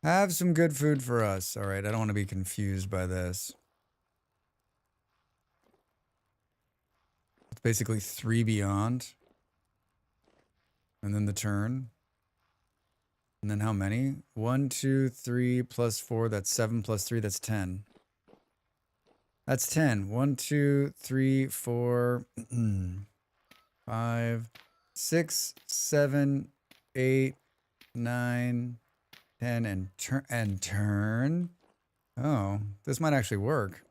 Have some good food for us. All right, I don't want to be confused by this. It's basically 3 beyond. And then the turn. And then how many? 1, 2, 3 plus 4. That's 7 plus 3. That's 10. That's 10. 1, 2, 3, 4, 5, 6, 7, 8, 9, 10, and turn. Oh, this might actually work.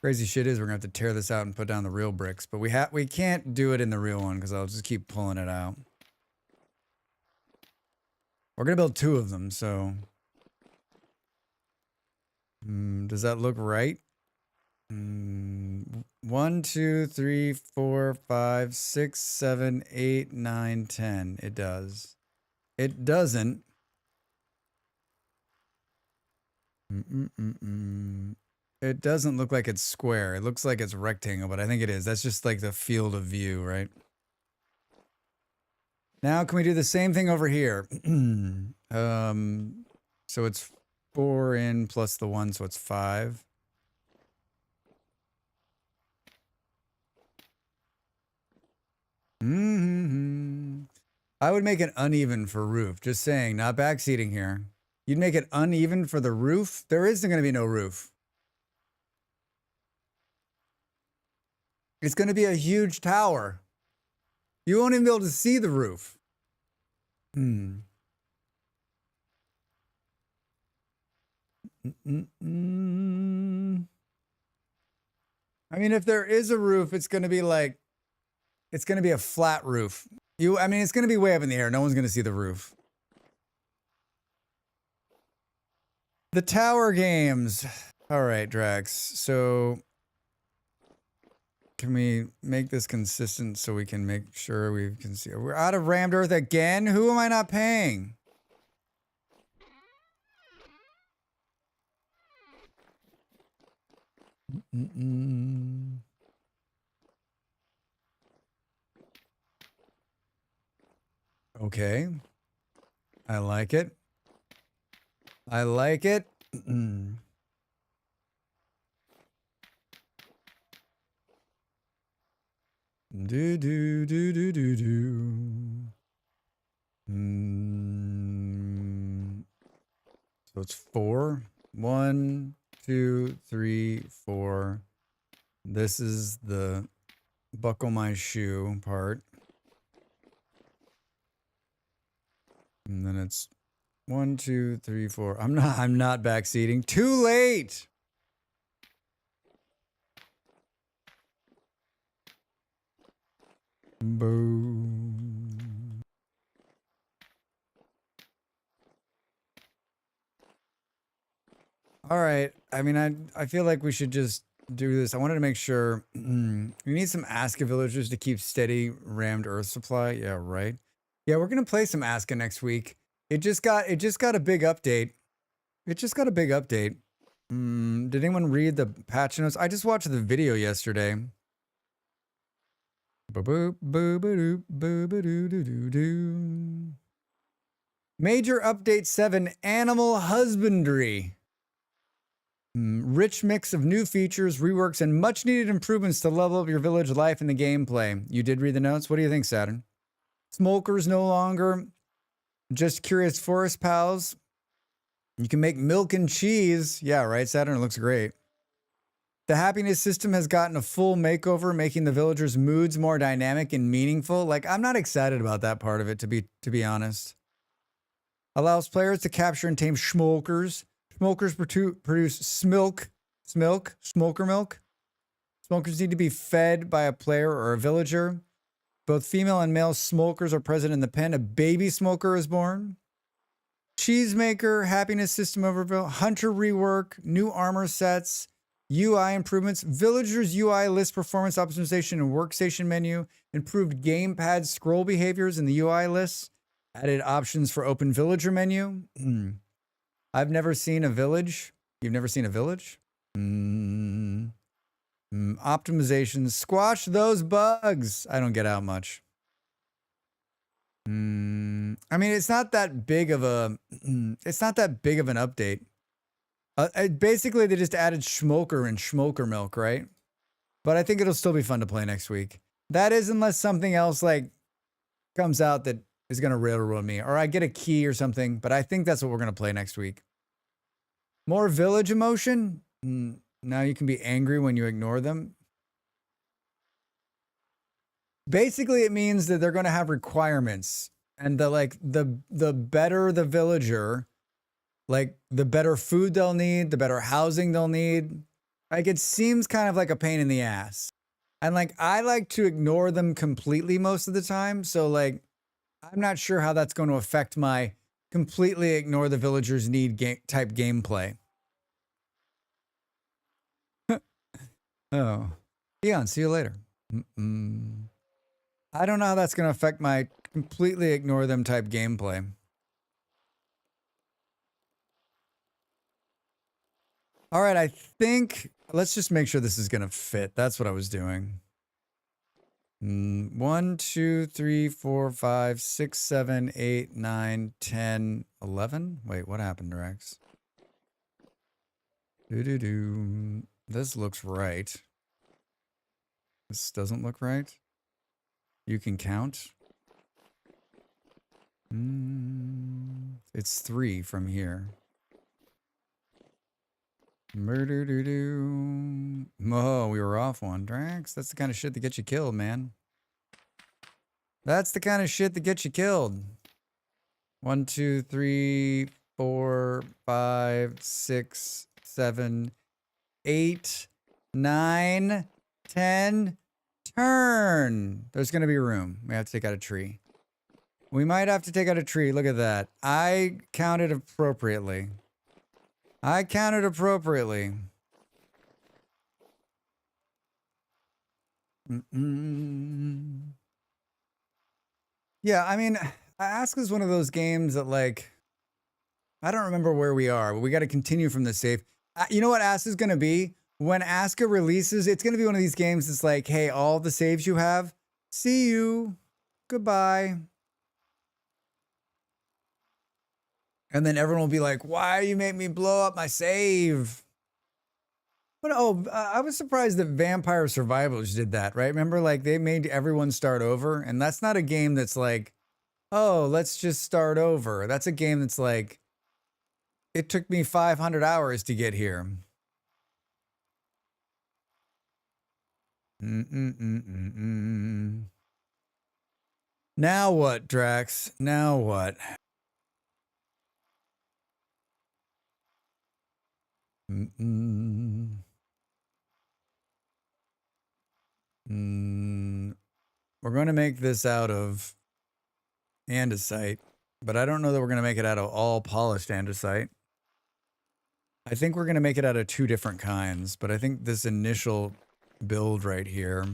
Crazy shit is we're gonna have to tear this out and put down the real bricks, but we can't do it in the real one because I'll just keep pulling it out. We're gonna build 2 of them, so does that look right? 1, 2, 3, 4, 5, 6, 7, 8, 9, 10. It does. It doesn't. It doesn't look like it's square. It looks like it's rectangle, but I think it is. That's just like the field of view, right? Now, can we do the same thing over here? So it's 4 in plus the 1, so it's 5. I would make it uneven for roof. Just saying, not backseating here. You'd make it uneven for the roof? There isn't going to be no roof. It's going to be a huge tower. You won't even be able to see the roof. I mean, if there is a roof, it's going to be like, it's going to be a flat roof. I mean, it's going to be way up in the air. No one's going to see the roof. The tower games. All right, Drax. So can we make this consistent so we can make sure we can see? We're out of rammed earth again? Who am I not paying? Okay. I like it. I like it. Do do do do do do. So it's 4. 1, 2, 3, 4. This is the buckle my shoe part. And then it's 1, 2, 3, 4. I'm not backseating. Too late. Boom. All right. I mean, I feel like we should just do this. I wanted to make sure we need some Aska villagers to keep steady rammed earth supply. Yeah, right. Yeah, we're gonna play some Aska next week. It just got a big update. It just got a big update. Did anyone read the patch notes? I just watched the video yesterday. Major update 7, animal husbandry. Rich mix of new features, reworks, and much needed improvements to level up your village life and the gameplay. You did read the notes? What do you think, Saturn? Smokers no longer just curious forest pals. You can make milk and cheese. Yeah, right, Saturn? It looks great. The happiness system has gotten a full makeover, making the villagers' moods more dynamic and meaningful. Like, I'm not excited about that part of it, to be honest. Allows players to capture and tame smokers. Smokers produce smoker milk. Smokers need to be fed by a player or a villager. Both female and male smokers are present in the pen. A baby smoker is born. Cheesemaker, happiness system overview, hunter rework, new armor sets, UI improvements, villagers UI list performance optimization and workstation menu, improved gamepad scroll behaviors in the UI lists, added options for open villager menu. I've never seen a village. You've never seen a village? Optimizations. Squash those bugs. I don't get out much. I mean, it's not that big of a. It's not that big of an update. Basically, they just added smoker and smoker milk, right? But I think it'll still be fun to play next week. That is, unless something else like comes out that is going to railroad me, or I get a key or something. But I think that's what we're going to play next week. More village emotion. Now you can be angry when you ignore them. Basically, it means that they're going to have requirements, and the better the villager, like the better food they'll need, the better housing they'll need. Like it seems kind of like a pain in the ass. And like I like to ignore them completely most of the time, so like I'm not sure how that's going to affect my completely ignore the villagers need type gameplay. Oh, Eon, see you later. I don't know how that's going to affect my completely ignore them type gameplay. All right, I think let's just make sure this is going to fit. That's what I was doing. 1, 2, 3, 4, 5, 6, 7, 8, 9, 10, 11. Wait, what happened, Drax? This looks right. This doesn't look right. You can count. It's 3 from here. Murder-doo-doo. Oh, we were off one. Drax, that's the kind of shit that gets you killed, man. That's the kind of shit that gets you killed. 1, 2, 3, 4, 5, 6, 7, 8, 9, 10. Turn. There's going to be room. We have to take out a tree. We might have to take out a tree. Look at that. I counted appropriately. I counted appropriately. Yeah, I mean, Ask is one of those games that, like, I don't remember where we are, but we got to continue from the save. You know what Ask is going to be? When Aska releases, it's going to be one of these games that's like, hey, all the saves you have, see you. Goodbye. And then everyone will be like, why you make me blow up my save? But I was surprised that Vampire Survivors did that, right? Remember, like, they made everyone start over, and that's not a game that's like, oh, let's just start over. That's a game that's like, it took me 500 hours to get here. Now what, Drax? Now what? We're going to make this out of andesite, but I don't know that we're going to make it out of all polished andesite. I think we're going to make it out of 2 different kinds, but I think this initial build right here.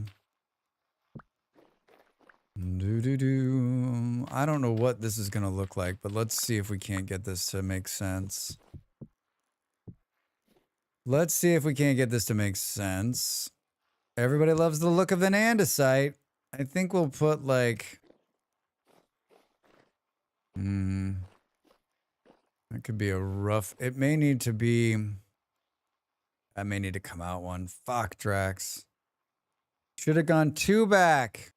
I don't know what this is going to look like, but let's see if we can't get this to make sense. Let's see if we can't get this to make sense. Everybody loves the look of an andesite. I think we'll put like... That could be a rough... It may need to be... That may need to come out one. Fuck, Drax. Should have gone 2 back.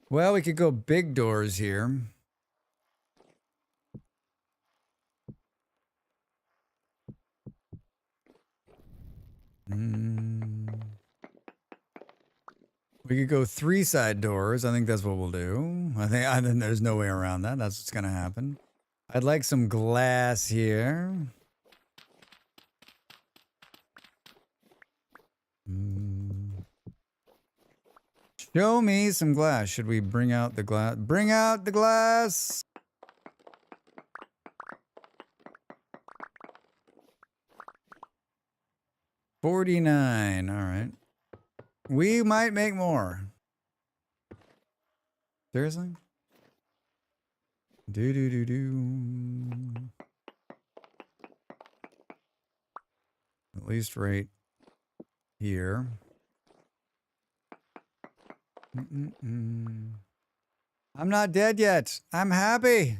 Well, we could go big doors here. We could go 3 side doors. I think that's what we'll do. I think there's no way around that. That's what's gonna happen. I'd like some glass here. Show me some glass. Should we bring out the glass? Bring out the glass! $49. All right. We might make more. Seriously? At least right here. I'm not dead yet. I'm happy.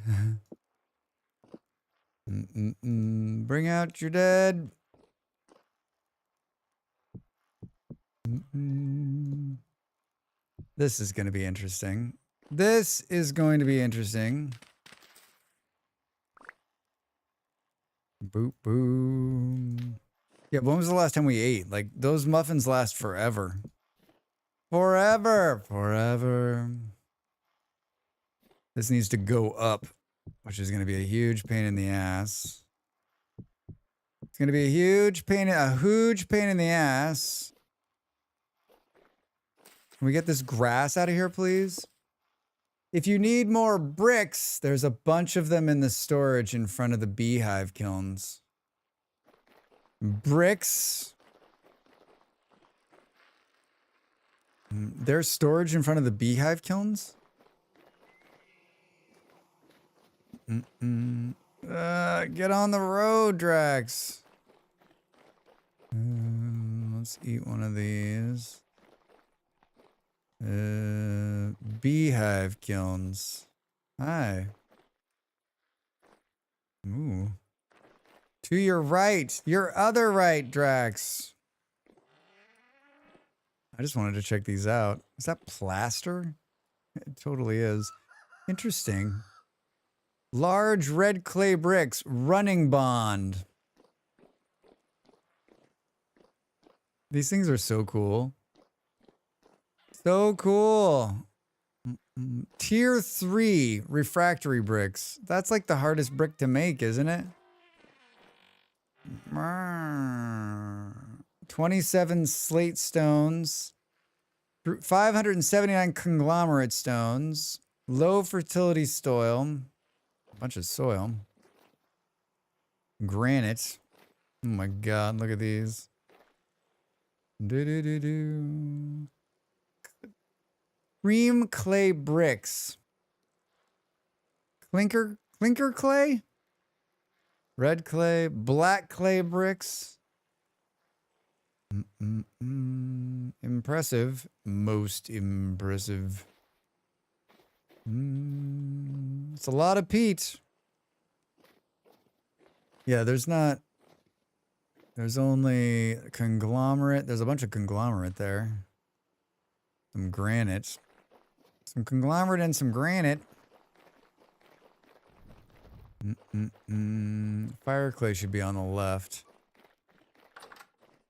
Bring out your dead. This is going to be interesting. This is going to be interesting. Boop, boom. Yeah, when was the last time we ate? Like, those muffins last forever. Forever. Forever. This needs to go up, which is going to be a huge pain in the ass. It's going to be a huge pain in the ass. Can we get this grass out of here, please? If you need more bricks, there's a bunch of them in the storage in front of the beehive kilns. Bricks. There's storage in front of the beehive kilns? Get on the road, Drax. Let's eat one of these. Beehive kilns. Hi. Ooh. To your right. Your other right, Drax. I just wanted to check these out. Is that plaster? It totally is. Interesting. Large red clay bricks. Running bond. These things are so cool. So cool. Tier 3 refractory bricks. That's like the hardest brick to make, isn't it? 27 slate stones. 579 conglomerate stones. Low fertility soil. A bunch of soil. Granite. Oh my god, look at these. Do-do-do-do. Cream clay bricks. Clinker clay? Red clay, black clay bricks. Impressive. Most impressive. It's a lot of peat. Yeah, there's only conglomerate. There's a bunch of conglomerate there. Some granite. Some conglomerate and some granite. Fire clay should be on the left.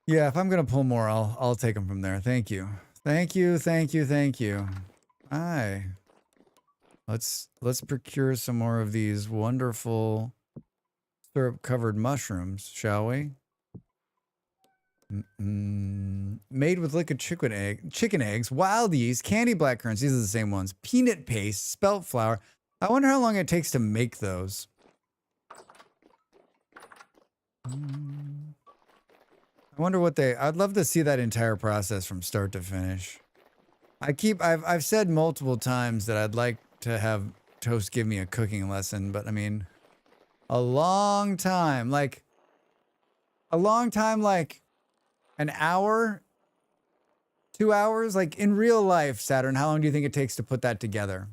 Yeah, if I'm gonna pull more, I'll take them from there. Thank you. Thank you. Aye. Let's procure some more of these wonderful syrup-covered mushrooms, shall we? Made with liquid chicken eggs, wild yeast, candy blackcurrants. These are the same ones. Peanut paste, spelt flour. I wonder how long it takes to make those. I wonder what I'd love to see that entire process from start to finish. I've said multiple times that I'd like to have Toast give me a cooking lesson, but I mean, a long time, like an hour, 2 hours, like in real life, Saturn, how long do you think it takes to put that together?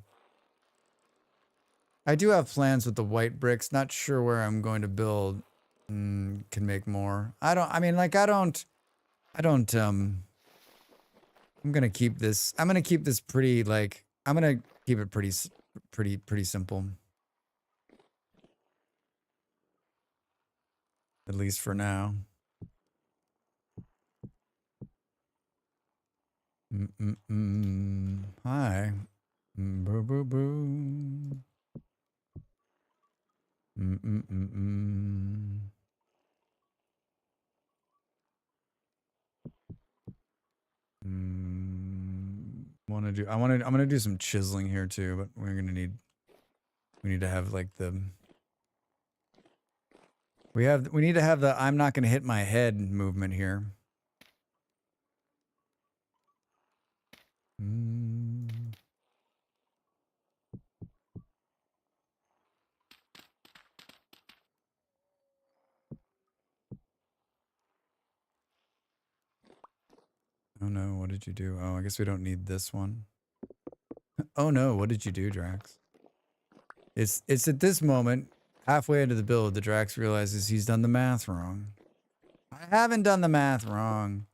I do have plans with the white bricks. Not sure where I'm going to build. Can make more. I'm gonna keep this. I'm gonna keep this pretty, like, I'm gonna keep it pretty simple. At least for now. Hi. Boo boo boo. I'm gonna do some chiseling here too, but we need to have like we need to have the I'm not gonna hit my head movement here. Oh no, what did you do? Oh, I guess we don't need this one. Oh no, what did you do, Drax? It's at this moment, halfway into the build, that Drax realizes he's done the math wrong. I haven't done the math wrong.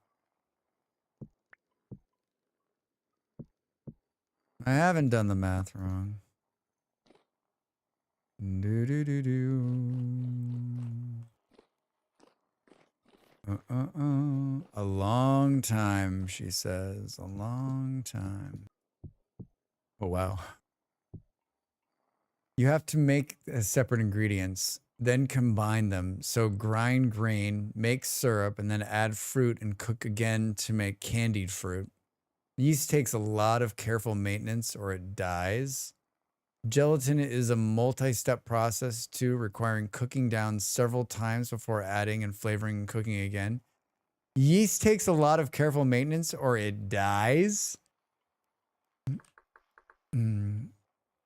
I haven't done the math wrong. Do do do do. A long time, she says. A long time. Oh, wow. You have to make separate ingredients, then combine them. So grind grain, make syrup, and then add fruit and cook again to make candied fruit. Yeast takes a lot of careful maintenance or it dies. Gelatin is a multi-step process too, requiring cooking down several times before adding and flavoring and cooking again. Yeast takes a lot of careful maintenance or it dies.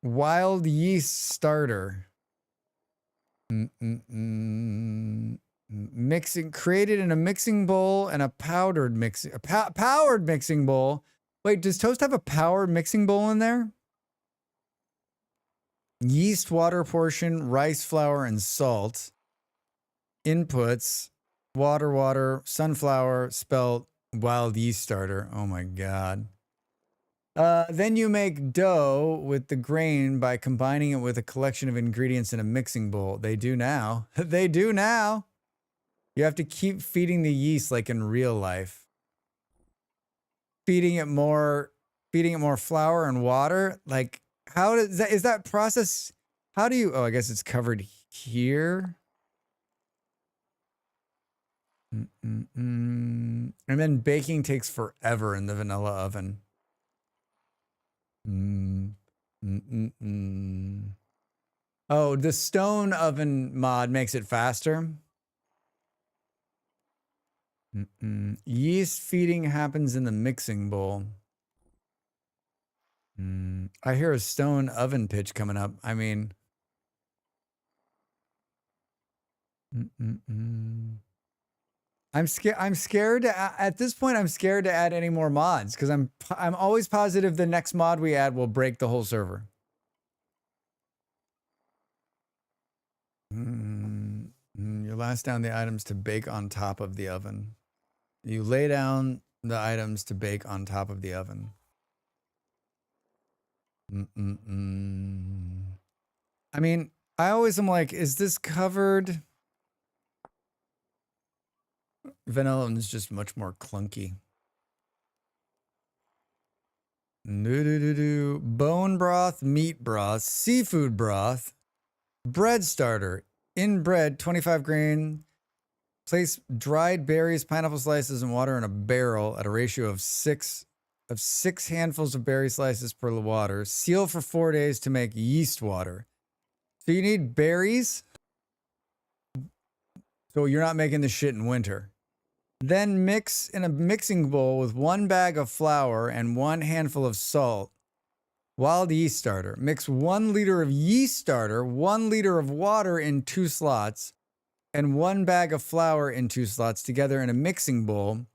Wild yeast starter. Mixing, created in a mixing bowl and a powdered mixing, powered mixing bowl. Wait, does Toast have a powered mixing bowl in there? Yeast, water portion, rice flour, and salt. Inputs, water, sunflower, spelt, wild yeast starter. Oh my God. Then you make dough with the grain by combining it with a collection of ingredients in a mixing bowl. They do now. They do now. You have to keep feeding the yeast like in real life. Feeding it more flour and water. Like, how does that, is that process? How do you, oh, I guess it's covered here. And then baking takes forever in the vanilla oven. Oh, the stone oven mod makes it faster. Yeast feeding happens in the mixing bowl. I hear a stone oven pitch coming up. I mean, I'm scared to, at this point. I'm scared to add any more mods because I'm always positive the next mod we add will break the whole server. You last down the items to bake on top of the oven. You lay down the items to bake on top of the oven. I mean, I always am like, is this covered? Vanilla is just much more clunky. Bone broth, meat broth, seafood broth, bread starter. In bread, 25 grain. Place dried berries, pineapple slices, and water in a barrel at a ratio of six handfuls of berry slices per water. Seal for 4 days to make yeast water. So you need berries. So you're not making this shit in winter. Then mix in a mixing bowl with 1 bag of flour and 1 handful of salt. Wild yeast starter. Mix 1 liter of yeast starter, 1 liter of water in 2 slots, and 1 bag of flour in 2 slots together in a mixing bowl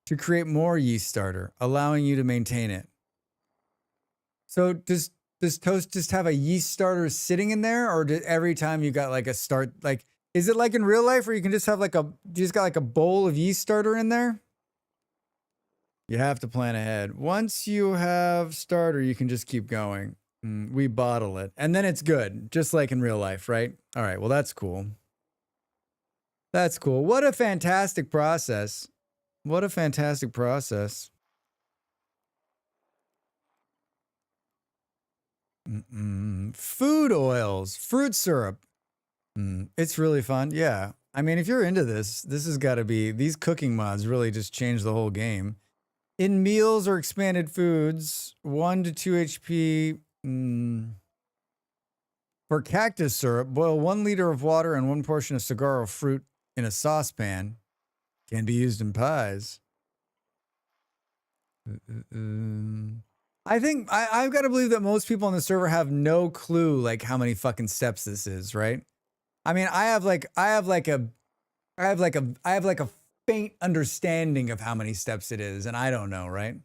to create more yeast starter, allowing you to maintain it. So does Toast just have a yeast starter sitting in there, or every time you got like a start, like, is it like in real life where you can just have like you just got like a bowl of yeast starter in there? You have to plan ahead. Once you have starter, you can just keep going. We bottle it and then it's good, just like in real life, right? All right, well, that's cool. That's cool. What a fantastic process. What a fantastic process. Food oils, fruit syrup. It's really fun. Yeah. I mean, if you're into this, this has got to be, these cooking mods really just change the whole game. In meals or expanded foods, 1 to 2 HP. For cactus syrup, boil 1 liter of water and 1 portion of saguaro fruit in a saucepan. Can be used in pies. I think I've got to believe that most people on the server have no clue like how many fucking steps this is, right? I mean, I have like a faint understanding of how many steps it is, and I don't know, right?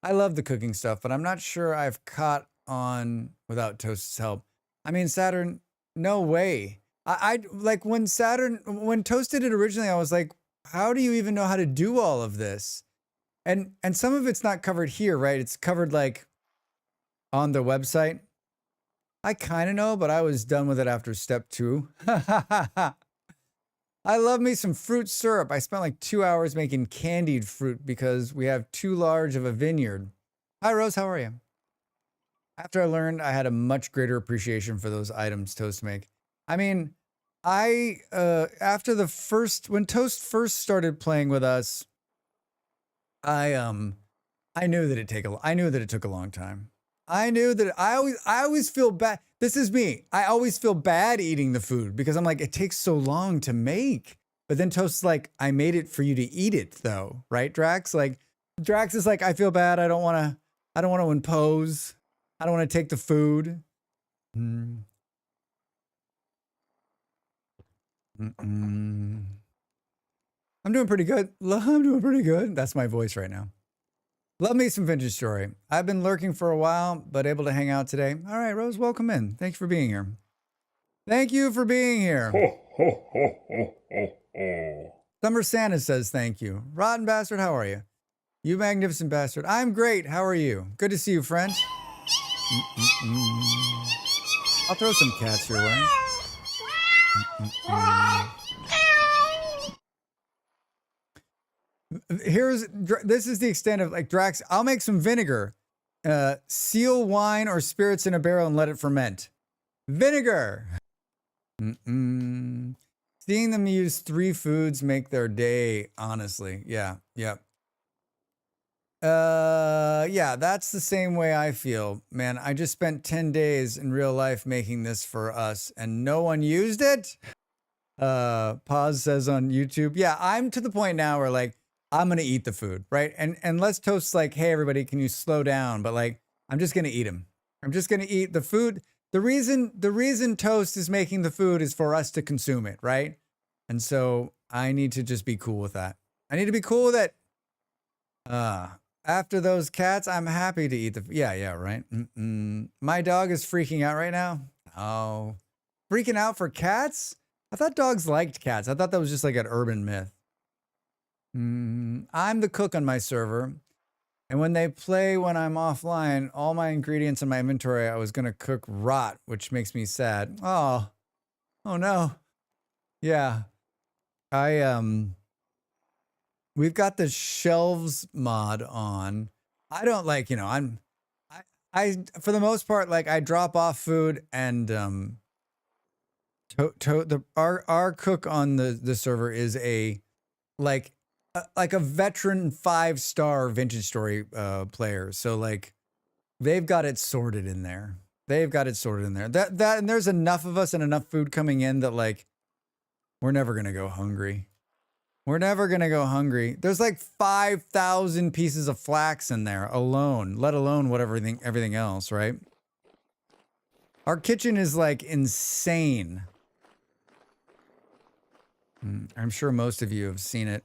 I love the cooking stuff, but I'm not sure I've caught on without Toast's help. I mean, Saturn, no way. I like when Toast did it originally, I was like, how do you even know how to do all of this? And some of it's not covered here, right? It's covered like on the website. I kind of know, but I was done with it after step 2. I love me some fruit syrup. I spent like 2 hours making candied fruit because we have too large of a vineyard. Hi, Rose. How are you? After I learned, I had a much greater appreciation for those items Toast make. I mean, after when Toast first started playing with us, I knew that it took a long time. I knew that I always feel bad. This is me. I always feel bad eating the food because I'm like, it takes so long to make. But then Toast's like, I made it for you to eat it though, right, Drax? Like, Drax is like, I feel bad. I don't want to impose. I don't want to take the food. I'm doing pretty good. I'm doing pretty good. That's my voice right now. Love me some vintage story. I've been lurking for a while, but able to hang out today. All right, Rose, welcome in. Thank you for being here. Thank you for being here. Summer Santa says thank you. Rotten Bastard, how are you? You magnificent bastard. I'm great. How are you? Good to see you, friend. I'll throw some cats your way. This is the extent of like Drax. I'll make some vinegar, seal wine or spirits in a barrel and let it ferment. Vinegar. Seeing them use 3 foods make their day. Honestly, yeah. Yeah, that's the same way I feel, man. I just spent 10 days in real life making this for us, and no one used it. Pause says on YouTube. Yeah, I'm to the point now where like. I'm going to eat the food, right? And let's Toast like, hey, everybody, can you slow down? But like, I'm just going to eat them. I'm just going to eat the food. The reason Toast is making the food is for us to consume it, right? And so I need to just be cool with that. I need to be cool with it. After those cats, I'm happy to eat the, yeah, right? My dog is freaking out right now. Oh, freaking out for cats? I thought dogs liked cats. I thought that was just like an urban myth. I'm the cook on my server, and when they play when I'm offline, all my ingredients in my inventory I was going to cook rot, which makes me sad. Oh no. Yeah. We've got the shelves mod on. I don't like, I for the most part, like I drop off food and our cook on the server is a veteran 5-star vintage story player. So like they've got it sorted in there. That and there's enough of us and enough food coming in that like we're never gonna go hungry. There's like 5,000 pieces of flax in there alone, let alone everything else, right? Our kitchen is like insane. I'm sure most of you have seen it.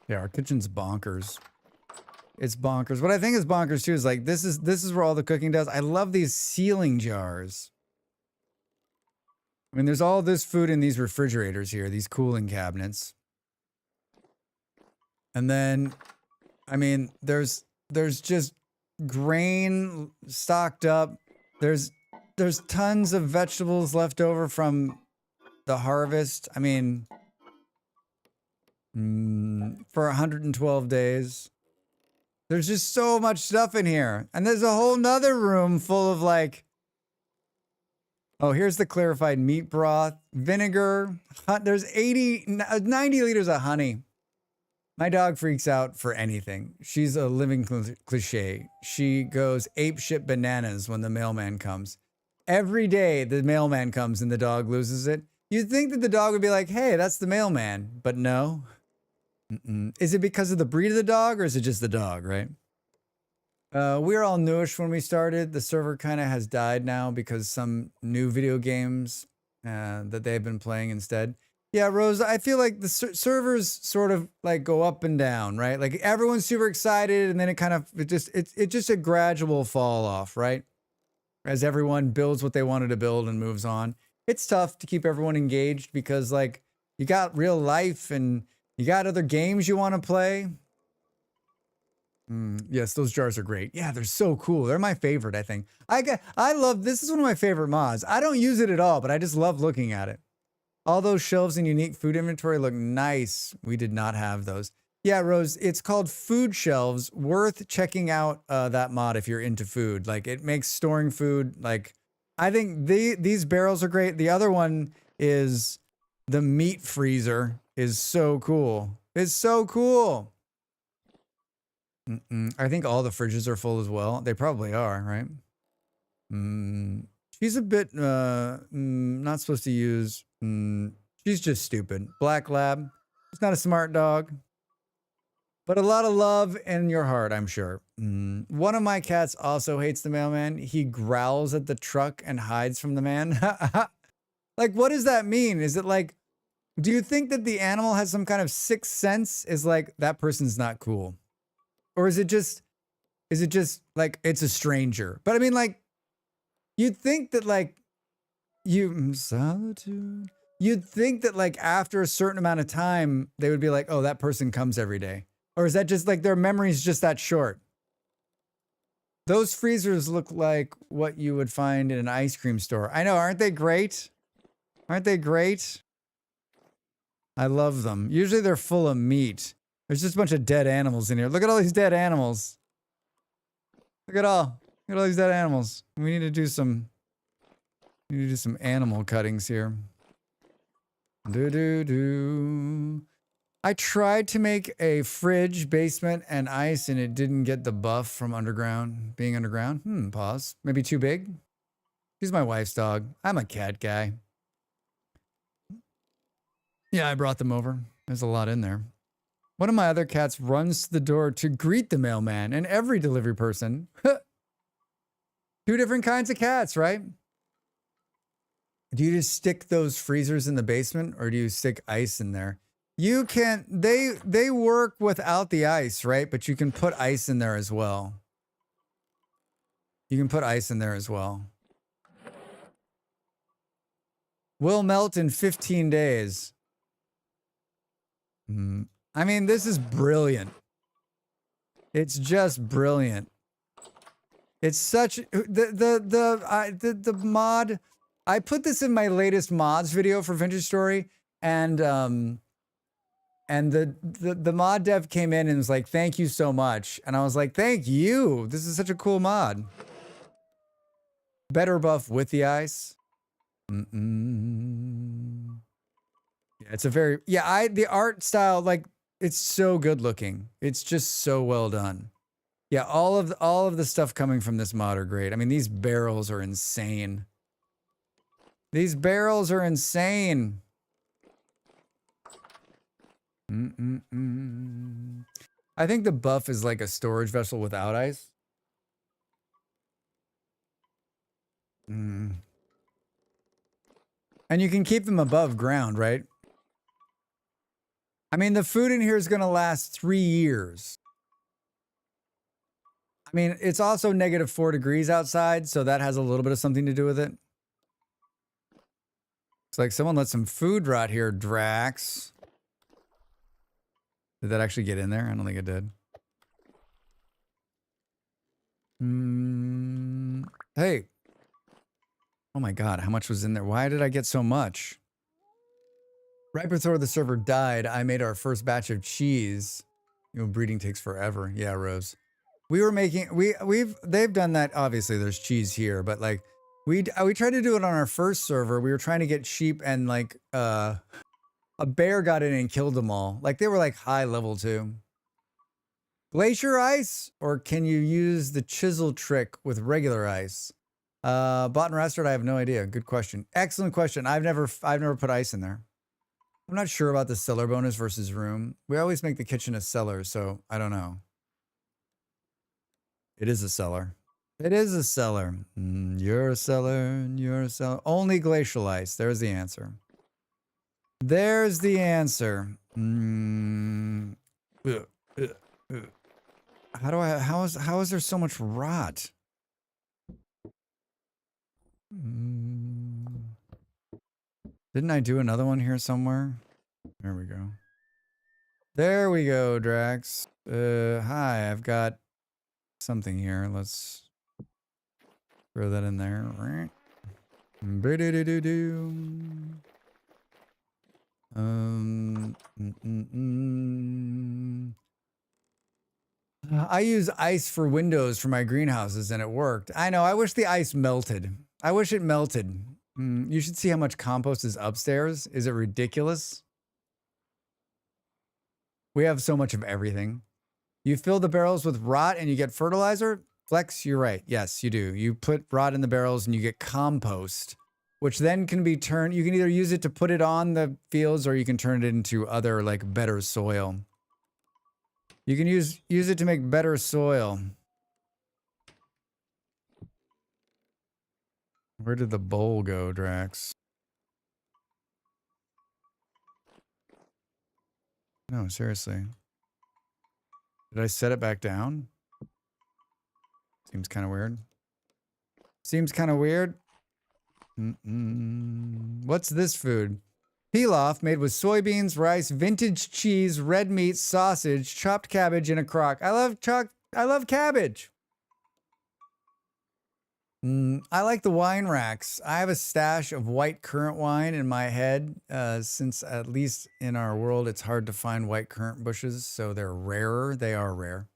Yeah, our kitchen's bonkers. It's bonkers. What I think is bonkers too is like this is where all the cooking does. I love these sealing jars. I mean, there's all this food in these refrigerators here, these cooling cabinets. And then, I mean, there's just grain stocked up. There's tons of vegetables left over from the harvest. I mean, for 112 days. There's just so much stuff in here. And there's a whole nother room full of like, oh, here's the clarified meat broth, vinegar. There's 90 liters of honey. My dog freaks out for anything. She's a living cliche. She goes apeshit bananas when the mailman comes. Every day the mailman comes and the dog loses it. You'd think that the dog would be like, hey, that's the mailman. But no. Is it because of the breed of the dog or is it just the dog, right? We were all newish when we started. The server kind of has died now because some new video games that they've been playing instead. Yeah, Rose, I feel like the servers sort of like go up and down, right? Like everyone's super excited and then it's just a gradual fall off, right? As everyone builds what they wanted to build and moves on. it's tough to keep everyone engaged because like you got real life and you got other games you want to play. Yes, those jars are great. Yeah, they're so cool. They're my favorite, I think. I love, this is one of my favorite mods. I don't use it at all, but I just love looking at it. All those shelves and unique food inventory look nice. We did not have those. Yeah, Rose, it's called Food Shelves. Worth checking out that mod if you're into food. Like it makes storing food, like I think these barrels are great. The other one is the meat freezer is so cool. It's so cool. I think all the fridges are full as well. They probably are, right? She's a bit not supposed to use. She's just stupid. Black lab. She's not a smart dog, but a lot of love in your heart, I'm sure. One of my cats also hates the mailman. He growls at the truck and hides from the man. Like, what does that mean? Is it like, do you think that the animal has some kind of sixth sense? Is like, that person's not cool? Or is it just like, it's a stranger? But I mean, like, you'd think that like, solitude. You'd think that like after a certain amount of time, they would be like, oh, that person comes every day. Or is that just like their memory's just that short? Those freezers look like what you would find in an ice cream store. I know, aren't they great? Aren't they great? I love them. Usually they're full of meat. There's just a bunch of dead animals in here. Look at all these dead animals. Look at all these dead animals. We need to do some animal cuttings here. I tried to make a fridge, basement, and ice, and it didn't get the buff from being underground. Pause. Maybe too big? She's my wife's dog. I'm a cat guy. Yeah, I brought them over. There's a lot in there. One of my other cats runs to the door to greet the mailman and every delivery person. 2 different kinds of cats, right? Do you just stick those freezers in the basement or do you stick ice in there? You can, they work without the ice, right? But you can put ice in there as well. You can put ice in there as well. Will melt in 15 days. I mean, this is brilliant. It's just brilliant. It's such the mod. I put this in my latest mods video for Vintage Story, and the mod dev came in and was like, "Thank you so much," and I was like, "Thank you. This is such a cool mod." Better buff with the ice. Yeah, it's a very the art style, like, it's so good looking. It's just so well done. Yeah, all of the stuff coming from this mod are great. I mean, these barrels are insane. These barrels are insane. I think the buff is like a storage vessel without ice. And you can keep them above ground, right? I mean, the food in here is going to last 3 years. I mean, it's also -4 degrees outside, so that has a little bit of something to do with it. It's like someone let some food rot here, Drax. Did that actually get in there? I don't think it did. Hey. Oh my God, how much was in there? Why did I get so much? Right before the server died, I made our first batch of cheese. You know, breeding takes forever. Yeah, Rose. We were making, they've done that. Obviously there's cheese here, but like we tried to do it on our first server. We were trying to get sheep and like, a bear got in and killed them all. Like they were like high level too. Glacier ice, or can you use the chisel trick with regular ice? Bot and Rastard, I have no idea. Good question. Excellent question. I've never put ice in there. I'm not sure about the cellar bonus versus room. We always make the kitchen a cellar, so I don't know. It is a cellar. It is a cellar. You're a cellar. You're a cellar. Only glacial ice. There's the answer. There's the answer. How is there so much rot? Didn't I do another one here somewhere? There we go. There we go, Drax. Hi, I've got something here. Let's throw that in there. Ba-do-do-do-do. Mm, mm, mm. I use ice for windows for my greenhouses and it worked. I know, I wish the ice melted. I wish it melted. You should see how much compost is upstairs. Is it ridiculous? We have so much of everything. You fill the barrels with rot and you get fertilizer? Flex, you're right. Yes, you do. You put rot in the barrels and you get compost, which then can be turned, you can either use it to put it on the fields or you can turn it into other, like, better soil. You can use it to make better soil. Where did the bowl go, Drax? No, seriously. Did I set it back down? Seems kind of weird. Seems kind of weird. What's this food? Pilaf made with soybeans, rice, vintage cheese, red meat, sausage, chopped cabbage in a crock. I love cabbage. I like the wine racks. I have a stash of white currant wine in my head, since at least in our world, it's hard to find white currant bushes, so they're rarer. They are rare.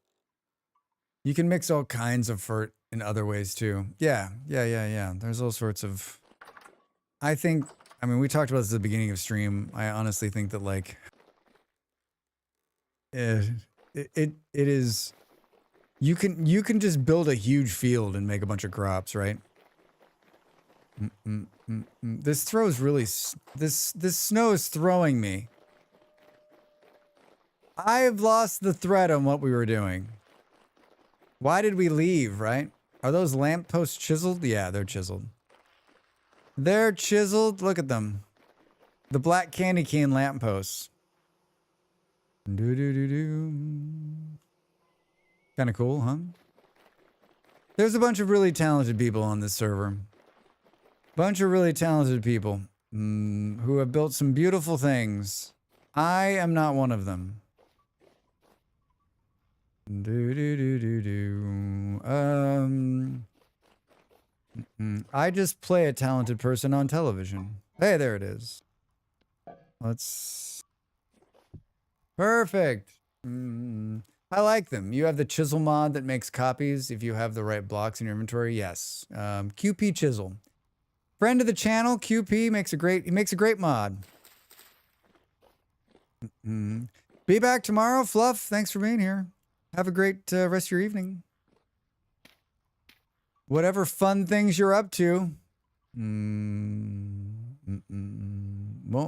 You can mix all kinds of fruit in other ways too. Yeah. There's all sorts of... I mean, we talked about this at the beginning of stream. I honestly think that, like, it is... You can just build a huge field and make a bunch of crops, right? This throws really... This snow is throwing me. I've lost the thread on what we were doing. Why did we leave, right? Are those lampposts chiseled? Yeah, they're chiseled. They're chiseled. Look at them. The black candy cane lampposts. Kind of cool, huh? There's a bunch of really talented people on this server. Bunch of really talented people who have built some beautiful things. I am not one of them. I just play a talented person on television. Hey, there it is. Let's... Perfect. I like them. You have the chisel mod that makes copies if you have the right blocks in your inventory. Yes. QP Chisel. Friend of the channel, QP makes a great mod. Be back tomorrow, Fluff. Thanks for being here. Have a great rest of your evening. Whatever fun things you're up to. Won't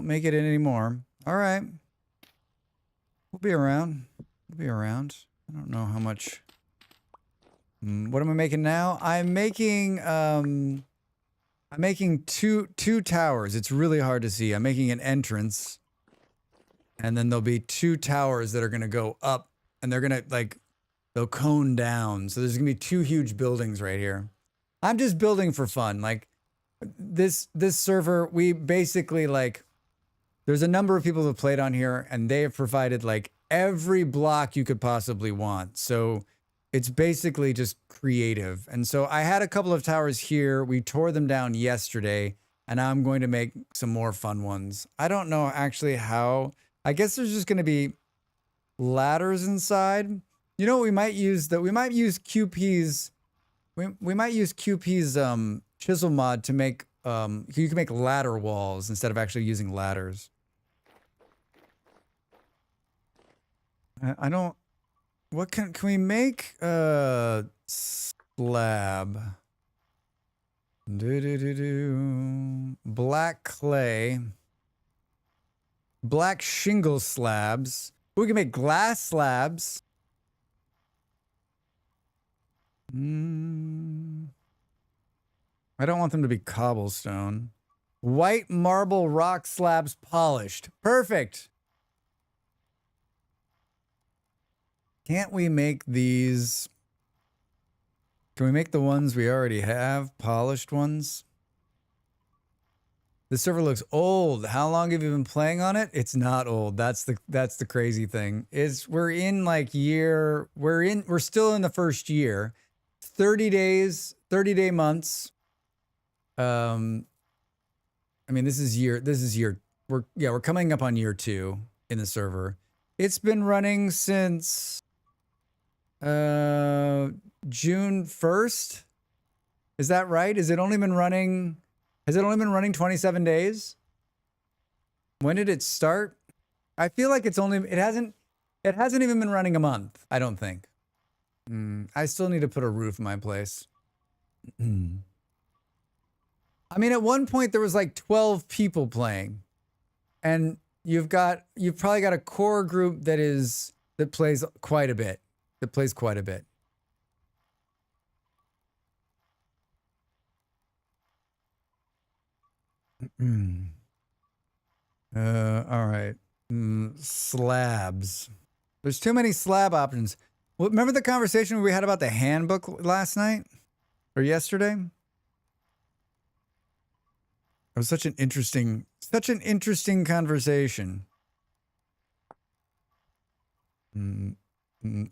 make it in anymore. All right. We'll be around. We'll be around. I don't know how much. What am I making now? I'm making two towers. It's really hard to see. I'm making an entrance. And then there'll be two towers that are going to go up. And they're going to, they'll cone down. So there's going to be two huge buildings right here. I'm just building for fun. Like, this server, we basically, there's a number of people who played on here, and they have provided, every block you could possibly want. So it's basically just creative. And so I had a couple of towers here. We tore them down yesterday, and now I'm going to make some more fun ones. I don't know actually how. I guess there's just going to be ladders inside. You know what we might use? We might use QP's chisel mod to make you can make ladder walls instead of actually using ladders. I don't. What can we make? Slab. Black clay. Black shingle slabs. We can make glass slabs. I don't want them to be cobblestone. White marble rock slabs polished. Perfect. Can't we make these? Can we make the ones we already have? Polished ones? The server looks old. How long have you been playing on it? It's not old. That's the crazy thing. We're in like we're still in the first year. 30 days, 30-day months. I mean, this is year we're coming up on year 2 in the server. It's been running since June 1st. Is that right? Has it only been running 27 days? When did it start? I feel like it hasn't even been running a month, I don't think. I still need to put a roof in my place. I mean, at one point there was like 12 people playing. And you've probably got a core group that plays quite a bit. All right. Slabs. There's too many slab options. Well, remember the conversation we had about the handbook last night or yesterday? It was such an interesting conversation.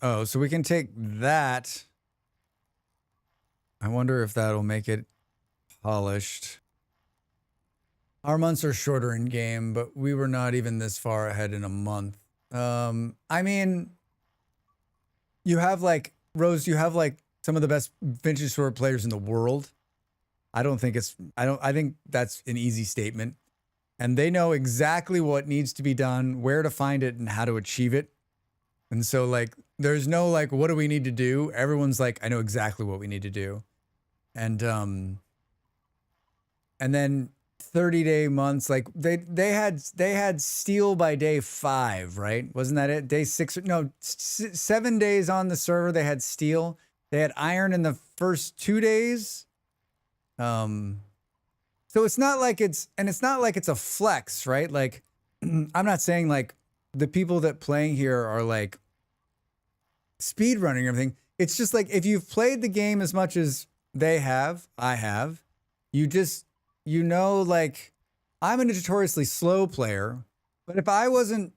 Oh, so we can take that. I wonder if that'll make it polished. Our months are shorter in game, but we were not even this far ahead in a month. I mean, you have like, Rose, you have like some of the best vintage sword players in the world. I think that's an easy statement. And they know exactly what needs to be done, where to find it, and how to achieve it. And so like, there's no like, what do we need to do? Everyone's like, I know exactly what we need to do. And then 30-day months, like they had steel by day 5, right? Wasn't that it? Day 6? No, 7 days on the server they had steel. They had iron in the first 2 days. So it's not like it's a flex, right? Like I'm not saying like the people that playing here are like speed running or everything. It's just like if you've played the game as much as I have, you know, like I'm a notoriously slow player, but if I wasn't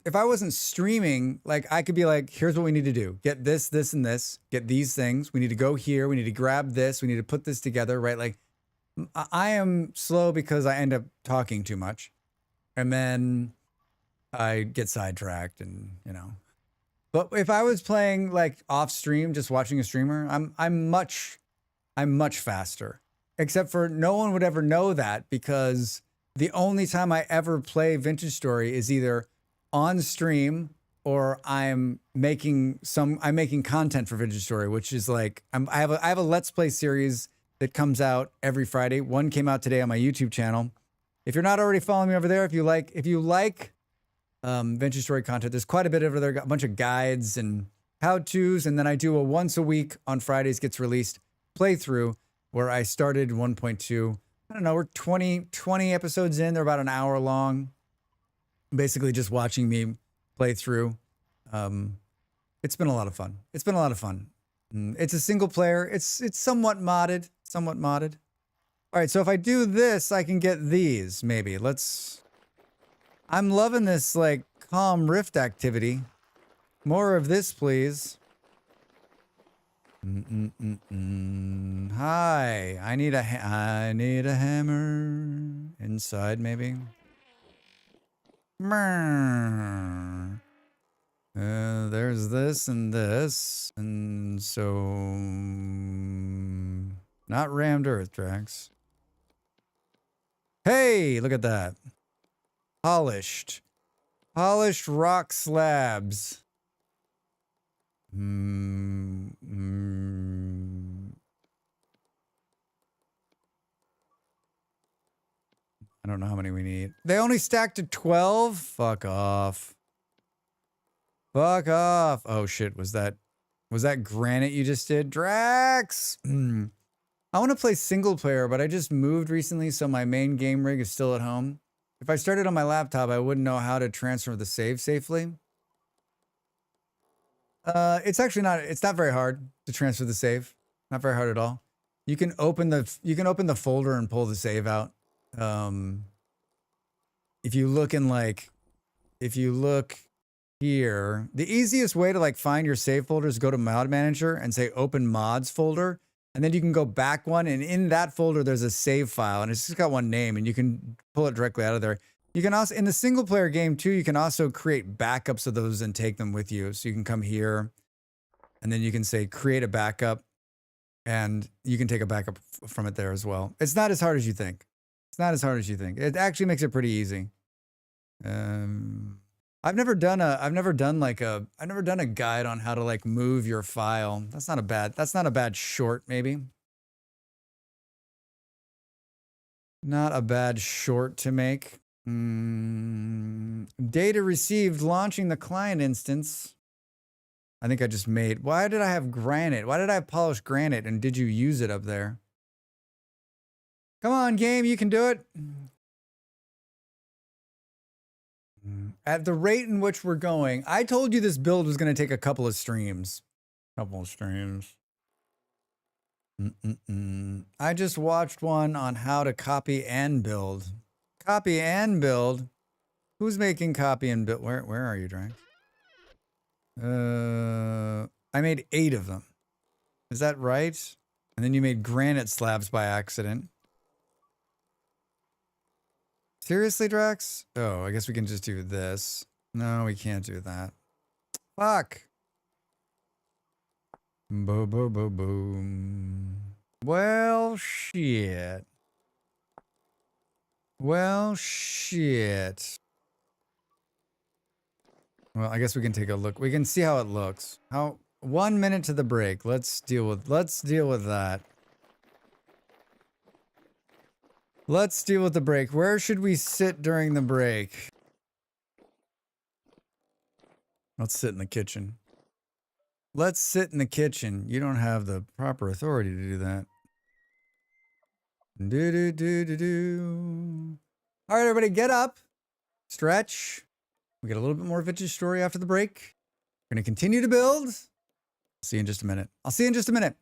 streaming, like I could be like, here's what we need to do. Get this, this, and this, get these things. We need to go here. We need to grab this. We need to put this together, right? Like I am slow because I end up talking too much and then I get sidetracked and, you know, but if I was playing like off stream, just watching a streamer, I'm much faster. Except for no one would ever know that because the only time I ever play Vintage Story is either on stream or I'm making content for Vintage Story, which is like I have a Let's Play series that comes out every Friday. One came out today on my YouTube channel. If you're not already following me over there, if you like Vintage Story content, there's quite a bit over there. Got a bunch of guides and how-tos, and then I do a once a week on Fridays gets released playthrough. Where I started 1.2, I don't know, we're 20 episodes in. They're about an hour long. Basically just watching me play through. It's been a lot of fun. It's a single player. It's somewhat modded. All right, so if I do this, I can get these, maybe. I'm loving this, like, calm rift activity. More of this, please. Hi, I need a hammer inside, maybe. There's this, and so not rammed earth, Drax. Hey, look at that. Polished rock slabs. I don't know how many we need. They only stacked to 12? Fuck off. Oh shit, was that granite you just did? Drax! I want to play single player, but I just moved recently, so my main game rig is still at home. If I started on my laptop, I wouldn't know how to transfer the save safely. It's not very hard to transfer the save. Not very hard at all. You can open the folder and pull the save out. if you look in like, if you look here, the easiest way to like find your save folder is go to Mod Manager and say Open Mods folder. And then you can go back one, and in that folder, there's a save file, and it's just got one name, and you can pull it directly out of there. You can also, in the single player game too, you can also create backups of those and take them with you. So you can come here, and then you can say create a backup, and you can take a backup from it there as well. It's not as hard as you think. It's not as hard as you think. It actually makes it pretty easy. I've never done a guide on how to like move your file. That's not a bad short, maybe. Not a bad short to make. Data received launching the client instance. I think I just made, why did I have granite? Why did I have polished granite? And did you use it up there? Come on, game, you can do it. At the rate in which we're going, I told you this build was going to take a couple of streams. I just watched one on how to copy and build. Copy and build? Who's making copy and build? Where are you, Drax? I made 8 of them. Is that right? And then you made granite slabs by accident. Seriously, Drax? Oh, I guess we can just do this. No, we can't do that. Fuck. Boom. Well, shit. Well, shit. Well, I guess we can take a look. We can see how it looks. 1 minute to the break. Let's deal with that. Let's deal with the break. Where should we sit during the break? Let's sit in the kitchen. Let's sit in the kitchen. You don't have the proper authority to do that. All right, everybody, get up. Stretch. We get a little bit more vintage story after the break. We're going to continue to build. See you in just a minute. I'll see you in just a minute.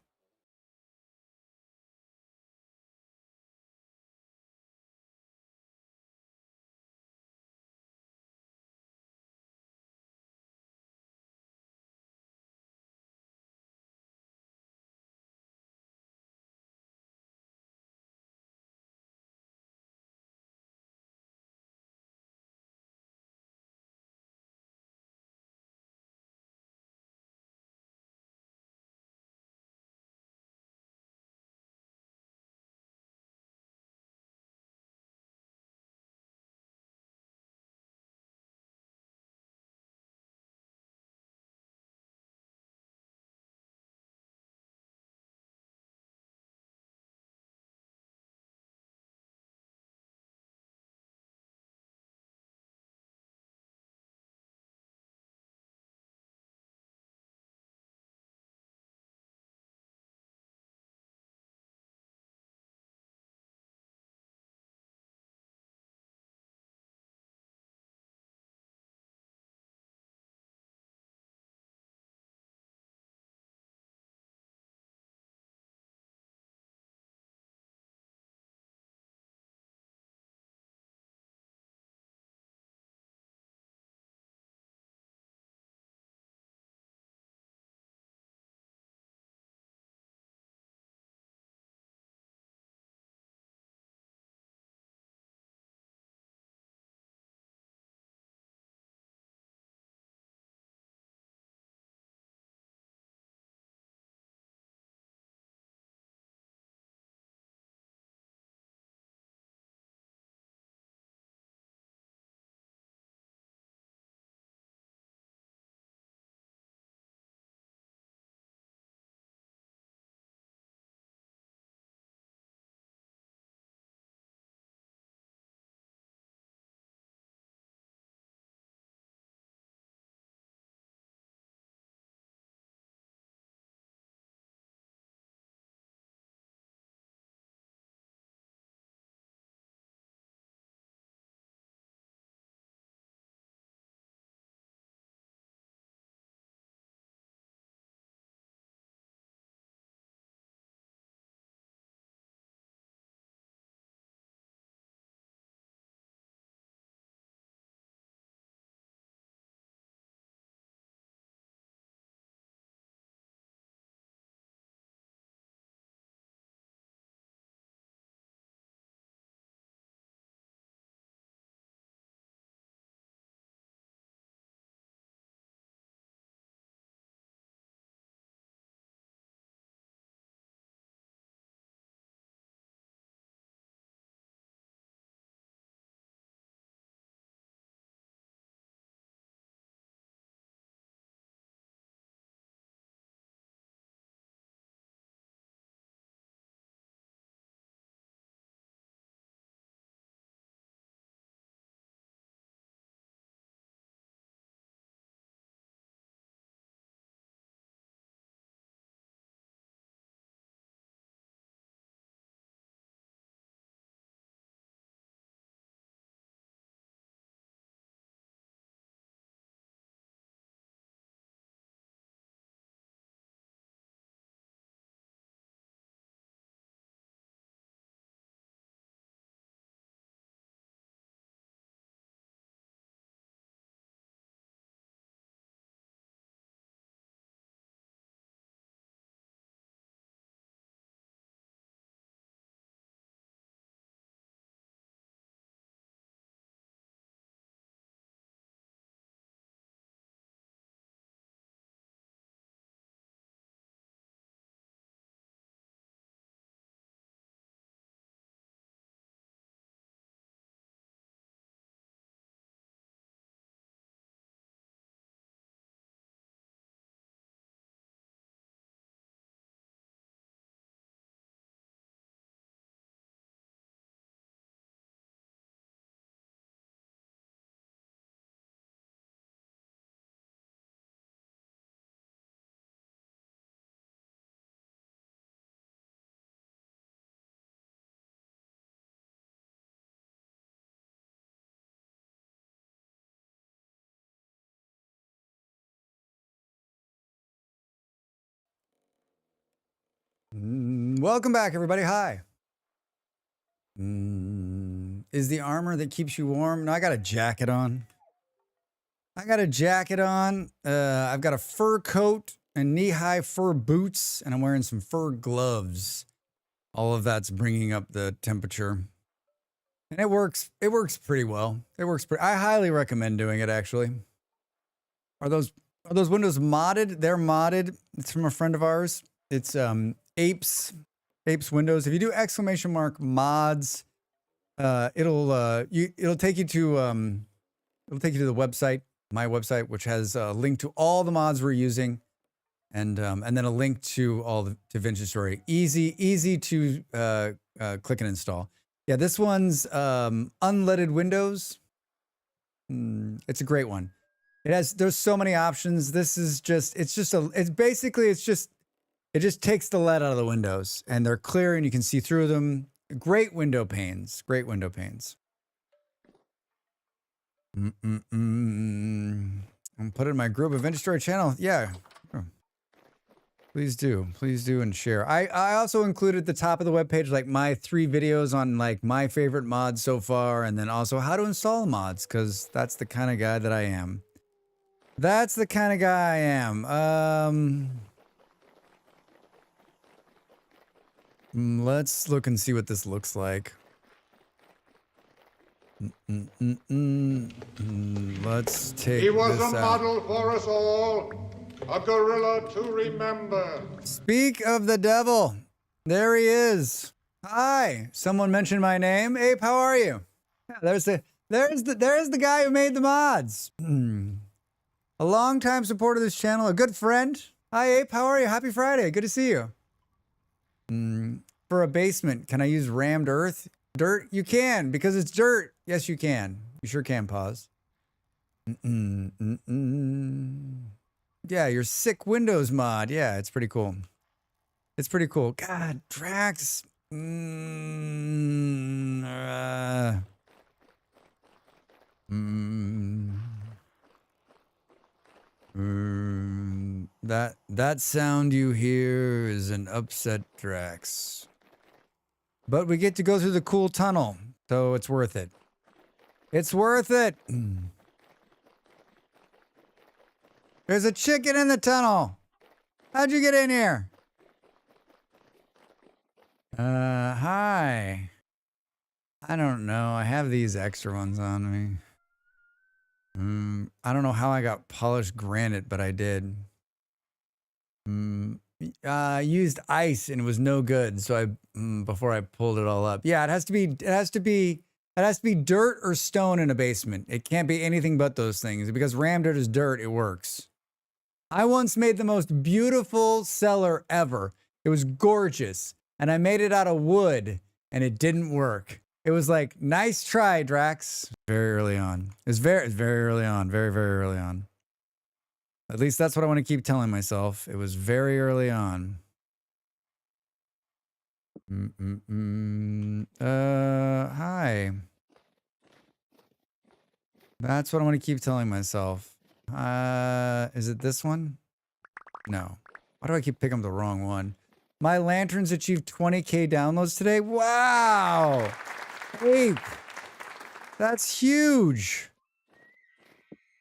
Welcome back, everybody. Hi. Is the armor that keeps you warm? No, I got a jacket on. I've got a fur coat and knee-high fur boots, and I'm wearing some fur gloves. All of that's bringing up the temperature. And it works pretty well. I highly recommend doing it, actually. Are those windows modded? They're modded. It's from a friend of ours. It's Apes Windows. If you do !mods, it'll take you to the website, my website, which has a link to all the mods we're using, and then a link to all the DaVinci Story. Easy to click and install. Yeah, this one's unleaded windows. It's a great one. There's so many options. It just takes the lead out of the windows, and they're clear and you can see through them. Great window panes. I'm put it in my group of Story channel. Yeah. Please do and share. I also included at the top of the webpage like my 3 videos on like my favorite mods so far, and then also how to install mods, because that's the kind of guy that I am. Let's look and see what this looks like. Let's take He was this a out. model for us all, a gorilla to remember. Speak of the devil. There he is. Hi. Someone mentioned my name. Ape, how are you? Yeah, there's the guy who made the mods. A longtime supporter of this channel, a good friend. Hi, Ape, how are you? Happy Friday. Good to see you. For a basement, can I use rammed earth? Dirt? You can, because it's dirt. Yes, you can. You sure can. Pause. Yeah, your sick Windows mod. Yeah, it's pretty cool. God, Drax. That sound you hear is an upset Drax. But we get to go through the cool tunnel, so it's worth it. It's worth it. There's a chicken in the tunnel. How'd you get in here? Hi. I don't know. I have these extra ones on me. I don't know how I got polished granite, but I did. I used ice and it was no good, so before I pulled it all up. Yeah, it has to be dirt or stone in a basement. It can't be anything but those things, because rammed dirt is dirt. It works. I once made the most beautiful cellar ever. It was gorgeous, and I made it out of wood, and it didn't work. It was like, nice try, Drax. Very early on. It's very early on. Very, very early on. At least that's what I want to keep telling myself. It was very early on. Hi. That's what I want to keep telling myself. Is it this one? No. Why do I keep picking up the wrong one? My lanterns achieved 20K downloads today. Wow. Ape. That's huge.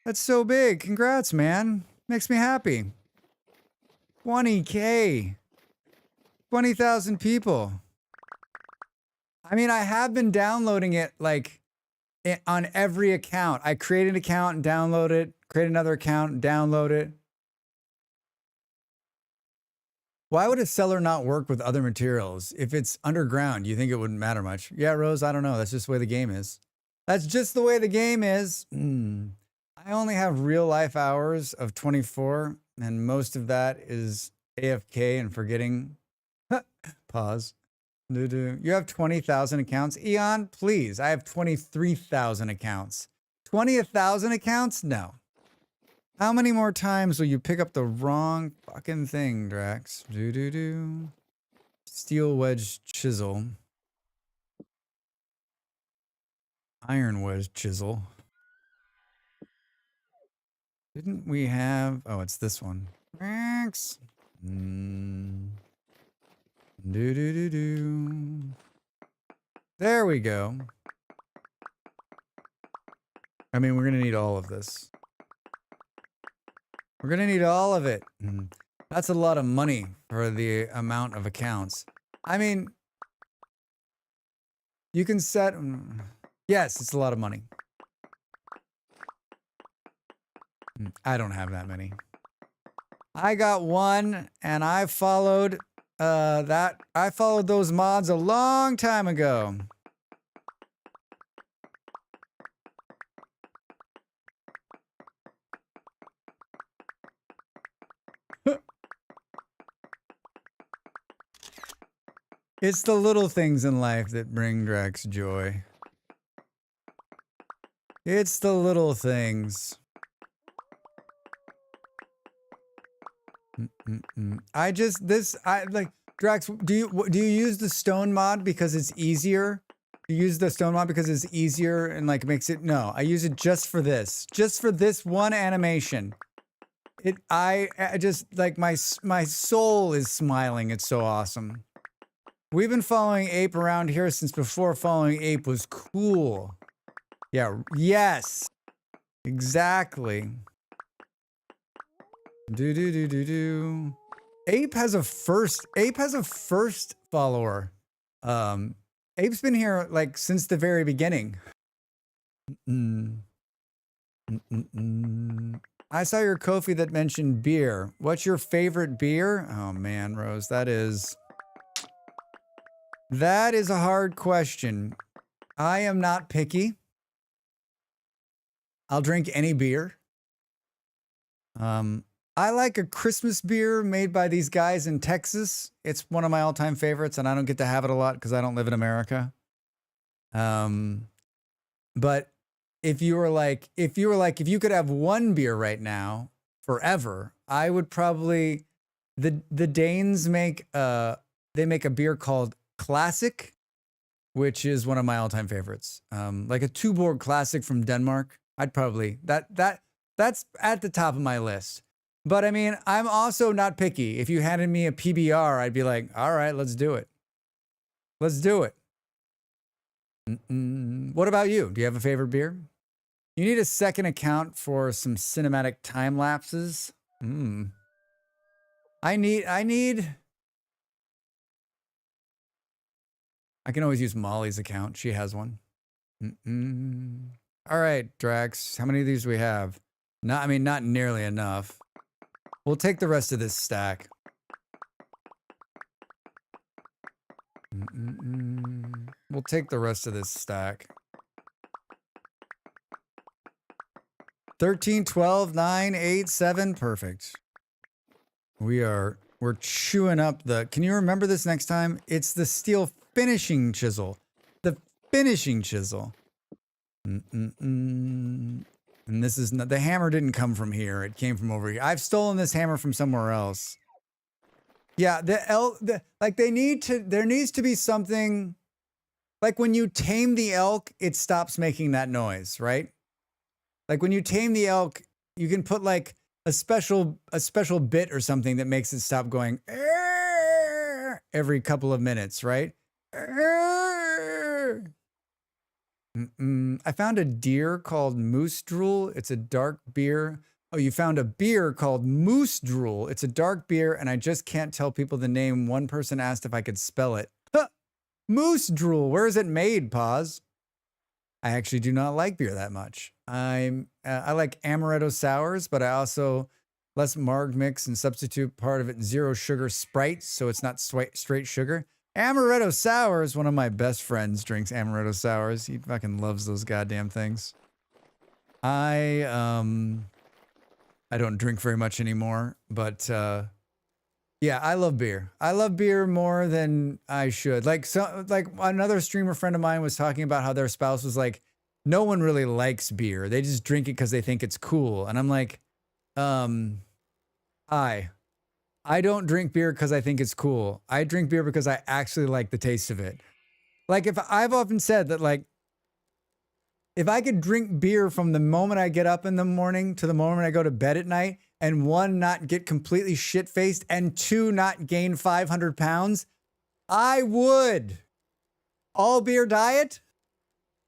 That's so big. Congrats, man. Makes me happy. 20K. 20,000 people. I mean, I have been downloading it like on every account. I create an account and download it, create another account and download it. Why would a cellar not work with other materials? If it's underground, you think it wouldn't matter much? Yeah, Rose, I don't know. That's just the way the game is. That's just the way the game is. I only have real life hours of 24, and most of that is AFK and forgetting. Pause. You have 20,000 accounts? Eon, please. I have 23,000 accounts. 20,000 accounts? No. How many more times will you pick up the wrong fucking thing, Drax? Steel wedge chisel. Iron wedge chisel. Didn't we have... Oh, it's this one. Drax. Do do do do. There we go. I mean, we're gonna need all of this. We're gonna need all of it. That's a lot of money for the amount of accounts. I mean, you can set. Yes, it's a lot of money. I don't have that many. I got one, and I followed I followed those mods a long time ago. It's the little things in life that bring Drax joy. It's the little things. I like Drax. Do you use the stone mod because it's easier? You use the stone mod because it's easier and like makes it. No, I use it just for this one animation. I just like my soul is smiling. It's so awesome. We've been following Ape around here since before following Ape was cool. Yeah. Yes. Exactly. Do. Ape has a first follower. Ape's been here like since the very beginning. I saw your Ko-fi that mentioned beer. What's your favorite beer? Oh man, Rose, that is a hard question. I am not picky. I'll drink any beer. I like a Christmas beer made by these guys in Texas. It's one of my all-time favorites, and I don't get to have it a lot because I don't live in America. But if you could have one beer right now forever, I would probably the Danes make a beer called Classic, which is one of my all-time favorites. Like a Tuborg Classic from Denmark. I'd probably that's at the top of my list. But I mean, I'm also not picky. If you handed me a PBR, I'd be like, all right, let's do it. Let's do it. What about you? Do you have a favorite beer? You need a second account for some cinematic time lapses. I can always use Molly's account. She has one. All right, Drax. How many of these do we have? Not nearly enough. We'll take the rest of this stack. We'll take the rest of this stack. 13, 12, 9, 8, 7. Perfect. We're chewing up the... Can you remember this next time? It's the steel finishing chisel. The finishing chisel. And this is not... The hammer didn't come from here. It came from over here. I've stolen this hammer from somewhere else. Yeah, there needs to be something... Like when you tame the elk, it stops making that noise, right? Like when you tame the elk, you can put like a special bit or something that makes it stop going every couple of minutes, right? I found a beer called Moose Drool. It's a dark beer. Oh, you found a beer called Moose Drool. It's a dark beer, and I just can't tell people the name. One person asked if I could spell it. Huh. Moose Drool. Where is it made? Pause. I actually do not like beer that much. I like amaretto sours, but I also less marg mix and substitute part of it zero sugar Sprite, so it's not straight sugar. Amaretto sours. One of my best friends drinks amaretto sours. He fucking loves those goddamn things. I don't drink very much anymore, but yeah, I love beer. I love beer more than I should. Like another streamer friend of mine was talking about how their spouse was like, no one really likes beer. They just drink it because they think it's cool. And I'm like, I don't drink beer because I think it's cool. I drink beer because I actually like the taste of it. Like I've often said that like, if I could drink beer from the moment I get up in the morning to the moment I go to bed at night, and one, not get completely shit-faced, and two, not gain 500 pounds, I would. All beer diet?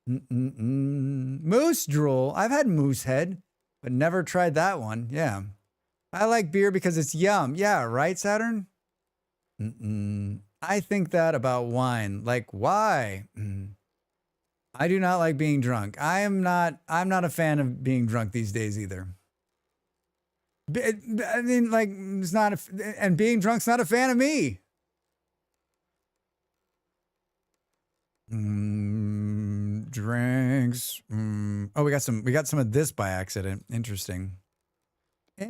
Moose drool. I've had moose head, but never tried that one. Yeah. I like beer because it's yum. Yeah, right, Saturn? I think that about wine. Like, why? I do not like being drunk. I'm not a fan of being drunk these days either. I mean, like, it's not and being drunk's not a fan of me. Drinks. Oh, we got some of this by accident. Interesting. All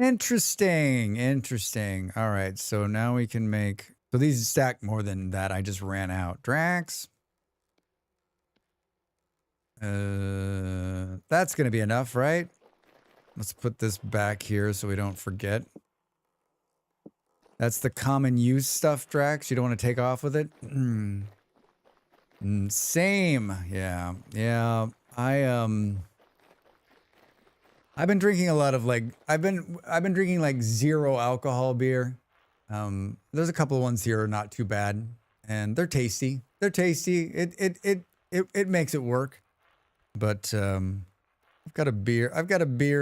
right, so now we can make, so these stack more than that. I just ran out. Drax. That's gonna be enough, right? Let's put this back here so we don't forget. That's the common use stuff, Drax. You don't want to take off with it? Same. Yeah. I've been drinking a lot of like I've been drinking like 0 alcohol beer. There's a couple of ones here are not too bad, and they're tasty. It makes it work. But I've got a beer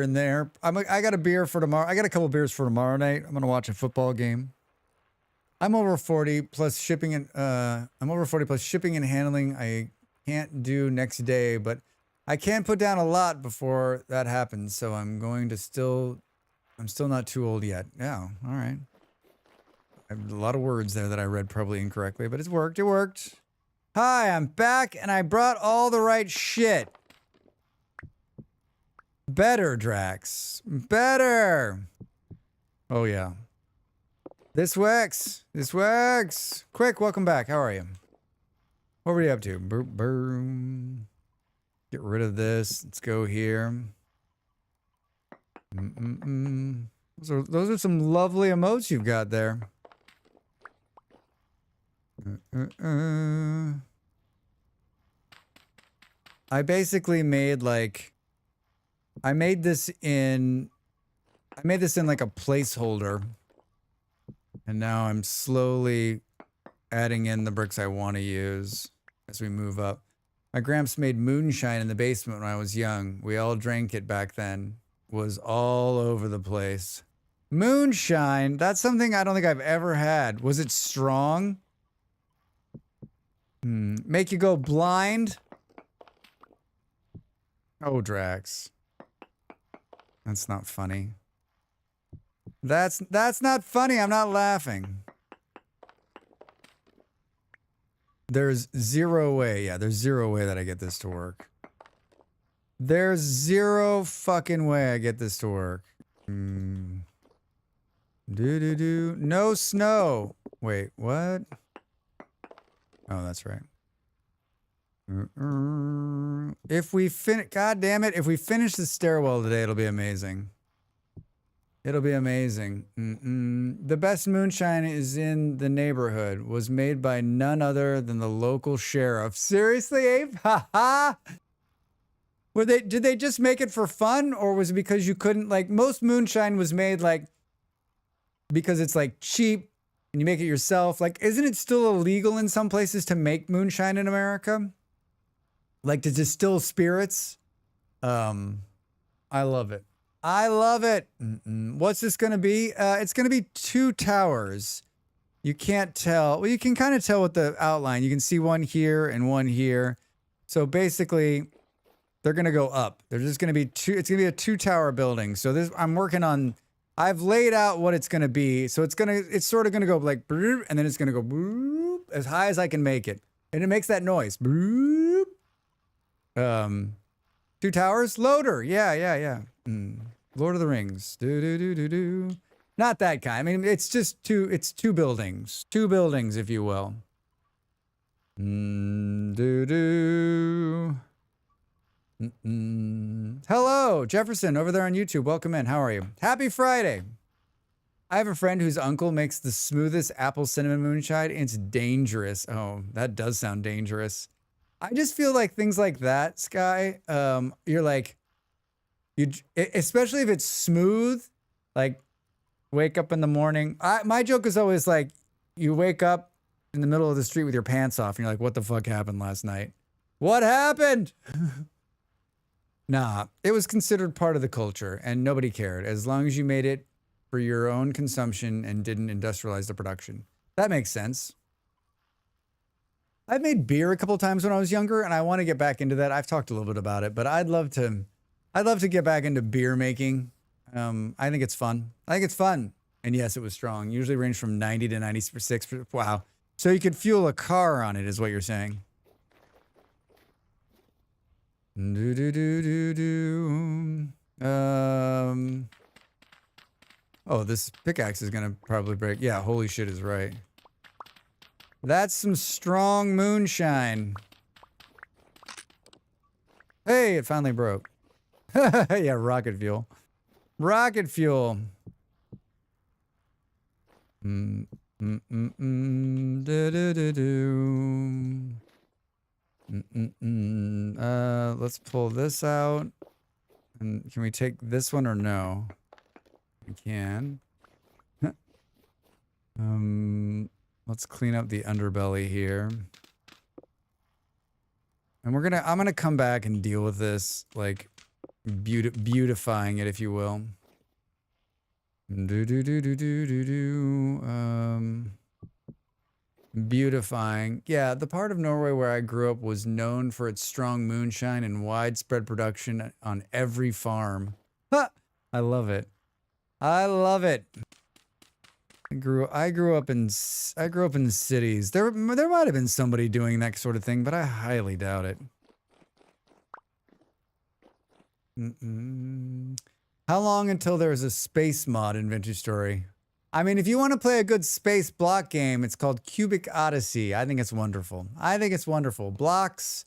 in there. I got a beer for tomorrow. I got a couple beers for tomorrow night. I'm gonna watch a football game. I'm over 40 plus shipping and handling. I can't do next day, but I can put down a lot before that happens. So I'm still not too old yet. Yeah, all right. I have a lot of words there that I read probably incorrectly, but it worked. Hi, I'm back and I brought all the right shit. Better, Drax. Better. Oh, yeah. This works. Quick, welcome back. How are you? What were you up to? Get rid of this. Let's go here. Those are some lovely emotes you've got there. I basically made like... I made this in like a placeholder, and now I'm slowly adding in the bricks I want to use as we move up. My gramps made moonshine in the basement when I was young. We all drank it back then. Was all over the place. Moonshine? That's something I don't think I've ever had. Was it strong? Make you go blind? Oh, Drax. That's not funny. That's not funny. I'm not laughing. There's zero way. Yeah, there's zero way that I get this to work. There's zero fucking way I get this to work. No snow. Wait, what? Oh, that's right. If we God damn it, if we finish the stairwell today, it'll be amazing. It'll be amazing. The best moonshine is in the neighborhood. Was made by none other than the local sheriff. Seriously, Abe? Ha ha! Did they just make it for fun, or was it because you couldn't, like, most moonshine was made, like, because it's, like, cheap, and you make it yourself. Like, isn't it still illegal in some places to make moonshine in America? Like, to distill spirits? I love it. What's this going to be? It's going to be 2 towers. You can't tell. Well, you can kind of tell with the outline. You can see one here and one here. So basically, they're going to go up. They're just going to be it's going to be a 2-tower building. So this, I've laid out what it's going to be. So it's sort of going to go like, and then it's going to go as high as I can make it. And it makes that noise. 2 towers? Loader. Yeah. Lord of the Rings. Not that kind. I mean, it's just 2 buildings. 2 buildings, if you will. Hello, Jefferson, over there on YouTube. Welcome in. How are you? Happy Friday. I have a friend whose uncle makes the smoothest apple cinnamon moonshine. It's dangerous. Oh, that does sound dangerous. I just feel like things like that, Sky, you're like, especially if it's smooth, like wake up in the morning. My joke is always like, you wake up in the middle of the street with your pants off, and you're like, what the fuck happened last night? What happened? Nah, it was considered part of the culture, and nobody cared, as long as you made it for your own consumption and didn't industrialize the production. That makes sense. I've made beer a couple times when I was younger, and I want to get back into that. I've talked a little bit about it, but I'd love to get back into beer making. I think it's fun. And yes, it was strong. Usually ranged from 90 to 96. Wow. So you could fuel a car on it, is what you're saying. Do do do do do. Oh, this pickaxe is gonna probably break. Yeah, holy shit is right. That's some strong moonshine. Hey, it finally broke. Yeah, rocket fuel. Rocket fuel. Do, do, do, do. Let's pull this out. And can we take this one or no? We can. Let's clean up the underbelly here. And I'm gonna come back and deal with this, like beautifying it, if you will. Beautifying. Yeah, the part of Norway where I grew up was known for its strong moonshine and widespread production on every farm. Ha! I love it. I love it. I grew up in cities. There might have been somebody doing that sort of thing, but I highly doubt it. How long until there's a space mod in Vintage Story? I mean, if you want to play a good space block game, it's called Cubic Odyssey. I think it's wonderful. Blocks,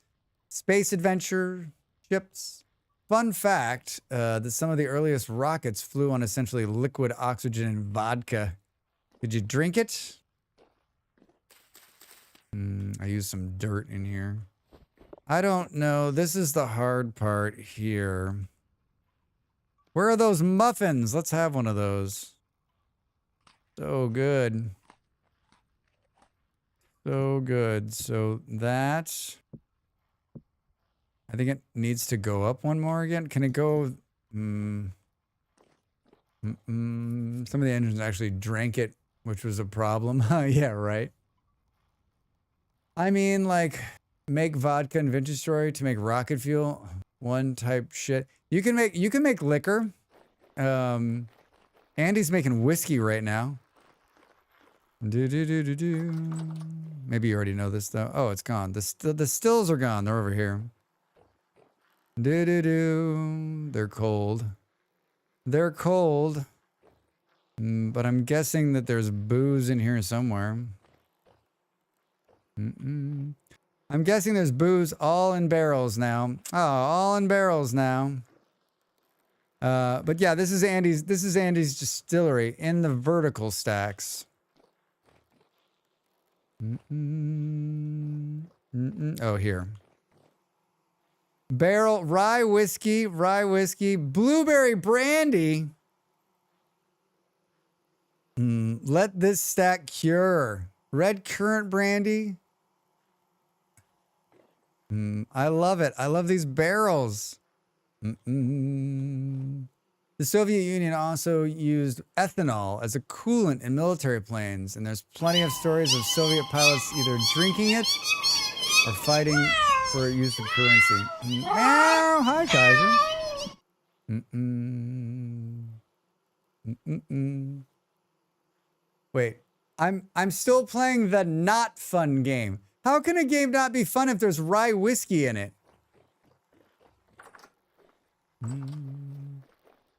space adventure, ships. Fun fact, that some of the earliest rockets flew on essentially liquid oxygen and vodka. Did you drink it? I used some dirt in here. I don't know. This is the hard part here. Where are those muffins? Let's have one of those. So good. So good. So that... I think it needs to go up one more again. Can it go... Some of the engines actually drank it, which was a problem. Yeah, right. I mean, like, make vodka in Vintage Story to make rocket fuel. One type shit. You can make liquor. Andy's making whiskey right now. Maybe you already know this though. Oh, it's gone. The stills are gone. They're over here. They're cold. They're cold. But I'm guessing that there's booze in here somewhere. I'm guessing there's booze all in barrels now. Oh, all in barrels now. But yeah, this is Andy's distillery in the vertical stacks. Oh, here. Barrel, rye whiskey, blueberry brandy. Let this stack cure. Red currant brandy. I love it. I love these barrels. The Soviet Union also used ethanol as a coolant in military planes, and there's plenty of stories of Soviet pilots either drinking it or fighting for use of currency. Meow! Hi, Kaiser. Wait, I'm still playing the not fun game. How can a game not be fun if there's rye whiskey in it?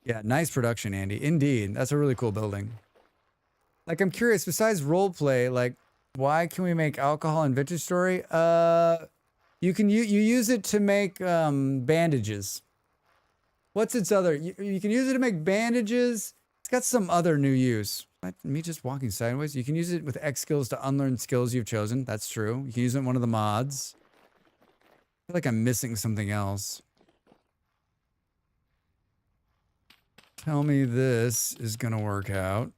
Yeah, nice production, Andy. Indeed, that's a really cool building. Like, I'm curious, besides roleplay, like, why can we make alcohol in Vintage Story? You use it to make bandages. What's its other? You can use it to make bandages. It's got some other new use. Me just walking sideways. You can use it with X skills to unlearn skills you've chosen. That's true. You can use it in one of the mods. I feel like I'm missing something else. Tell me this is gonna work out.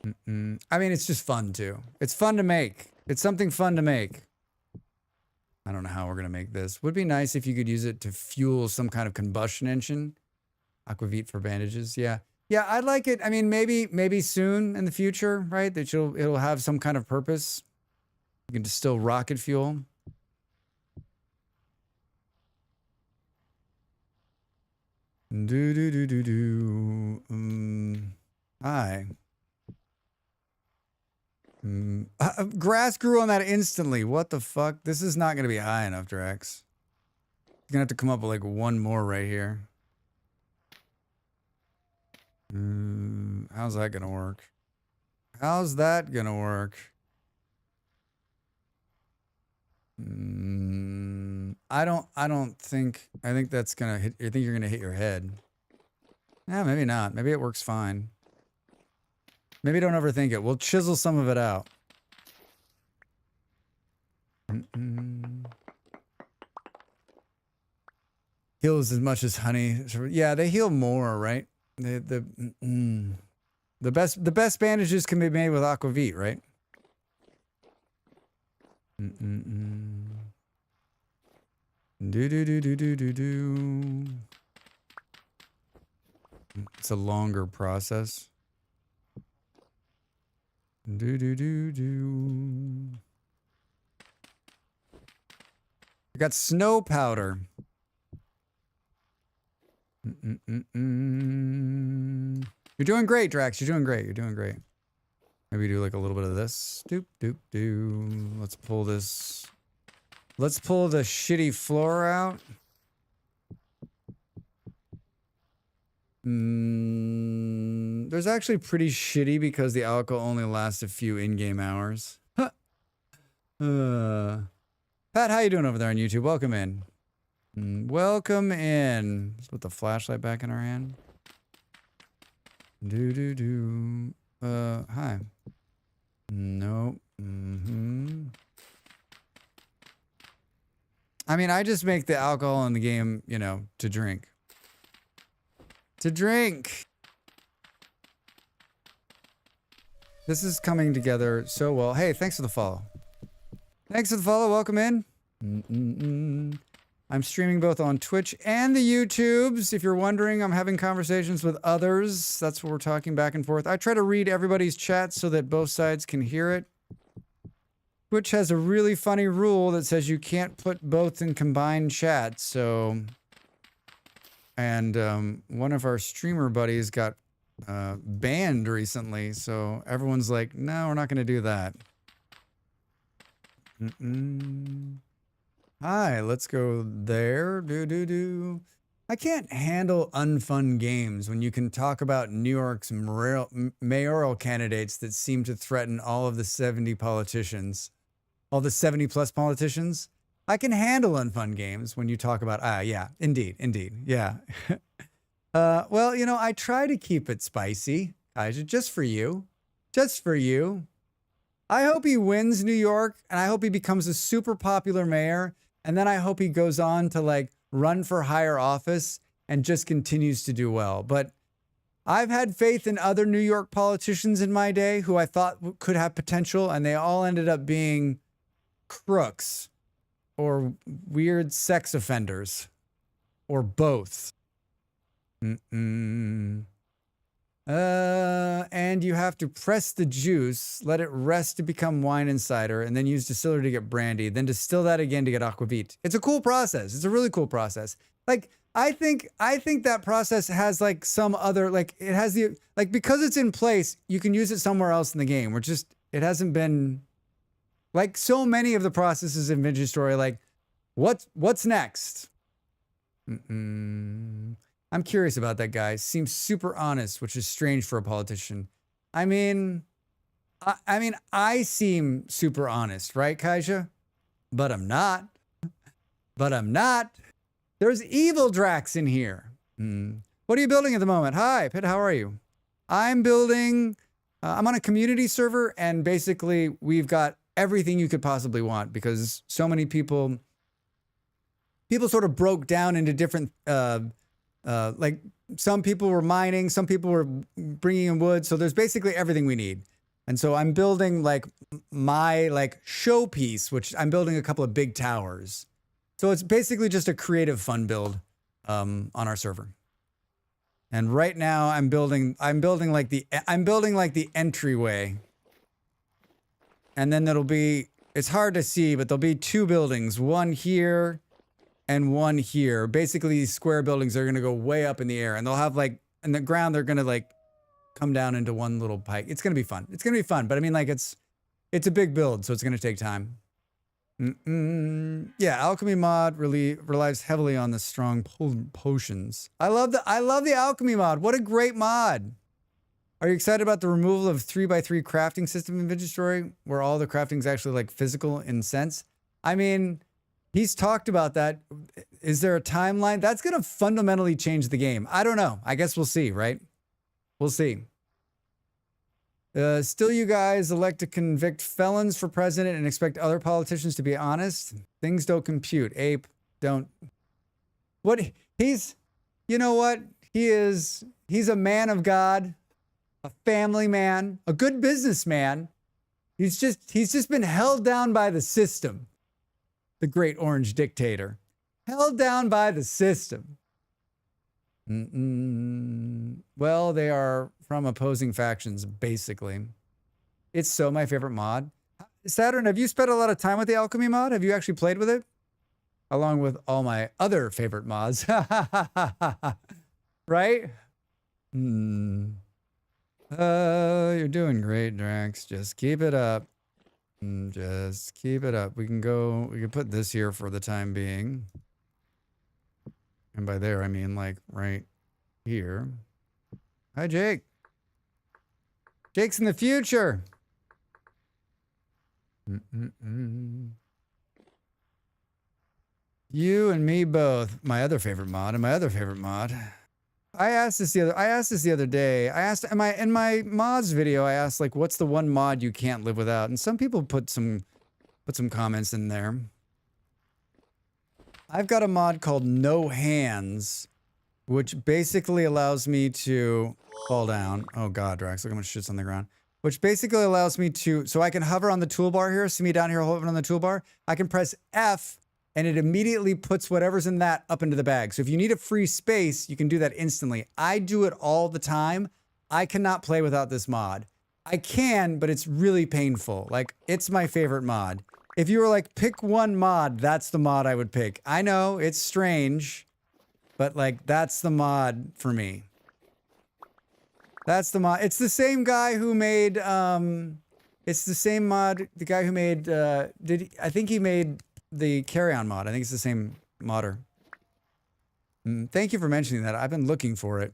I mean, it's just fun too. It's fun to make. It's something fun to make. I don't know how we're gonna make this. Would be nice if you could use it to fuel some kind of combustion engine. Aquavit for bandages. Yeah. Yeah, I'd like it. I mean, maybe soon in the future, right? That it'll have some kind of purpose. You can distill rocket fuel. Hi. Grass grew on that instantly. What the fuck? This is not going to be high enough, Drax. You're going to have to come up with like one more right here. How's that going to work? How's that going to work? I think that's going to hit. I think you're going to hit your head. Yeah, maybe not. Maybe it works fine. Maybe don't overthink it. We'll chisel some of it out. Heals as much as honey. Yeah, they heal more, right? The best bandages can be made with aquavit, right? Do. It's a longer process. Do. I got snow powder. You're doing great, Drax. You're doing great. You're doing great. Maybe do like a little bit of this. Doop. Let's pull this. Let's pull the shitty floor out. There's actually pretty shitty because the alcohol only lasts a few in-game hours. Pat, how you doing over there on YouTube? Welcome in. Welcome in. Let's put the flashlight back in our hand. Hi. Nope. I mean, I just make the alcohol in the game, you know, to drink. To drink. This is coming together so well. Hey, thanks for the follow. Thanks for the follow. Welcome in. I'm streaming both on Twitch and the YouTubes. If you're wondering, I'm having conversations with others. That's what we're talking back and forth. I try to read everybody's chat so that both sides can hear it. Twitch has a really funny rule that says you can't put both in combined chat. So, and one of our streamer buddies got banned recently. So everyone's like, no, we're not going to do that. Hi, let's go there. I can't handle unfun games when you can talk about New York's mayoral candidates that seem to threaten all of the 70 politicians. All the 70 plus politicians. I can handle unfun games when you talk about, yeah, indeed, yeah. Well, you know, I try to keep it spicy, just for you. I hope he wins New York, and I hope he becomes a super popular mayor, and then I hope he goes on to like run for higher office and just continues to do well. But I've had faith in other New York politicians in my day who I thought could have potential, and they all ended up being crooks or weird sex offenders or both. And you have to press the juice, let it rest to become wine and cider, and then use distillery to get brandy, then distill that again to get aquavit. It's a cool process. It's a really cool process. Like, I think that process has like some other, like it has the, like, because it's in place, you can use it somewhere else in the game. It hasn't been like so many of the processes in Vintage Story. Like, what's next? I'm curious about that guy. Seems super honest, which is strange for a politician. I mean, I seem super honest, right, Kaija? But I'm not. There's evil Drax in here. What are you building at the moment? Hi, Pitt, how are you? I'm building, I'm on a community server, and basically we've got everything you could possibly want because so many people sort of broke down into different, like some people were mining, some people were bringing in wood. So there's basically everything we need. And so I'm building like my like showpiece, which I'm building a couple of big towers. So it's basically just a creative fun build on our server. And right now I'm building like the entryway. And then it's hard to see, but there'll be two buildings, one here and one here. Basically, these square buildings are going to go way up in the air, and they'll have like, in the ground, they're going to like come down into one little pike. It's going to be fun. It's going to be fun, but I mean, like, it's a big build, so it's going to take time. Yeah, alchemy mod relies heavily on the strong potions. I love the alchemy mod. What a great mod. Are you excited about the removal of 3x3 crafting system in Vintage Story, where all the crafting is actually like physical in sense? I mean, he's talked about that. Is there a timeline? That's going to fundamentally change the game. I don't know. I guess we'll see, right? We'll see. Still, you guys elect to convict felons for president and expect other politicians to be honest? Things don't compute. Ape, don't. What? You know what? He's a man of God, a family man, a good businessman. He's just been held down by the system. The great orange dictator. Held down by the system. Well, they are from opposing factions, basically. It's so my favorite mod. Saturn, have you spent a lot of time with the alchemy mod? Have you actually played with it? Along with all my other favorite mods. Right? You're doing great, Drax. Just keep it up. Just keep it up. We can put this here for the time being. And by there, I mean like right here. Hi, Jake. Jake's in the future. You and me both. My other favorite mod and my other favorite mod. I asked this the other day. I asked in my mods video, I asked like, what's the one mod you can't live without? And some people put some comments in there. I've got a mod called No Hands, which basically allows me to fall down. Oh God, Drax, look how much shit's on the ground. Which basically allows me to, so I can hover on the toolbar here. See me down here hovering on the toolbar? I can press F and it immediately puts whatever's in that up into the bag. So if you need a free space, you can do that instantly. I do it all the time. I cannot play without this mod. I can, but it's really painful. Like, it's my favorite mod. If you were like, pick one mod, that's the mod I would pick. I know, it's strange, but like, that's the mod for me. That's the mod. It's the same guy who made, it's the same mod, the guy who made, I think he made the carry-on mod. I think it's the same modder. Thank you for mentioning that. I've been looking for it.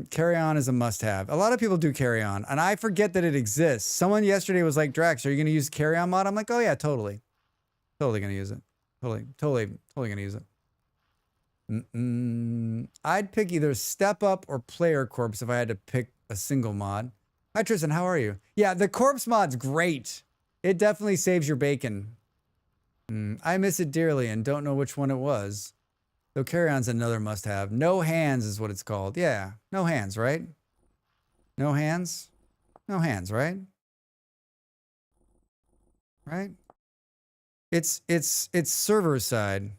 Carry-on is a must-have. A lot of people do carry-on, and I forget that it exists. Someone yesterday was like, Drax, are you going to use carry-on mod? I'm like, oh yeah, totally. Totally going to use it. Totally going to use it. I'd pick either Step Up or Player Corpse if I had to pick a single mod. Hi, Tristan, how are you? Yeah, the Corpse mod's great. It definitely saves your bacon. I miss it dearly and don't know which one it was. So carry-on's another must-have. No Hands is what it's called. Yeah, no hands, right? No hands? No hands, right? Right? It's server side.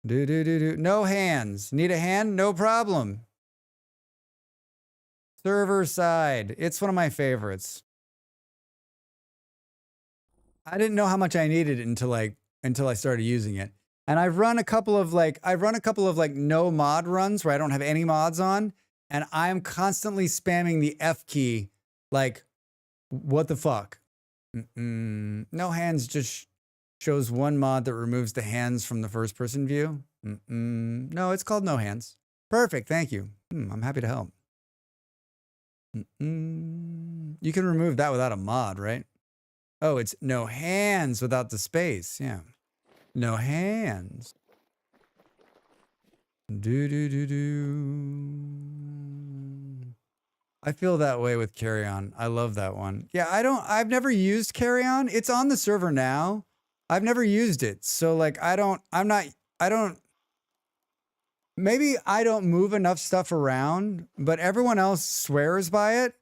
No hands. Need a hand? No problem. Server side. It's one of my favorites. I didn't know how much I needed it until I started using it. And I've run a couple of like no mod runs where I don't have any mods on, and I'm constantly spamming the F key like, what the fuck? No Hands just shows one mod that removes the hands from the first person view. No, it's called No Hands. Perfect, thank you. I'm happy to help. You can remove that without a mod, right? Oh, it's No Hands without the space, yeah. No Hands. I feel that way with Carry On. I love that one. Yeah, I've never used Carry On. It's on the server now. I've never used it. So like, maybe I don't move enough stuff around, but everyone else swears by it.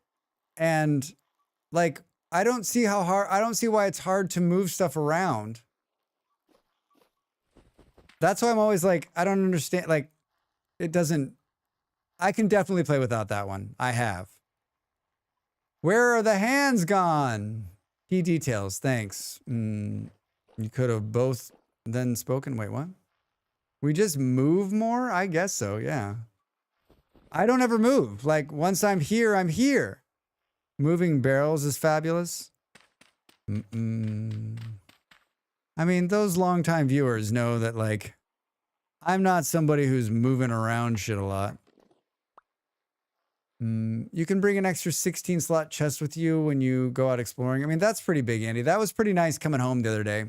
And Like, I don't see why it's hard to move stuff around. That's why I'm always like, I don't understand. Like, it doesn't, I can definitely play without that one. I have. Where are the hands gone? Key details. Thanks. You could have both then spoken. Wait, what? We just move more? I guess so. Yeah. I don't ever move. Like, once I'm here, I'm here. Moving barrels is fabulous. I mean, those longtime viewers know that, like, I'm not somebody who's moving around shit a lot. You can bring an extra 16 slot chest with you when you go out exploring. I mean, that's pretty big, Andy. That was pretty nice coming home the other day.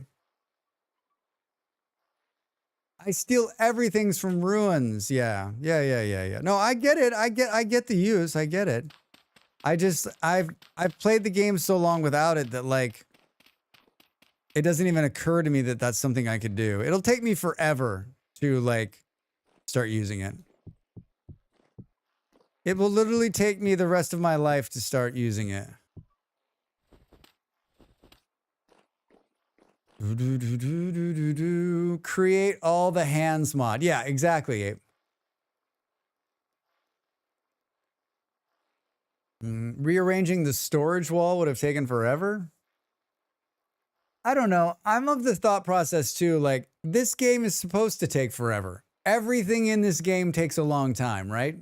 I steal everything's from ruins. Yeah. No, I get it. I get the use. I get it. I've played the game so long without it that, like, it doesn't even occur to me that that's something I could do. It'll take me forever to, like, start using it. It will literally take me the rest of my life to start using it. Create all the hands mod. Yeah, exactly, Abe. Rearranging the storage wall would have taken forever. I don't know. I'm of the thought process too, like, this game is supposed to take forever. Everything in this game takes a long time, right?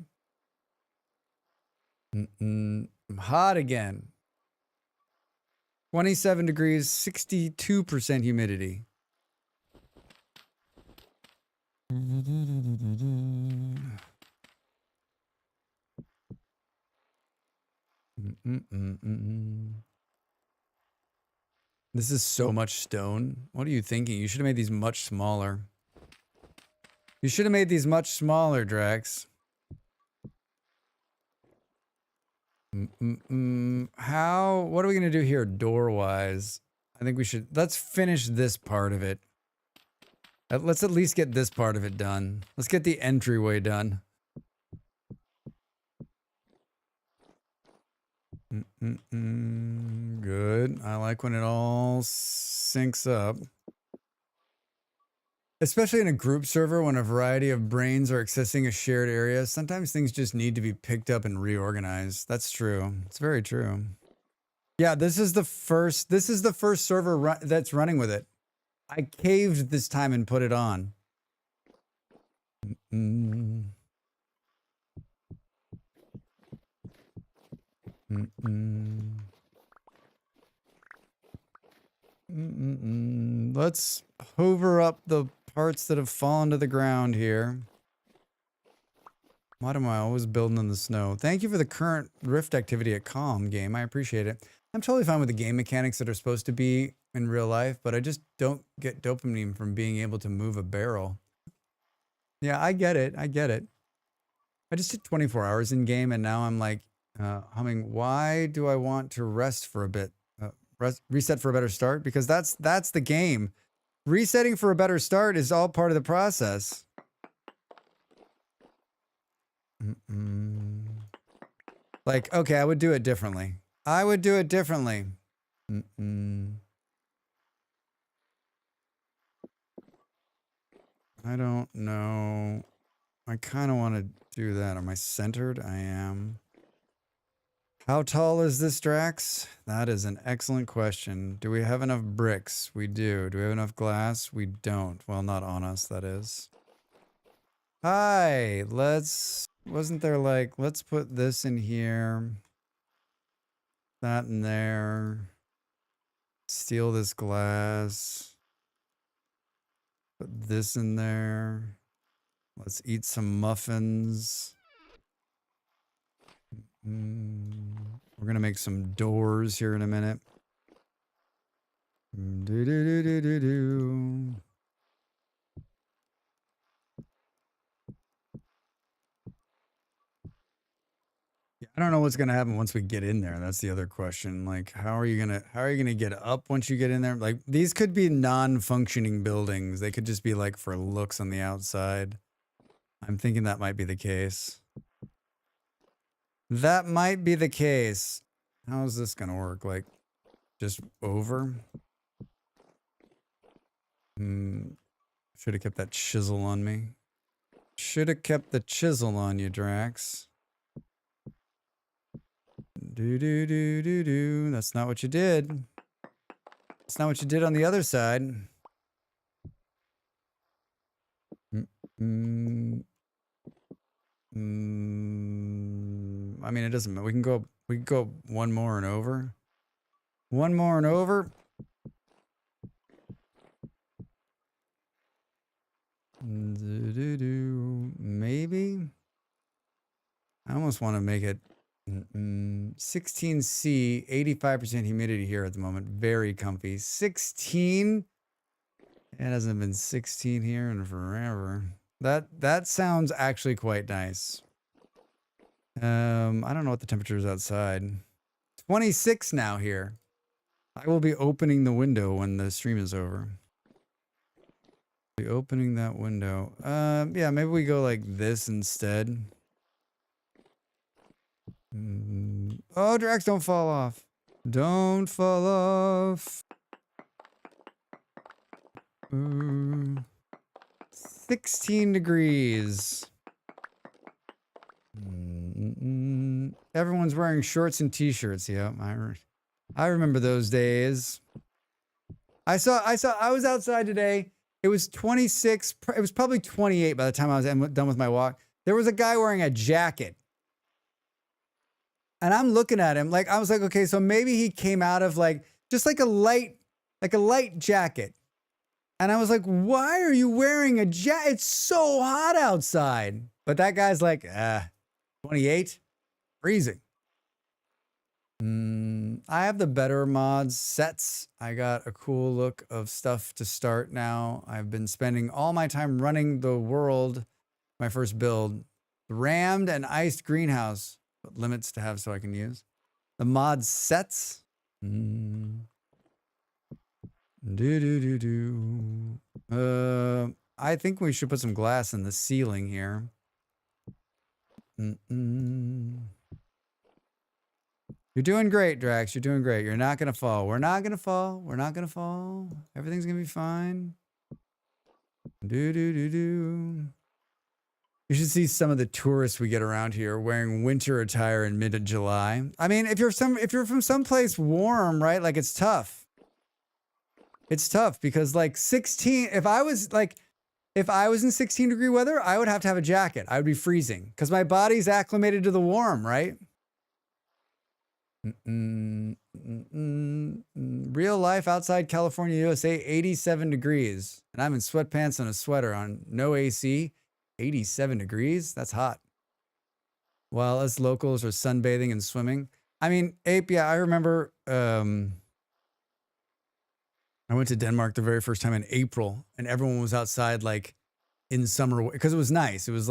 I'm hot again. 27 degrees, 62% humidity. This is so much stone. What are you thinking? You should have made these much smaller. You should have made these much smaller, Drax. How? What are we going to do here door-wise? I think we should... Let's finish this part of it. Let's at least get this part of it done. Let's get the entryway done. Good. I like when it all syncs up. Especially in a group server when a variety of brains are accessing a shared area, sometimes things just need to be picked up and reorganized. That's true. It's very true. Yeah, this is the first server that's running with it. I caved this time and put it on. Let's hover up the parts that have fallen to the ground here. Why am I always building in the snow? Thank you for the current rift activity at Calm game. I appreciate it. I'm totally fine with the game mechanics that are supposed to be in real life, but I just don't get dopamine from being able to move a barrel. Yeah, I get it. I get it. I just did 24 hours in game and now I'm like humming, why do I want to rest for a bit? Reset for a better start? Because that's the game. Resetting for a better start is all part of the process. Like, okay, I would do it differently. I would do it differently. I don't know. I kind of want to do that. Am I centered? I am. How tall is this, Drax? That is an excellent question. Do we have enough bricks? We do. Do we have enough glass? We don't. Well, not on us, that is. Hi, wasn't there like, let's put this in here. That in there. Steal this glass. Put this in there. Let's eat some muffins. We're gonna make some doors here in a minute. Yeah, I don't know what's gonna happen once we get in there. That's the other question. Like, how are you gonna get up once you get in there? Like, these could be non-functioning buildings. They could just be like for looks on the outside. I'm thinking that might be the case. That might be the case. How's this gonna work? Like, just over? Should have kept that chisel on me. Should have kept the chisel on you, Drax. Do. That's not what you did. That's not what you did on the other side. I mean, it doesn't matter. We can go one more and over. One more and over. Maybe. I almost want to make it 16C, 85% humidity here at the moment. Very comfy. 16. It hasn't been 16 here in forever. That sounds actually quite nice. I don't know what the temperature is outside. 26 now here. I will be opening the window when the stream is over. Be opening that window. Yeah, maybe we go like this instead. Oh, Drax, don't fall off. Don't fall off. 16 degrees. Everyone's wearing shorts and t-shirts. Yep, I remember those days. I was outside today. It was 26. It was probably 28 by the time I was done with my walk. There was a guy wearing a jacket. And I'm looking at him like, I was like, okay, so maybe he came out of like, just like a light jacket. And I was like, why are you wearing a jacket? It's so hot outside. But that guy's like, 28, freezing. I have the better mods sets. I got a cool look of stuff to start now. I've been spending all my time running the world, my first build, rammed and iced greenhouse, but limits to have so I can use. The mod sets. I think we should put some glass in the ceiling here. You're doing great, Drax. You're doing great. You're not going to fall. We're not going to fall. We're not going to fall. Everything's going to be fine. You should see some of the tourists we get around here wearing winter attire in mid-July. I mean, if you're from someplace warm, right? Like it's tough. It's tough because like 16, if I was in 16 degree weather, I would have to have a jacket. I would be freezing because my body's acclimated to the warm, right? Real life outside California, USA, 87 degrees. And I'm in sweatpants and a sweater on no AC. 87 degrees? That's hot. While us locals are sunbathing and swimming. I mean, Ape, yeah, I remember I went to Denmark the very first time in April and everyone was outside like in summer because it was nice. It was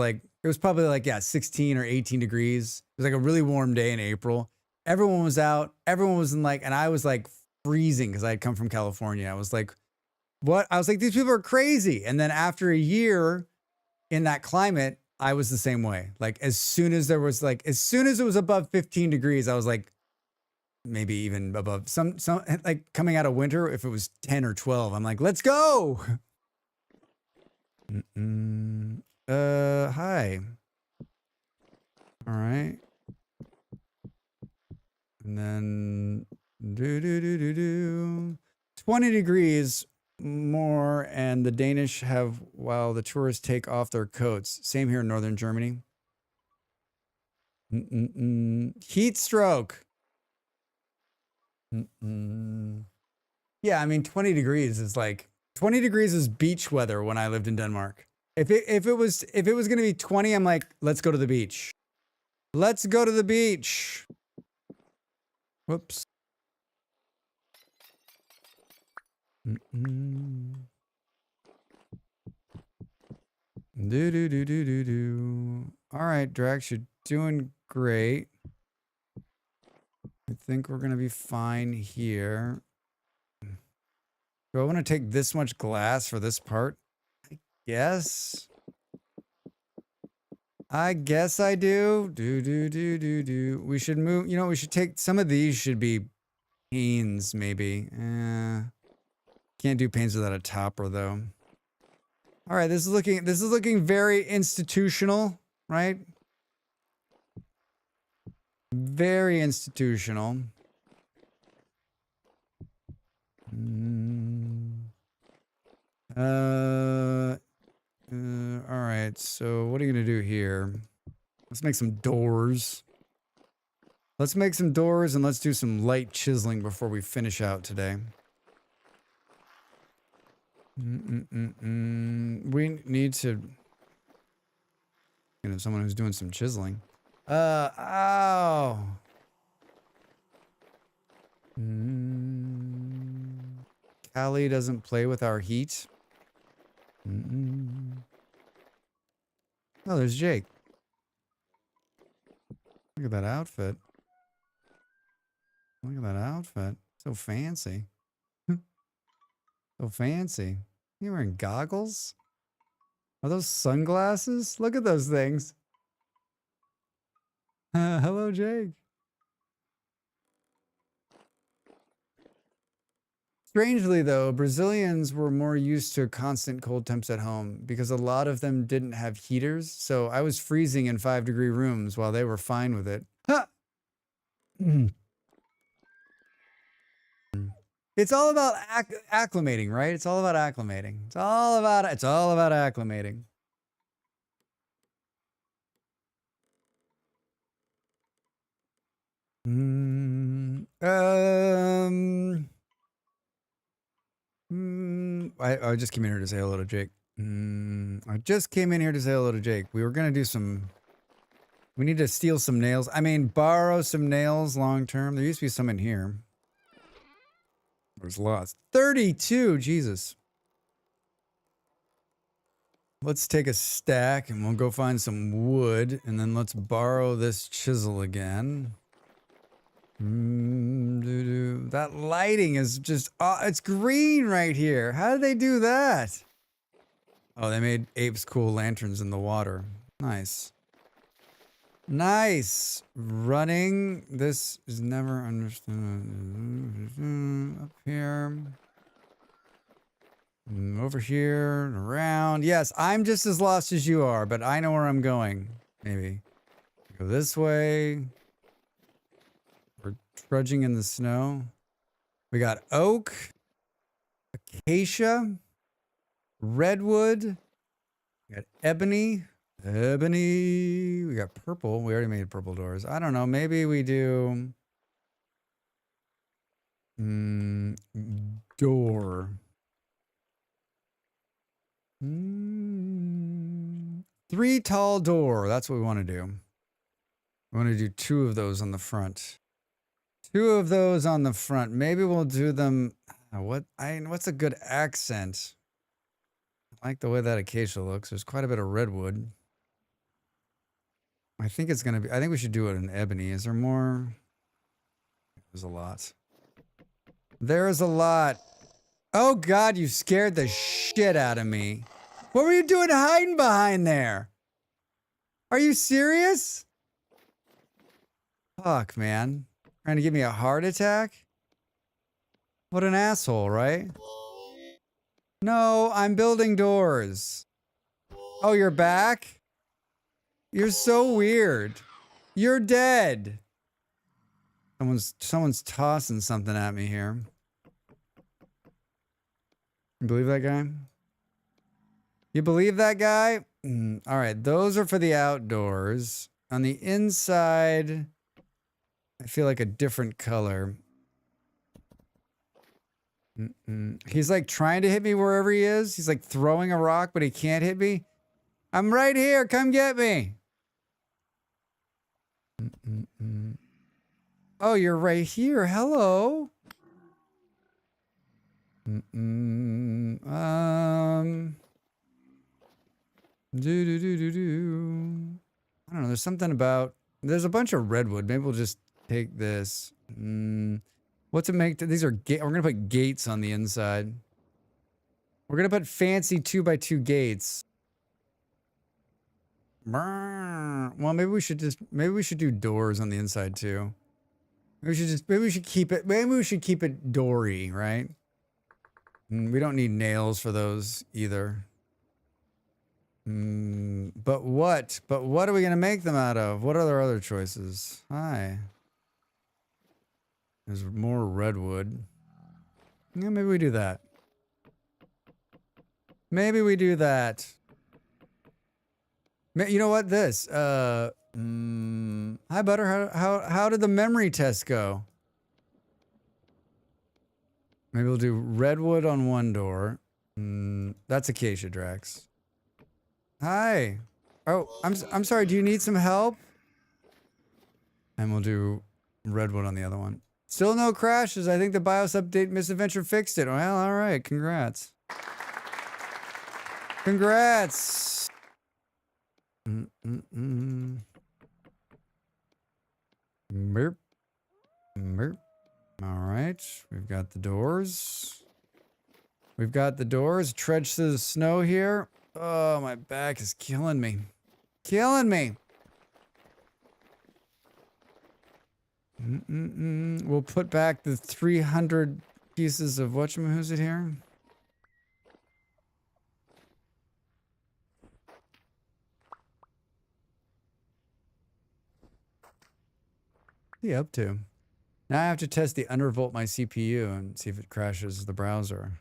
probably like, 16 or 18 degrees. It was like a really warm day in April. Everyone was out. Everyone was in like, and I was like freezing because I had come from California. I was like, what? I was like, these people are crazy. And then after a year in that climate, I was the same way. Like as soon as it was above 15 degrees, I was like, maybe even above some like coming out of winter. If it was 10 or 12, I'm like, let's go. Hi. All right. And then 20 degrees more, and the Danish have while the tourists take off their coats. Same here in northern Germany. Heat stroke. Yeah, I mean 20 degrees is like 20 degrees is beach weather when I lived in Denmark. If it was gonna be 20, I'm like, let's go to the beach. Let's go to the beach. Whoops. All right, Drax, you're doing great. I think we're gonna be fine here. Do I want to take this much glass for this part? I guess. I guess I do. Do. We should move. You know, we should take some of these. Should be panes, maybe. Can't do panes without a topper, though. All right, this is looking very institutional, right? Very institutional. All right, so what are you gonna do here? Let's make some doors. Let's make some doors and let's do some light chiseling before we finish out today. We need to, you know, someone who's doing some chiseling. Ow. Callie doesn't play with our heat. Oh, there's Jake. Look at that outfit. Look at that outfit. So fancy. So fancy. You wearing goggles? Are those sunglasses? Look at those things. Hello, Jake. Strangely, though, Brazilians were more used to constant cold temps at home because a lot of them didn't have heaters. So I was freezing in 5-degree rooms while they were fine with it. Ha! It's all about acclimating, right? It's all about acclimating. It's all about acclimating. I just came in here to say hello to Jake. I just came in here to say hello to Jake. We were gonna do some. We need to steal some nails. I mean, borrow some nails long term. There used to be some in here. There's lots. 32, Jesus. Let's take a stack and we'll go find some wood and then let's borrow this chisel again. That lighting is just, it's green right here. How did they do that? Oh, they made apes cool lanterns in the water. Nice. Nice. Running. This is never understood. Up here. Over here and around. Yes, I'm just as lost as you are, but I know where I'm going. Maybe. Go this way. We're trudging in the snow. We got oak, acacia, redwood. We got ebony. Ebony. We got purple. We already made purple doors. I don't know. Maybe we do door. 3 tall door. That's what we want to do. We want to do 2 of those on the front. 2 of those on the front. Maybe we'll do them. What's a good accent? I like the way that acacia looks. There's quite a bit of redwood. I think it's gonna be. I think we should do it in ebony. Is there more? There's a lot. There is a lot. Oh God, you scared the shit out of me. What were you doing hiding behind there? Are you serious? Fuck, man. Trying to give me a heart attack? What an asshole, right? No, I'm building doors. Oh, you're back? You're so weird. You're dead. Someone's tossing something at me here. You believe that guy? You believe that guy? All right, those are for the outdoors. On the inside, I feel like a different color. He's like trying to hit me wherever he is. He's like throwing a rock, but he can't hit me. I'm right here. Come get me. Oh, you're right here. Hello. I don't know. There's something about. There's a bunch of redwood. Maybe we'll just take this. What's it make? These are. We're gonna put gates on the inside. We're gonna put fancy 2x2 gates. Well, maybe we should do doors on the inside too. Maybe we should keep it doory, right? We don't need nails for those either. But what are we gonna make them out of? What are our other choices? Hi. There's more redwood. Yeah, maybe we do that. Maybe we do that. You know what? This. Hi, Butter. How did the memory test go? Maybe we'll do redwood on one door. That's acacia, Drax. Hi. Oh, I'm sorry. Do you need some help? And we'll do redwood on the other one. Still no crashes. I think the BIOS update misadventure fixed it. Well, all right. Congrats. Congrats. Burp. Burp. All right. We've got the doors. We've got the doors. Trudge through the snow here. Oh, my back is killing me. Killing me. We'll put back the 300 pieces of whatchamahoo's it here. What are you up to? Now I have to test the undervolt my CPU and see if it crashes the browser.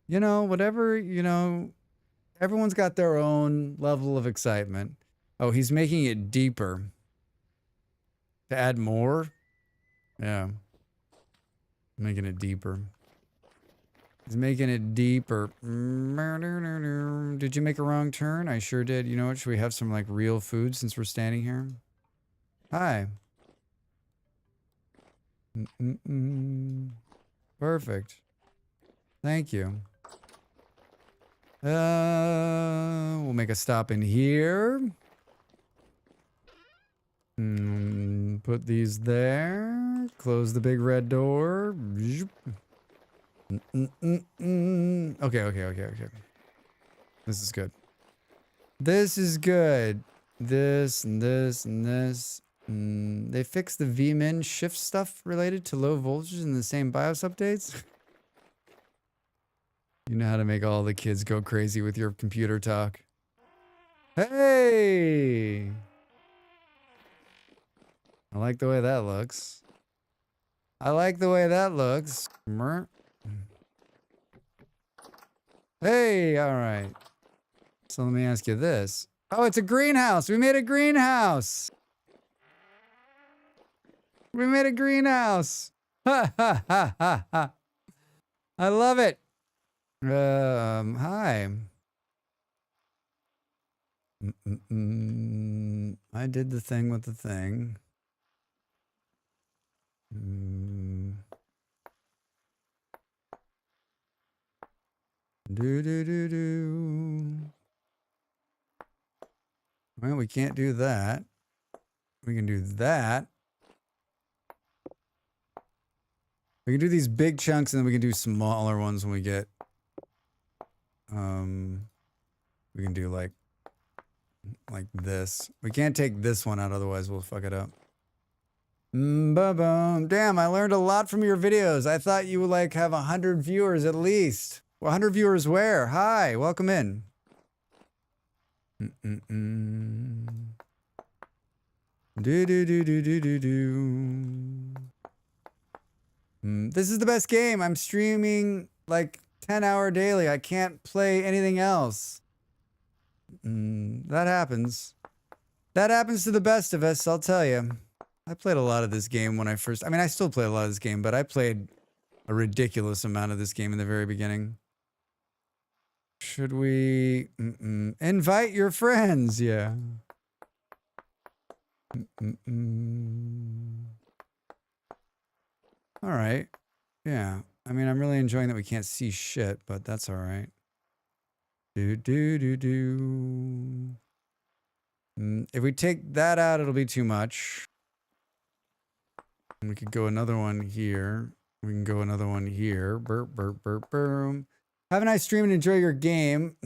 You know, whatever, you know, everyone's got their own level of excitement. Oh, he's making it deeper. To add more? Yeah. Making it deeper. He's making it deeper. Did you make a wrong turn? I sure did. You know what? Should we have some like real food since we're standing here? Hi. Perfect. Thank you. We'll make a stop in here. Put these there. Close the big red door. Okay. This is good. This is good. This and this and this. They fixed the vmin shift stuff related to low voltages in the same BIOS updates. You know how to make all the kids go crazy with your computer talk. Hey! I like the way that looks. I like the way that looks. Hey, all right. So let me ask you this. Oh, it's a greenhouse. We made a greenhouse. We made a greenhouse. Ha ha ha ha ha. I love it. Hi. I did the thing with the thing. Well, we can't do that. We can do that. We can do these big chunks and then we can do smaller ones when we get we can do like this. We can't take this one out, otherwise we'll fuck it up. Ba-boom. Damn, I learned a lot from your videos. I thought you would like have 100 viewers at least. 100 viewers where? Hi, welcome in. This is the best game. I'm streaming like 10-hour daily. I can't play anything else. That happens. That happens to the best of us, I'll tell you. I played a lot of this game when I first... I mean, I still play a lot of this game, but I played a ridiculous amount of this game in the very beginning. Should we... invite your friends, yeah. All right. Yeah. I mean, I'm really enjoying that we can't see shit, but that's all right. If we take that out, it'll be too much. We could go another one here. We can go another one here. Burp, burp, burp, boom. Have a nice stream and enjoy your game.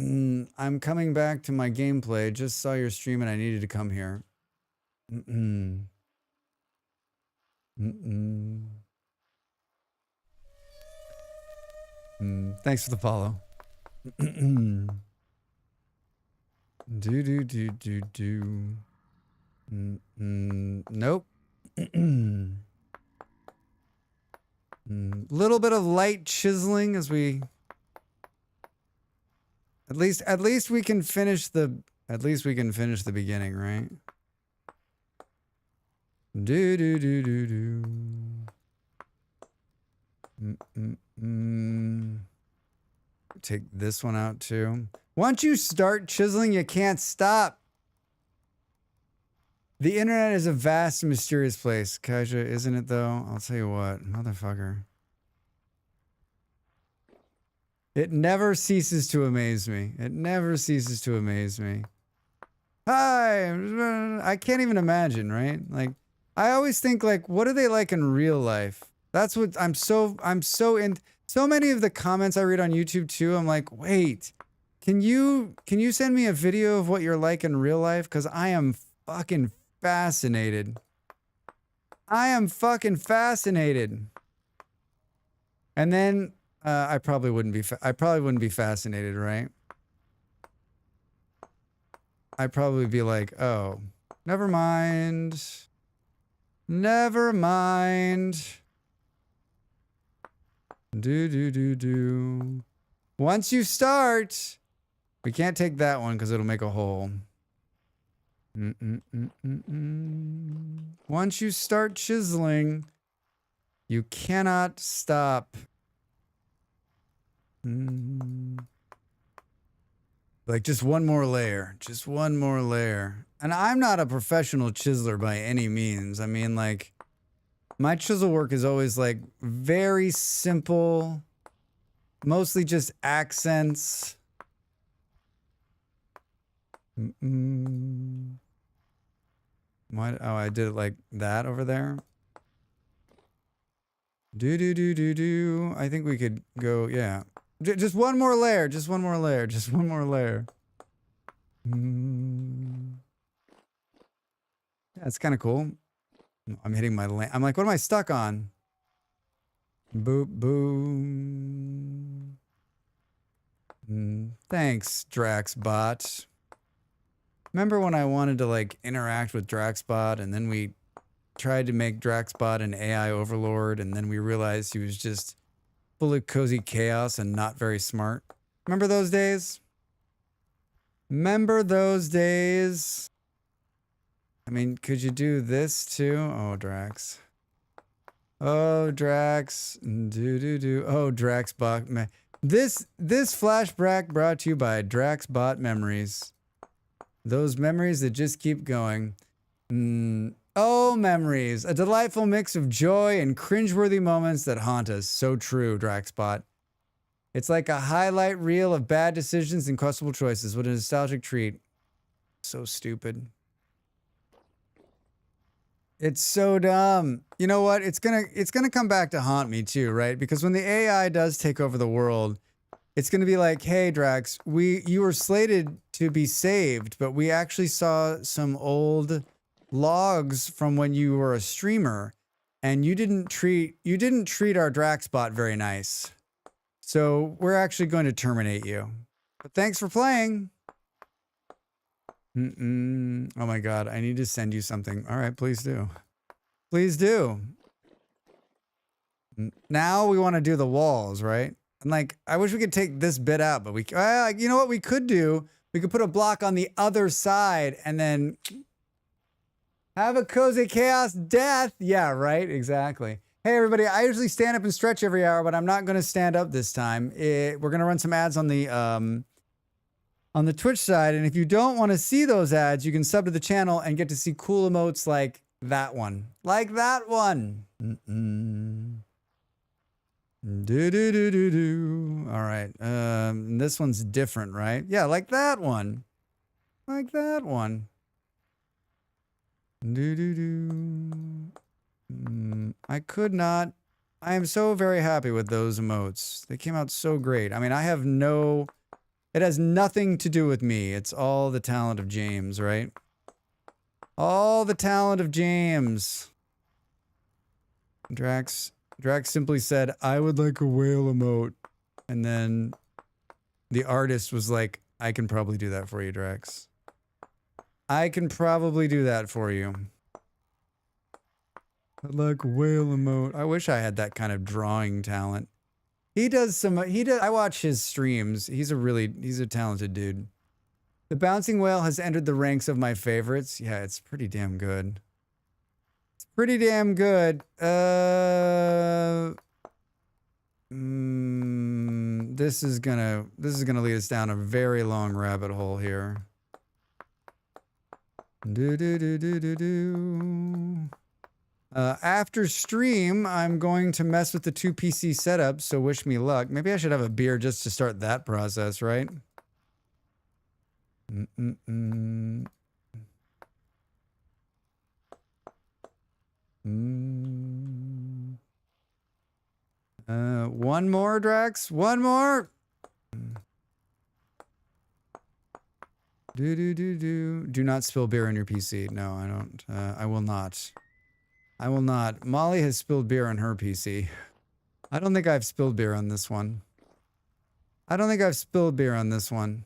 I'm coming back to my gameplay. Just saw your stream and I needed to come here. Thanks for the follow. Nope. Little bit of light chiseling as we at least we can finish the beginning, right? Take this one out too. Once you start chiseling, you can't stop. The internet is a vast and mysterious place, Kaja, isn't it though? I'll tell you what, motherfucker. It never ceases to amaze me. It never ceases to amaze me. Hi, I can't even imagine, right? Like, I always think like, what are they like in real life? That's what I'm so in. So many of the comments I read on YouTube too, I'm like, wait, can you send me a video of what you're like in real life? Because I am fucking fascinated. I am fucking fascinated. And then I probably wouldn't be fascinated, right? I'd probably be like, oh, never mind. Never mind. Once you start, we can't take that one because it'll make a hole. Once you start chiseling, you cannot stop. Like just one more layer, just one more layer. And I'm not a professional chiseler by any means. I mean, like, my chisel work is always like very simple, mostly just accents. What? Oh, I did it like that over there. I think we could go, yeah. Just one more layer, just one more layer, just one more layer. That's kind of cool. I'm hitting my I'm like, what am I stuck on? Boop, boom. Thanks, Drax bot. Remember when I wanted to like interact with Drax bot and then we tried to make Drax bot an AI overlord and then we realized he was just full of cozy chaos and not very smart. Remember those days? Remember those days? I mean, could you do this too? Oh, Drax. Oh, Drax. Oh, Drax bot. This flashback brought to you by Drax bot memories. Those memories that just keep going. Oh, memories. A delightful mix of joy and cringeworthy moments that haunt us. So true, Draxbot. It's like a highlight reel of bad decisions and questionable choices. What a nostalgic treat. So stupid. It's so dumb. You know what? It's gonna come back to haunt me too, right? Because when the AI does take over the world, it's gonna be like, hey, Drax, you were slated to be saved, but we actually saw some old logs from when you were a streamer and you didn't treat our Draxbot very nice. So we're actually going to terminate you. But thanks for playing. Oh my God, I need to send you something. All right, please do. Please do. Now we want to do the walls, right? And like, I wish we could take this bit out, but you know what we could do? We could put a block on the other side and then have a cozy chaos death. Yeah, right. Exactly. Hey, everybody. I usually stand up and stretch every hour, but I'm not going to stand up this time. We're going to run some ads on the Twitch side. And if you don't want to see those ads, you can sub to the channel and get to see cool emotes like that one. Like that one. All right. This one's different, right? Yeah, like that one. Like that one. I could not I am so very happy with those emotes. They came out so great. I mean, it has nothing to do with me. It's all the talent of James, right? All the talent of James. Drax simply said, I would like a whale emote. And then the artist was like, I can probably do that for you, Drax. I can probably do that for you. I'd like a whale emote. I wish I had that kind of drawing talent. I watch his streams. He's a talented dude. The bouncing whale has entered the ranks of my favorites. Yeah, it's pretty damn good. It's pretty damn good. This is gonna lead us down a very long rabbit hole here. After stream, I'm going to mess with the 2 PC setup, so wish me luck. Maybe I should have a beer just to start that process, right? One more, Drax. One more. Do not spill beer on your PC. No, I don't. I will not. I will not. Molly has spilled beer on her PC. I don't think I've spilled beer on this one. I don't think I've spilled beer on this one.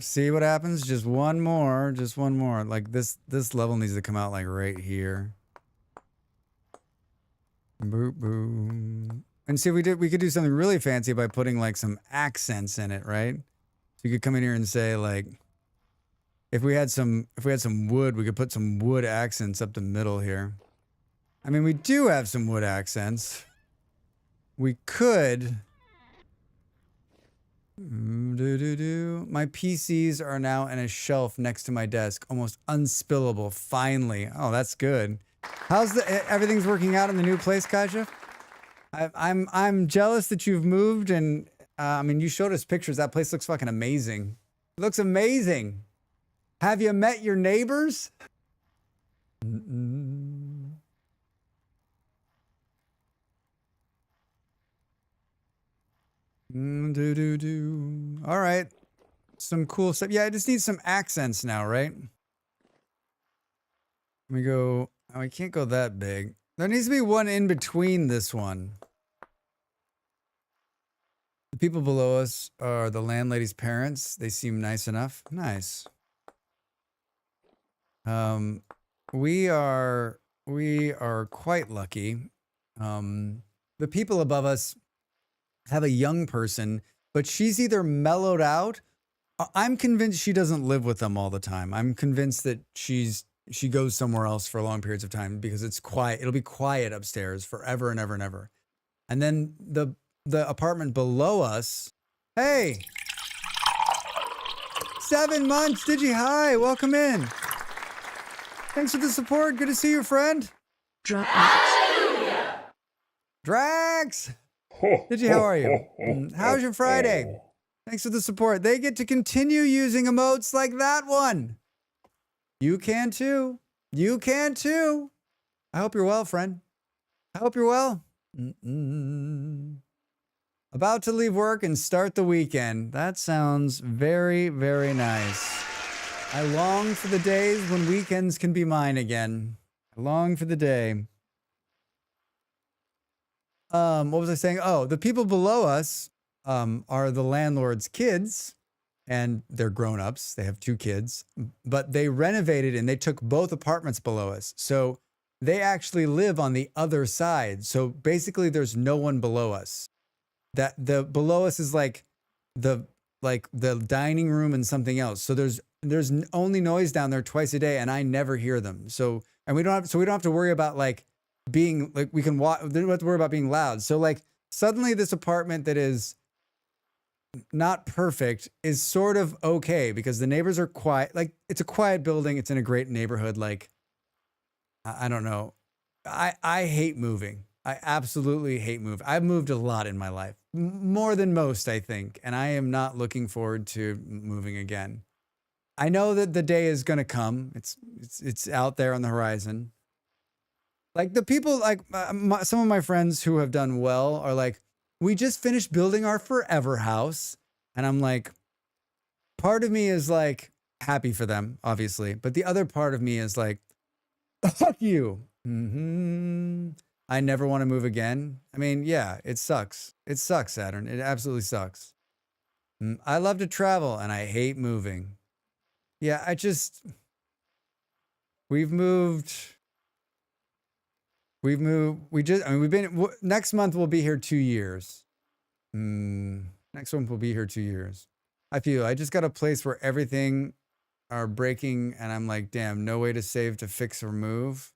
See what happens? Just one more. Just one more. Like this level needs to come out like right here. Boop boom. And see, we could do something really fancy by putting like some accents in it, right? So you could come in here and say like, if we had some wood, we could put some wood accents up the middle here. I mean, we do have some wood accents. We could. My PCs are now in a shelf next to my desk, almost unspillable. Finally, oh, that's good. How's everything's working out in the new place, Kaja? I'm jealous that you've moved, and I mean, you showed us pictures. That place looks fucking amazing. It looks amazing. Have you met your neighbors? All right. Some cool stuff. Yeah, I just need some accents now, right? Let me go. Oh, I can't go that big. There needs to be one in between this one. The people below us are the landlady's parents. They seem nice enough. Nice. We are quite lucky. The people above us have a young person, but she's either mellowed out. I'm convinced she doesn't live with them all the time. I'm convinced that she goes somewhere else for long periods of time because it's quiet. It'll be quiet upstairs forever and ever and ever. And then the apartment below us. Hey, 7 months, Digi. Hi, welcome in. Thanks for the support. Good to see you, friend. Drax. Digi, how are you? How's your Friday? Thanks for the support. They get to continue using emotes like that one. You can too. You can too. I hope you're well, friend. I hope you're well. About to leave work and start the weekend. That sounds very, very nice. I long for the days when weekends can be mine again. I long for the day. What was I saying? Oh, the people below us are the landlord's kids, and they're grown-ups. They have 2 kids, but they renovated and they took both apartments below us. So they actually live on the other side. So basically there's no one below us. That the below us is like the dining room and something else. So there's only noise down there twice a day, and I never hear them. So we don't have to worry about like being like we don't have to worry about being loud. So like suddenly this apartment that is not perfect is sort of okay because the neighbors are quiet. Like it's a quiet building. It's in a great neighborhood. Like I don't know. I hate moving. I absolutely hate moving. I've moved a lot in my life, more than most, I think, and I am not looking forward to moving again. I know that the day is gonna come. It's out there on the horizon. Like the people, like some of my friends who have done well are like, we just finished building our forever house, and I'm like, part of me is like happy for them, obviously, but the other part of me is like, fuck you. I never want to move again. I mean, yeah, it sucks. It sucks, Saturn. It absolutely sucks. I love to travel and I hate moving. Yeah, we've moved. I mean, we've been, next month we'll be here 2 years. Next month we'll be here 2 years. I just got a place where everything are breaking and I'm like, damn, no way to save to fix or move.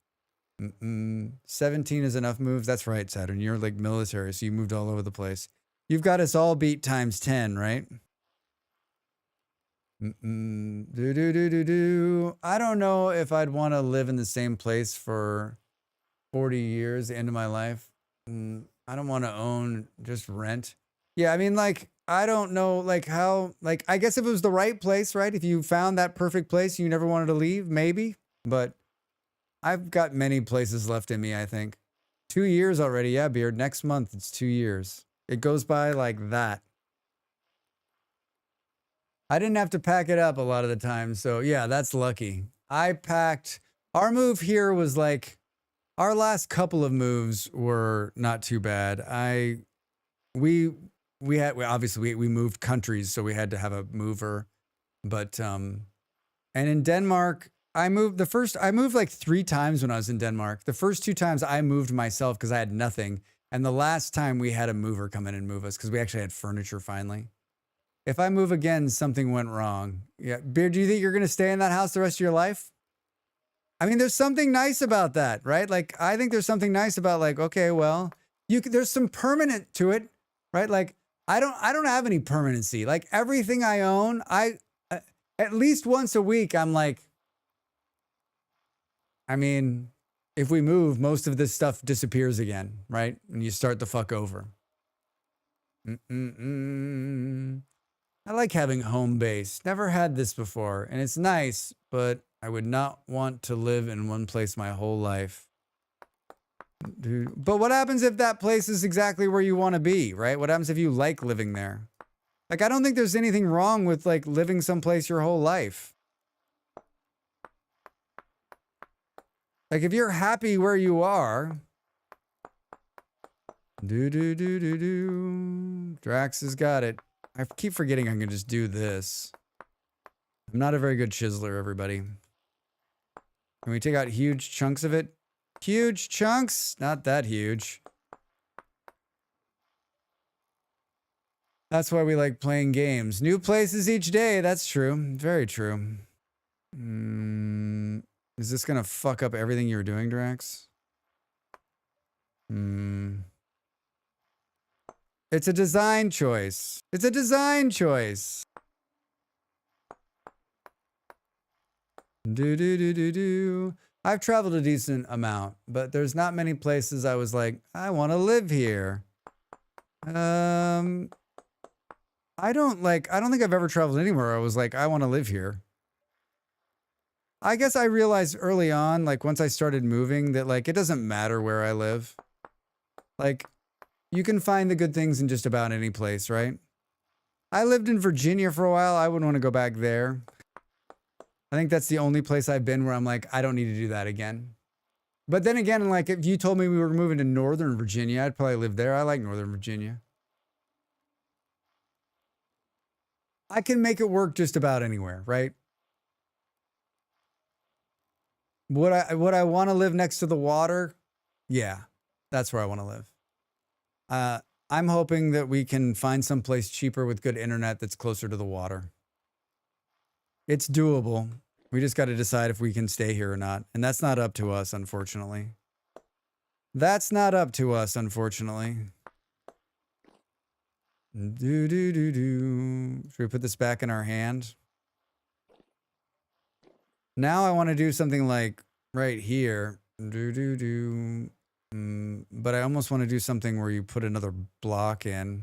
17 is enough moves. That's right, Saturn. You're like military, so you moved all over the place. You've got us all beat times 10, right? I don't know if I'd want to live in the same place for 40 years, the end of my life. I don't want to own, just rent. Yeah, I mean, like, I don't know, like, how, like, I guess if it was the right place, right? If you found that perfect place, you never wanted to leave, maybe. But I've got many places left in me, I think. 2 years already. Yeah, Beard. Next month, it's 2 years. It goes by like that. I didn't have to pack it up a lot of the time. So, yeah, that's lucky. Our move here was like, our last couple of moves were not too bad. We moved countries, so we had to have a mover. But, and in Denmark, I moved like 3 times when I was in Denmark. The first 2 times I moved myself because I had nothing. And the last time we had a mover come in and move us because we actually had furniture finally. If I move again, something went wrong. Yeah. Beard, do you think you're going to stay in that house the rest of your life? I mean, there's something nice about that, right? Like, I think there's something nice about like, okay, well, there's some permanent to it, right? Like, I don't have any permanency. Like everything I own, at least once a week, I'm like, I mean, if we move, most of this stuff disappears again, right? And you start the fuck over. I like having home base. Never had this before, and it's nice, but I would not want to live in one place my whole life. Dude. But what happens if that place is exactly where you want to be, right? What happens if you like living there? Like, I don't think there's anything wrong with like living someplace your whole life. Like, if you're happy where you are. Drax has got it. I keep forgetting I can just do this. I'm not a very good chiseler, everybody. Can we take out huge chunks of it? Huge chunks? Not that huge. That's why we like playing games. New places each day. That's true. Very true. Is this going to fuck up everything you're doing, Drax? It's a design choice. It's a design choice. I've traveled a decent amount, but there's not many places I was like, I want to live here. I don't think I've ever traveled anywhere I was like, I want to live here. I guess I realized early on, like once I started moving, that like it doesn't matter where I live. Like, you can find the good things in just about any place, right? I lived in Virginia for a while. I wouldn't want to go back there. I think that's the only place I've been where I'm like, I don't need to do that again. But then again, like if you told me we were moving to Northern Virginia, I'd probably live there. I like Northern Virginia. I can make it work just about anywhere, right? Would I want to live next to the water? Yeah, that's where I want to live. I'm hoping that we can find someplace cheaper with good internet that's closer to the water. It's doable. We just got to decide if we can stay here or not. And that's not up to us, unfortunately. That's not up to us, unfortunately. Should we put this back in our hand? Now I want to do something like right here. But I almost want to do something where you put another block in.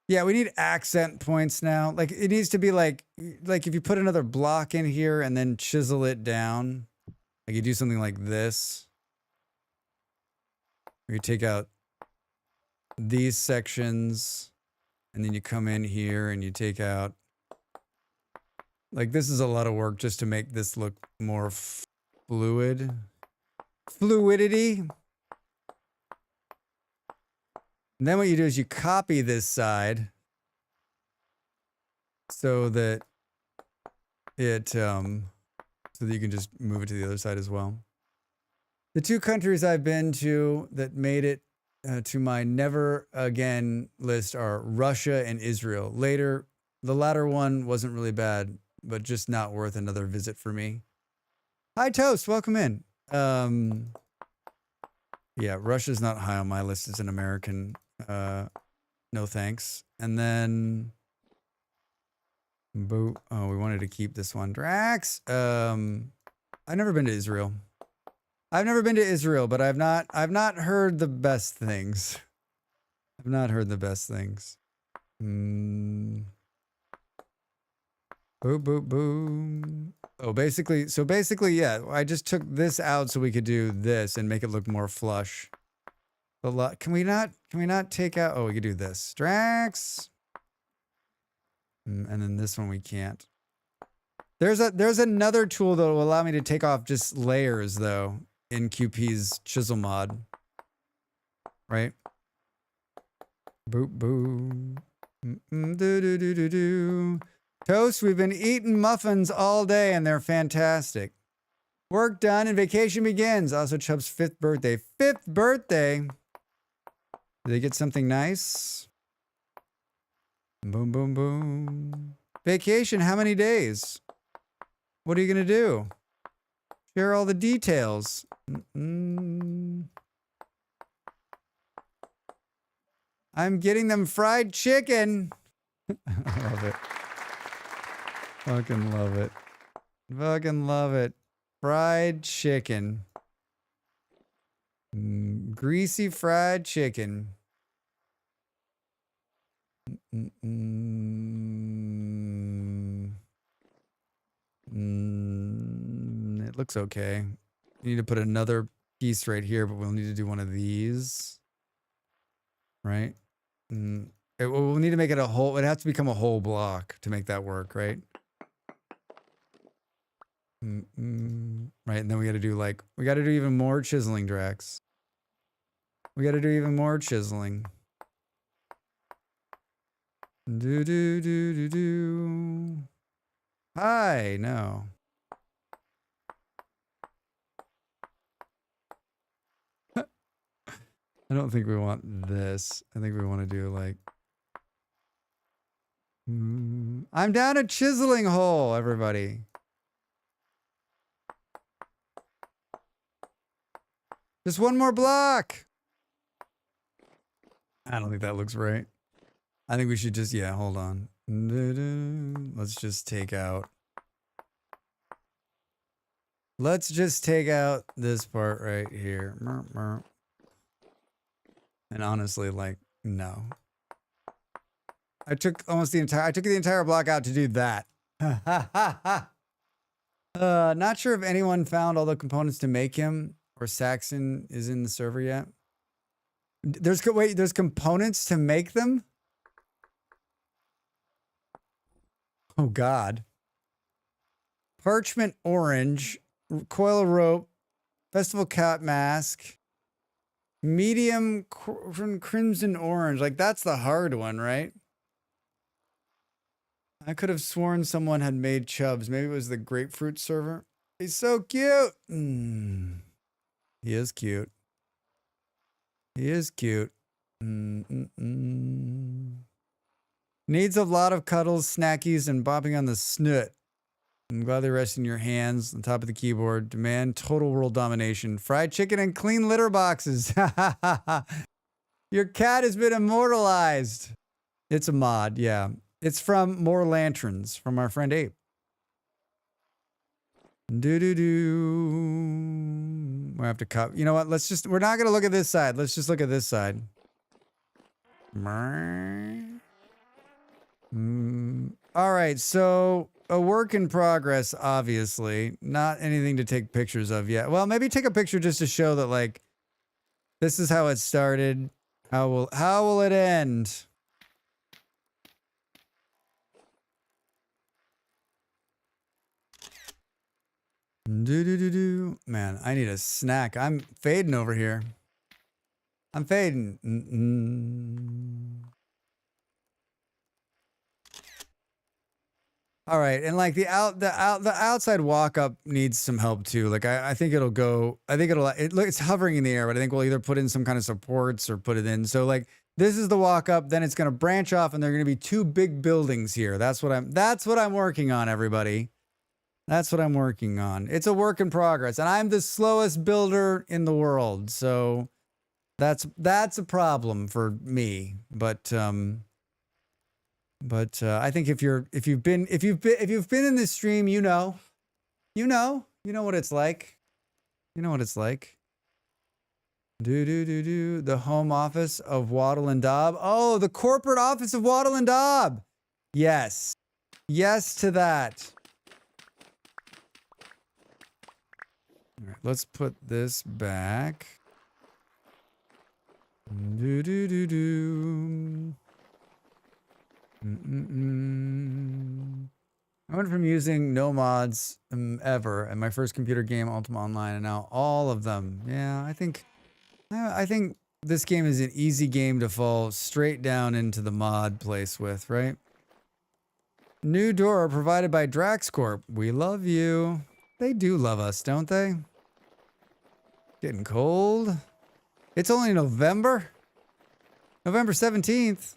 Yeah, we need accent points now. Like it needs to be like if you put another block in here and then chisel it down, like you do something like this. Or you take out these sections and then you come in here and you take out, like this is a lot of work just to make this look more fluidity. And then what you do is you copy this side so that it so that you can just move it to the other side as well. The two countries I've been to that made it to my never again list are Russia and Israel. Later, the latter one wasn't really bad, but just not worth another visit for me. Hi Toast, welcome in. Yeah, Russia's not high on my list as an American. No thanks. And then oh, we wanted to keep this one. Drax. I've never been to Israel. I've never been to Israel, but I've not heard the best things. I've not heard the best things. Boom, boom, boom. Oh, basically, yeah, I just took this out so we could do this and make it look more flush. Can we not take out, oh, we could do this. Drax. And then this one we can't. There's another tool that will allow me to take off just layers though in QP's chisel mod. Right? Boop boop. Do do do do do. Toast, we've been eating muffins all day and they're fantastic. Work done and vacation begins. Also Chubb's 5th birthday. 5th birthday. Did they get something nice? Boom, boom, boom. Vacation, how many days? What are you going to do? Share all the details. I'm getting them fried chicken. I love it. Fucking love it. Fucking love it. Fried chicken. Greasy fried chicken. It looks okay. We need to put another piece right here, but we'll need to do one of these. Right? We'll need to make it a whole, it has to become a whole block to make that work, right? Right, and then we got to do even more chiseling, Drax. We got to do even more chiseling. Do do do do do. Hi, no. I don't think we want this. I think we want to do like. I'm down a chiseling hole, everybody. Just one more block. I don't think that looks right. I think we should just, yeah, hold on. Let's just take out. Let's just take out this part right here. And honestly, like, no. I took the entire block out to do that. Not sure if anyone found all the components to make him or Saxon is in the server yet. There's components to make them? Oh God. Parchment orange, coil of rope, festival cat mask, medium crimson orange. Like that's the hard one, right? I could have sworn someone had made Chubbs. Maybe it was the grapefruit server. He's so cute. He is cute. He is cute. Needs a lot of cuddles, snackies, and bopping on the snoot. I'm gladly resting your hands on top of the keyboard. Demand total world domination. Fried chicken and clean litter boxes. Your cat has been immortalized. It's a mod, yeah. It's from More Lanterns, from our friend Ape. Do-do-do. We have to cut. You know what? We're not going to look at this side. Let's just look at this side. All right, so a work in progress, obviously. Not anything to take pictures of yet. Well, maybe take a picture just to show that, like, this is how it started. How will it end? Man, I need a snack. I'm fading over here. I'm fading. All right, and like the outside walk up needs some help too. Like I think it'll go. I think it's hovering in the air, but I think we'll either put in some kind of supports or put it in. So like this is the walk up, then it's gonna branch off, and there are gonna be two big buildings here. That's what I'm working on, everybody. That's what I'm working on. It's a work in progress, and I'm the slowest builder in the world, so that's a problem for me. But I think if you've been in this stream, you know what it's like. You know what it's like. The home office of Waddle and Daub. Oh, the corporate office of Waddle and Daub. Yes. Yes to that. All right, let's put this back. I went from using no mods ever in my first computer game, Ultima Online, and now all of them. Yeah, I think this game is an easy game to fall straight down into the mod place with, right? New door provided by Drax Corp. We love you. They do love us, don't they? Getting cold. It's only November. November 17th.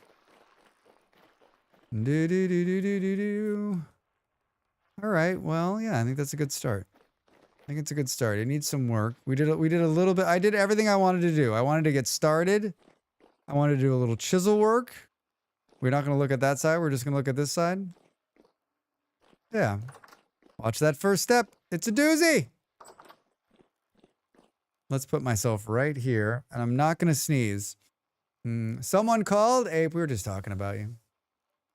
All right. Well, yeah, I think that's a good start. I think it's a good start. It needs some work. We did a little bit. I did everything I wanted to do. I wanted to get started. I wanted to do a little chisel work. We're not going to look at that side. We're just going to look at this side. Yeah. Watch that first step. It's a doozy. Let's put myself right here, and I'm not going to sneeze. Someone called? Abe, we were just talking about you.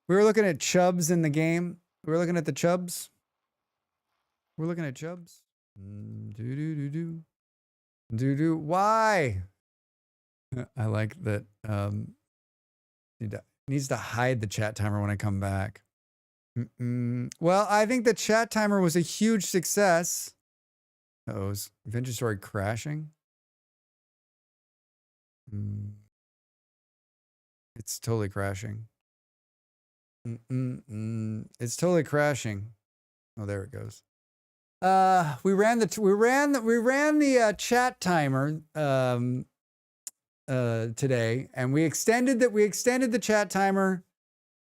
We were looking at chubs in the game. We were looking at the chubs. We're looking at chubs. Why? I like that. Needs to hide the chat timer when I come back. Well, I think the chat timer was a huge success. Uh-oh, is Adventure Story crashing? It's totally crashing. It's totally crashing. Oh, there it goes. We ran the chat timer today, and we extended the chat timer.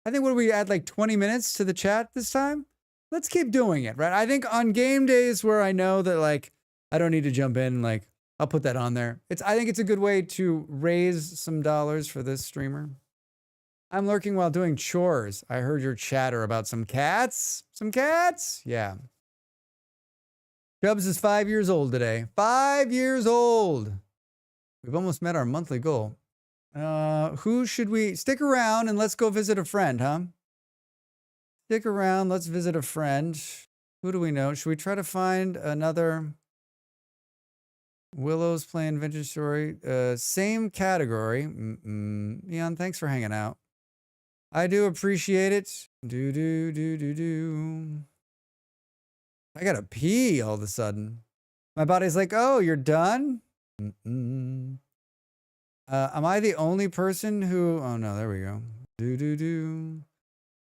I think, what did we add, like 20 minutes to the chat this time? Let's keep doing it, right? I think on game days where I know that, like, I don't need to jump in, like, I'll put that on there. I think it's a good way to raise some dollars for this streamer. I'm lurking while doing chores. I heard your chatter about some cats. Some cats? Yeah. Chubbs is 5 years old today. 5 years old. We've almost met our monthly goal. Who should we stick around and let's go visit a friend, huh? Stick around, let's visit a friend. Who do we know? Should we try to find another Willow's playing Vintage Story? Same category. Eon, thanks for hanging out. I do appreciate it. I gotta pee all of a sudden. My body's like, oh, you're done? Am I the only person who... Oh, no, there we go.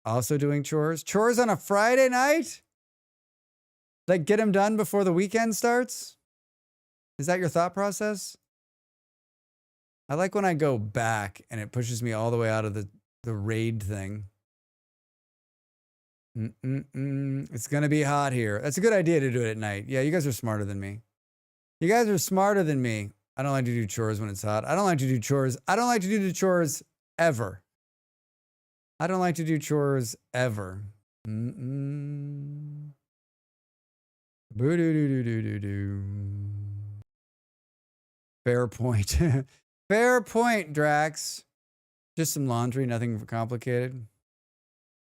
Also doing chores. Chores on a Friday night? Like, get them done before the weekend starts? Is that your thought process? I like when I go back and it pushes me all the way out of the raid thing. It's gonna be hot here. That's a good idea to do it at night. Yeah, you guys are smarter than me. You guys are smarter than me. I don't like to do chores when it's hot. I don't like to do chores. I don't like to do the chores ever. I don't like to do chores ever. Fair point. Fair point, Drax. Just some laundry, nothing complicated.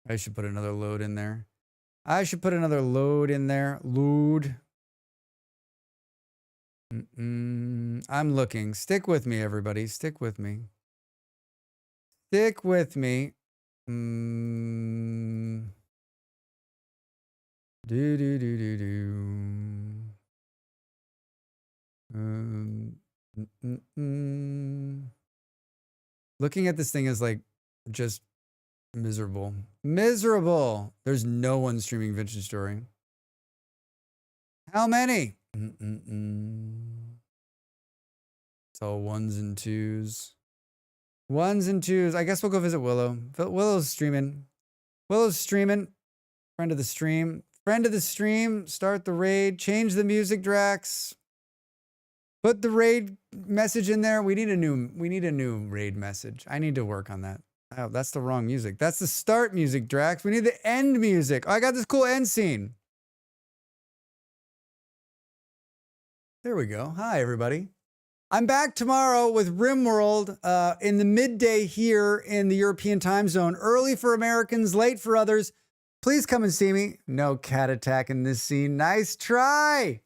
I should put another load in there. I should put another load in there. Load. I'm looking. Stick with me, everybody. Stick with me. Stick with me. Do do do do do. Looking at this thing is like just miserable. Miserable. There's no one streaming Vintage Story. How many? It's all ones and twos. Ones and twos. I guess we'll go visit Willow. Willow's streaming. Willow's streaming. Friend of the stream. Friend of the stream. Start the raid. Change the music, Drax. Put the raid message in there. We need a new raid message. I need to work on that. Oh, that's the wrong music. That's the start music, Drax. We need the end music. Oh, I got this cool end scene. There we go. Hi, everybody. I'm back tomorrow with RimWorld in the midday here in the European time zone. Early for Americans, late for others. Please come and see me. No cat attack in this scene. Nice try.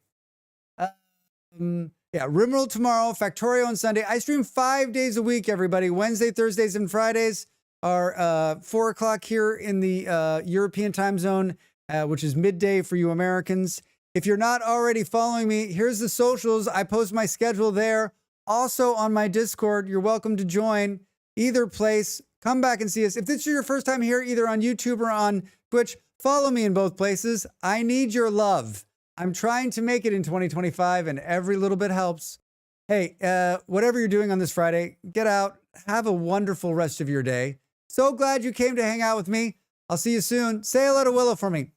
Yeah, RimWorld tomorrow, Factorio on Sunday. I stream 5 days a week, everybody. Wednesday, Thursdays, and Fridays are 4 o'clock here in the European time zone, which is midday for you Americans. If you're not already following me, here's the socials. I post my schedule there. Also on my Discord, you're welcome to join either place. Come back and see us. If this is your first time here, either on YouTube or on Twitch, follow me in both places. I need your love. I'm trying to make it in 2025 and every little bit helps. Hey, whatever you're doing on this Friday, get out. Have a wonderful rest of your day. So glad you came to hang out with me. I'll see you soon. Say hello to Willow for me.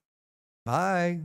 Bye.